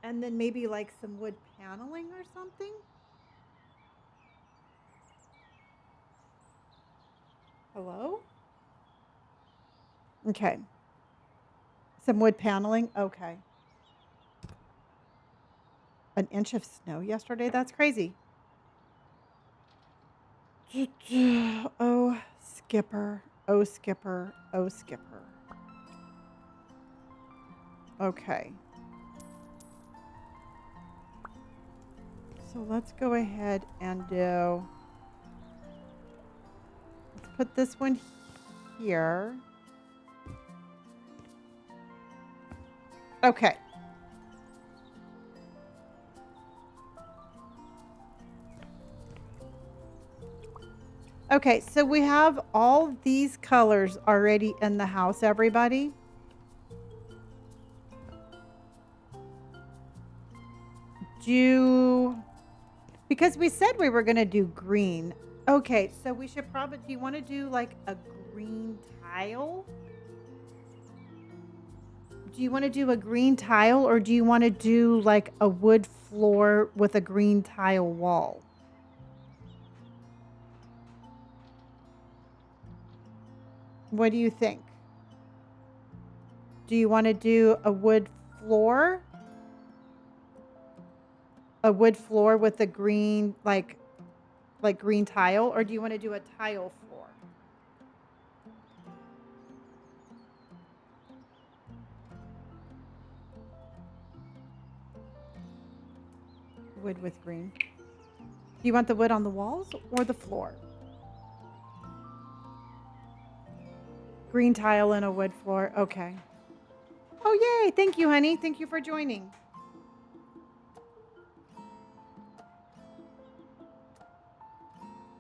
S1: and then maybe like some wood paneling or something? Hello? Okay. Some wood paneling? Okay. An inch of snow yesterday? That's crazy. Oh, Skipper. Oh, Skipper. Oh, Skipper. Okay. So let's go ahead and do... Let's put this one here. Okay. Okay, so we have all these colors already in the house, everybody. Because we said we were going to do green. Okay, so we should probably, do you want to do like a green tile? Do you want to do a green tile or do you want to do like a wood floor with a green tile wall? What do you think? Do you want to do a wood floor? A wood floor with a green, like green tile, or do you want to do a tile floor? Wood with green. Do you want the wood on the walls or the floor? Green tile and a wood floor. Okay. Oh, yay. Thank you, honey. Thank you for joining.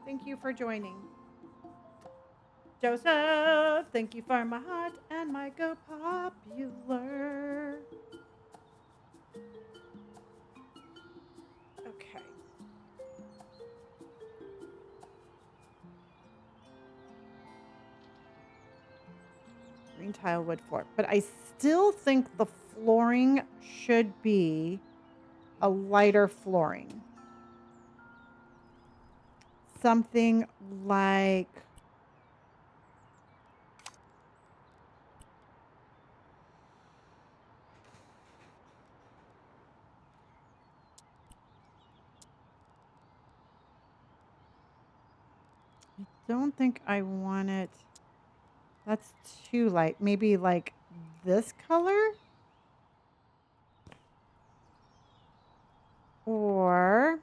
S1: Thank you for joining. Joseph, thank you for my heart and my go popular. Okay. Green tile wood floor. But I still think the flooring should be a lighter flooring. Something like... I don't think I want it. That's too light. Maybe like this color? Or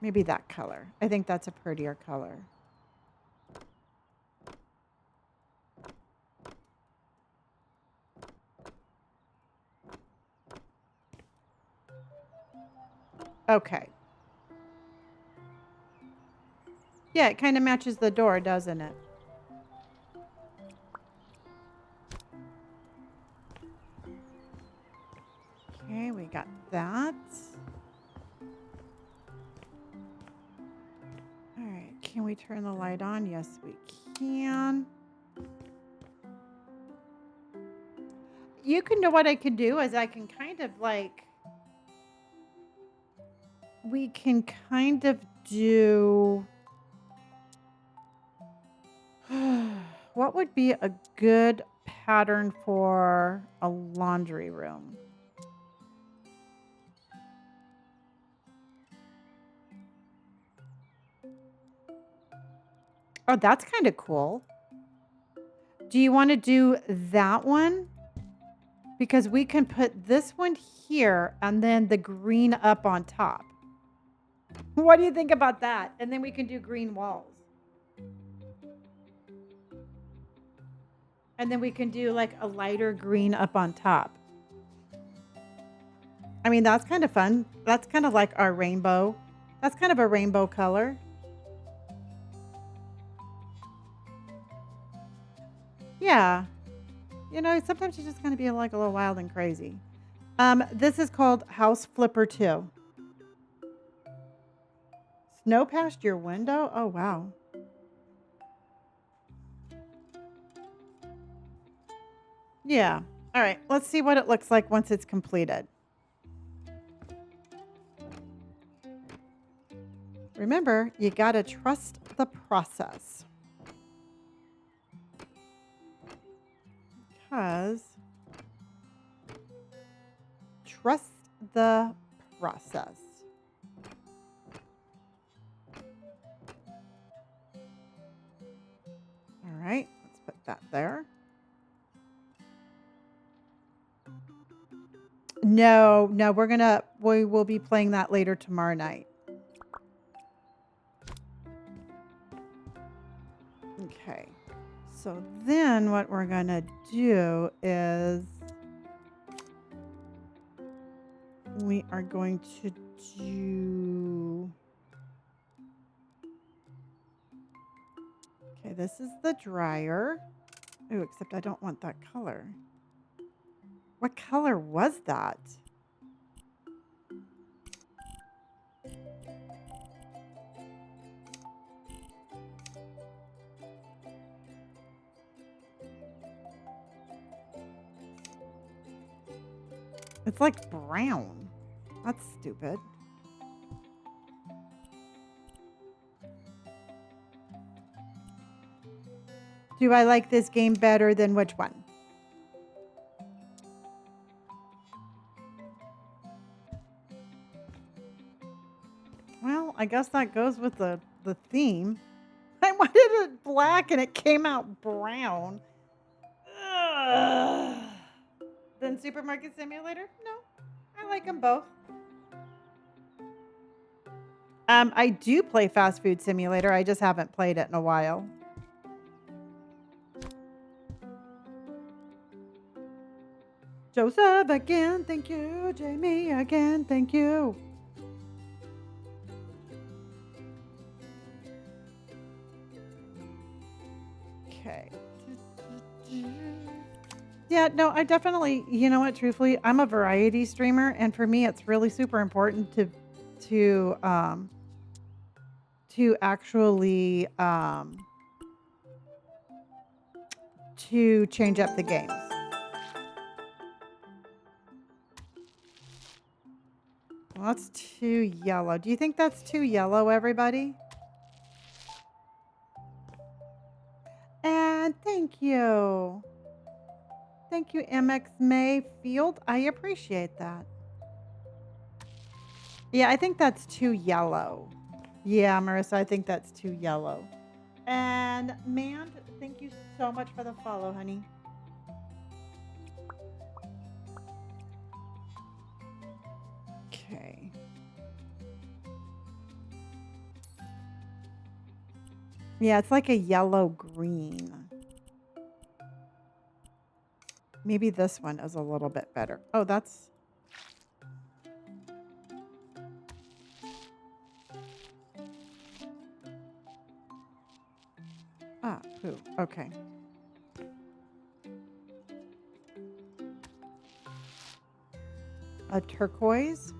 S1: maybe that color. I think that's a prettier color. Okay. Yeah, it kind of matches the door, doesn't it? Okay, we got that. All right, can we turn the light on? Yes, we can. You can know what I can do is I can kind of like... We can kind of do... What would be a good pattern for a laundry room? Oh, that's kind of cool. Do you want to do that one? Because we can put this one here and then the green up on top. What do you think about that? And then we can do green walls. And then we can do like a lighter green up on top. I mean, that's kind of fun. That's kind of like our rainbow. That's kind of a rainbow color. Yeah. You know, sometimes you just kind of be like a little wild and crazy. This is called House Flipper 2. Snow past your window? Oh, wow. Yeah. All right. Let's see what it looks like once it's completed. Remember, you got to trust the process. Because trust the process. All right. Let's put that there. No, we will be playing that later tomorrow night. Okay. So then what we're going to do is we are going to do... Okay, this is the dryer. Oh, except I don't want that color. What color was that? It's like brown. That's stupid. Do I like this game better than which one? Well, I guess that goes with the theme. I wanted it black and it came out brown. Ugh. Then Supermarket Simulator? No, I like them both. I do play Fast Food Simulator. I just haven't played it in a while. Joseph again, thank you. Jamie again, thank you. Okay. Yeah, no, I definitely, you know what, truthfully, I'm a variety streamer, and for me it's really super important to actually to change up the games. Well, that's too yellow. Do you think that's too yellow, everybody? And thank you. Thank you, MX Mayfield. I appreciate that. Yeah, I think that's too yellow. Yeah, Marissa, I think that's too yellow. And Mand, thank you so much for the follow, honey. Okay. Yeah, it's like a yellow green. Maybe this one is a little bit better. Oh, that's... Ah, poo. Okay. A turquoise?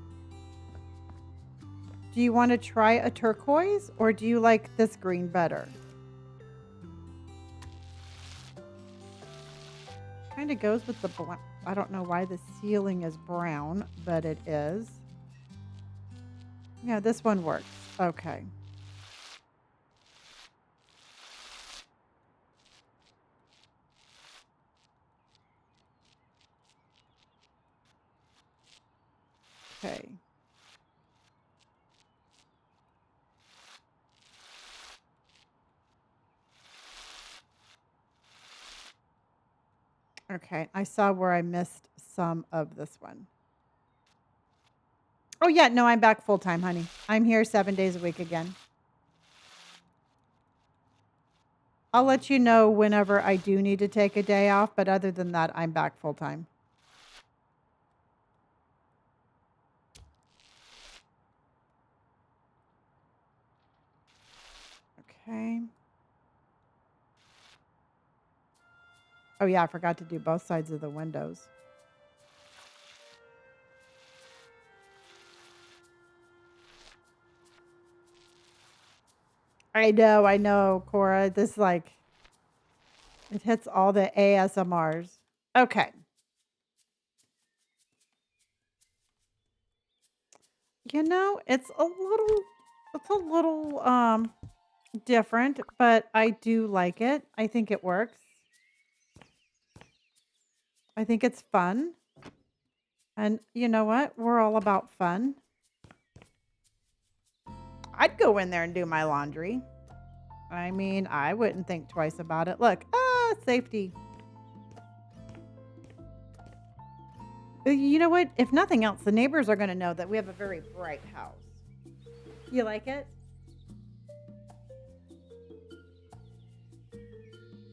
S1: Do you want to try a turquoise or do you like this green better? Kind of goes with the black. I don't know why the ceiling is brown, but it is. Yeah, this one works. Okay. Okay. Okay, I saw where I missed some of this one. Oh yeah, no, I'm back full time, honey. I'm here 7 days a week again. I'll let you know whenever I do need to take a day off, but other than that, I'm back full time. Okay. Oh yeah, I forgot to do both sides of the windows. I know, Cora. This like it hits all the ASMRs. Okay. It's a little different, but I do like it. I think it works. I think it's fun. And you know what? We're all about fun. I'd go in there and do my laundry. I mean, I wouldn't think twice about it. Look, safety. You know what? If nothing else, the neighbors are going to know that we have a very bright house. You like it?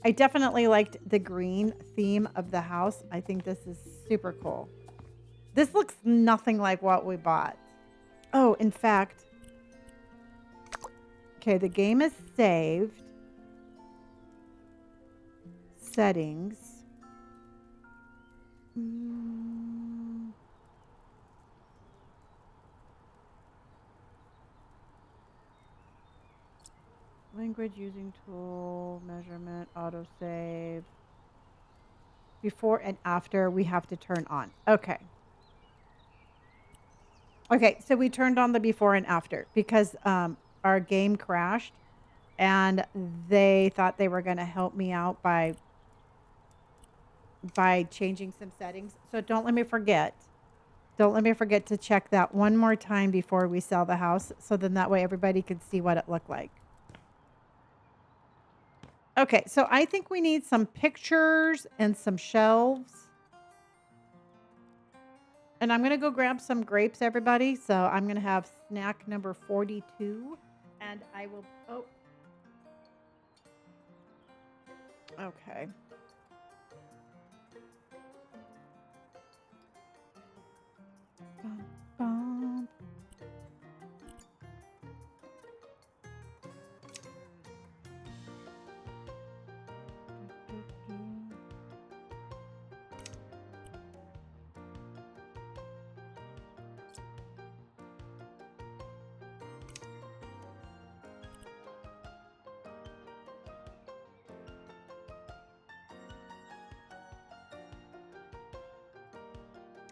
S1: I definitely liked the green theme of the house. I think this is super cool. This looks nothing like what we bought. Oh, in fact, okay, the game is saved. Settings. Language using tool, measurement, autosave. Before and after we have to turn on. Okay. Okay, so we turned on the before and after because our game crashed and they thought they were going to help me out by changing some settings. So don't let me forget. Don't let me forget to check that one more time before we sell the house so then that way everybody can see what it looked like. Okay, so I think we need some pictures and some shelves. And I'm going to go grab some grapes, everybody. So I'm going to have snack number 42. And I will... Oh. Okay. Bum, bum.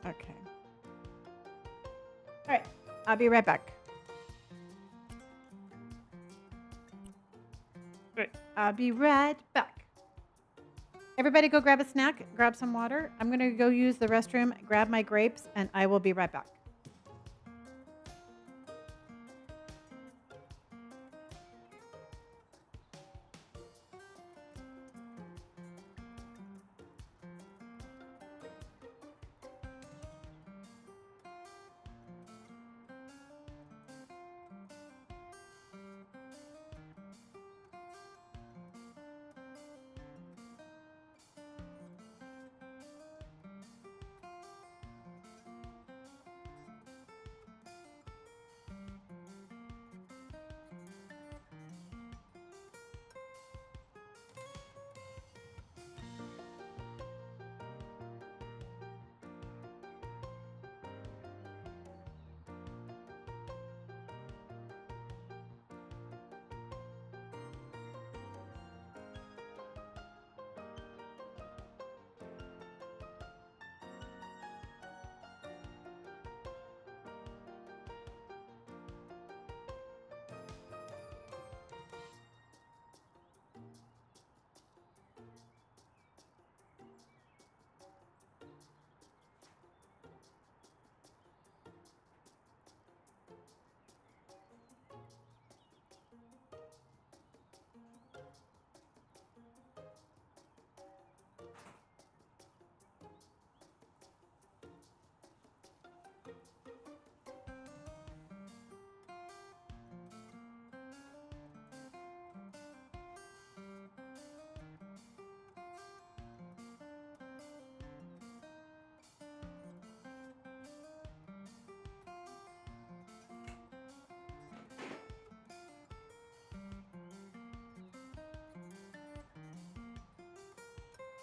S1: Okay. All right. I'll be right back. All right. I'll be right back. Everybody go grab a snack, grab some water. I'm going to go use the restroom, grab my grapes, and I will be right back.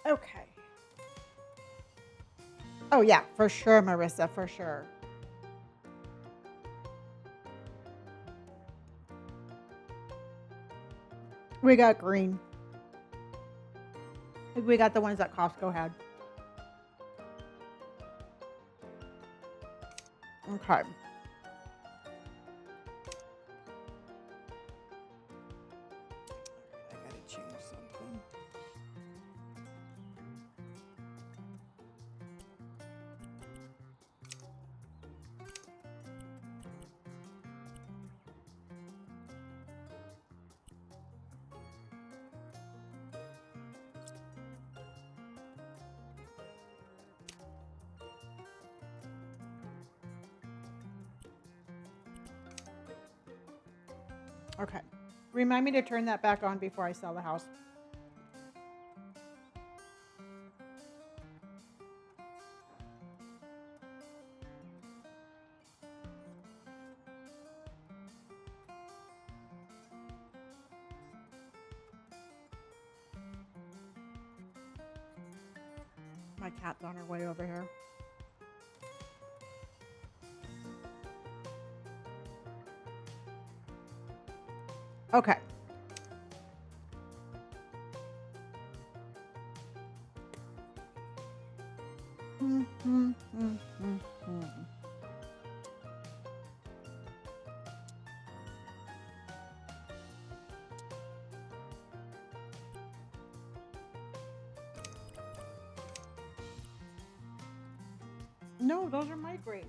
S1: Okay. Oh yeah, for sure, Marissa, for sure. We got green. We got the ones that Costco had. Okay. I gotta change something. Okay. Remind me to turn that back on before I sell the house. My cat's on her way over here. Okay. Mm, mm, mm, mm, mm. No, those are my grapes.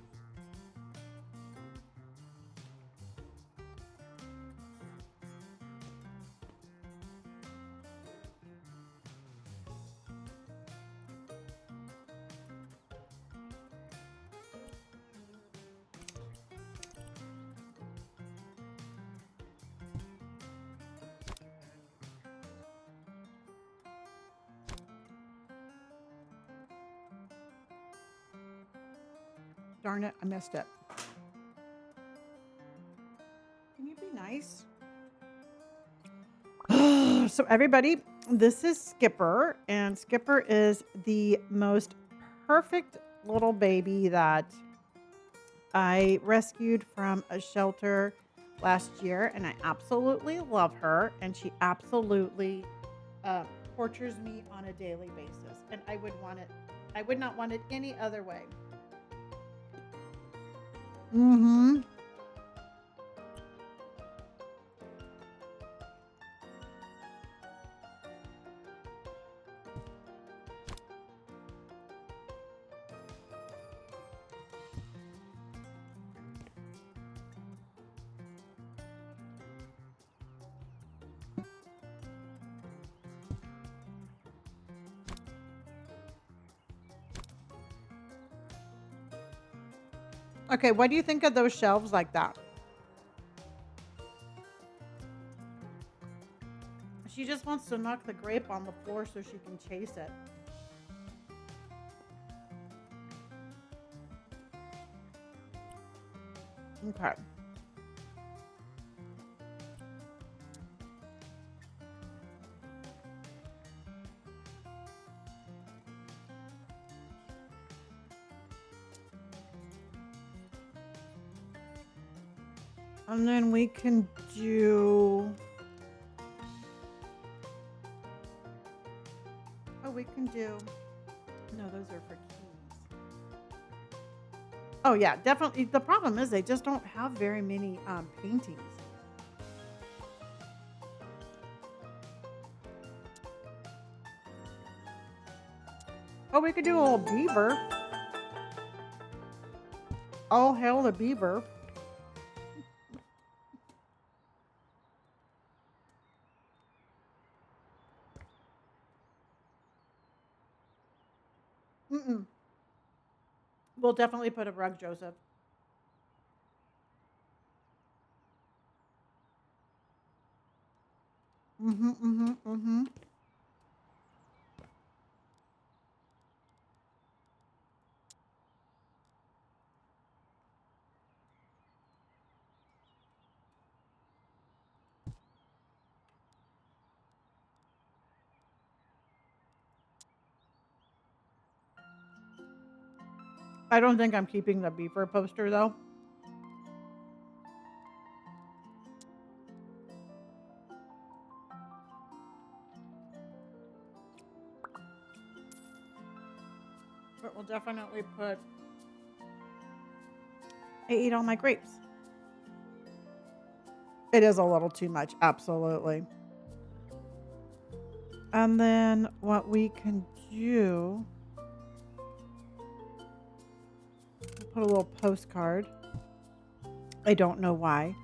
S1: Darn it, I missed it. Can you be nice? So everybody, this is Skipper, and Skipper is the most perfect little baby that I rescued from a shelter last year, and I absolutely love her, and she absolutely uh, tortures me on a daily basis, and I would not want it any other way. Mm-hmm. Okay, what do you think of those shelves like that? She just wants to knock the grape on the floor so she can chase it. Okay. And then we can do. Oh, we can do. No, those are for keys. Oh, yeah, definitely. The problem is they just don't have very many paintings. Oh, we could do a little beaver. All hail the beaver. Mm-mm. We'll definitely put a rug, Joseph. Mm-hmm, mm-hmm, mm-hmm. I don't think I'm keeping the beaver poster though. But we'll definitely put I ate all my grapes. It is a little too much, absolutely. And then what we can do, put a little postcard. I don't know why.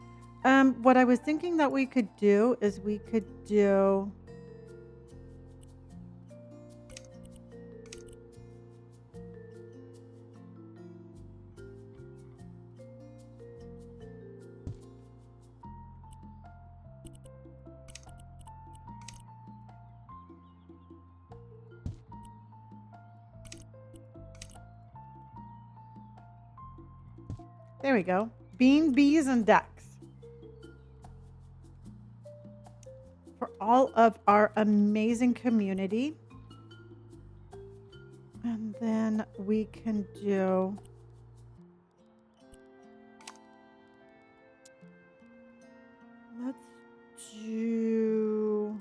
S1: What I was thinking that we could do is we could do there we go. Bean, bees, and ducks. For all of our amazing community. And then we can do let's do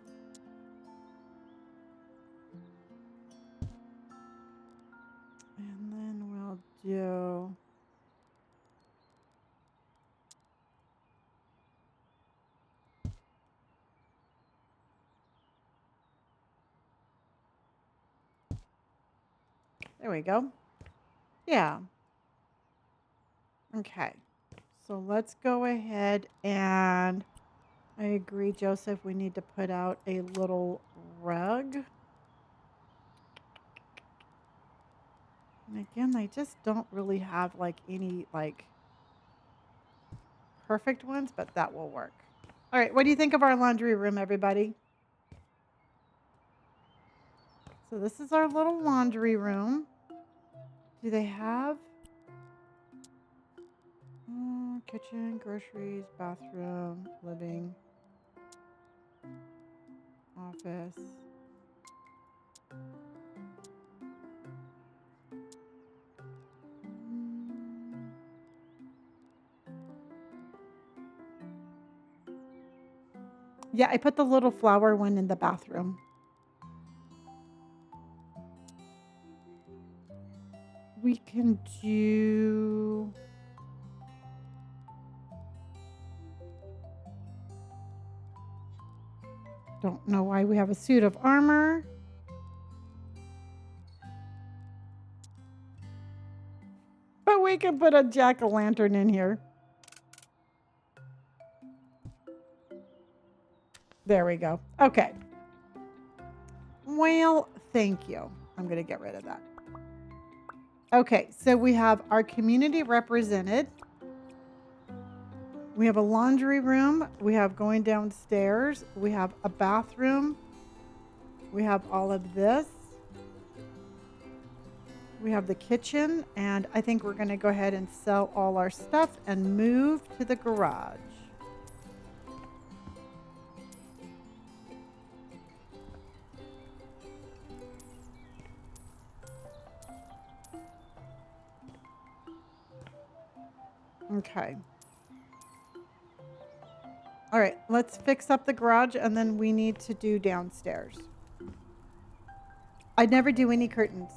S1: and then we'll do there we go. Yeah. Okay. So let's go ahead and I agree, Joseph. We need to put out a little rug. And again, I just don't really have like any like perfect ones, but that will work. All right. What do you think of our laundry room, everybody? So this is our little laundry room. Do they have kitchen, groceries, bathroom, living, office? Yeah, I put the little flower one in the bathroom. We can do don't know why we have a suit of armor. But we can put a jack-o'-lantern in here. There we go. Okay. Well, thank you. I'm going to get rid of that. Okay, so we have our community represented. We have a laundry room. We have going downstairs. We have a bathroom. We have all of this. We have the kitchen. And I think we're going to go ahead and sell all our stuff and move to the garage. Okay. All right, let's fix up the garage and then we need to do downstairs. I never do any curtains.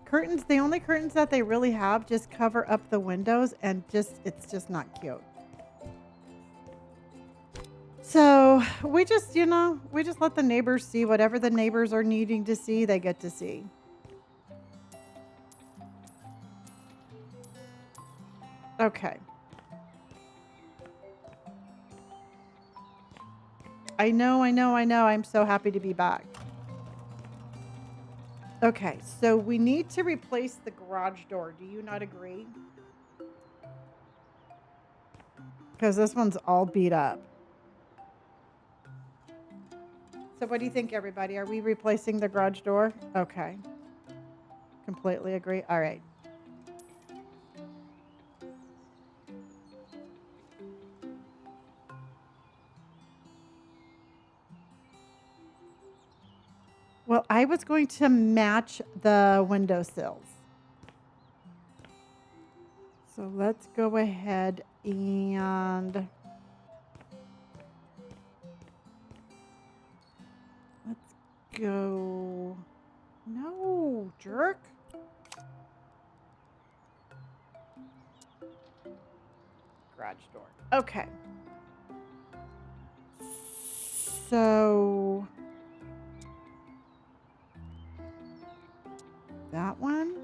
S1: Curtains, the only curtains that they really have just cover up the windows and it's just not cute. So we just, we just let the neighbors see whatever the neighbors are needing to see, they get to see. Okay. I know. I'm so happy to be back. Okay, so we need to replace the garage door. Do you not agree? Because this one's all beat up. So what do you think, everybody? Are we replacing the garage door? Okay. Completely agree. All right. Well, I was going to match the windowsills. So let's go ahead and let's go. No, jerk. Garage door. Okay. So that one.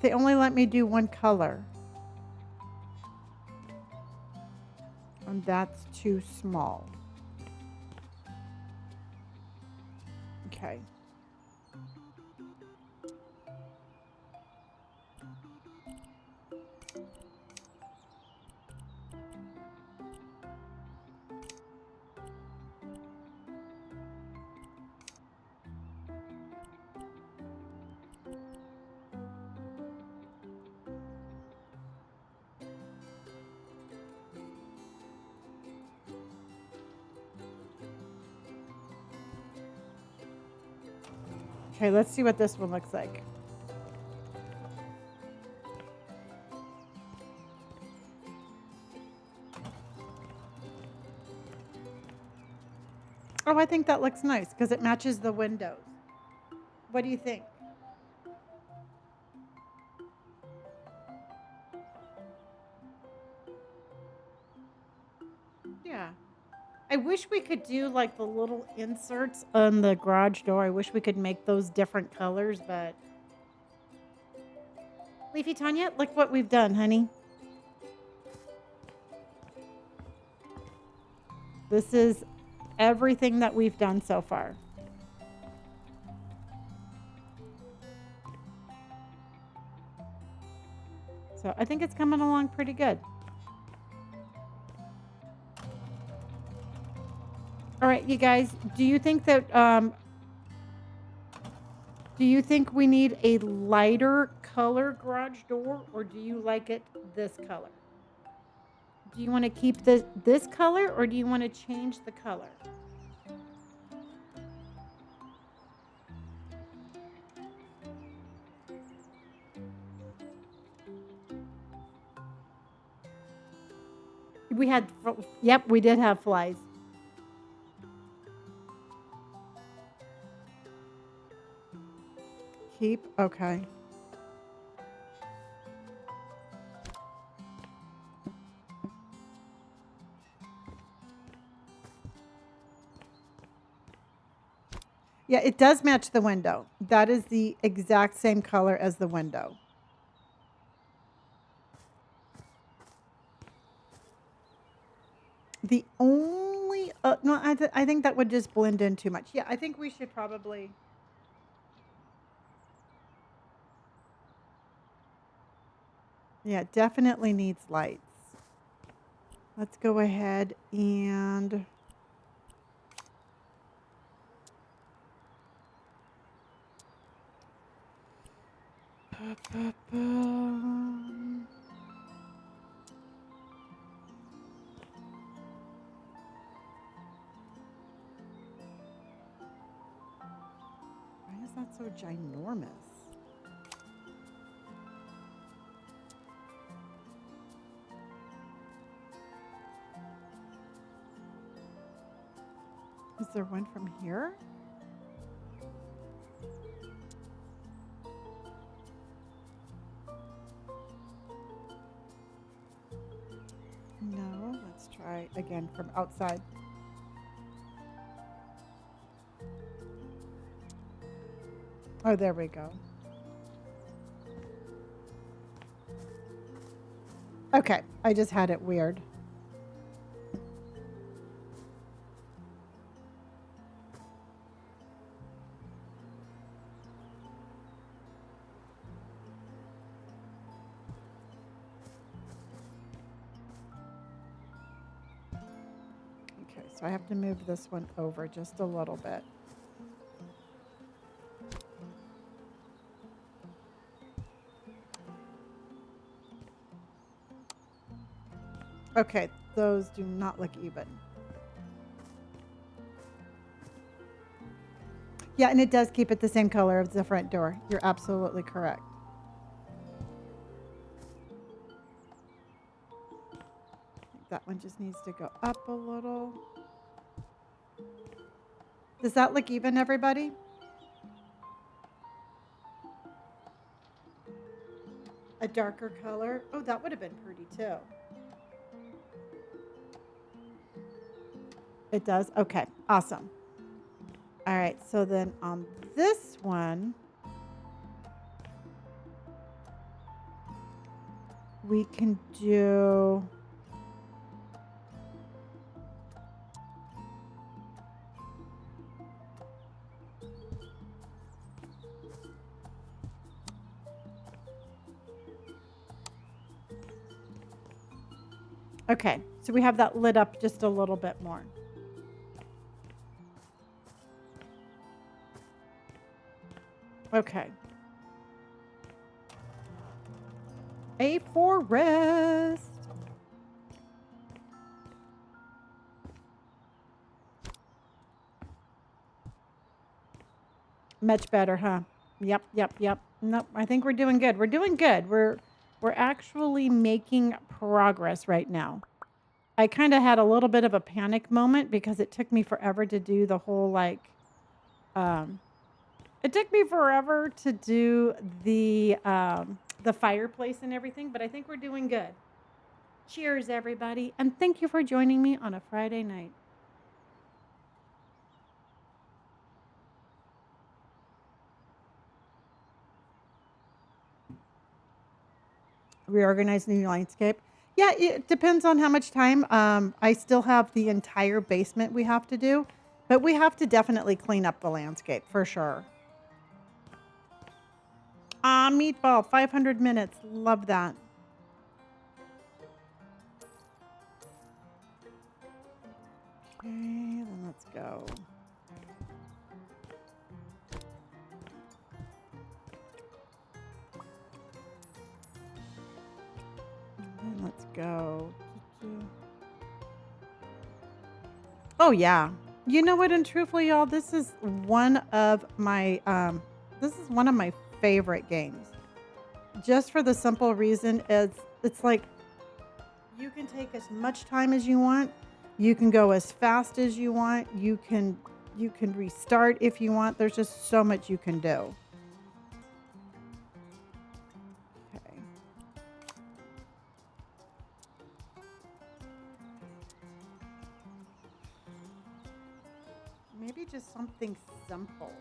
S1: They only let me do one color. And that's too small. Okay. Okay, let's see what this one looks like. Oh, I think that looks nice because it matches the windows. What do you think? Yeah. I wish we could do like the little inserts on the garage door. I wish we could make those different colors, but Leafy Tanya, look what we've done, honey. This is everything that we've done so far. So I think it's coming along pretty good. All right, you guys, do you think that do you think we need a lighter color garage door, or do you like it this color? Do you want to keep this color, or do you want to change the color? We had, yep, we did have flies. Keep, okay. Yeah, it does match the window. That is the exact same color as the window. The only, no, I think that would just blend in too much. Yeah, I think we should probably. Yeah, it definitely needs lights. Let's go ahead and. Why is that so ginormous? Is there one from here? No, let's try again from outside. Oh, there we go. Okay, I just had it weird. Okay, so I have to move this one over just a little bit. Okay, those do not look even. Yeah, and it does keep it the same color as the front door. You're absolutely correct. I think that one just needs to go up a little. Does that look even, everybody? A darker color? Oh, that would have been pretty too. It does? Okay, awesome. All right, so then on this one, we can do... Okay, so we have that lit up just a little bit more. Okay. A forest. Much better, huh? Yep, yep, yep. Nope, I think we're doing good. We're doing good. We're actually making progress right now. I kind of had a little bit of a panic moment because it took me forever to do the whole um it took me forever to do the fireplace and everything, but I think we're doing good. Cheers everybody, and thank you for joining me on a Friday night. Reorganizing the landscape. Yeah, it depends on how much time. I still have the entire basement we have to do, but we have to definitely clean up the landscape for sure. Ah, meatball, 500 minutes. Love that. Okay, then let's go. And then let's go. Oh yeah. You know what? And truthfully, y'all, this is one of my favorite games. Just for the simple reason is it's like you can take as much time as you want. You can go as fast as you want. You can restart if you want. There's just so much you can do. Okay. Maybe just something simple.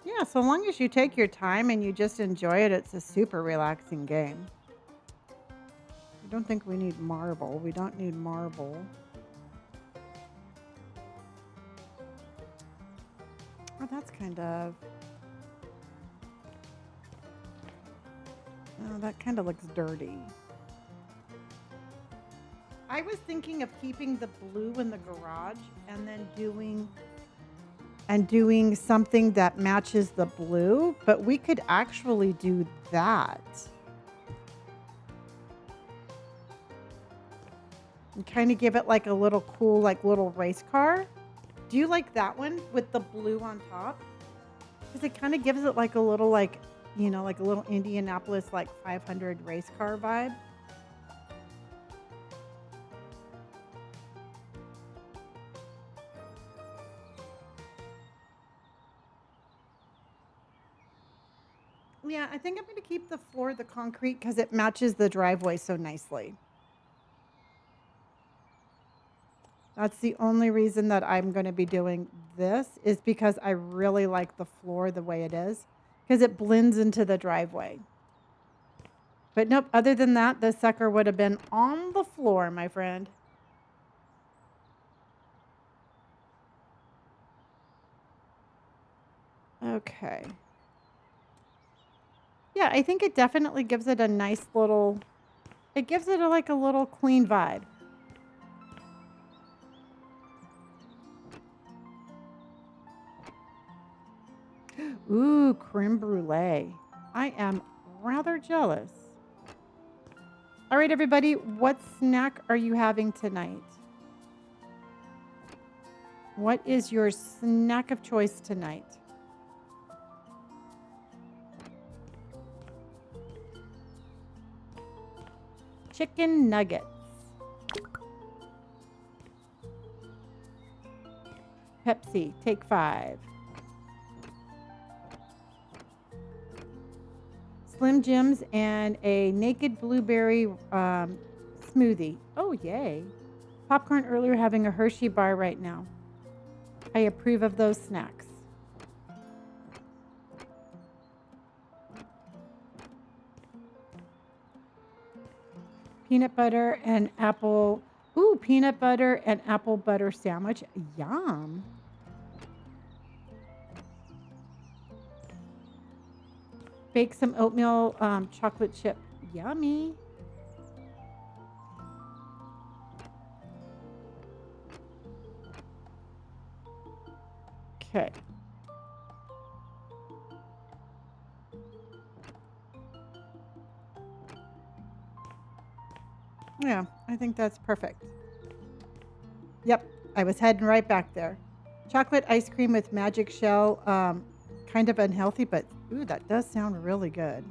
S1: Yeah, so long as you take your time and you just enjoy it, it's a super relaxing game. I don't think we need marble. We don't need marble. Oh, that's kind of... Oh, that kind of looks dirty. I was thinking of keeping the blue in the garage and then doing something that matches the blue, but we could actually do that. And kind of give it like a little cool, like little race car. Do you like that one with the blue on top? Because it kind of gives it like a little like, like a little Indianapolis like 500 race car vibe. Yeah, I think I'm going to keep the floor the concrete because it matches the driveway so nicely. That's the only reason that I'm going to be doing this is because I really like the floor the way it is because it blends into the driveway. But nope, other than that, this sucker would have been on the floor, my friend. Okay. Yeah, I think it definitely gives it a nice little, it gives it like a little clean vibe. Ooh, creme brulee. I am rather jealous. All right, everybody, what snack are you having tonight? What is your snack of choice tonight? Chicken nuggets. Pepsi, take 5. Slim Jims and a naked blueberry smoothie. Oh, yay. Popcorn earlier, having a Hershey bar right now. I approve of those snacks. Peanut butter and apple. Ooh, peanut butter and apple butter sandwich. Yum. Bake some oatmeal chocolate chip. Yummy. Okay. Yeah, I think that's perfect. Yep, I was heading right back there. Chocolate ice cream with magic shell. Kind of unhealthy, but ooh, that does sound really good.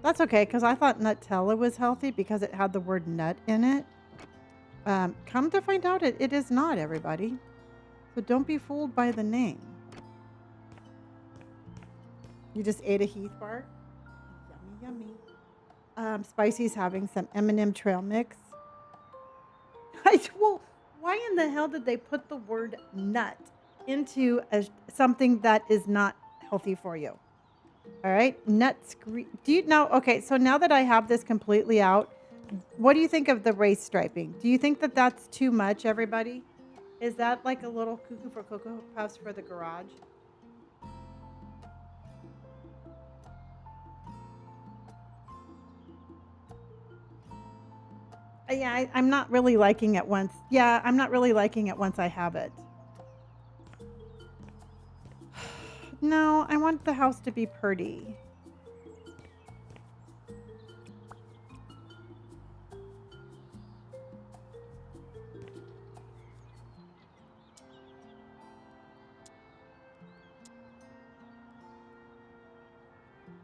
S1: That's okay, because I thought Nutella was healthy because it had the word nut in it. Come to find out, it is not, everybody. So don't be fooled by the name. You just ate a Heath bar? Yummy, yummy. Spicy's having some M&M trail mix. Well, why in the hell did they put the word nut into something that is not healthy for you? All right, nuts. Do you know? Okay, so now that I have this completely out, what do you think of the race striping? Do you think that that's too much, everybody? Is that like a little cuckoo for Cocoa Puffs for the garage? Yeah, I'm not really liking it once. Yeah, I'm not really liking it once I have it. No, I want the house to be pretty.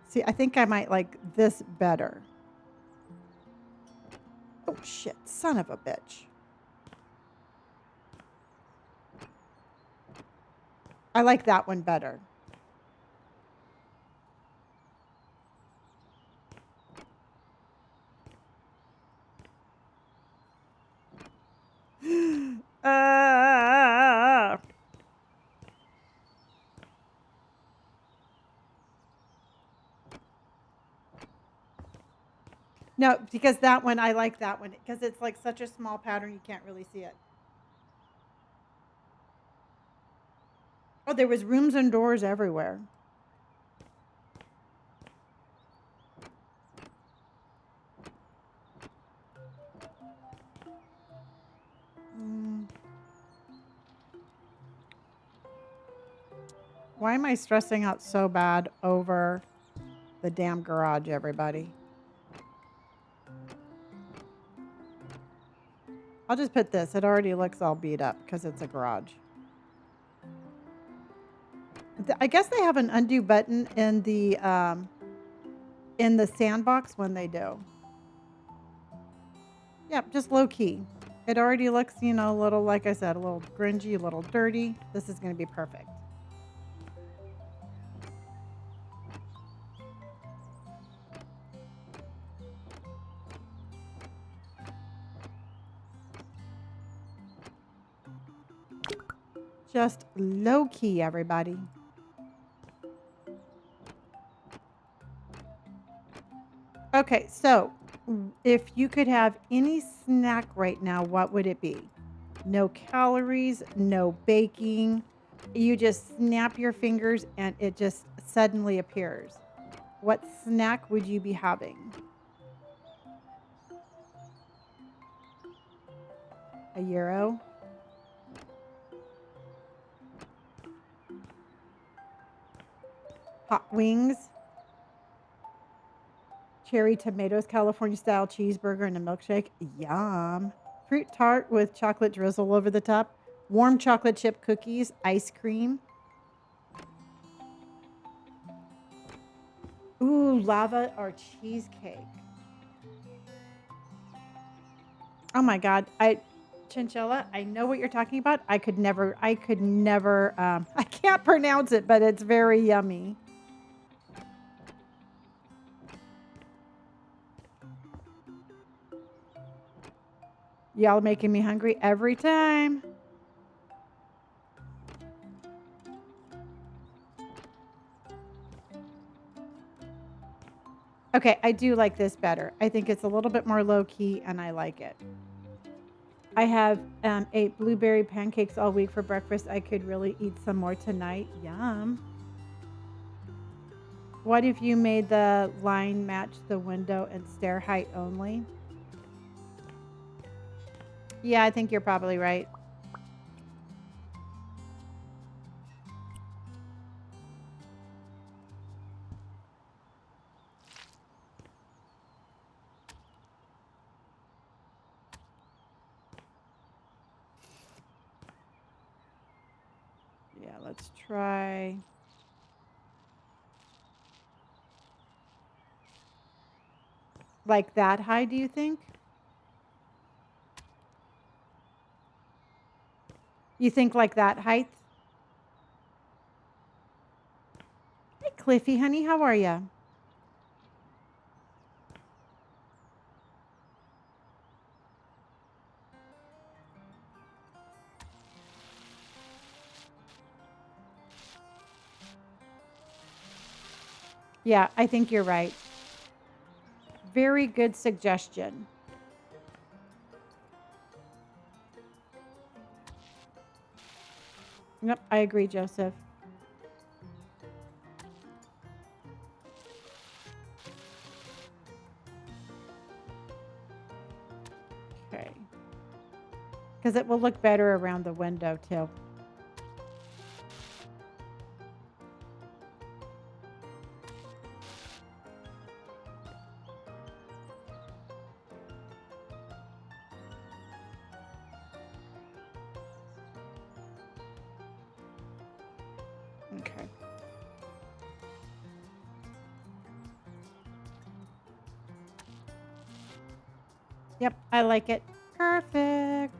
S1: See, I think I might like this better. Oh, shit. Son of a bitch. I like that one better. uh, no, because that one, I like that one because it's like such a small pattern, you can't really see it. Oh, there was rooms and doors everywhere. Mm. Why am I stressing out so bad over the damn garage, everybody? I'll just put this. It already looks all beat up because it's a garage. I guess they have an undo button in the sandbox when they do. Yep, just low key. It already looks, you know, a little, like I said, a little grungy, a little dirty. This is going to be perfect. Just low key, everybody. Okay, so if you could have any snack right now, what would it be? No calories, no baking. You just snap your fingers and it just suddenly appears. What snack would you be having? A gyro? Hot wings? cherry tomatoes, California style cheeseburger, and a milkshake. Yum. Fruit tart with chocolate drizzle over the top. Warm chocolate chip cookies, ice cream. Ooh, lava or cheesecake. Oh my God. Chinchilla, I know what you're talking about. I could never, I can't pronounce it, but it's very yummy. Y'all making me hungry every time. Okay, I do like this better. I think it's a little bit more low key and I like it. I have ate blueberry pancakes all week for breakfast. I could really eat some more tonight. Yum. What if you made the line match the window and stair height only? Yeah, I think you're probably right. Yeah, let's try. Like that high, do you think? You think like that height? Hey, Cliffy, honey, how are you? Yeah, I think you're right. Very good suggestion. Yep, I agree, Joseph. Okay. Because it will look better around the window, too. Okay. Yep, I like it. Perfect.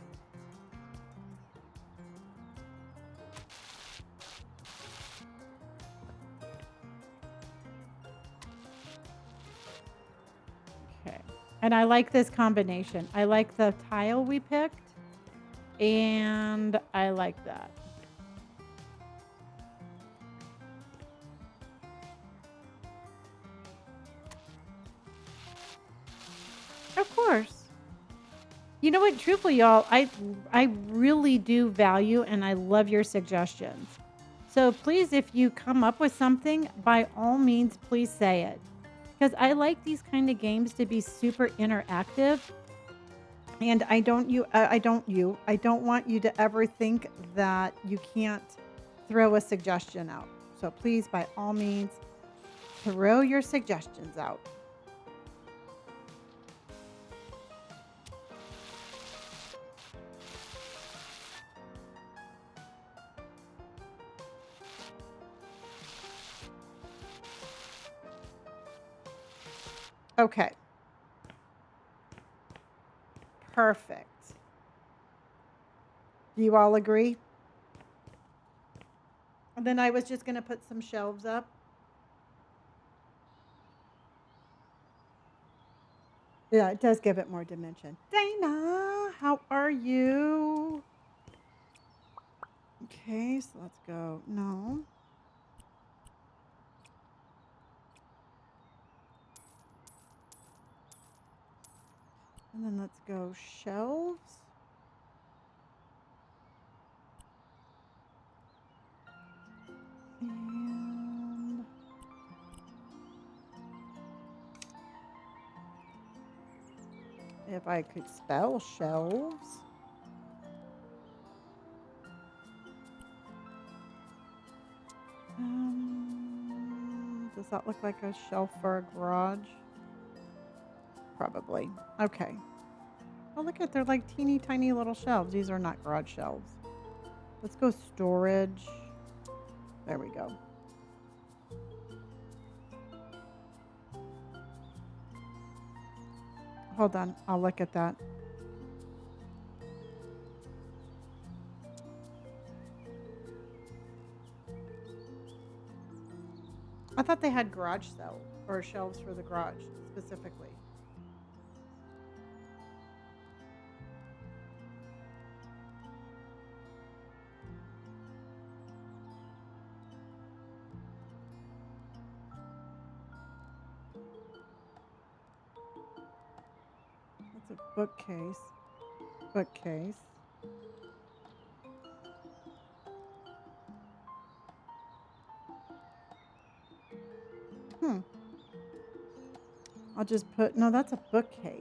S1: Okay. And I like this combination. I like the tile we picked, and I like that. Of course. You know what? Truthfully, y'all, I really do value and I love your suggestions. So please, if you come up with something, by all means, please say it. Because I like these kind of games to be super interactive. And I don't want you to ever think that you can't throw a suggestion out. So please, by all means, throw your suggestions out. Okay. Perfect. Do you all agree? And then I was just going to put some shelves up. Yeah, it does give it more dimension. Dana, how are you? Okay, so let's go. No. And then let's go shelves. And if I could spell shelves. Does that look like a shelf for a garage? probably. Okay. Oh, look at, they're like teeny tiny little shelves. These are not garage shelves. Let's go storage. There we go. Hold on. I'll look at that. I thought they had garage shelves or shelves for the garage specifically. That's a bookcase. Bookcase. I'll just put, no, that's a bookcase.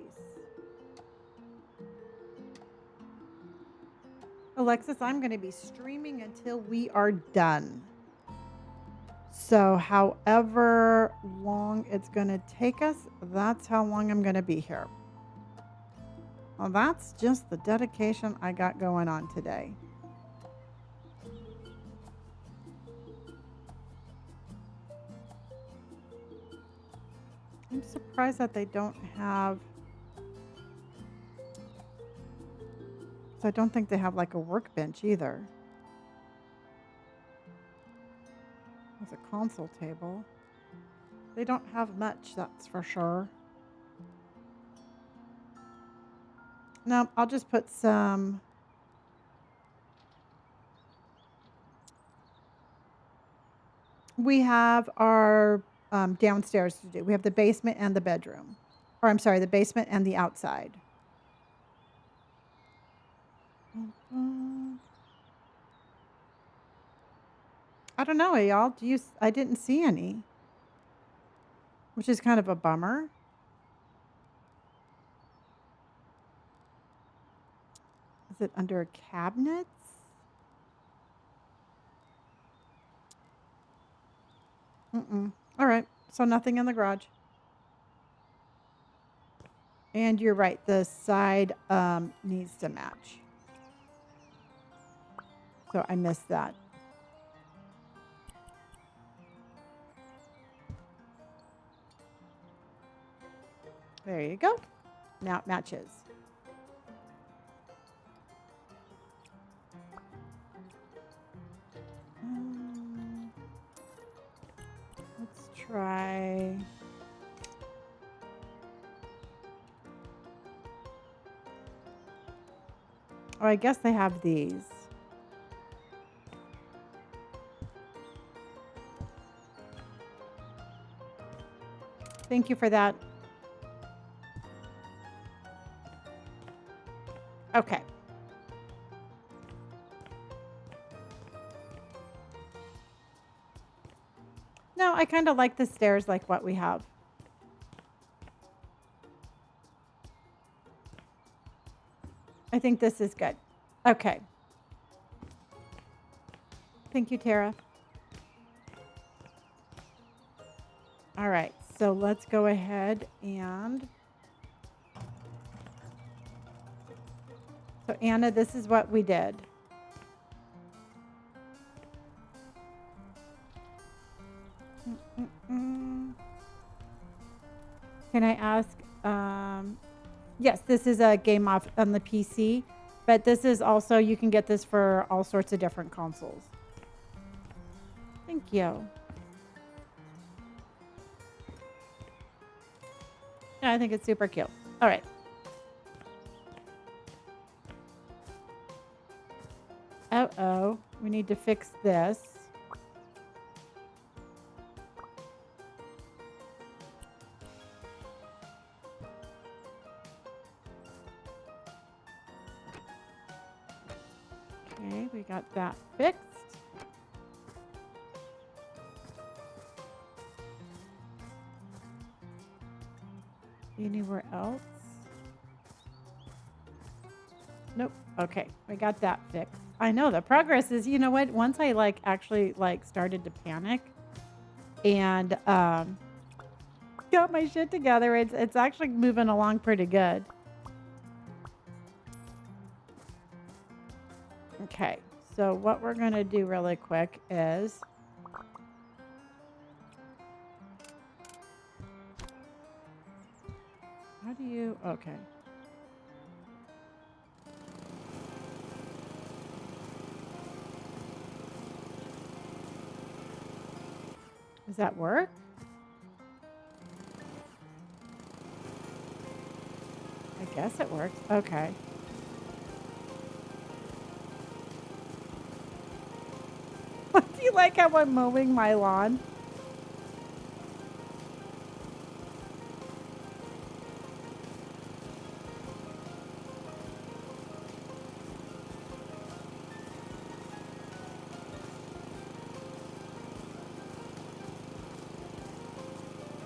S1: Alexis, I'm going to be streaming until we are done. So however long it's going to take us, that's how long I'm going to be here. Well, that's just the dedication I got going on today. I'm surprised that they don't have, so I don't think they have like a workbench either. There's a console table. They don't have much, that's for sure. No, I'll just put some. We have our downstairs to do. We have the basement and the bedroom. Or I'm sorry, the basement and the outside. I don't know, y'all. I didn't see any, which is kind of a bummer. Is it under cabinets? All right. So nothing in the garage. And you're right. The side needs to match. So I missed that. There you go. Now it matches. Let's try. Oh, I guess they have these. Thank you for that. Okay. No, I kind of like the stairs like what we have. I think this is good. Okay. Thank you, Tara. All right. So let's go ahead and... So Anna, this is what we did. Can I ask? Yes, this is a game off on the PC, but this is also, you can get this for all sorts of different consoles. Thank you. Yeah, I think it's super cute. All right. Uh-oh, we need to fix this. Okay, we got that fixed. Anywhere else? Nope. Okay, we got that fixed. I know the progress is, you know what? Once I actually started to panic, and got my shit together. It's actually moving along pretty good. Okay, so what we're gonna do really quick is how do you okay. Does that work? I guess it works. Okay. Do you like how I'm mowing my lawn?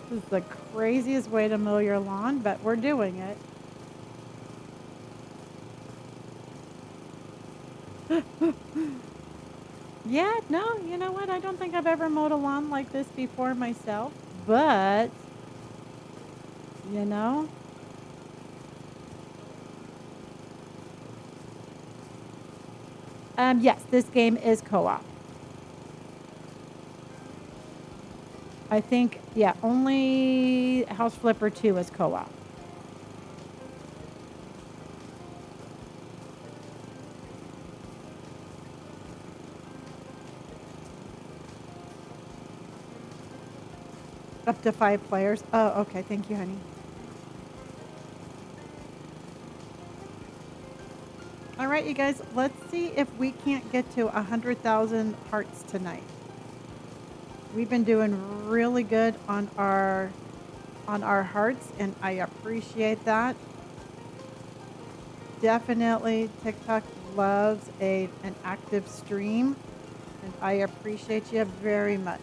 S1: This is the craziest way to mow your lawn, but we're doing it. Yeah, no, you know what? I don't think I've ever mowed a lawn like this before myself, but you know, yes, this game is co-op. I think, yeah, only House Flipper 2 is co-op. Up to 5 players. Oh, okay. Thank you, honey. All right, you guys, let's see if we can't get to 100,000 hearts tonight. We've been doing really good on our hearts, and I appreciate that. Definitely, TikTok loves an active stream, and I appreciate you very much.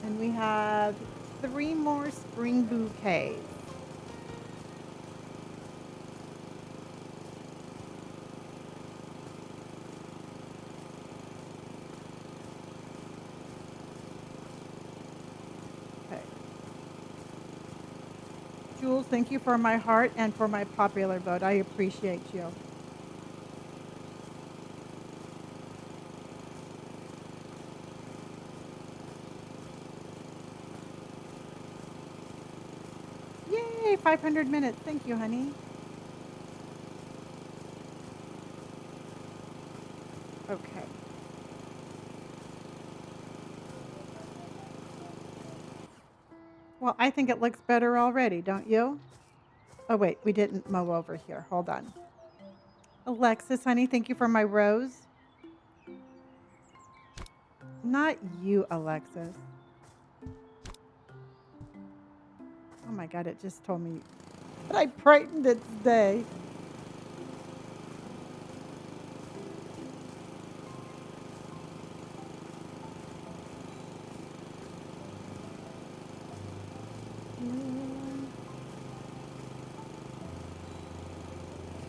S1: And we have 3 more spring bouquets. Okay. Jules, thank you for my heart and for my popular vote. I appreciate you. Yay, 500 minutes. Thank you, honey. Okay. Well, I think it looks better already, don't you? Oh, wait, we didn't mow over here. Hold on. Alexis, honey, thank you for my rose. Not you, Alexis. Oh my God, it just told me that I brightened its day.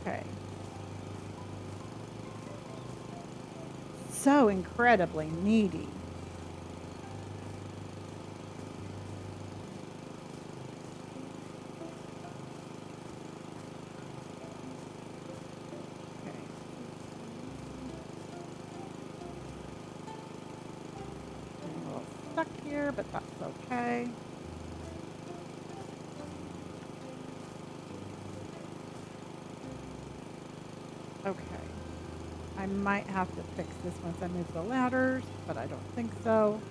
S1: Okay. So incredibly needy. Okay. I'm a little stuck here, but that's okay. Okay. I might have to fix this once I move the ladders, but I don't think so.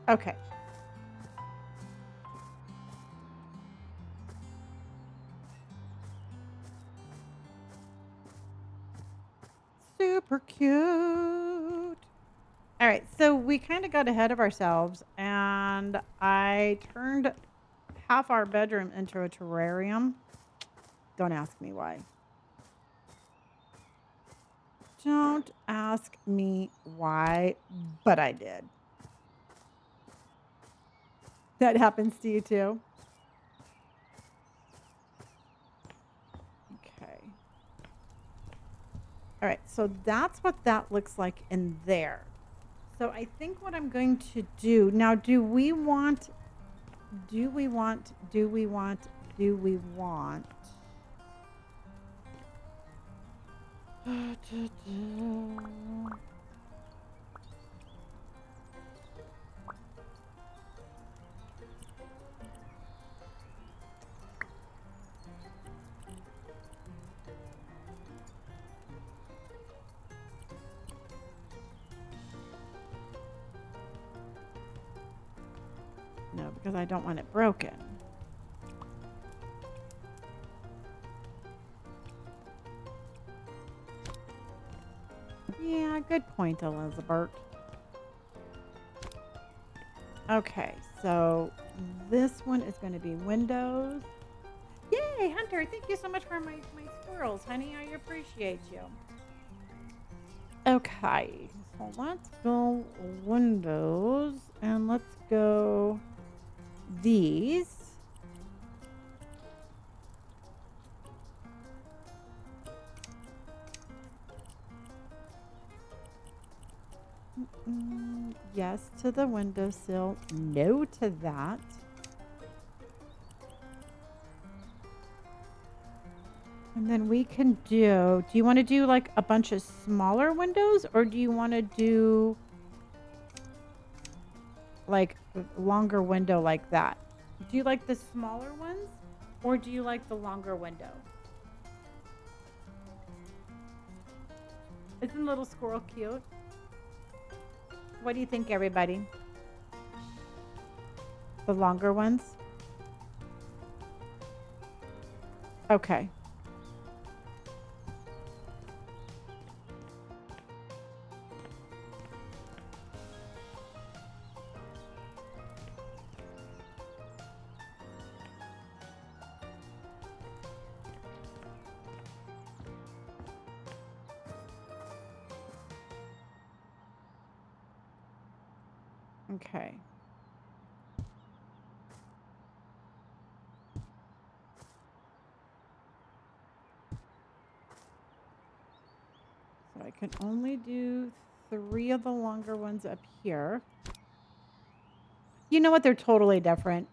S1: Okay. Super cute. All right, so we kind of got ahead of ourselves, and I turned half our bedroom into a terrarium. Don't ask me why. Don't ask me why, but I did. That happens to you too? Okay. All right, so that's what that looks like in there. So I think what I'm going to do now, do we want? No, because I don't want it broken. Yeah, good point, Elizabeth. Okay, so this one is going to be windows. Yay, Hunter, thank you so much for my squirrels, honey. I appreciate you. Okay, so let's go windows and let's go these. Yes to the windowsill, no to that. And then we can do you want to do like a bunch of smaller windows or do you want to do like a longer window like that? Do you like the smaller ones or do you like the longer window? Isn't little squirrel cute? What do you think, everybody? The longer ones? Okay. Okay. So I can only do 3 of the longer ones up here. You know what? They're totally different.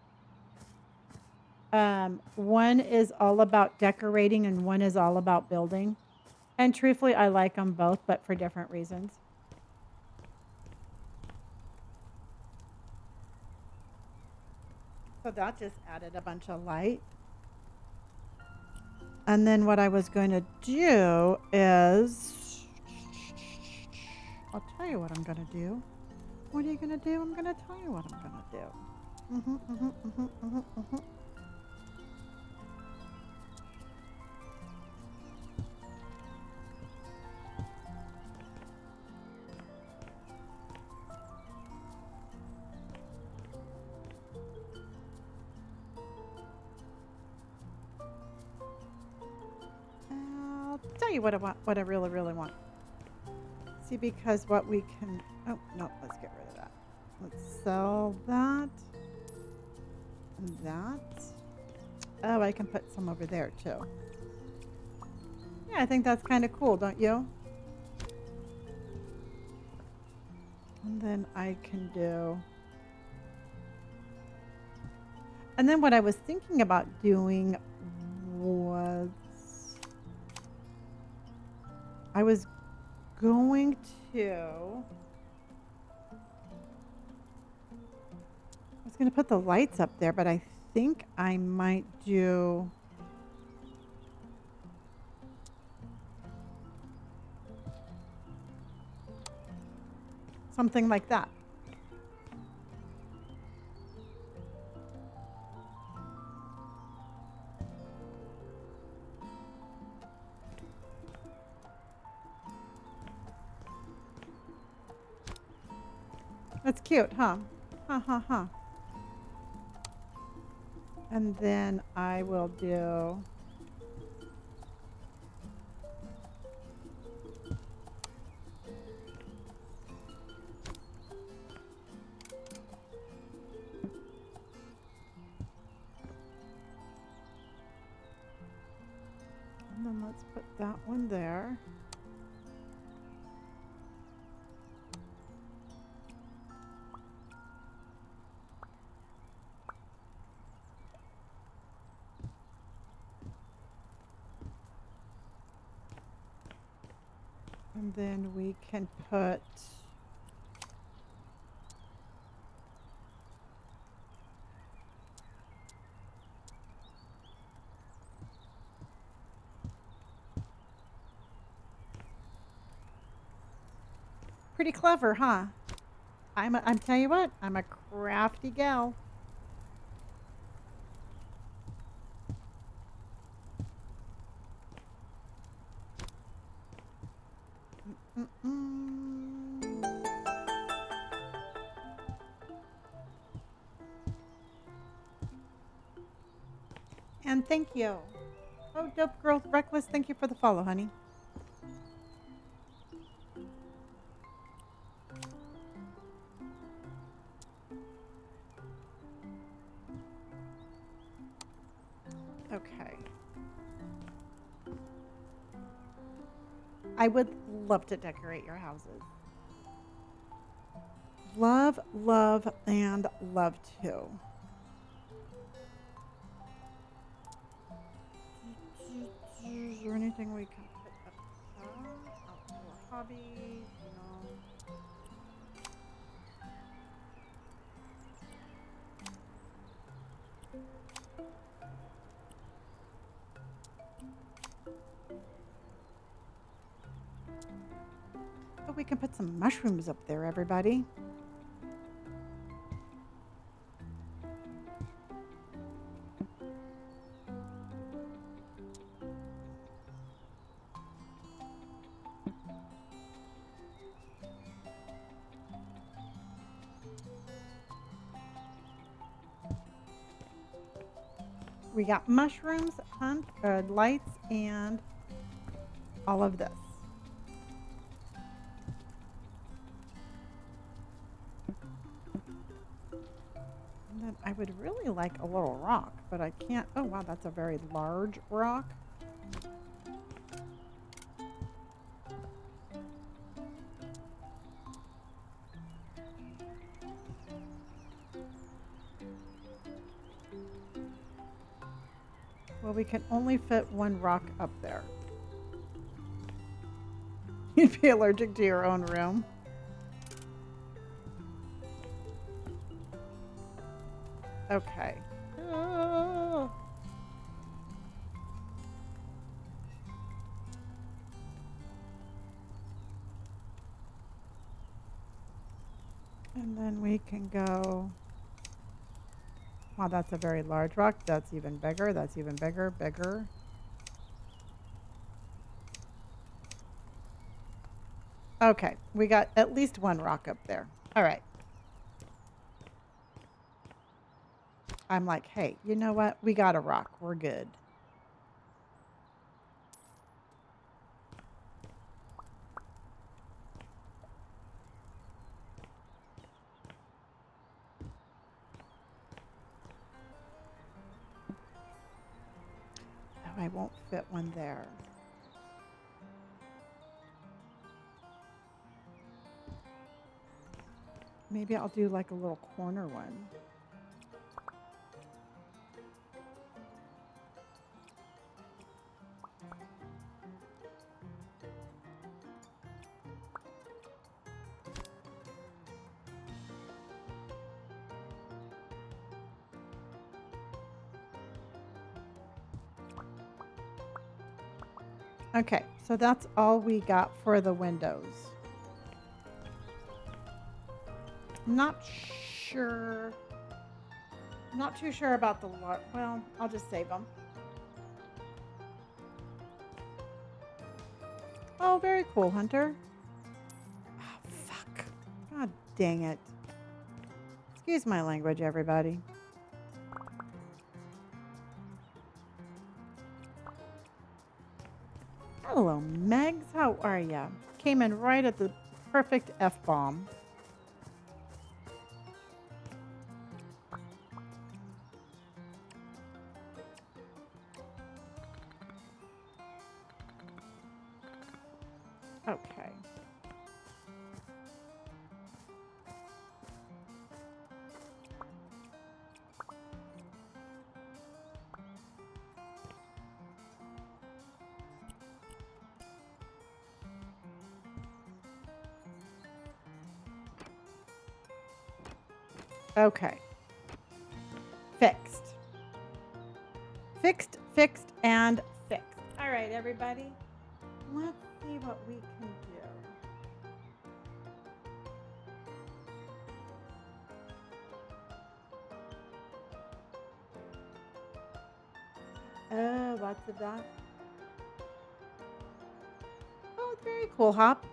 S1: One is all about decorating and one is all about building. And truthfully, I like them both, but for different reasons. So that just added a bunch of light. And then what I was going to do is, I'll tell you what I'm going to do. What are you going to do? I'm going to tell you what I'm going to do. I'll tell you what I want, what I really, really want. See, because what we can, oh, no, let's get rid of that. Let's sell that and that. Oh, I can put some over there too. Yeah, I think that's kind of cool, don't you? And then I can do, and then what I was thinking about doing was, I was going to put the lights up there, but I think I might do something like that. That's cute, huh? Ha ha ha. And then I will do, and then let's put that one there. And then we can put pretty clever, huh? I'm tell you what, I'm a crafty gal. Mm-mm. And thank you. Oh, Dope Girl Reckless, thank you for the follow, honey. Okay. I would love to decorate your houses. Love, love, and love to. Is there anything we can put up top? Outdoor hobbies? No. Oh, we can put some mushrooms up there, everybody. We got mushrooms, lights, and all of this. And then I would really like a little rock, but I can't. Oh, wow, that's a very large rock. Well, we can only fit one rock up there. You'd be allergic to your own room. Okay. Oh. And then we can go. Wow, that's a very large rock. That's even bigger. That's even bigger, bigger. Okay, we got at least one rock up there. All right. I'm like, hey, you know what? We got a rock. We're good. Oh, I won't fit one there. Maybe I'll do like a little corner one. Okay, so that's all we got for the windows. Not sure. Not too sure about the well, I'll just save them. Oh, very cool, Hunter. Oh, fuck. God dang it. Excuse my language, everybody. Hello, Megs. How are ya? Came in right at the perfect F-bomb. Okay. Okay. Fixed. Fixed, fixed, and fixed. All right, everybody. Let's see what we can do. Oh, lots of that. Oh, it's very cool, Hop.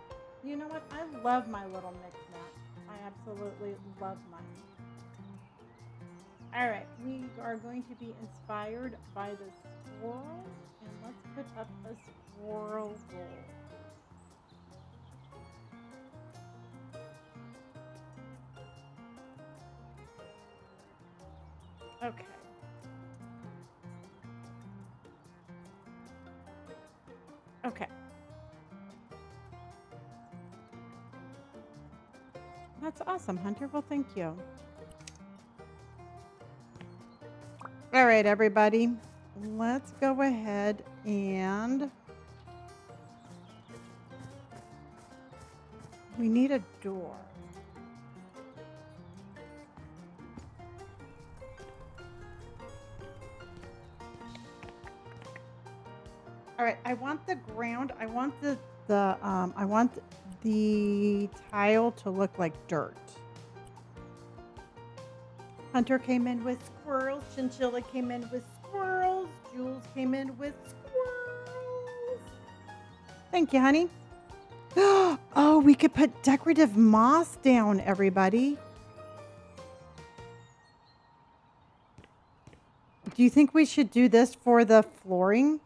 S1: You know what? I love my little knickknack. I absolutely love mine. All right, we are going to be inspired by the squirrel, and let's put up a squirrel roll. Okay. Okay. That's awesome, Hunter. Well, thank you. All right, everybody. Let's go ahead and we need a door. All right, I want the ground. I want I want the tile to look like dirt. Hunter came in with squirrels. Chinchilla came in with squirrels. Jules came in with squirrels. Thank you, honey. Oh, we could put decorative moss down, everybody. Do you think we should do this for the flooring?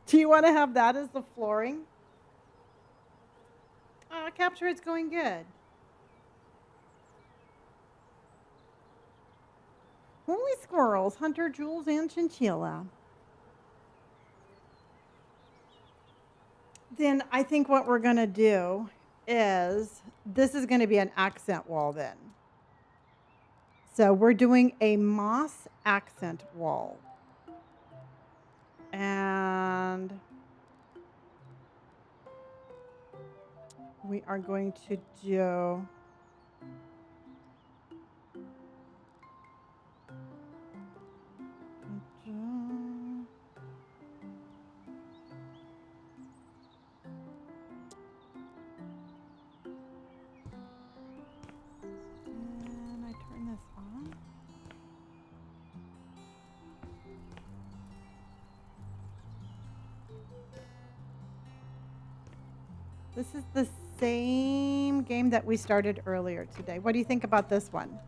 S1: Do you want to have that as the flooring? Capture it's going good. Holy squirrels, Hunter, Jules, and Chinchilla. Then I think what we're going to do is, this is going to be an accent wall then. So we're doing a moss accent wall. And we are going to do and I turn this on. This is the same game that we started earlier today. What do you think about this one?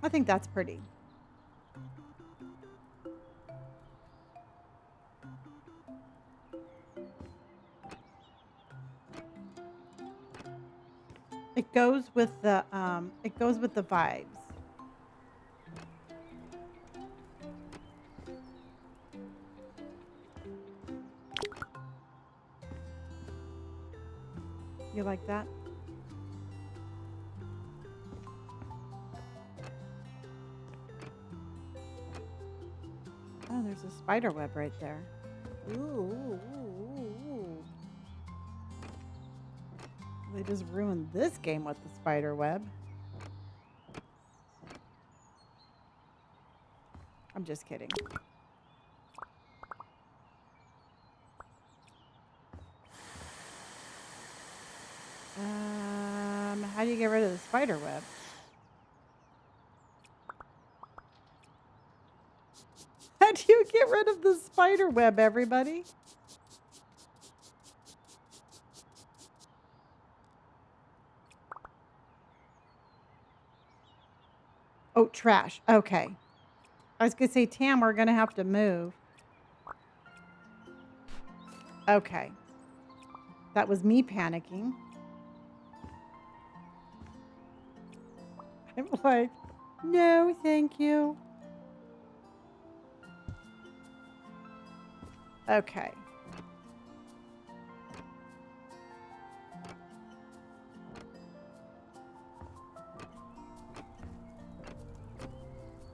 S1: I think that's pretty. It goes with the vibes. You like that? Oh, there's a spider web right there. Ooh. They just ruined this game with the spider web. I'm just kidding. How do you get rid of the spider web? How do you get rid of the spider web, everybody? Oh, trash. Okay. I was going to say, Tam, we're going to have to move. Okay. That was me panicking. I'm like, no, thank you. Okay.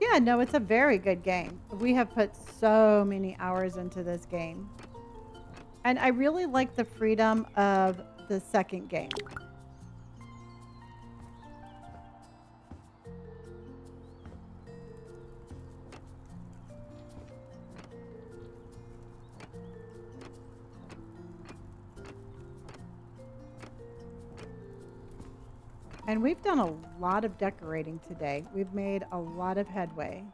S1: Yeah, Yeah, no, it's a very good game. We have put so many hours into this game. And I really like the freedom of the second game. And we've done a lot of decorating today. We've made a lot of headway.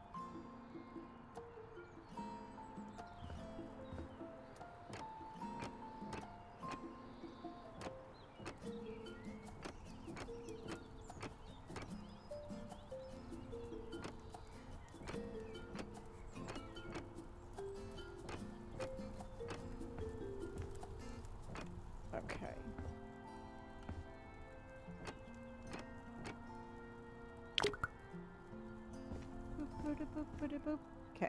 S1: Okay. Okay.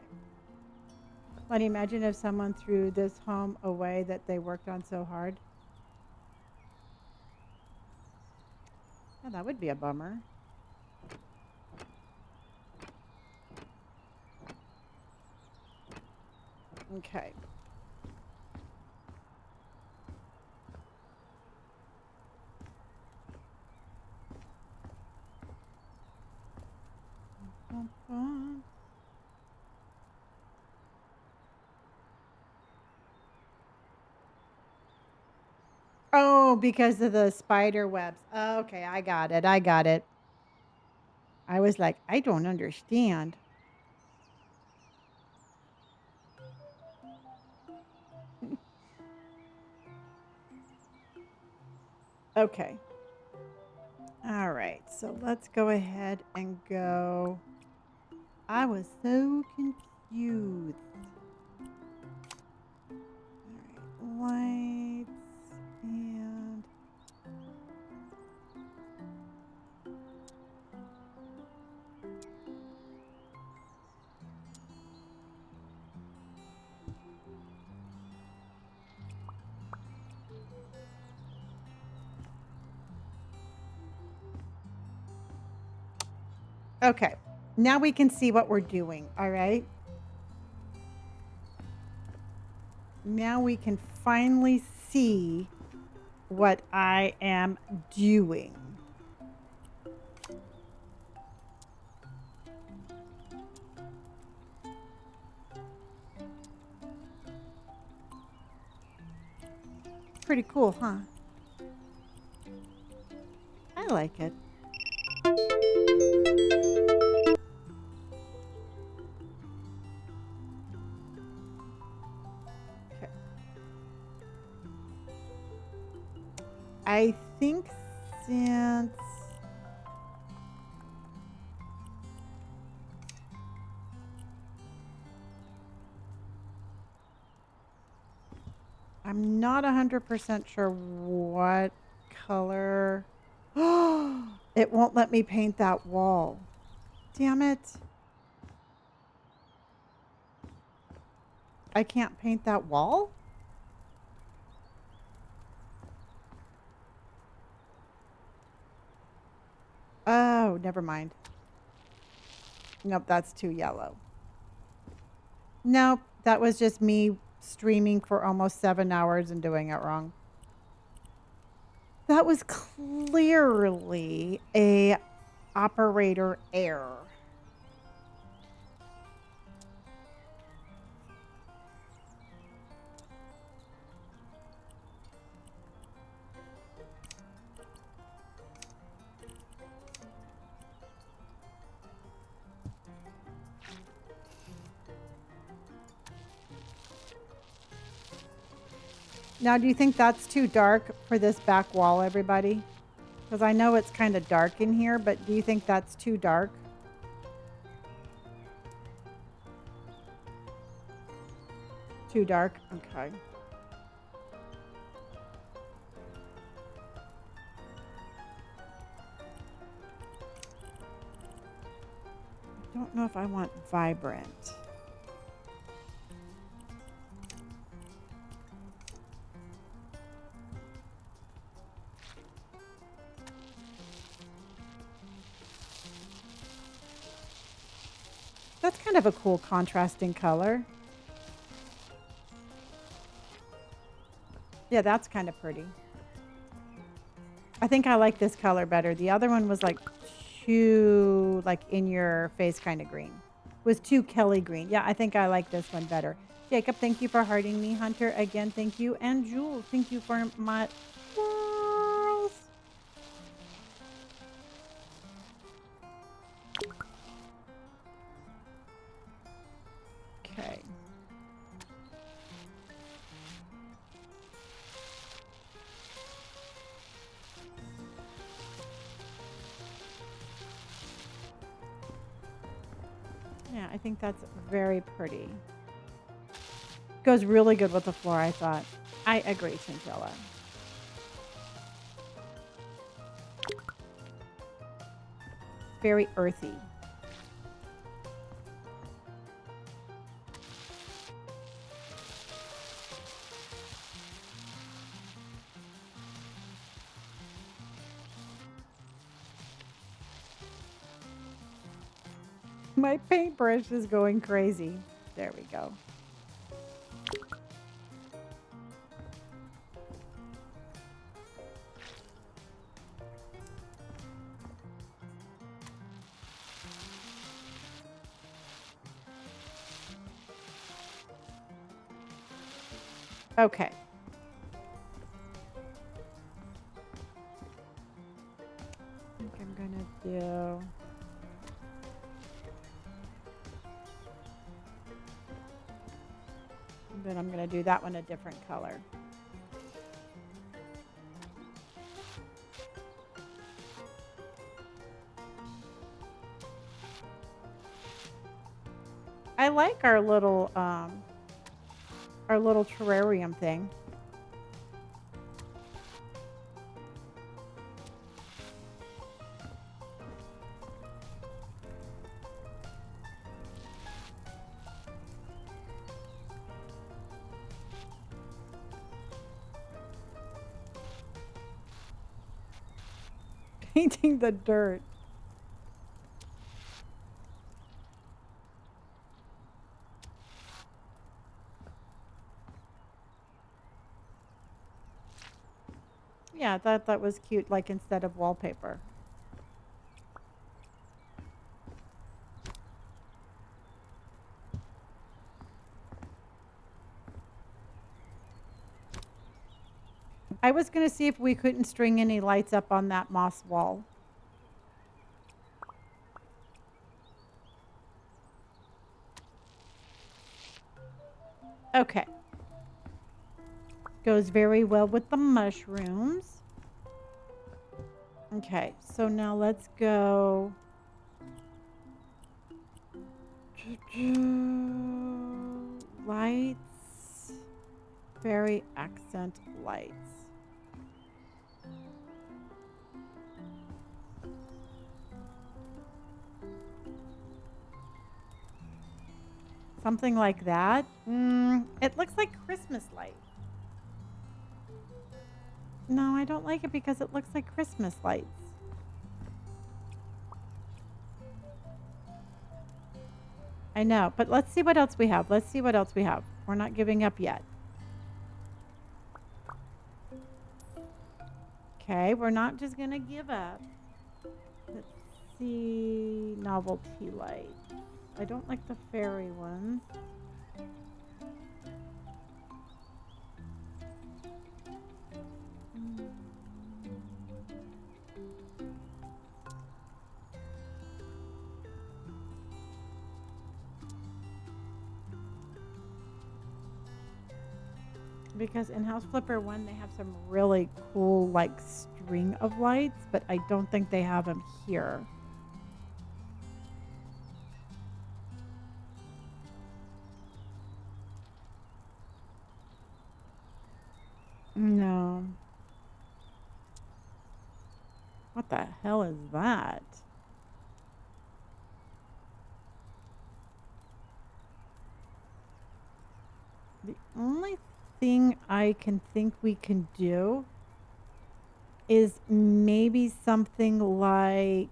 S1: Let me imagine if someone threw this home away that they worked on so hard. Yeah, that would be a bummer. Okay. Oh, because of the spider webs. Okay, I got it. I got it. I was like, I don't understand. Okay. All right. So let's go ahead and go. I was so confused. All right. Lights and. Okay. Now we can see what we're doing. All right. Now we can finally see what I am doing. Pretty cool, huh? I like it. Okay. I think since I'm not 100% sure what color. It won't let me paint that wall. Damn it. I can't paint that wall? Oh, never mind. Nope, that's too yellow. Nope, that was just me streaming for almost 7 hours and doing it wrong. That was clearly a operator error. Now, do you think that's too dark for this back wall, everybody? Because I know it's kind of dark in here, but do you think that's too dark? Too dark? Okay. I don't know if I want vibrant. That's kind of a cool contrasting color. Yeah, that's kind of pretty. I think I like this color better. The other one was like too like in your face kind of green. Was too Kelly green. Yeah, I think I like this one better. Jacob, thank you for hearting me. Hunter, again, thank you. And Jules, thank you for my swirls. Okay. Yeah, I think that's very pretty. Goes really good with the floor, I thought. I agree, Chinchilla. Very earthy. My paintbrush is going crazy. There we go. Okay. I think I'm gonna do. Then I'm gonna do that one a different color. I like our little terrarium thing. Painting the dirt. Yeah, I thought that was cute, like instead of wallpaper. I was gonna see if we couldn't string any lights up on that moss wall. Okay. Goes very well with the mushrooms. Okay, so now let's go. Lights. Very accent lights. Something like that. It looks like Christmas light. No, I don't like it because it looks like Christmas lights. I know, but let's see what else we have. Let's see what else we have. We're not giving up yet. Okay, we're not just going to give up. Let's see. Novelty light. I don't like the fairy ones. Because in House Flipper 1, they have some really cool, like, string of lights, but I don't think they have them here. No. What the hell is that? The only thing I can think we can do is maybe something like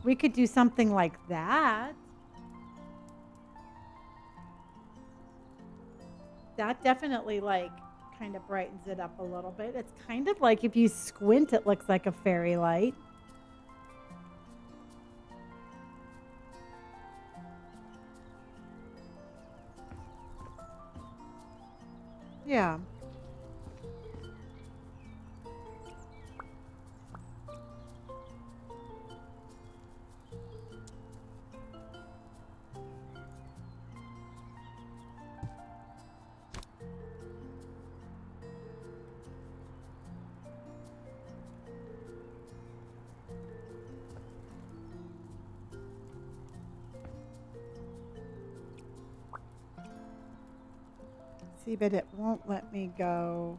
S1: We could do something like that. That definitely like kind of brightens it up a little bit. It's kind of like if you squint, it looks like a fairy light. Yeah. See, but it won't let me go.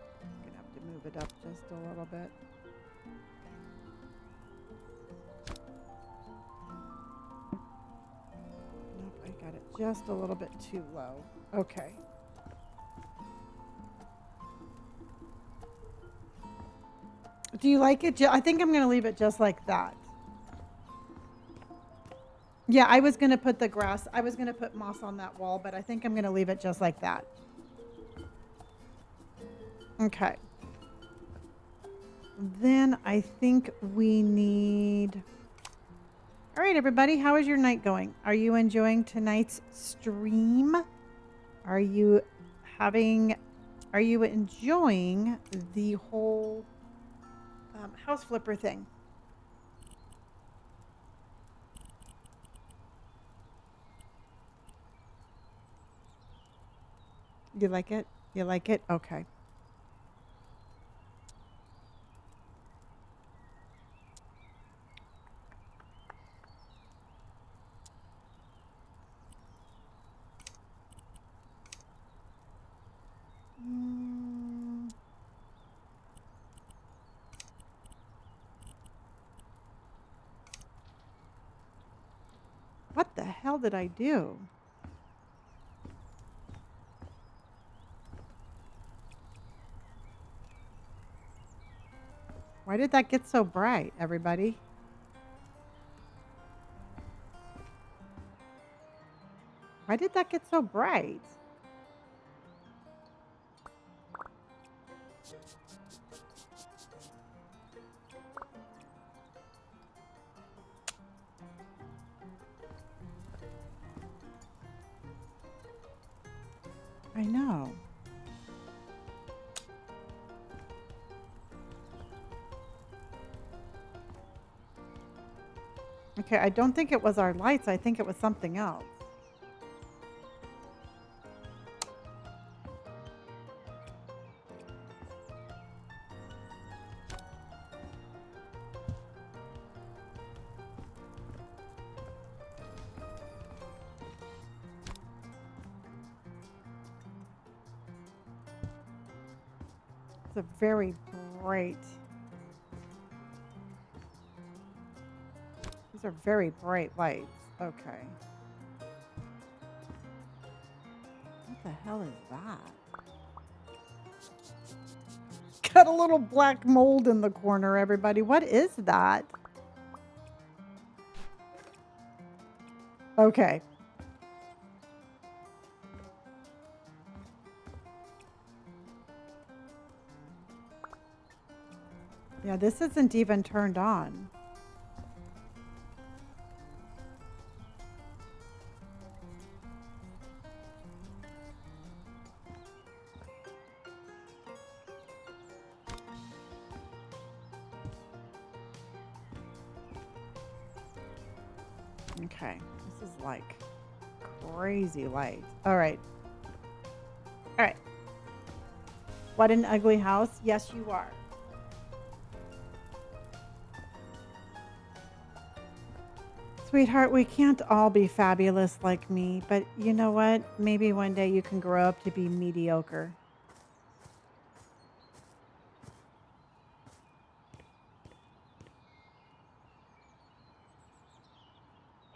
S1: I'm gonna have to move it up just a little bit. Nope, I got it just a little bit too low. Okay. Do you like it? I think I'm going to leave it just like that. Yeah, I was going to put the grass, I was going to put moss on that wall, but I think I'm going to leave it just like that. Okay. Then I think we need... All right, everybody, how is your night going? Are you enjoying tonight's stream? Are you enjoying the whole house flipper thing? You like it? You like it? Okay. What the hell did I do? Why did that get so bright, everybody? Why did that get so bright? I know. Okay, I don't think it was our lights. I think it was something else. It's a very bright. These are very bright lights. Okay. What the hell is that? Got a little black mold in the corner, everybody. What is that? Okay. Yeah, this isn't even turned on. Okay, this is like crazy light. All right. All right. What an ugly house. Yes, you are. Sweetheart, we can't all be fabulous like me, but you know what? Maybe one day you can grow up to be mediocre.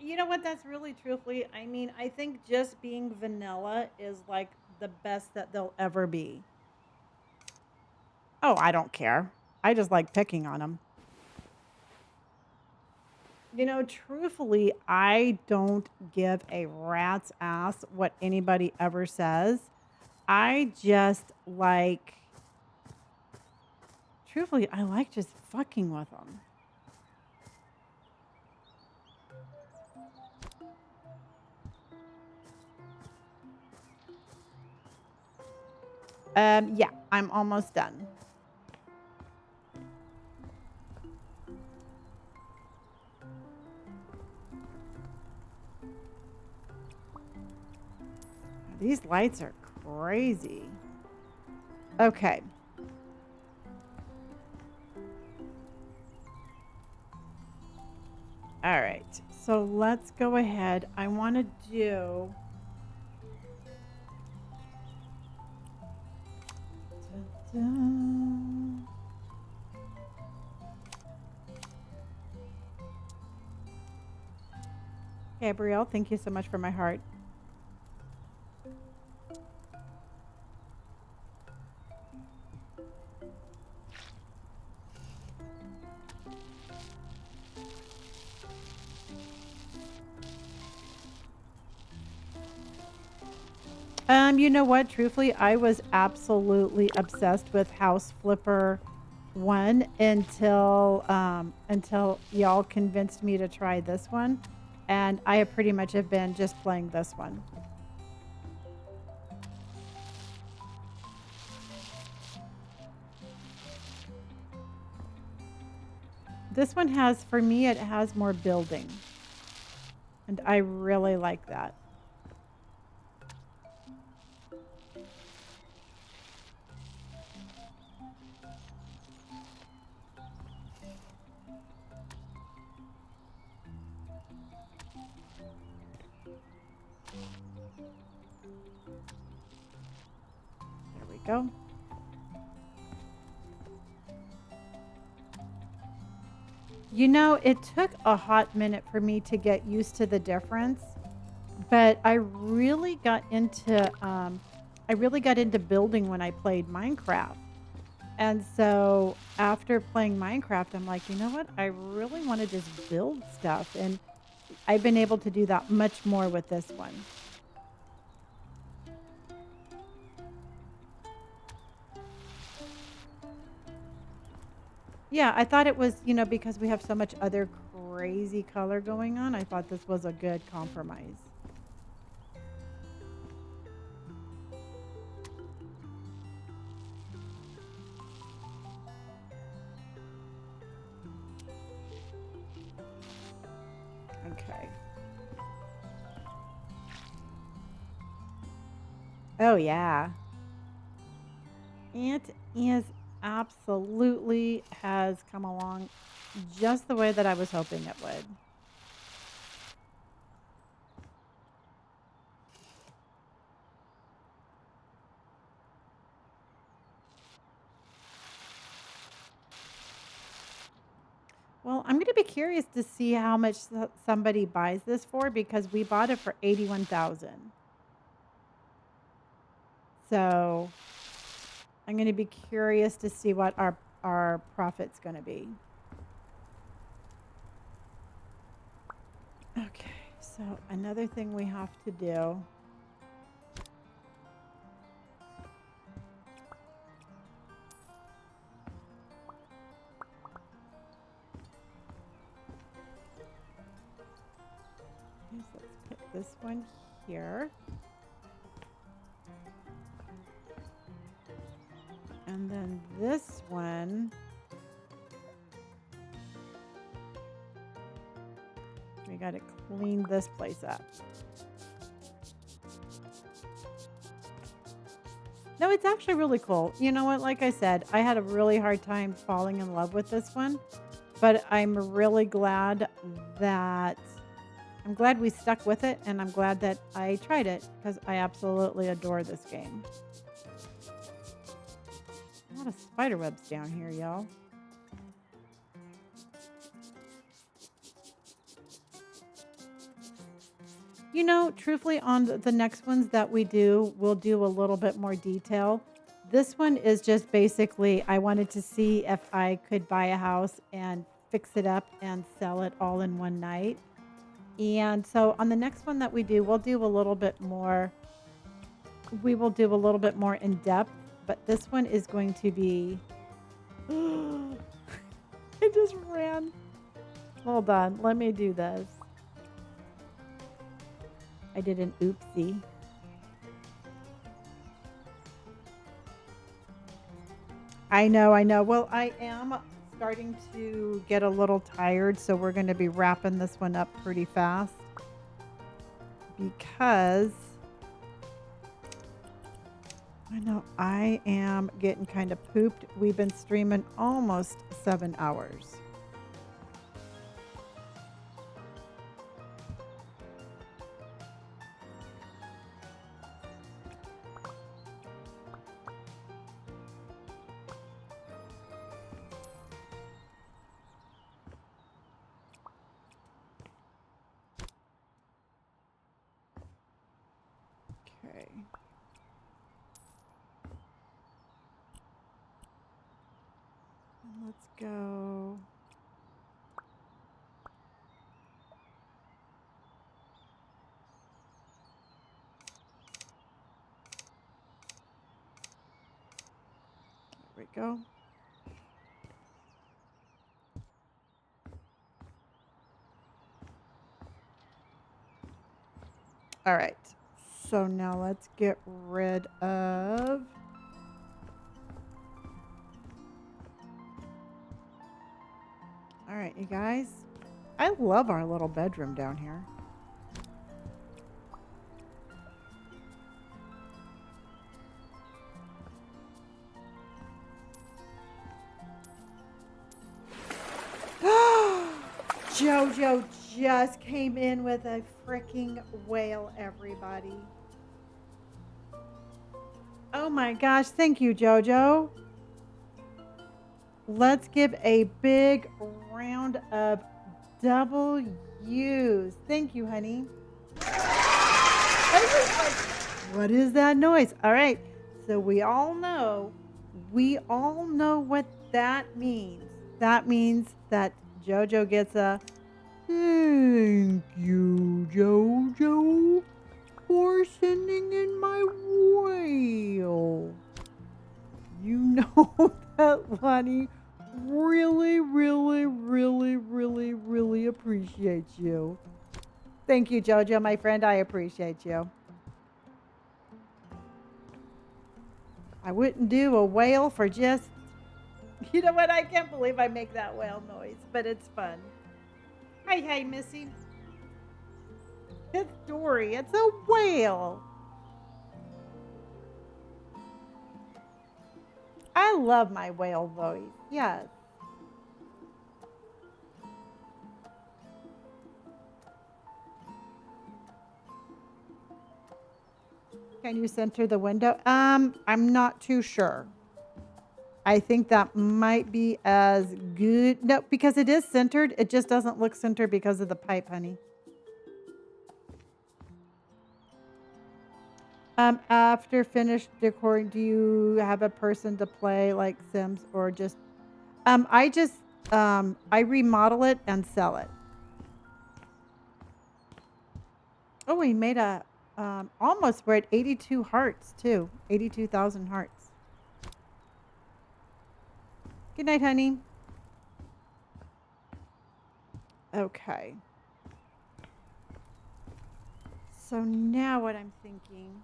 S1: You know what? That's really truthfully. I mean, I think just being vanilla is like the best that they'll ever be. Oh, I don't care. I just like picking on them. Truthfully, I don't give a rat's ass what anybody ever says. I just like, truthfully, I like just fucking with them. Yeah, I'm almost done. These lights are crazy. Okay. All right. So let's go ahead. I want to do. Dun-dun. Gabrielle, thank you so much for my heart. You know what? Truthfully, I was absolutely obsessed with House Flipper 1 until y'all convinced me to try this one, and I have pretty much have been just playing this one. This one has, for me, it has more building, and I really like that. There we go. It took a hot minute for me to get used to the difference, but I really got into building when I played Minecraft. And so after playing Minecraft, I'm like, you know what? I really want to just build stuff. And I've been able to do that much more with this one. Yeah, I thought it was, because we have so much other crazy color going on, I thought this was a good compromise. Okay. Oh, yeah. It is absolutely has come along just the way that I was hoping it would. Well, I'm going to be curious to see how much somebody buys this for because we bought it for 81,000. So, I'm going to be curious to see what our profit's going to be. Okay. So, another thing we have to do. Let's put this one here. And then this one. We got to clean this place up. No, it's actually really cool. You know what? Like I said, I had a really hard time falling in love with this one, but I'm really glad that I'm glad we stuck with it, and I'm glad that I tried it because I absolutely adore this game. A lot of spider webs down here, y'all. You know, truthfully, on the next ones that we do, we'll do a little bit more detail. This one is just basically, I wanted to see if I could buy a house and fix it up and sell it all in one night. And so on the next one that we do, we'll do a little bit more. We will do a little bit more in depth, but this one is going to be. I just ran. Hold on. Let me do this. I did an oopsie. I know, I know. Well, I am starting to get a little tired, so we're going to be wrapping this one up pretty fast because I know I am getting kind of pooped. We've been streaming almost 7 hours. Okay. Let's go. There we go. All right. So now let's get rid of. All right, you guys. I love our little bedroom down here. Jojo just came in with a freaking whale, everybody. Oh my gosh, thank you, Jojo. Let's give a big round of W's. Thank you, honey. I was like, what is that noise? All right, so we all know what that means. That means that Jojo gets a thank you, Jojo, for sending in my whale. You know that Lonnie really, really, really, really, really appreciates you. Thank you, Jojo, my friend. I appreciate you. I wouldn't do a whale for just... You know what? I can't believe I make that whale noise, but it's fun. Hey, Missy. It's Dory. It's a whale. I love my whale voice. Yes. Can you center the window? I'm not too sure. I think that might be as good. No, because it is centered. It just doesn't look centered because of the pipe, honey. After finished decorating, do you have a person to play like Sims or just I remodel it and sell it. Oh, we made a almost we're at 82 hearts too. 82,000 hearts. Good night, honey. Okay. So now what I'm thinking.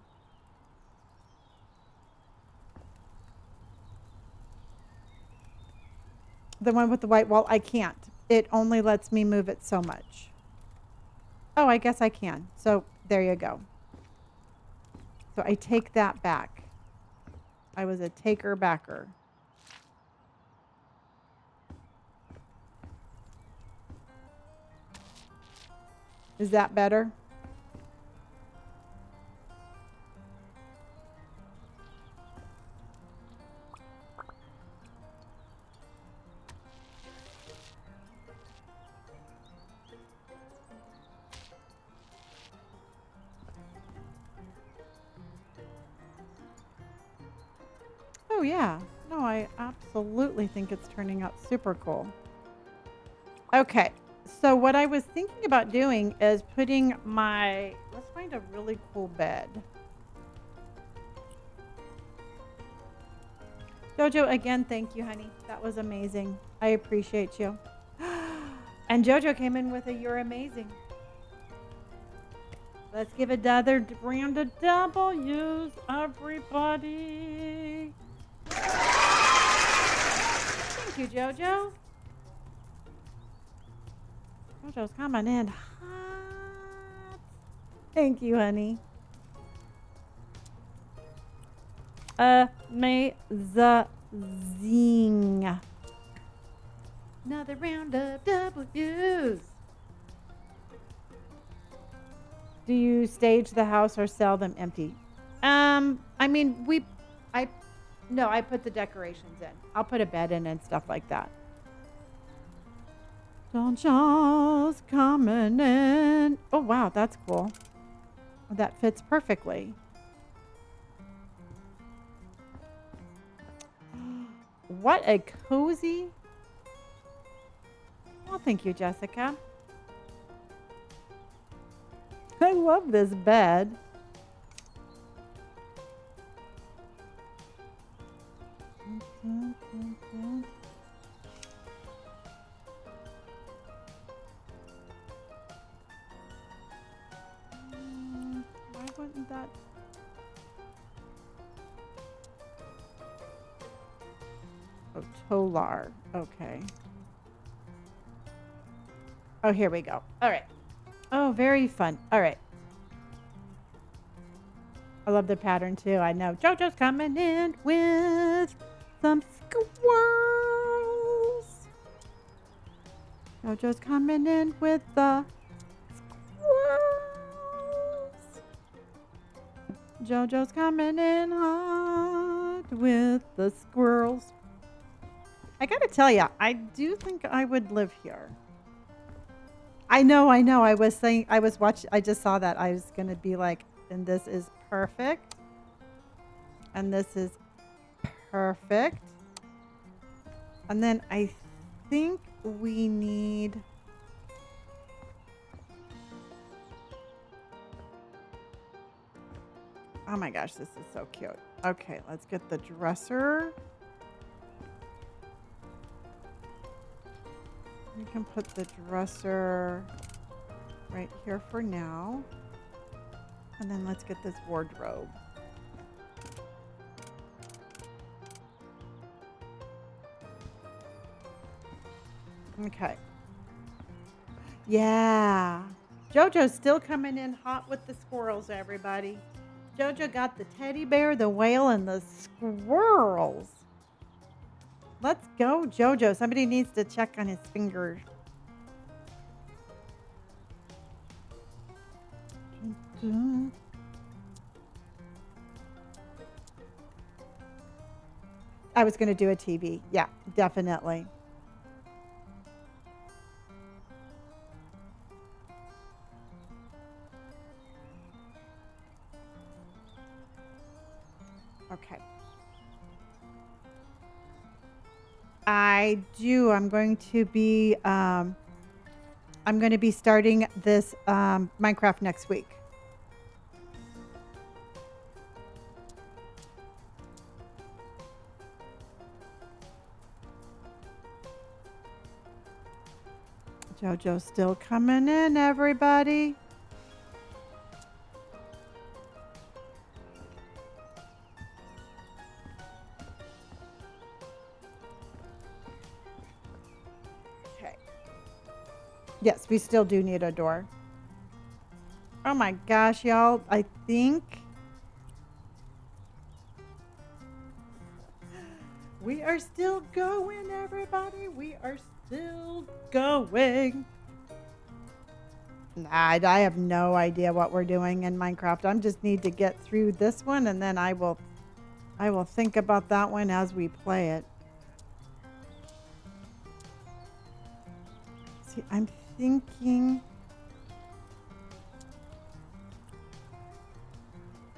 S1: The one with the white wall, I can't. It only lets me move it so much. Oh, I guess I can. So there you go. So I take that back. I was a taker backer. Is that better? Oh, yeah. No, I absolutely think it's turning out super cool. Okay. So what I was thinking about doing is putting let's find a really cool bed. Jojo, again, thank you, honey. That was amazing. I appreciate you. And Jojo came in with a "You're amazing." Let's give another round of W's, everybody. Thank you, Jojo. Jojo's coming in hot. Thank you, honey. Amazing. Another round of W's. Do you stage the house or sell them empty? I mean, I put the decorations in. I'll put a bed in and stuff like that. Sunshaw's coming in. Oh, wow, that's cool. That fits perfectly. What a cozy. Well, thank you, Jessica. I love this bed. Why wouldn't that? Oh, Tolar. Okay. Oh, here we go. All right. Oh, very fun. All right. I love the pattern too. I know. Jojo's coming in with some squirrels. Jojo's coming in with the squirrels. Jojo's coming in hot with the squirrels. I gotta tell you, I do think I would live here. I know. I was watching, I just saw that. I was gonna be like, and this is perfect. And this is perfect. And then I think we need... Oh my gosh, this is so cute. Okay, let's get the dresser. You can put the dresser right here for now. And then let's get this wardrobe. Okay. Yeah. Jojo's still coming in hot with the squirrels, everybody. Jojo got the teddy bear, the whale, and the squirrels. Let's go, Jojo. Somebody needs to check on his fingers. I was going to do a TV. Yeah, definitely. Okay. I do. I'm going to be starting this Minecraft next week. Jojo's still coming in, everybody. Okay. Yes, we still do need a door. Oh my gosh, y'all. I think we are still going, everybody. We are still going. I have no idea what we're doing in Minecraft. I just need to get through this one, and then I will think about that one as we play it. See, I'm thinking...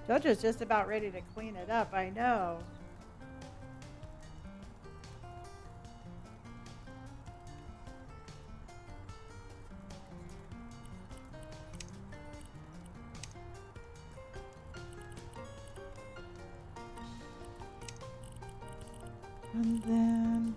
S1: Jojo's just about ready to clean it up, I know. And then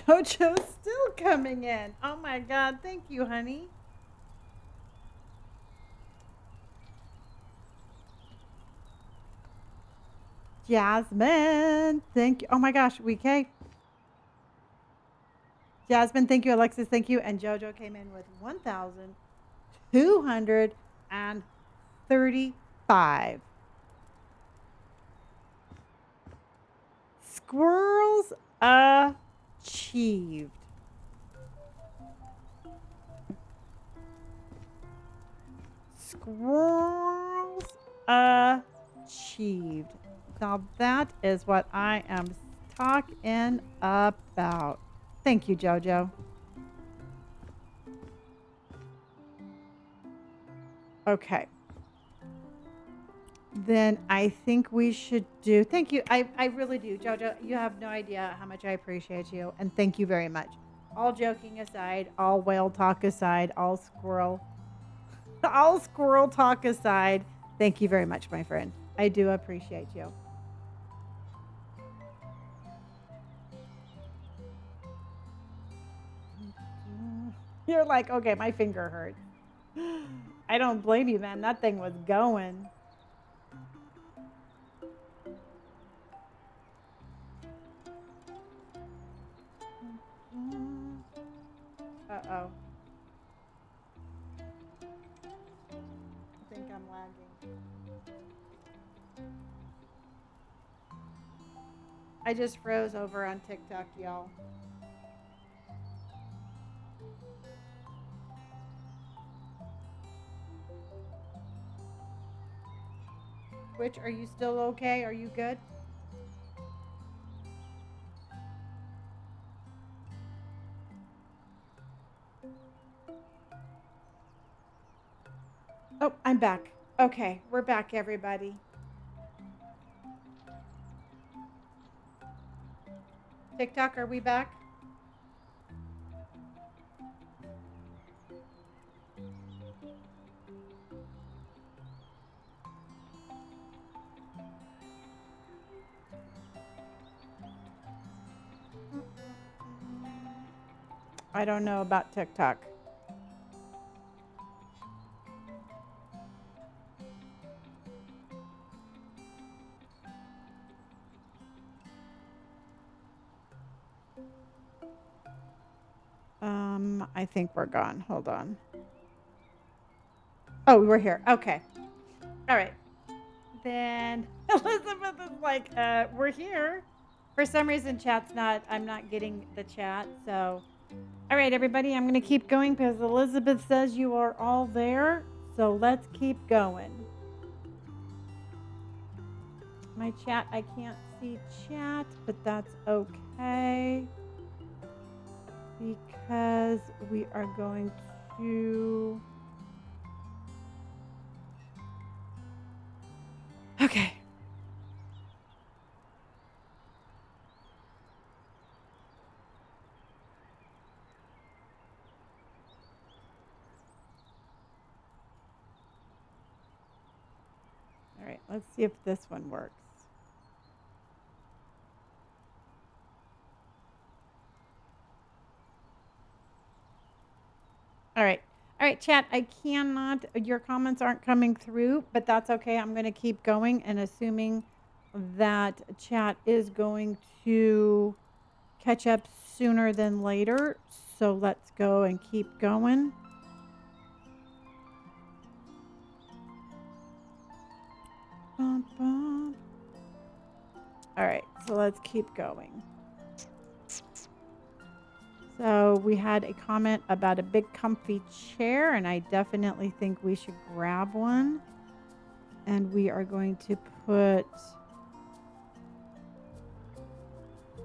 S1: JoJo's still coming in. Oh my God. Thank you, honey. Jasmine. Thank you. Oh my gosh. WK. Jasmine, thank you. Alexis, thank you. And JoJo came in with 1,235. Squirrels achieved. Squirrels achieved. Now that is what I am talking about. Thank you, JoJo. Okay. Then I think we should do. Thank you. I really do, JoJo. You have no idea how much I appreciate you, and thank you very much. All joking aside, all whale talk aside, all squirrel talk aside, thank you very much, my friend. I do appreciate you. You're like, okay, my finger hurts. I don't blame you, man. That thing was going. Uh-oh. I think I'm lagging. I just froze over on TikTok, y'all. Twitch, are you still okay? Are you good? Oh, I'm back. Okay, we're back, everybody. TikTok, are we back? I don't know about TikTok. I think we're gone. Hold on. Oh, we're here. Okay. All right. Then Elizabeth is like, we're here. For some reason, I'm not getting the chat. So, all right, everybody, I'm going to keep going because Elizabeth says you are all there. So let's keep going. My chat, I can't see chat, but that's okay. Because we are going to. Okay. All right, let's see if this one works. All right. All right, chat, I cannot, your comments aren't coming through, but that's okay. I'm going to keep going and assuming that chat is going to catch up sooner than later. So let's go and keep going. Bum, bum. All right, so let's keep going. So we had a comment about a big comfy chair, and I definitely think we should grab one. And we are going to put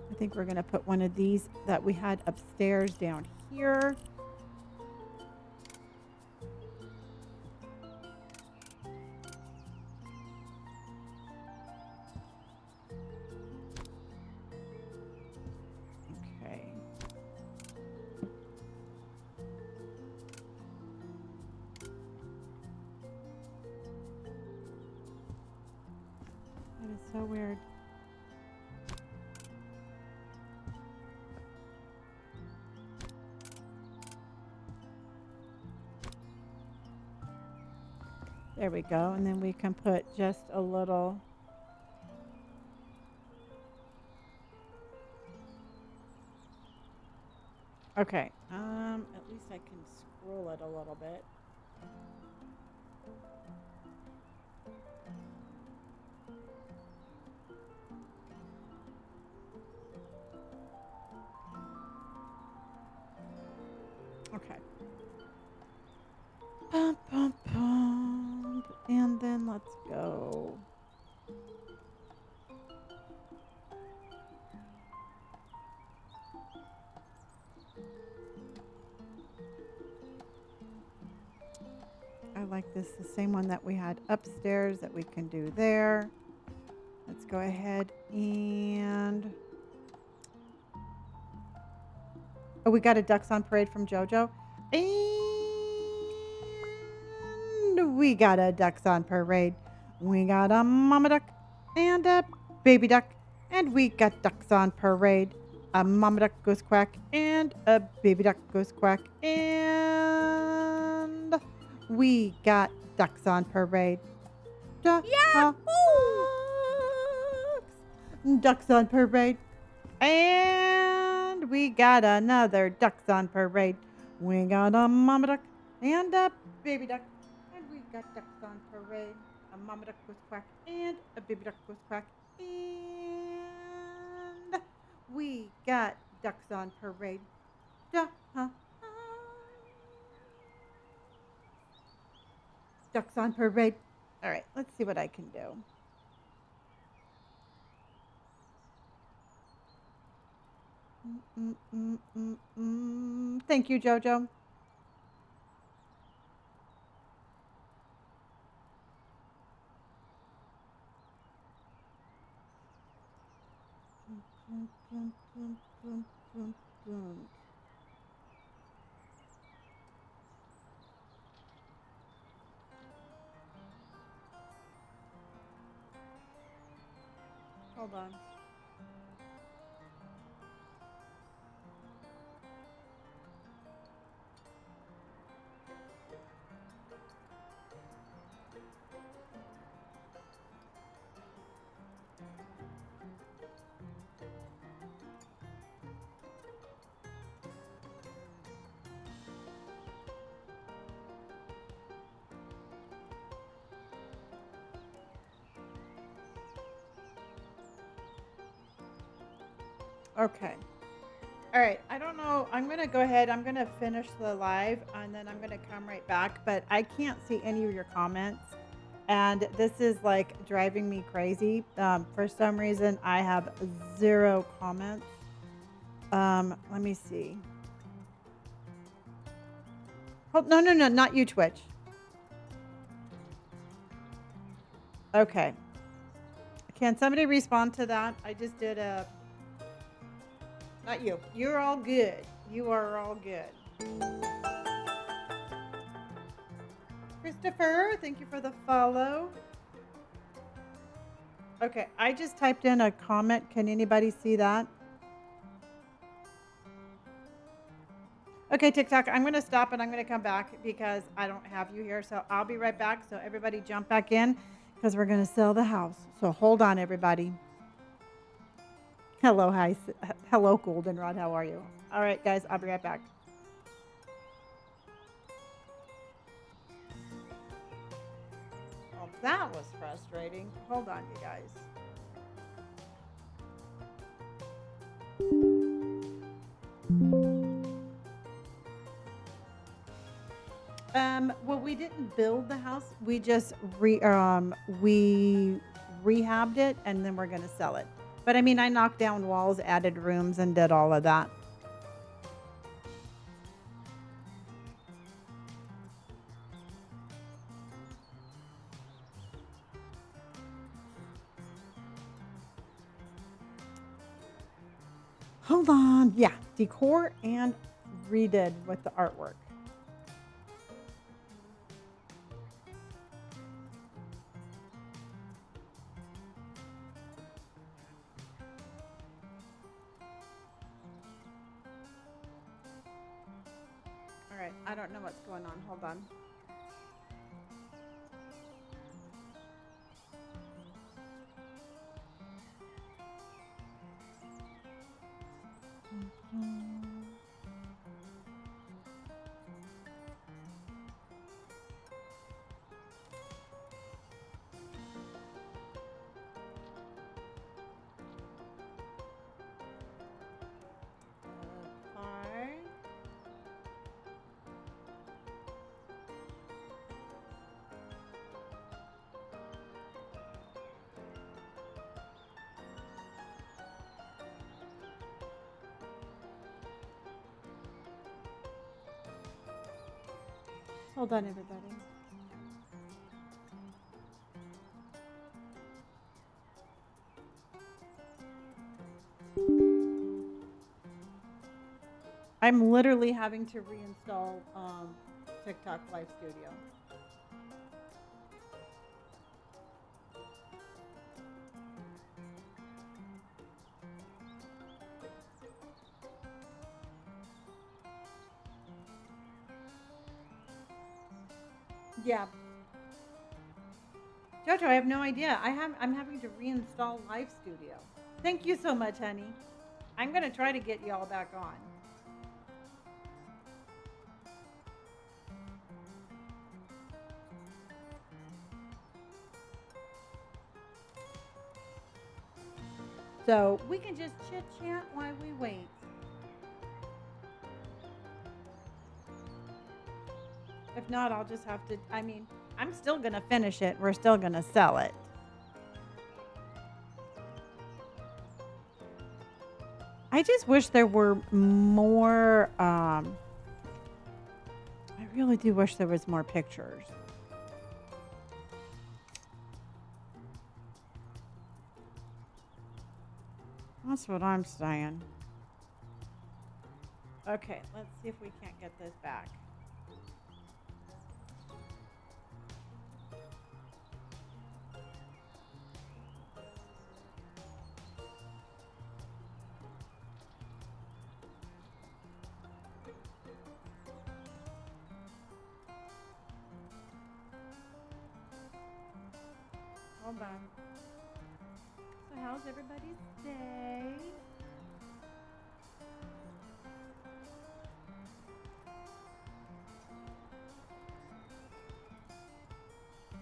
S1: I think we're going to put one of these that we had upstairs down here. Okay. That is so weird. There we go. And then we can put just a little. Okay. At least I can scroll it a little bit. Okay. Pump, pump, pump. And then let's go. I like this, the same one that we had upstairs that we can do there. Let's go ahead and... Oh, we got a Ducks on Parade from JoJo. And we got a Ducks on Parade. We got a mama duck and a baby duck. And we got ducks on parade. A mama duck goes quack and a baby duck goes quack. And we got ducks on parade. Ducks, ducks on parade. And we got another ducks on parade. We got a mama duck and a baby duck. And we got ducks on parade. A mama duck goes quack and a baby duck goes quack. And we got ducks on parade. Ducks on parade. All right, let's see what I can do. Thank you, JoJo. Hold on. Okay. All right. I don't know. I'm going to go ahead. I'm going to finish the live and then I'm going to come right back. But I can't see any of your comments. And this is like driving me crazy. For some reason, I have 0 comments. Let me see. Oh, no, not you, Twitch. Okay. Can somebody respond to that? I just did a... Not you. You're all good. You are all good. Christopher, thank you for the follow. Okay, I just typed in a comment. Can anybody see that? Okay, TikTok, I'm going to stop and I'm going to come back because I don't have you here. So I'll be right back. So everybody jump back in because we're going to sell the house. So hold on, everybody. Hello, hi. Hello, Goldenrod. How are you? All right, guys, I'll be right back. Well, that was frustrating. Hold on, you guys. Well, we didn't build the house. We just we rehabbed it and then we're going to sell it. But I mean, I knocked down walls, added rooms, and did all of that. Hold on. Yeah, decor and redid with the artwork. All right, I don't know what's going on. Hold on. Okay. Hold on, everybody. I'm literally having to reinstall TikTok Live Studio. Yeah, Jojo, I have no idea. I'm having to reinstall Live Studio. Thank you so much, honey. I'm gonna try to get y'all back on. So we can just chit chat while we wait. If not, I'll just have to. I mean, I'm still gonna finish it. We're still gonna sell it. I just wish there were more. I really do wish there was more pictures. That's what I'm saying. Okay, let's see if we can't get this back. Hold on. So how's everybody's day?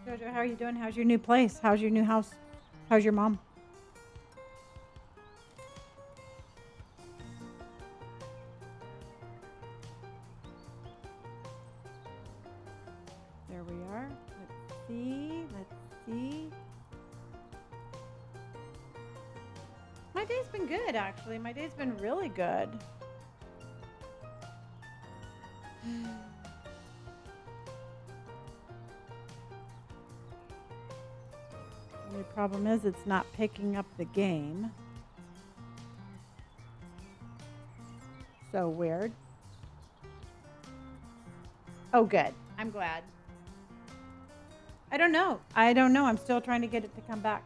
S1: Jojo, how are you doing? How's your new place? How's your new house? How's your mom? There we are. Let's see. Let's see. My day's been good, actually. My day's been really good. The only problem is it's not picking up the game. So weird. Oh, good. I'm glad. I don't know. I don't know. I'm still trying to get it to come back.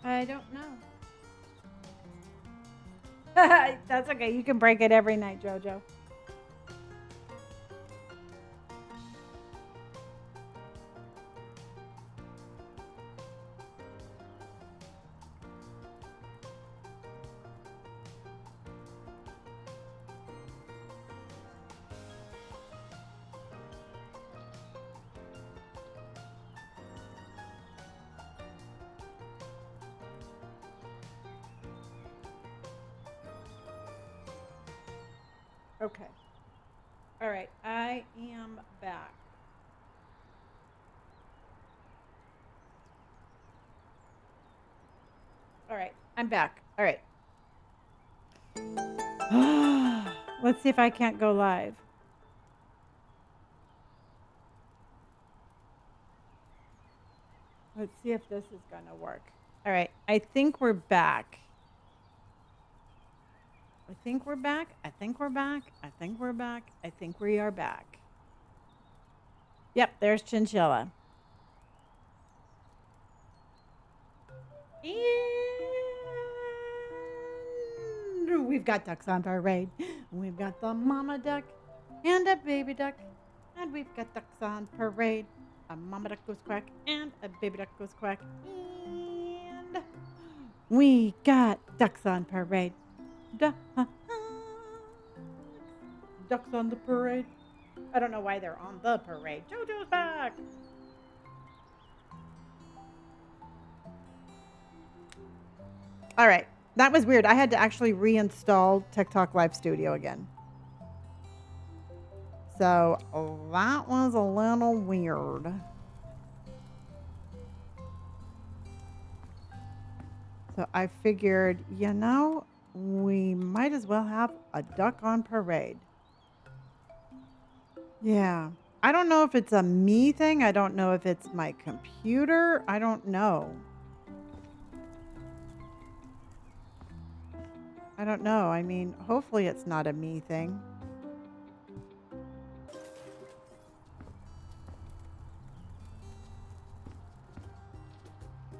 S1: I don't know. That's okay. You can break it every night, Jojo. Okay. All right. I am back. All right. I'm back. All right. Let's see if I can't go live. Let's see if this is going to work. All right. I think we're back. I think we're back. I think we're back. I think we're back. I think we are back. Yep, there's Chinchilla. And we've got ducks on parade. We've got the mama duck and a baby duck. And we've got ducks on parade. A mama duck goes quack and a baby duck goes quack. And we got ducks on parade. Ducks on the parade. I don't know why they're on the parade. JoJo's back. All right. That was weird. I had to actually reinstall TikTok Live Studio again. So that was a little weird. So I figured, we might as well have a duck on parade. Yeah. I don't know if it's a me thing. I don't know if it's my computer. I don't know. I don't know. I mean, hopefully it's not a me thing.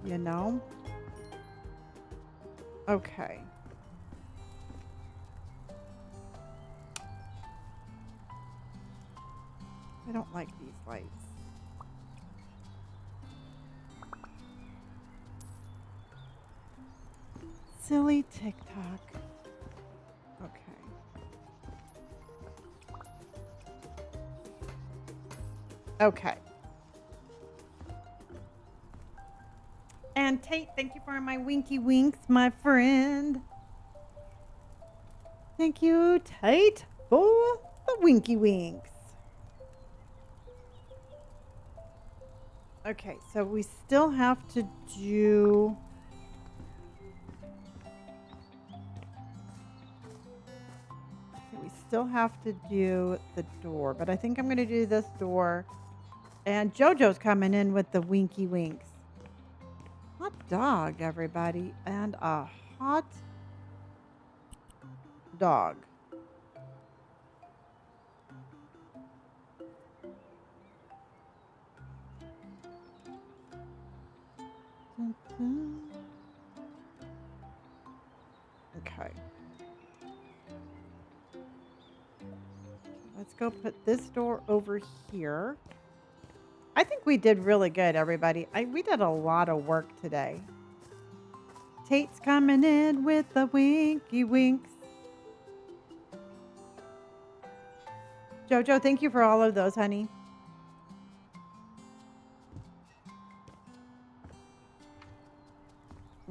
S1: You know? Okay. I don't like these lights. Silly TikTok. Okay. And Tate, thank you for my winky winks, my friend. Thank you, Tate, for the winky winks. Okay, so we still have to do... We still have to do the door, but I think I'm going to do this door. And JoJo's coming in with the winky winks. Hot dog, everybody. And a hot dog. Okay. Let's go put this door over here. I think we did really good, everybody. We did a lot of work today. Tate's coming in with the winky winks. Jojo, thank you for all of those, honey.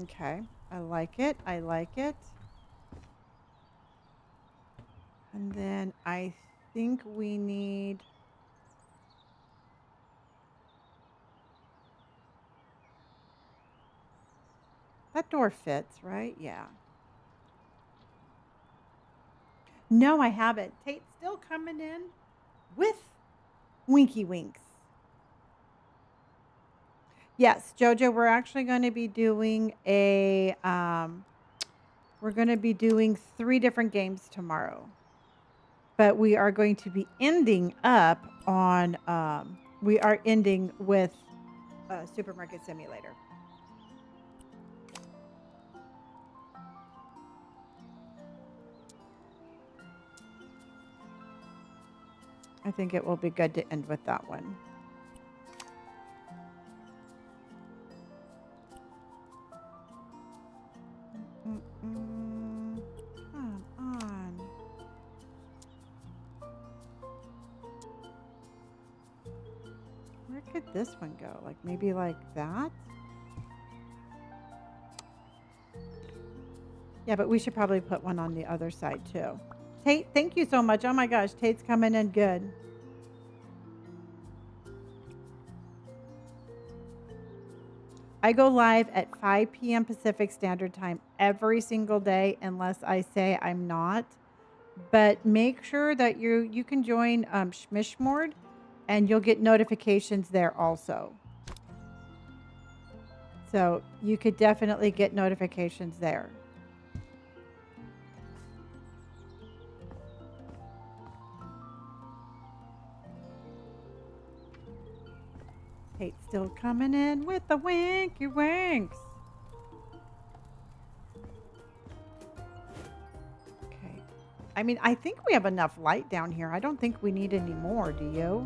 S1: Okay, I like it. I like it. And then I think we need... That door fits, right? Yeah. No, I haven't. Tate's still coming in with winky winks. Yes, Jojo, we're actually going to be doing we're going to be doing 3 different games tomorrow. But we are going to be ending up on, we are ending with Supermarket Simulator. I think it will be good to end with that one. Come on. Where could this one go? Like maybe like that? Yeah, but we should probably put one on the other side too. Tate, thank you so much. Oh my gosh, Tate's coming in good. I go live at 5 p.m. Pacific Standard Time every single day unless I say I'm not. But make sure that you can join Schmishmord and you'll get notifications there also. So you could definitely get notifications there. Tate's still coming in with the winky winks. Okay. I mean, I think we have enough light down here. I don't think we need any more, do you?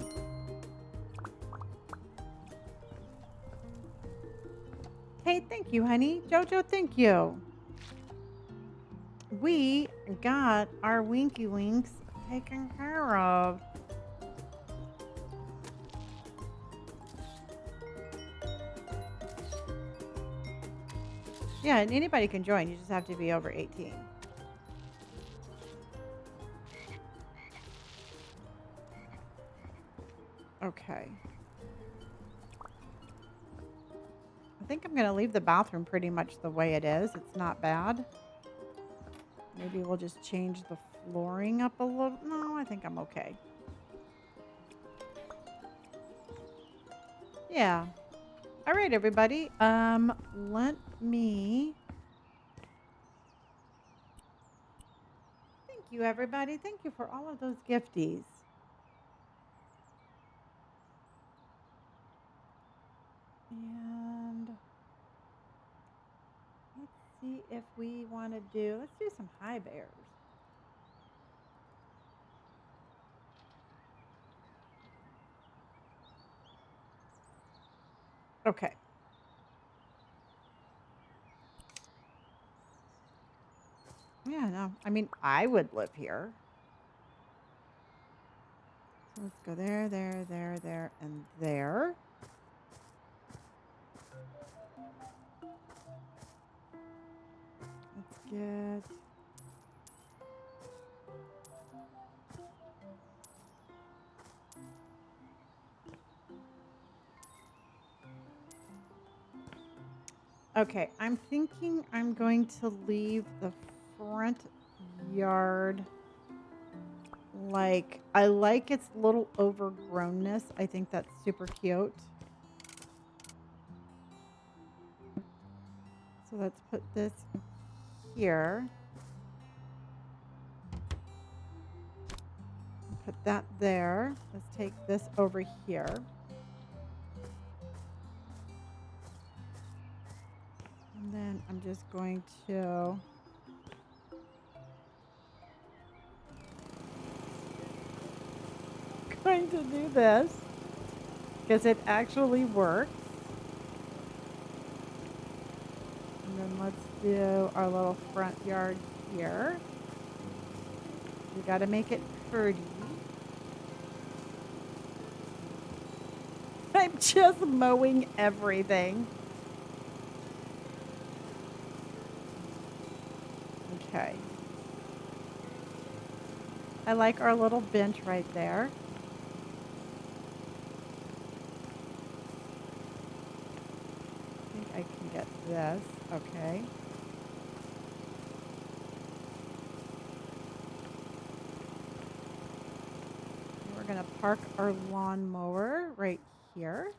S1: Tate, thank you, honey. Jojo, thank you. We got our winky winks taken care of. Yeah, and anybody can join. You just have to be over 18. Okay. I think I'm going to leave the bathroom pretty much the way it is. It's not bad. Maybe we'll just change the flooring up a little. No, I think I'm okay. Yeah. All right, everybody. Let me. Thank you, everybody. Thank you for all of those gifties. And let's see if we want to do. Let's do some high bears. Okay. Yeah, no. I mean, I would live here. So let's go there, there, and there. Let's get. Okay, I'm thinking I'm going to leave the front yard like I like its little overgrownness. I think that's super cute. So let's put this here. Put that there. Let's take this over here. And then I'm just going to do this because it actually works. And then let's do our little front yard here. We got to make it pretty. I'm just mowing everything. Okay. I like our little bench right there. I think I can get this. Okay. We're going to park our lawnmower right here.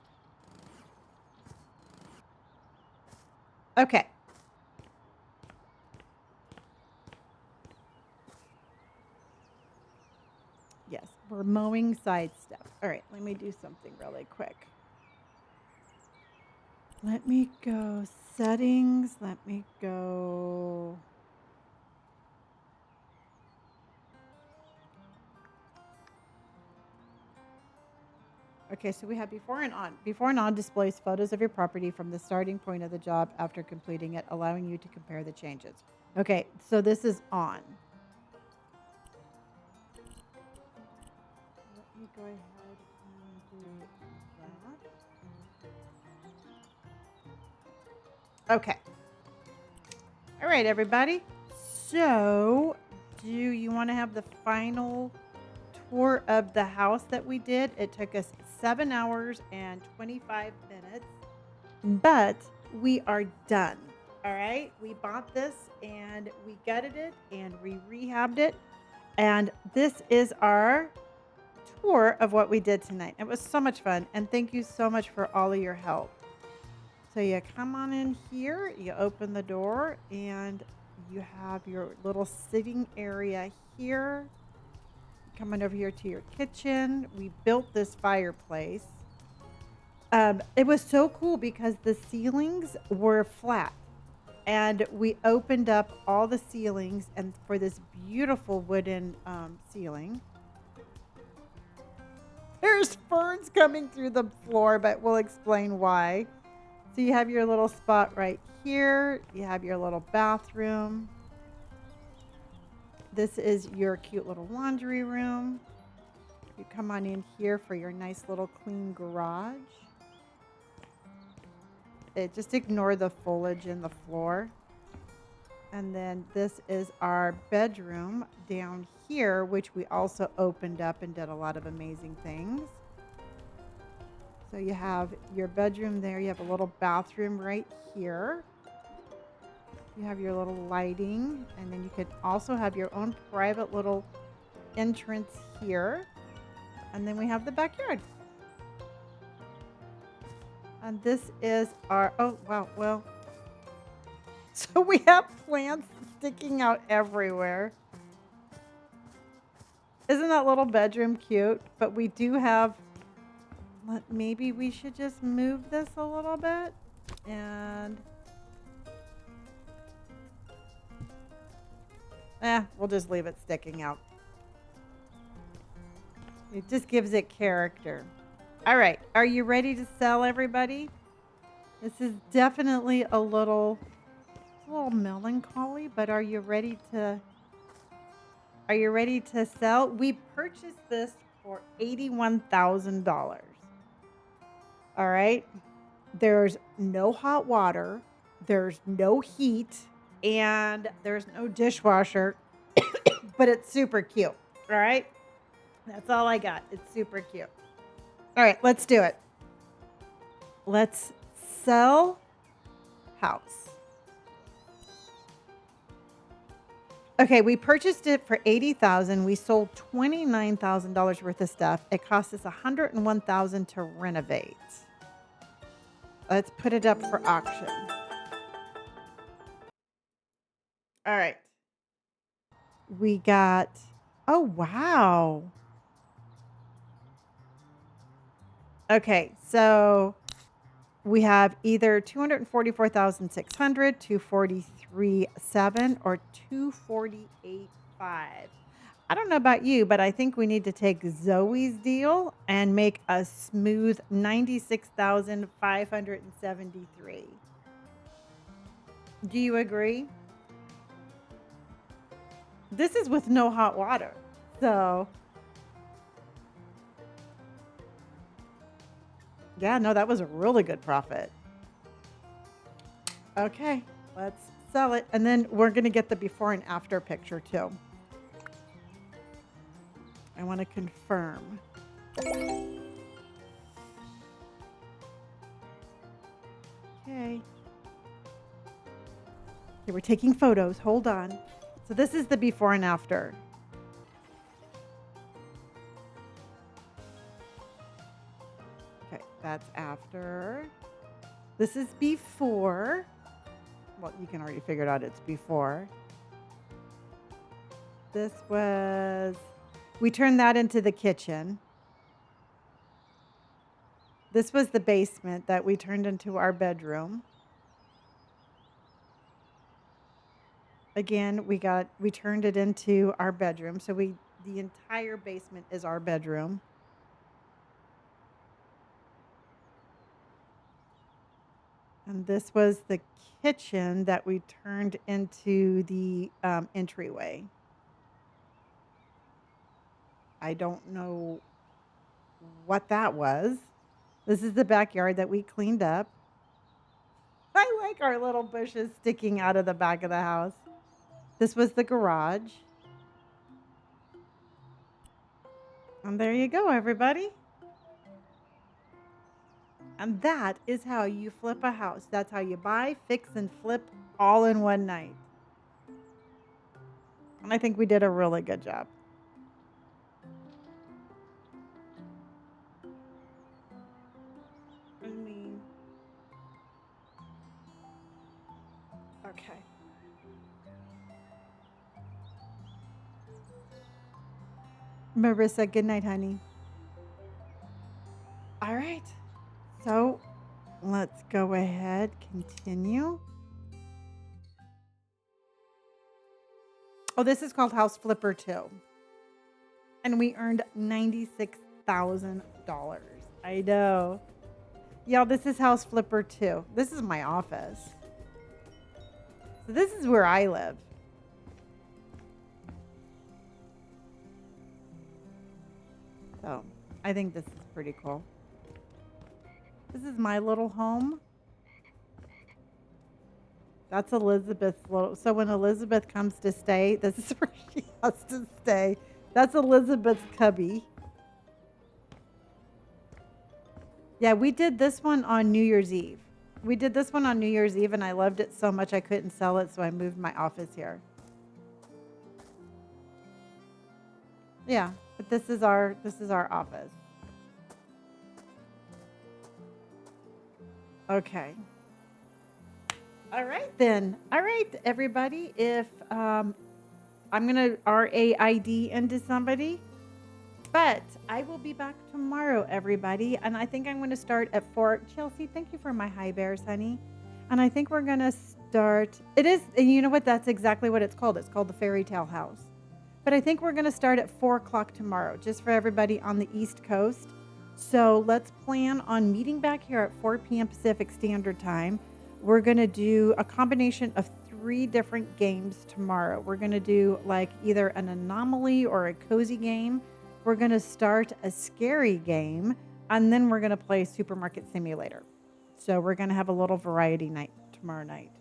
S1: Okay. Yes, we're mowing side step. All right, let me do something really quick. Let me go settings. Let me go. Okay, so we have before and on. Before and on displays photos of your property from the starting point of the job after completing it, allowing you to compare the changes. Okay, so this is on. Let me go ahead and do that. Okay. All right, everybody. So you want to have the final tour of the house that we did? It took us 7 hours and 25 minutes, but we are done. All right. We bought this and we gutted it and we rehabbed it. And this is our tour of what we did tonight. It was so much fun. And thank you so much for all of your help. So you come on in here, you open the door, and you have your little sitting area here. Coming over here to your kitchen. We built this fireplace. It was so cool because the ceilings were flat. And we opened up all the ceilings and for this beautiful wooden ceiling. There's ferns coming through the floor, but we'll explain why. So you have your little spot right here. You have your little bathroom. This is your cute little laundry room. You come on in here for your nice little clean garage. Just ignore the foliage in the floor. And then this is our bedroom down here, which we also opened up and did a lot of amazing things. So you have your bedroom there. You have a little bathroom right here. You have your little lighting. And then you could also have your own private little entrance here. And then we have the backyard. And this is our, oh, wow, well. So we have plants sticking out everywhere. Isn't that little bedroom cute? But we do have, maybe we should just move this a little bit. And, we'll just leave it sticking out. It just gives it character. All right, are you ready to sell, everybody? This is definitely a little melancholy, but are you ready to sell? We purchased this for $81,000. All right. There's no hot water, there's no heat, and there's no dishwasher, but it's super cute. All right. That's all I got. It's super cute. All right, let's do it. Let's sell house. Okay, we purchased it for $80,000. We sold $29,000 worth of stuff. It cost us $101,000 to renovate. Let's put it up for auction. All right. We got, oh, wow. Okay, so we have either $244,600, $243,700, or $248,500. I don't know about you, but I think we need to take Zoe's deal and make a smooth $96,573. Do you agree? This is with no hot water, so. Yeah, no, that was a really good profit. Okay, let's sell it. And then we're going to get the before and after picture too. I want to confirm. Okay. Okay, we're taking photos. Hold on. So this is the before and after. That's after. This is before. Well, you can already figure it out. It's before. This was, we turned that into the kitchen. This was the basement that we turned into our bedroom. Again, we turned it into our bedroom. So the entire basement is our bedroom. And this was the kitchen that we turned into the entryway. I don't know what that was. This is the backyard that we cleaned up. I like our little bushes sticking out of the back of the house. This was the garage. And there you go, everybody. And that is how you flip a house. That's how you buy, fix, and flip all in one night. And I think we did a really good job. I mean, okay. Marissa, good night, honey. All right. So let's go ahead, continue. Oh, this is called House Flipper 2. And we earned $96,000. I know. Y'all, this is House Flipper 2. This is my office. So this is where I live. So I think this is pretty cool. This is my little home. That's Elizabeth's little. So when Elizabeth comes to stay, this is where she has to stay. That's Elizabeth's cubby. Yeah, we did this one on New Year's Eve. We did this one on New Year's Eve, and I loved it so much I couldn't sell it, so I moved my office here. Yeah, but this is our office. Okay. All right then. All right, everybody. If I'm gonna RAID into somebody, but I will be back tomorrow, everybody. And I think I'm gonna start at 4. Chelsea, thank you for my high bears, honey. And I think we're gonna start. It is, and you know what? That's exactly what it's called. It's called the Fairy Tale House. But I think we're gonna start at 4 o'clock tomorrow, just for everybody on the East Coast. So let's plan on meeting back here at 4 p.m. Pacific Standard Time. We're going to do a combination of 3 different games tomorrow. We're going to do like either an anomaly or a cozy game. We're going to start a scary game, and then we're going to play Supermarket Simulator. So we're going to have a little variety night tomorrow night,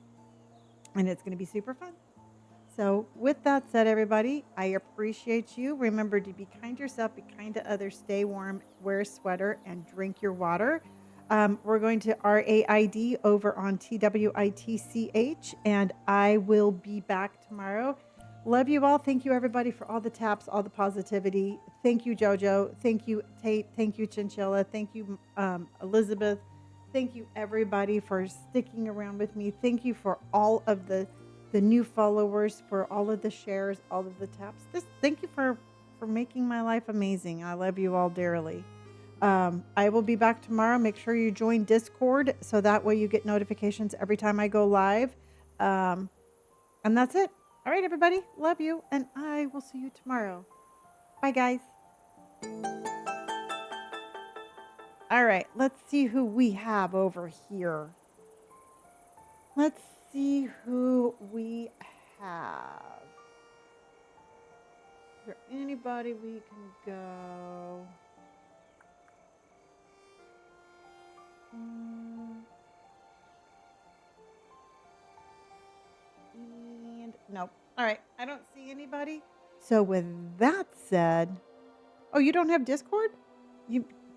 S1: and it's going to be super fun. So with that said, everybody, I appreciate you. Remember to be kind to yourself, be kind to others, stay warm, wear a sweater, and drink your water. We're going to RAID over on TWITCH, and I will be back tomorrow. Love you all. Thank you, everybody, for all the taps, all the positivity. Thank you, JoJo. Thank you, Tate. Thank you, Chinchilla. Thank you, Elizabeth. Thank you, everybody, for sticking around with me. Thank you for all of the new followers, for all of the shares, all of the taps. Thank you for making my life amazing. I love you all dearly. I will be back tomorrow. Make sure you join Discord so that way you get notifications every time I go live. And that's it. All right, everybody. Love you. And I will see you tomorrow. Bye, guys. All right. Let's see who we have over here. Let's see who we have. Is there anybody we can go? And nope. All right. I don't see anybody. So with that said, oh, you don't have Discord?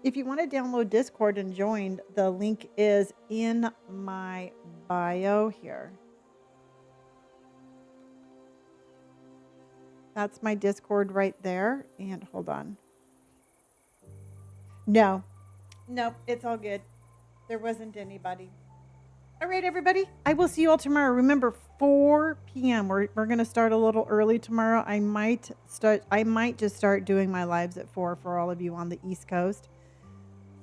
S1: If you want to download Discord and join, the link is in my bio here. That's my Discord right there. And hold on. No, it's all good. There wasn't anybody. All right, everybody. I will see you all tomorrow. Remember, 4 p.m. We're going to start a little early tomorrow. I might just start doing my lives at 4 for all of you on the East Coast.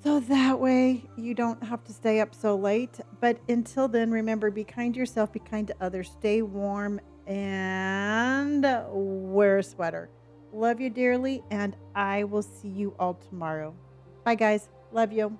S1: So that way you don't have to stay up so late. But until then, remember, be kind to yourself, be kind to others, stay warm, and wear a sweater. Love you dearly, and I will see you all tomorrow. Bye, guys. Love you.